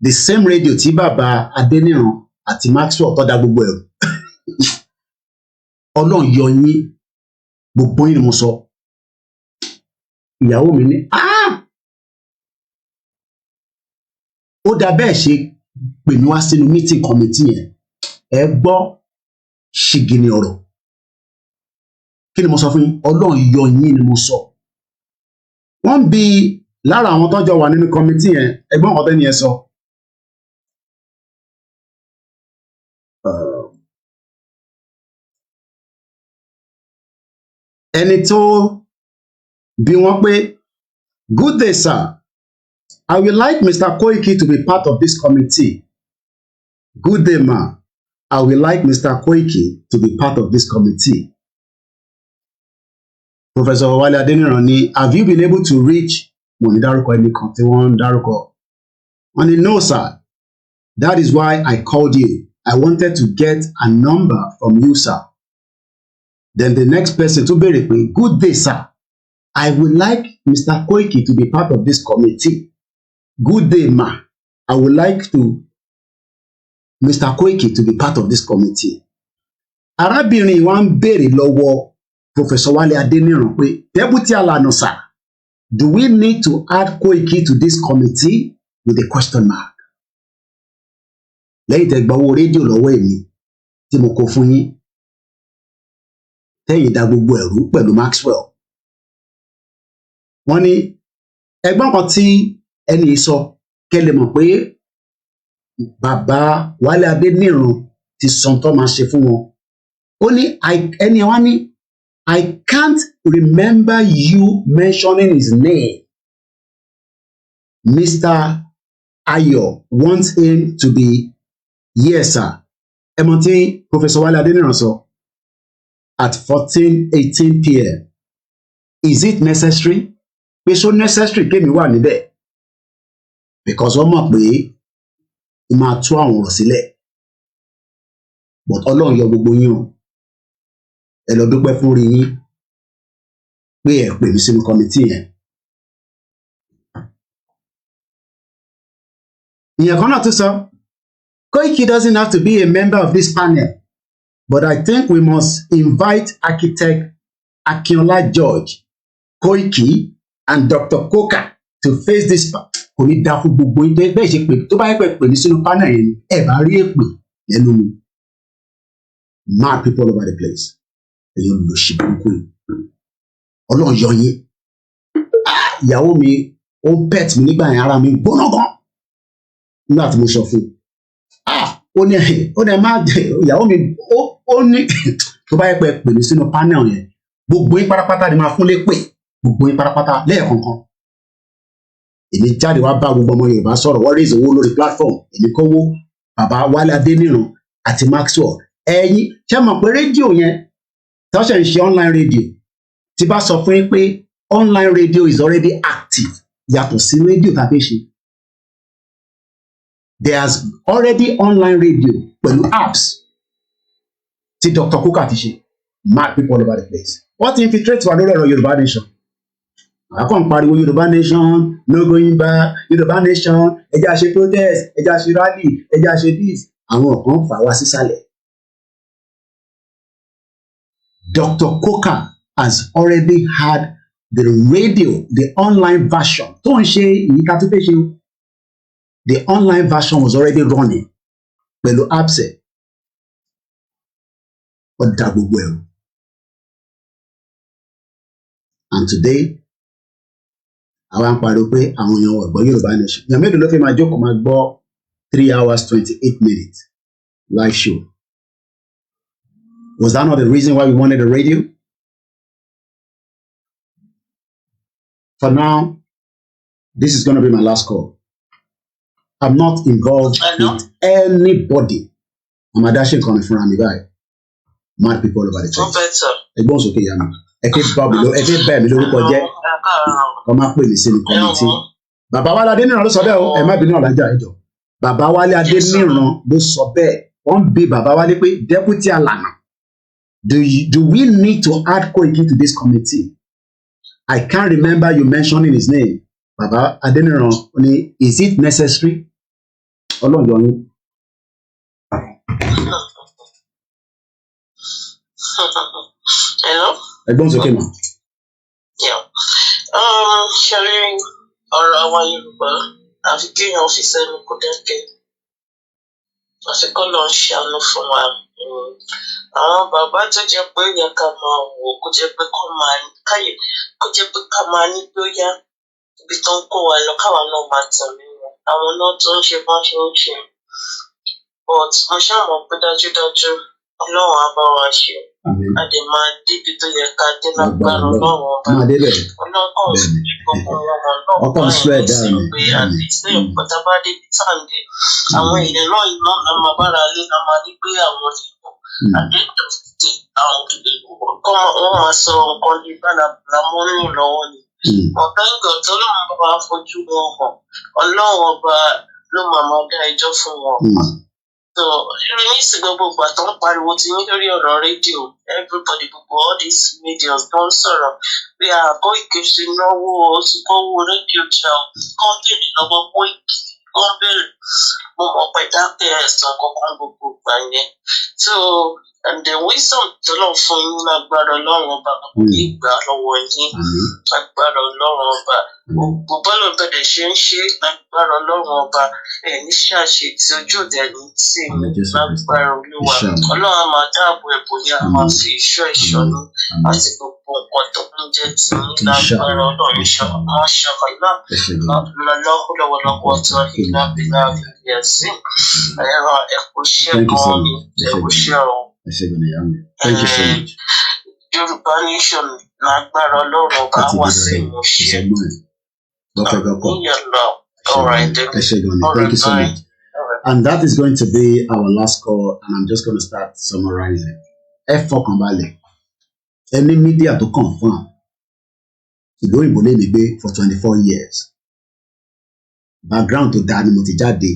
the same radio tí bàbá Adeniran àti Maxwell tó dá gbogbo ẹ̀rù Ọlọ́run yọ yín gbogbo yín ni mo sọ ìyàwó mi ní ó dá bẹ́ẹ̀ ṣe pè mí wá sínú meeting committee yẹn ẹ gbọ́ ṣìgìnì ọ̀rọ̀ kí ni mo sọ fún yín Ọlọ́run yọ yín ni mo sọ wọ́n bi lára àwọn tó jọ wà nínú committee yẹn ẹgbọ́n ọ̀tọ́ tẹ́ni yẹn sọ ẹni tó bí wọ́n pé good day sir I would like Mr. Koiki to be part of this committee good day ma I would like Mr. Koiki to be part of this committee Professor Wale Adeniran ni have you been able to reach mo ní dárúkọ ẹni kan tí wọ́n ń dárúkọ wọ́n ní no sir that is why I called you I wanted to get a number from you sir then the next person tó béèrè pé good day sir I would like Mr. Koiki to be part of this committee good day ma I would like to Mr. Koiki to be part of this committee arábìnrin wa ń béèrè lọ́wọ́ Professor Wale Adeniran pé deputy alana sir do we need to add Koiki to this committee with a question mark lẹ́yìn tẹ́ gba owó rédíò lọ́wọ́ èmi tí mo kó fún yín tẹ́yìn dá gbogbo ẹ̀rú pẹ̀lú Maxwell wọ́n ní ẹgbọ́n kan tí ẹni sọ kẹ́lẹ́ mọ̀ pé bàbá Wálé Adéníran ti sọ tó máa ṣe fún wọn ó ní ẹni wá ní I can't remember you mentioning his name Mr. Ayo wants him to be yes sir ẹ mọ̀ tí Professor Wálé Adéníran sọ at 14:18 p.m. is it necessary pé so necessary kémi wà níbẹ̀ because wọ́n mọ̀ pé ó máa tú àwọn ọ̀rọ̀ sílẹ̀ but Ọlọ́run yọ gbogbo yín o ẹ lọ dúpẹ́ fún rí yín pé ẹ pè mí sínú committee yẹn ìyẹn kan náà tún sọ Koiki doesn't have to be a member of this panel but I think we must invite architect Akinola George Koiki and Dr. Koka to face this kò ní dá fún gbogbo yín bẹ́ẹ̀ ṣe pé tó bá yẹ pé ní sínú panel yẹn ẹ bá rí èpè lẹ́nu mi mad people all over the place èyí ló ṣe burúkú yìí Ọlọ́run yọ yín ìyàwó mi ó pet mi nígbà yẹn ara mi gbóná gan nígbà tí mo sọ fún ó ní má ìyàwó mi ó ní tó bá yẹ pé ní sínú panel yẹn gbogbo yín pátápátá ni máa fún lépè gbogbo yín pátápátá lẹ́ẹ̀kọ̀ọ̀kan èmi jáde wá bá gbogbo ọmọ Yorùbá sọ̀rọ̀ wọ́n raise owó lórí platform èmi kówó bàbá Wálé Adéníran àti Maxwell ẹ̀yin ṣé mọ̀ pé rédíò yẹn tọ́ṣẹ̀ ń ṣe online radio tí bá sọ fún yín pé online radio is already active yàtọ̀ sí rédíò tàbí ṣe there's already online radio pẹ̀lú apps tí Dr. Kuka ti ṣe mad people all over the place wọ́n ti infiltrate wa lórí ọ̀rọ̀ Yorùbá nation àkọ́ ń pariwo Yorùbá nation no going back Yorùbá nation ẹjẹ́ àṣe protest ẹjẹ́ àṣe rally ẹjẹ́ àṣe this àwọn kan fà wá sísàlẹ̀. Dr. Koka has already had the radio the online version tó ń ṣe ìyíká tó fẹ́ ṣe the online version was already running pẹ̀lú apps ẹ̀ ọ̀dà gbogbo ẹ̀rù and today àwa ń pariwo pé àwọn èèyàn ọ̀gbọ́n Yorùbá nation èèyàn mélòó ló fi máa jókòó máa gbọ́ 3 hours 28 minutes live show was that not the reason why we wanted a radio? For now this is going to be my last call. I'm not involved with anybody. I'm adashing coming from me by mad people all over the place. Ẹ̀gbọ́n sókè yà mí. Ẹ fi bẹ́ẹ̀ mi lórúkọ jẹ́. Wọ́n máa pè mí sínú kọ́mítì. Bàbá Wálé Adéníran ló sọ bẹ́ẹ̀ o, ẹ má bínú ọ̀làjà ẹ̀jọ̀. Bàbá Wálé Adéníran ló sọ bẹ́ẹ̀. Wọ́n bi bàbá Wálé pé deputy alana. Do we need to add Koiki to this committee? I can't remember you mentioning his name. Bàbá Adéníran ni is it necessary? Ọlọ́run yọ yín. Hello? Ẹ̀gbọ́n sókè mà. Ṣe rí ọ̀rọ̀ àwọn Yorùbá àfi kéèyàn fi sẹ́nu kó dákẹ́. àti kọ́ ló ń ṣàánú fún wa. Àwọn bàbá tó jẹ́ pé yẹ ká máa wò kó jẹ́ pé kó máa ní pé ó yá ibi tó ń kó wa lọ káwa náà máa tẹ̀lé wọn. Àwọn náà tó ń ṣe bá ṣe ń ṣe. But mo ṣàmọ̀ pé dájúdájú Ọlọ́run á bá wa ṣe. A dè máa débi tó yẹ ká dé lágbára Ọlọ́run ọba. Ọlọ́run kàn sí gbogbo wọn náà báyìí sí pé àti sí ìpàtà bá débi tàǹdé. Àwọn èèyàn náà iná náà máa bára lé náà máa ní pé àwọn ìbò àdéhùn ti àwọn wọ́n máa sọ nǹkan ní bálabàlà mọ́ nínú lọ́wọ́ ni. Ọ̀gá ìgbọ̀ tó lóun bá fojú wọn hàn Ọlọ́run ọba ló máa dá ẹjọ́ fún wọn. So, ní gbogbo ìgbà tó ń pariwo ti ní lórí ọ̀rọ̀ rédíò, everybody gbogbo all these media tó ń sọ̀rọ̀ bí àbọ̀ ìkejì náwó oṣùkọ́wó rédíò jẹ́ kọ́ńtìrì lọ́wọ́ Koiki kọ́ bẹ̀rẹ̀ mo mọ̀ pé dákẹ́ ẹ̀sán kankan gbogbo ìgbà yẹn. So, and the wisdom tó lọ fún yín lágbára Ọlọ́run ọba kò ní ìgbà lọ́wọ́ yín lágbára Ọlọ́run ọba. Gbogbo bọ́lọ̀ bẹ̀rẹ̀ ṣe ń ṣe lágbára Ọlọ́run ọba ní ṣàṣe tí ojú òde ní tì mí lágbára Olúwa. Ọlọ́run á máa dáàbò ẹ̀bùn yẹn á máa fi ìṣọ́nú àti gbogbo nǹkan tó ń jẹ́ tì mí lágbára Ọlọ́run máa ṣàkàlà lọ́wọ́lọ́wọ́ tó ìlà bílà ìyá sí ẹ̀rọ ẹ̀kúṣẹ́ gan ni ẹ̀kúṣẹ́ ọ̀hún. Thank you so much. Yoruba nation lágbára Ọlọ́run ọba wá sí ìmúṣẹ. All right, thank you so much. And that is going to be our last call, and I'm just going to start summarizing. Fọkànbalẹ̀, any media to confirm, ìlú òyìnbó lè mi gbé for 24 years. Background tó dáa ni mo ti jáde.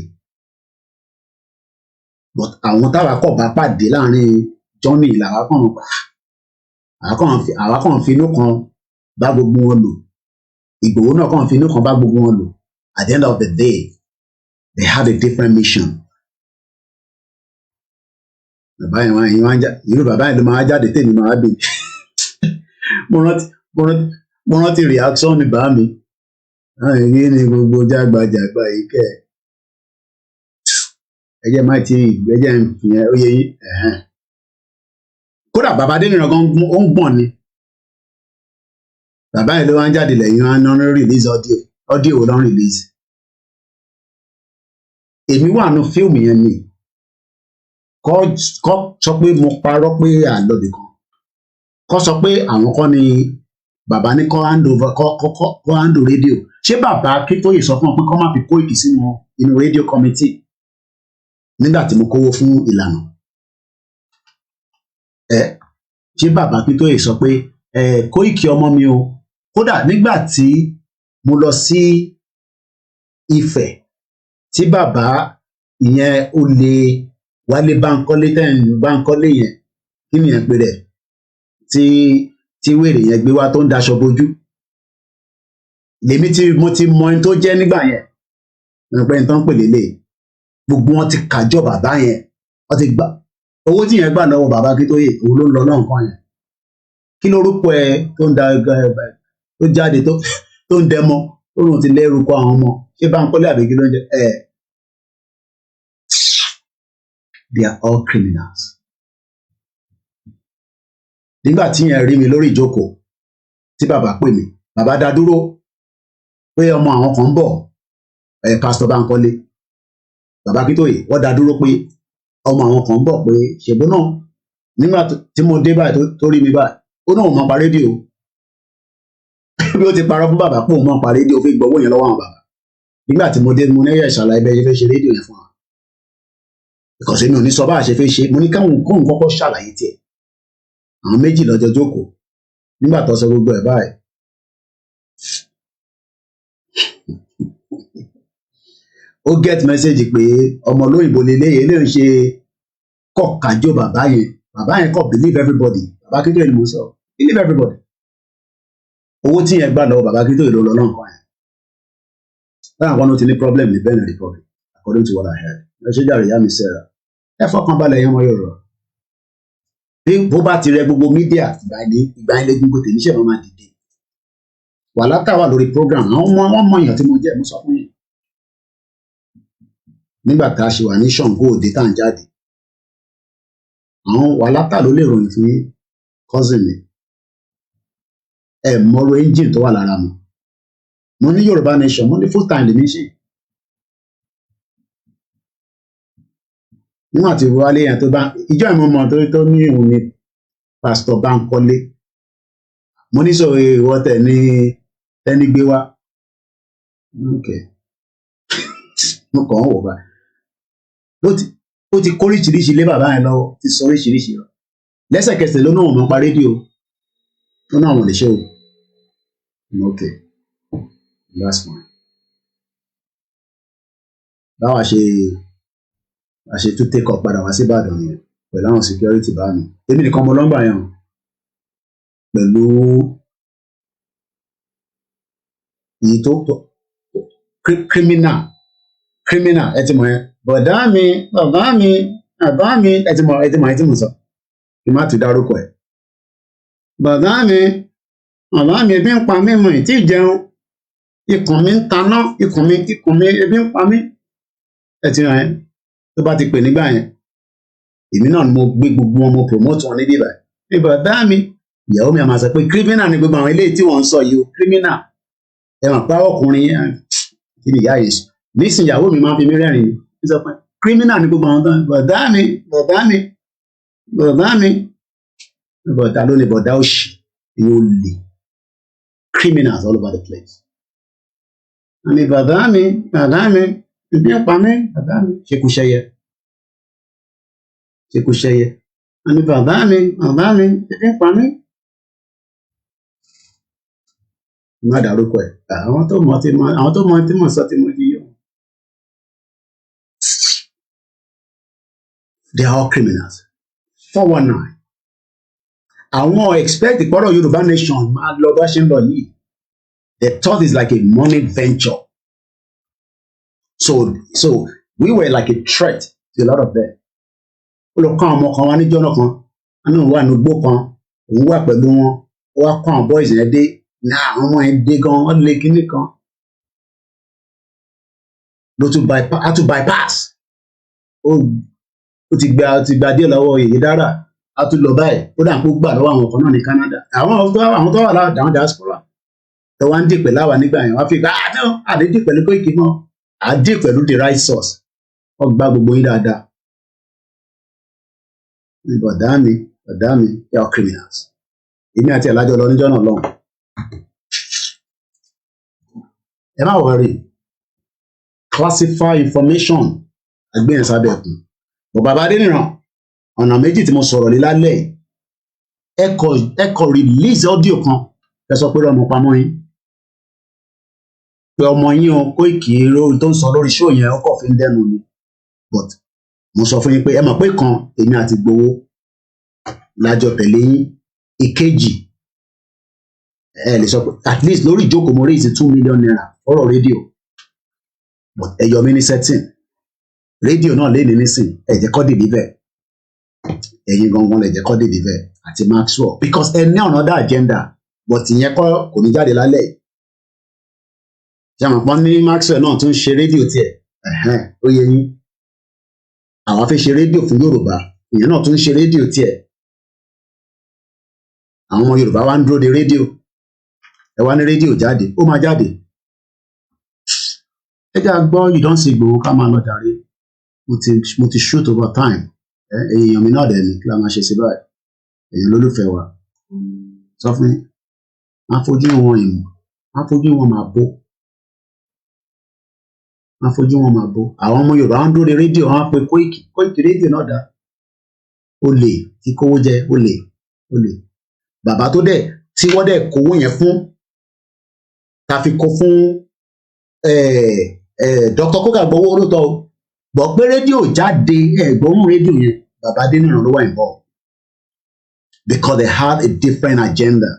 But àwọn táwa kọ̀ bá pàdé láàrin Johnny làwa kàn fi inú kan bá gbogbo wọn lò. Ìgbòho náà kàn fi inú kan bá gbogbo wọn lò. At the end of the day, they had a different mission. Bàbá yẹn ló máa jáde tèmi máa bè. Mo rántí reaction ní bàá mi. Èyí ni gbogbo jágbajàgba yìí kẹ́ ẹ̀. Ẹjẹ́ máa ti ẹjẹ́ ìyẹn ó yẹ yín. Kódà bàbá Adéníran gan ó ń gbọ̀n ni. Bàbá yẹn ló wá ń jáde lẹ́yìn wọn náà release audio wo lọ́n release. Èmi wà nù fíìmù yẹn ni. Kọ́ sọ pé mo parọ́ pé àlọ́bì kan. Kọ́ sọ pé àwọn kan ni bàbá ní kọ́ handle rédíò. Ṣé bàbá Akíntóyè sọ fún ọ pé kọ́ má fi Koiki sínú inú rédíò committee nígbà tí mo kówó fún ìlànà? Ṣé bàbá Akíntóyè sọ pé Koiki ọmọ mi o? Kódà nígbà tí mo lọ sí Ifẹ̀ tí bàbá ìyẹn olè Wálé Bánkọ́lé yẹn kí ni ẹ̀ pé rẹ̀ tí wèrè yẹn gbé wá tó ń daṣọ bojú. Lèmi tí mo ti mọ ẹni tó jẹ́ nígbà yẹn ẹni tó ń pè lélẹ̀ gbogbo wọn ti kàjọ bàbá yẹn wọ́n ti gbà owó tí yẹn gbà lọ́wọ́ bàbá Akíntóyè òun ló ń lọ lọ́nkàn yẹn. Kí lórúkọ ẹ tó ń da tó jáde tó ń dẹmọ ó lóun ti lẹ́rù kọ àwọn ọmọ ṣé Bánkọ́lé àbí kí ló ń jẹ they are all criminals. Nígbà tí yẹn rí mi lórí ìjókòó tí bàbá pè mí bàbá dá dúró pé ọmọ àwọn kan ń bọ̀ pásítọ̀ Bánkọ́lé bàbá Akíntóyè wọ́n dá dúró pé ọmọ àwọn kan ń bọ̀ pé ṣèbó náà nígbà tí mo dé báyìí tó rí mi báyìí ó náà mọ̀ pa rédíò bí ó ti parọ́ fún bàbá pé òun mọ̀ pa rédíò fi gbowó yẹn lọ́wọ́ àwọn bàbá. Nígbà tí mo dé mo ní ẹ̀yà ìṣàlàyé bẹ́ẹ̀ ṣe fẹ́ ṣe rédíò yẹn fún wa ìkọ̀sí mi ò ní sọ bá a ṣe fẹ́ ṣe mo ní kóun kọ́kọ́ ṣàlàyé tiẹ̀. Àwọn méjì lọ́jọ́ jókòó nígbà tó sọ gbogbo ẹ̀ báyìí ó get message pé ọmọ olóyìnbó lélẹ́yìn eléyìí ṣe kọ̀ kájọ bàbá yẹn kọ̀ believe everybody bàbá Akíntóyè ni mo sọ believe everybody. Owó tí yẹn gbà lọ́wọ́ bàbá Akíntóyè ló lọ náà kọ́ yẹn. Láwọn àwọn náà ti ní problem ní Benin Republic according to what I heard. Ẹ ṣe jàre ìyá mi sẹ́ra ẹ fọkàn balẹ̀ yẹn ọmọ Yorùbá. Bí bó bá ti rẹ gbogbo mídíà ìgbà ilé gbogbo tèmi ṣẹ̀ máa dìde. Wàhálà táwà lórí program àwọn ọmọ èèyàn tí mo jẹ́ mo sọ fún yín. nígbà tá a ṣe wà ní Ṣàngó Òde tá à ń jáde àwọn wàhálà ló lè ròyìn fún cousin mi ẹ mọ̀rọ̀ engine tó wà lára mi mo ní Yorùbá Nation mo ní full time lèmi ṣe nígbà tí wálé yẹn tó bá ìjọ ìmọ̀ mọ̀ tó ní òun ni pásítọ̀ Bánkọ́lé mo ní sọ ìwọ tẹ̀ ní ẹni gbé wá okay mo kàn ń wò bá ó ti kó oríṣiríṣi lé bàbá yẹn lọ́wọ́ ti sọ oríṣiríṣi lọ lẹ́sẹ̀kẹsẹ̀ ló náà wọn pa rédíò ó náà wọn lè ṣe o okay that's fine báwa ṣe tún take up padà wá sí Ìbàdàn nìyẹn pẹ̀lú àwọn security bá mi èmi nìkan mo lọ́ngbà yẹn pẹ̀lú èyí tó criminal ẹ ti mọ̀ yẹn bọ̀dá mi bàbá mi ẹ ti mọ̀ sọ kí n má ti dárúkọ ẹ̀ bọ̀dá mi bàbá mi ebi ń pa mí mo ì tí ì jẹun ikùn mi ń taná ikùn mi ebi ń pa mí ẹ ti ràn yẹn tó bá ti pè nígbà yẹn èmi náà ni mo gbé gbogbo wọn mo promote wọn níbí báyìí ní bọ̀dá mi ìyàwó mi a máa sọ pé criminal ni gbogbo àwọn eléyìí tí wọ́n ń sọ yìí o criminal ẹ mà pa ọkùnrin kí ni ìyá yìí sùn nísìnyí ìyàwó mi máa ń fi mí rẹ́rìn ní sọ pé criminal ni gbogbo àwọn tó ń bọ̀dá mi bọ̀dá ló ní bọ̀dá òṣì yóò lè criminals all over the place àmì bọ̀dá mi ìbí ń pa mí bọ̀dá mi ṣekúṣẹyẹ àmì bọ̀dá mi ìbí ń pa mí má dárúkọ ẹ àwọn tó mọ tí mo sọ tí mo fi yọ. They are all criminals. 419. Àwọn expect ìpọ́nrọ̀ Yorùbá Nation máa lọ bá ṣe ń lọ yìí. The thought is like a money venture. So we were like a threat to a lot of them. Ó lọ kọ́ àwọn ọmọ kan wá níjọ́ náà kan, àná òun wà ní igbó kan, òun wà pẹ̀lú wọn, ó wá kọ́ àwọn boys yẹn dé, náà àwọn ọmọ yẹn dé gan, wọ́n lé kinní kan. Ló tún bypass. Ó ti gba díẹ̀ lọ́wọ́ èyí dára a tún lọ báyìí ó dà kó gbà lọ́wọ́ àwọn kan náà ní Canada àwọn tó wà láwọn diaspora tó wá ń dì pẹ̀lú àwa nígbà yẹn wá fi ká àdédì pẹ̀lú Koiki mọ́ àdé pẹ̀lú the right source wọ́n gba gbogbo yín dáadáa bọ̀dá mi they are criminals èmi àti ẹ̀lájọ lọ níjọ́ náà lọ́hùn ẹ má worry classify information àgbéyàn sábẹ́ ẹ̀kún. Bàbá Adéníran ọ̀nà méjì tí mo sọ̀rọ̀ lé lálẹ́ ẹ kọ release audio kan ẹ sọ pé ọmọ pamọ́ yín pé ọmọ yín o Koiki tó ń sọ lórí show yẹn ọkọ̀ fi ń dẹnu ni but mo sọ fún yín pé ẹ mọ̀ pé kan èmi àti Gbowó lájọ tẹ̀lé yín ìkejì ẹ lè sọ pé at least lórí ìjókòó mo raise 2 million naira ọ̀rọ̀ rédíò but ẹ yọ mí ní setting rédíò náà lé ní nísìn ẹ̀jẹ̀ kọ́ deliver ẹ̀yin gangan lẹ̀jẹ̀ kọ́ deliver àti Maxwell because ẹ ní another agenda but ìyẹn kọ́ kò ní jáde lálẹ́ ṣàmù pọ́n ní Maxwell náà tún ṣe rédíò tiẹ̀ ó yẹ yín àwọn afẹ́ ṣe rédíò fún Yorùbá ìyẹn náà tún ṣe rédíò tiẹ̀ àwọn ọmọ Yorùbá wá ń dúró de rédíò ẹ wá ní rédíò jáde ó máa jáde ẹ jẹ́ àgbọ́ you don see Igboho ká máa lọ jàre. Mo ti shoot over time èèyàn mi náà dẹ̀ ní kí la máa ṣe sí báyìí èèyàn lólùfẹ́ wa sọ fún mi máa fojú wọn máa bó àwọn ọmọ Yorùbá wọn dúró de rédíò wọn pe Koiki rédíò náà dá olè tí kówó jẹ olè bàbá tó dẹ̀ tí wọ́n dẹ̀ kówó yẹn fún ta fi kó fún Dr. Coker gbowó olóòótọ́ o gbọ́ pé rédíò jáde ẹ̀gbọ́n rédíò yẹn bàbá Adéníran ló wà involved because they had a different agenda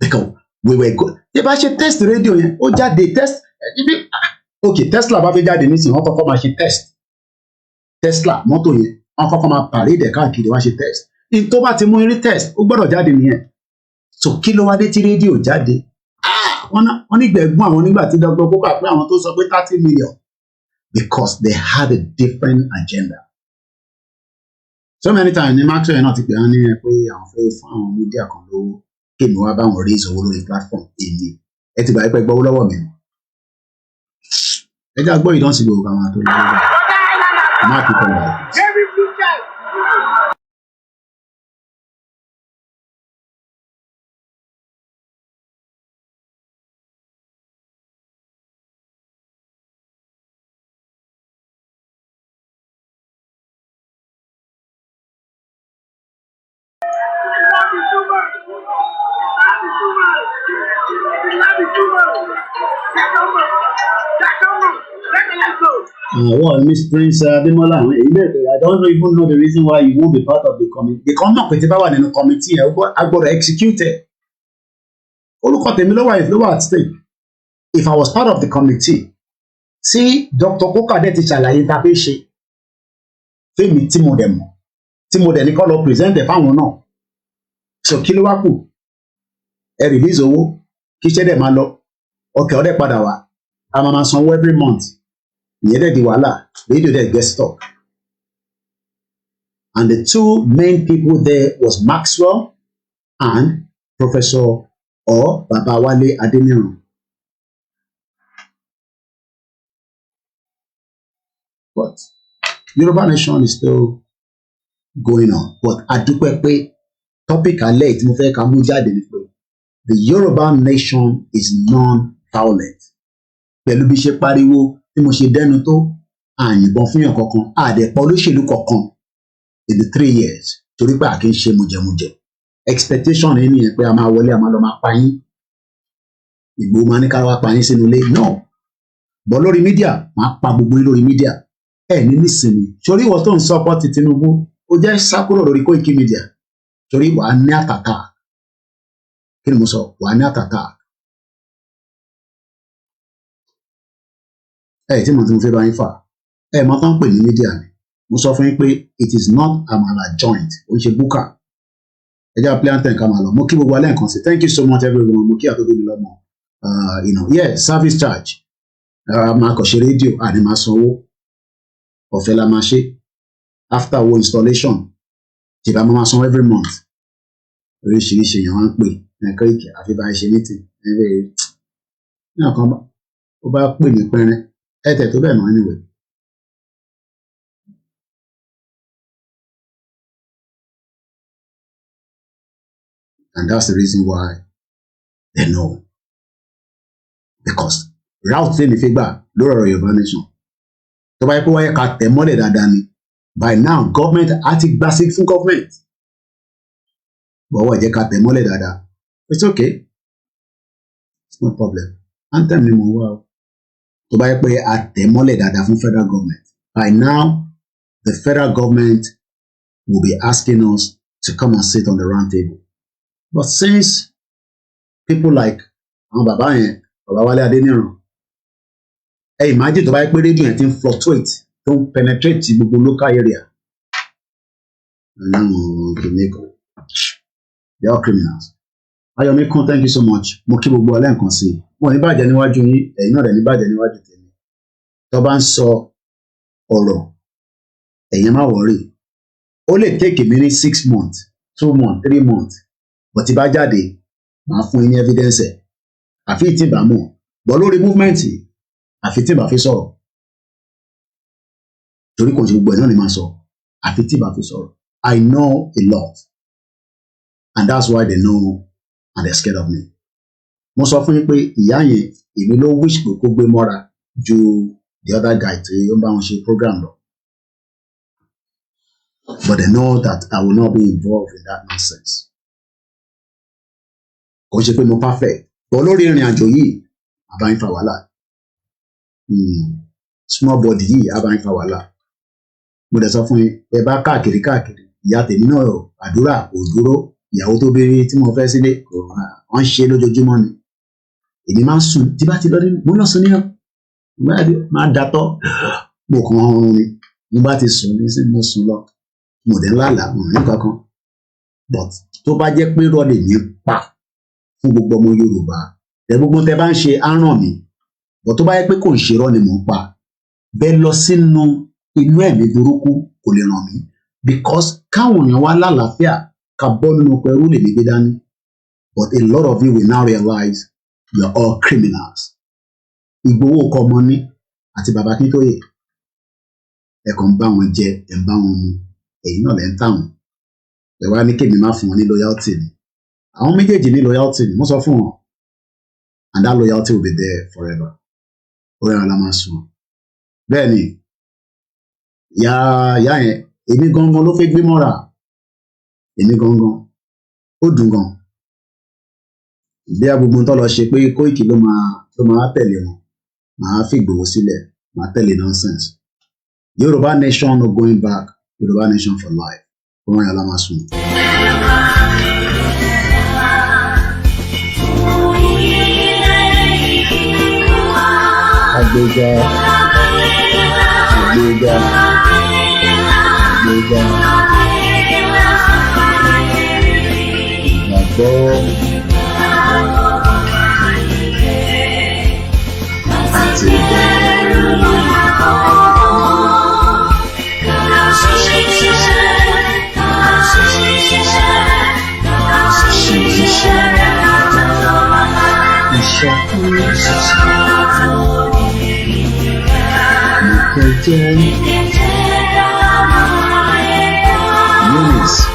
because we were good tí bá ṣe test rédíò yẹn ó jáde test okay Tesla bá fi jáde nísìnyí wọ́n kọ́kọ́ máa ṣe test Tesla mọ́tò yẹn wọ́n kọ́kọ́ máa parade káàkiri wá ṣe test in tó bá ti mú irí test ó gbọ́dọ̀ jáde nìyẹn so kí ló wá dé tí rédíò jáde wọ́n ní gbẹ̀gbọ́n àwọn nígbà tí Dr. Coker pé àwọn tó sọ pé 30 million because they had a different agenda. So many times ní Maxwell náà ti pè á ní ẹ pé àwọn fẹ́ fún àwọn mídíà kan lówó kéèmí wá bá wọn raise owó lórí platform èmi ẹ ti gbà pé gbọ́wọ́ lọ́wọ́ mi ẹ jẹ́ àgbọ̀ ìdánsí gbogbo àwọn àtọ́ lọ́wọ́ má kíkọ́ lọ́wọ́. Well, Miss Prince Ademola, I don't even know the reason why you won't be part of the committee. The committee in the committee, I got to execute it. Look at the at stake. If I was part of the committee, see, Dr. Kokade ti ṣàlàyé tá a fẹ́ ṣe. Fẹ́mi tí mo dẹ̀ ní kọ́ lọ present ẹ̀ fáwọn náà. So kí ló wá kù? Ẹ release owó, kí iṣẹ́ dẹ̀ máa lọ. Okay, ọ̀dẹ̀ padà wá. A máa sanwó every month. Ìyẹn dẹ̀ di wàhálà. Radio dẹ̀ get stuck. And the two main people there was Maxwell and Professor Babawale Adeniran. But Yoruba Nation is still going on. But adúpẹ́ pé topic alẹ́ tí mo fẹ́ ká mú jáde ni pé the Yoruba Nation is non-violent. Pẹ̀lú bí ṣe pariwo tí mo ṣe dẹnu tó àyìnbọn fún yàn kankan àdẹ̀pọ̀ olóṣèlú kankan in the 3 years torí pé àkíń ṣe mujẹmujẹ. Expectation ní nìyẹn pé a máa wọlé a máa lọ máa pa yín. Ìgbòho máa ní ká wá pa yín sínú ilé náà. Bọ́ lórí mídíà máa pa gbogbo yín lórí mídíà. Ẹ ní nísìnyí sórí ìwọ tó ń support Tinubu ó jẹ́ sákúrò lórí Koiki Media torí wàá ní àtàtà kí ni mo sọ wàá ní àtàtà ẹ tí mo fẹ́ bá yín fà ẹ mọ tán pè ní mídíà ni mo sọ fún yín pé it is not amala joint ó ń ṣe búkà ẹ jẹ́ play anthem ká máa lọ mo kí gbogbo alẹ́ nǹkan sí thank you so much everyone mo kí àtọ́jú mi lọ́mọ service charge máa kọ̀ ṣe rédíò àní máa sanwó ọ̀fẹ́ la máa ṣe after wo installation tìbá máa sanwó every month oríṣiríṣi èèyàn wá ń pè ẹ̀kọ́ ìkẹ́ àfi bá ṣe meeting ní ọ̀kan ó bá pè ní pẹ́rẹ́ ẹ̀tẹ̀ tó bẹ̀ mọ́ anyway. And that's the reason why they know because route tí mi fi gbà lórí ọ̀rọ̀ Yorùbá Nation tó bá yẹ kó wáyé ká tẹ̀ mọ́lẹ̀ dáadáa ni by now government á ti gbà sí fún government bọ̀wọ̀ jẹ́ ká tẹ̀ mọ́lẹ̀ dáadáa it's okay it's no problem anthem ni mo wá o tó bá yẹ pé a tẹ̀ mọ́lẹ̀ dáadáa fún federal government by now the federal government will be asking us to come and sit on the round table but since people like àwọn bàbá yẹn Babawale Adeniran imagine tó bá yẹ pé rédíò yẹn ti ń fluctuate tó ń penetrate gbogbo local area they are criminals. Ayọ̀míkún thank you so much mo kí gbogbo ọlẹ́ nǹkan sí i wọn ní bàjẹ́ níwájú yín ẹ̀yin náà rẹ̀ ní bàjẹ́ níwájú tèmi tó bá ń sọ ọ̀rọ̀ ẹ̀yin má wọ̀rí ó lè take mi ní 6 months 2 months 3 months but tí bá jáde màá fún yín ní evidence ẹ̀ àfi tí bá mọ̀ bọ́ lórí movement àfi tí bá fi sọ̀rọ̀ torí kò sí gbogbo ẹ̀ náà ni máa sọ àfi tí bá fi sọ̀rọ̀ I know a lot and that's why they know and they're scared of me. Mo sọ fún yín pé ìyá yẹn èmi ló wish pé kó gbé mọ́ra ju the other guy tí ó ń bá wọn ṣe program lọ. But they know that I will not be involved in that nonsense. Kò ṣe pé mo perfect. But lórí ìrìn àjò yìí, àbáyín fa wàhálà. Small body yìí àbáyín fa wàhálà. Mo dẹ̀ sọ fún yín, ẹ bá káàkiri ìyá tèmi náà àdúrà kò dúró. Ìyàwó tó béèrè tí mo fẹ́ sílé wọ́n ṣe lójoojúmọ́ ni èmi máa ń sùn tí bá ti lọ nínú mo lọ sùn níyàn máa dàtọ̀ mo kàn án ọrùn ni mo bá ti sùn ní sí mo sùn lọ mo dẹ̀ lálàá mo ní kankan but tó bá jẹ́ pé rọ́ọ̀lì mi pa fún gbogbo ọmọ Yorùbá ẹ gbogbo tẹ bá ń ṣe á ràn mí but tó bá jẹ́ pé kò ń ṣe rọ́ọ̀lì mo ń pa bẹ́ẹ̀ lọ sínú inú ẹ̀mí burúkú kò lè ràn mí because káwọn èèyàn wá lálàáfíà ká bọ́ nínú pẹ̀rú lè ní gbé dání but a lot of you will now realize you are all criminals. Ìgbowó kọ ọmọ ní àti bàbá Akíntóyè ẹ kàn ń bá wọn jẹ ẹ ń bá wọn mu èyí náà lẹ ń tà wọn ẹ wá ní kémi má fún wọn ní loyalty ni àwọn méjèèjì ní loyalty ni mo sọ fún wọn and that loyalty will be there forever orí ara la máa sùn bẹ́ẹ̀ ni ìyá yẹn èmi gangan ló fẹ́ gbé mọ́ra èmi gangan ó dùn gan bí agbègbè tó lọ ṣe pé Kóìkì ló máa tẹ̀lé wọn màá fi Ìgbòho sílẹ̀ màá tẹ̀lé nonsense Yoruba nation no going back Yoruba nation for life orí ara la máa sùn. Agbega, Agbega, Agbega, Ìgbàgbọ́, àti ìbẹ̀rù. Eunice.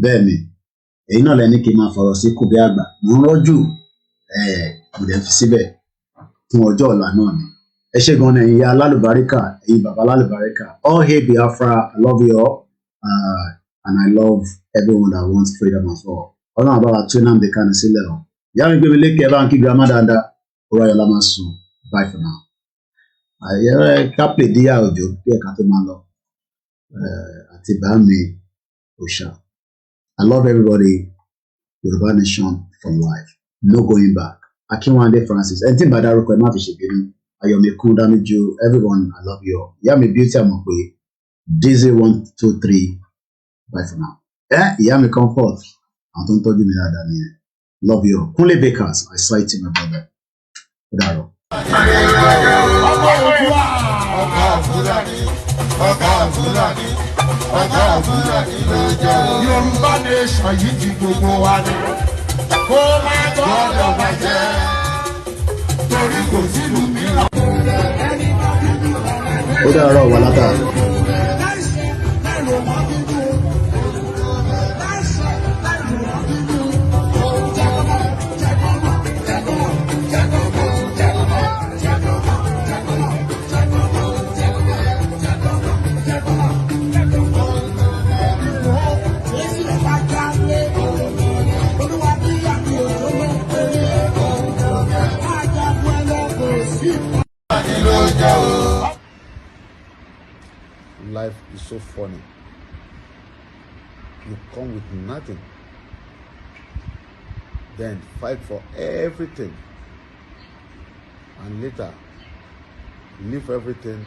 Bẹ́ẹ̀ni èyí náà lẹni kí n máa fọ̀rọ̀ sí kùbí àgbà mo ń rọ́jú mo dẹ̀ fi síbẹ̀ fún ọjọ́ ọ̀la náà ni ẹ ṣé gan-an ẹ̀yin ìyá alálùbáríkà ẹ̀yin bàbá alálùbáríkà all hail Biafra I love you all and I love everyone that wants freedom as well ọlọ́run àbáwá tún náà dé kánú sílẹ̀ o ìyá mi gbé mi lékè ẹ bá ń kí girama dáadáa ọ̀rọ̀ ayọ̀lá máa sùn bye for now àyẹ̀rẹ̀ kápẹ́ díyà òjò bí ẹ̀ka tó máa lọ àti bá mi òòṣà. I love everybody. Yoruba nation for life. No going back. Akinwande Francis. Ẹni tí n bá dárúkọ ẹ má fi ṣèbínú. Ayọ̀míkún Dámíjú. Everyone, I love you all. Ìyá mi beauty àmọ̀ pé Dizzy 123. Bye for now. Ìyá mi comfort. Àwọn tó ń tọ́jú mi dáadáa nìyẹn. Love you all. Kunle Bakers. I cite my brother. Ó dàrọ̀. Yorùbá nation yìí ti gbogbo wa ni kó má gbọ́dọ̀ bàjẹ́ torí kò sílùú mìíràn. Ó dàrọ̀ wà látàrí. Life is so funny. You come with nothing, then fight for everything, and later leave everything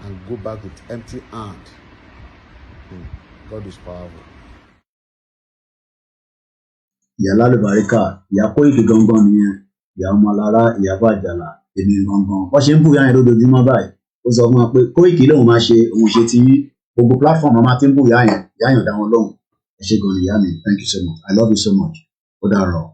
and go back with empty hand. God is powerful. Ìyá lálùbáríkà ìyá Kóìkì gangan nìyẹn ìyá ọmọlára ìyá bàjàlá èmi gangan wọ́n ṣe ń bùyà yẹn lójoojúmọ́ báyìí ó sọ fún wa pé Kóìkì lòun máa ṣe òun ṣe ti yín gbogbo platform ọmọ tí ń bùyà yẹn dá wọn lóhùn ẹ ṣé gan-an ìyá mi thank you so much I love you so much ó dàárọ̀.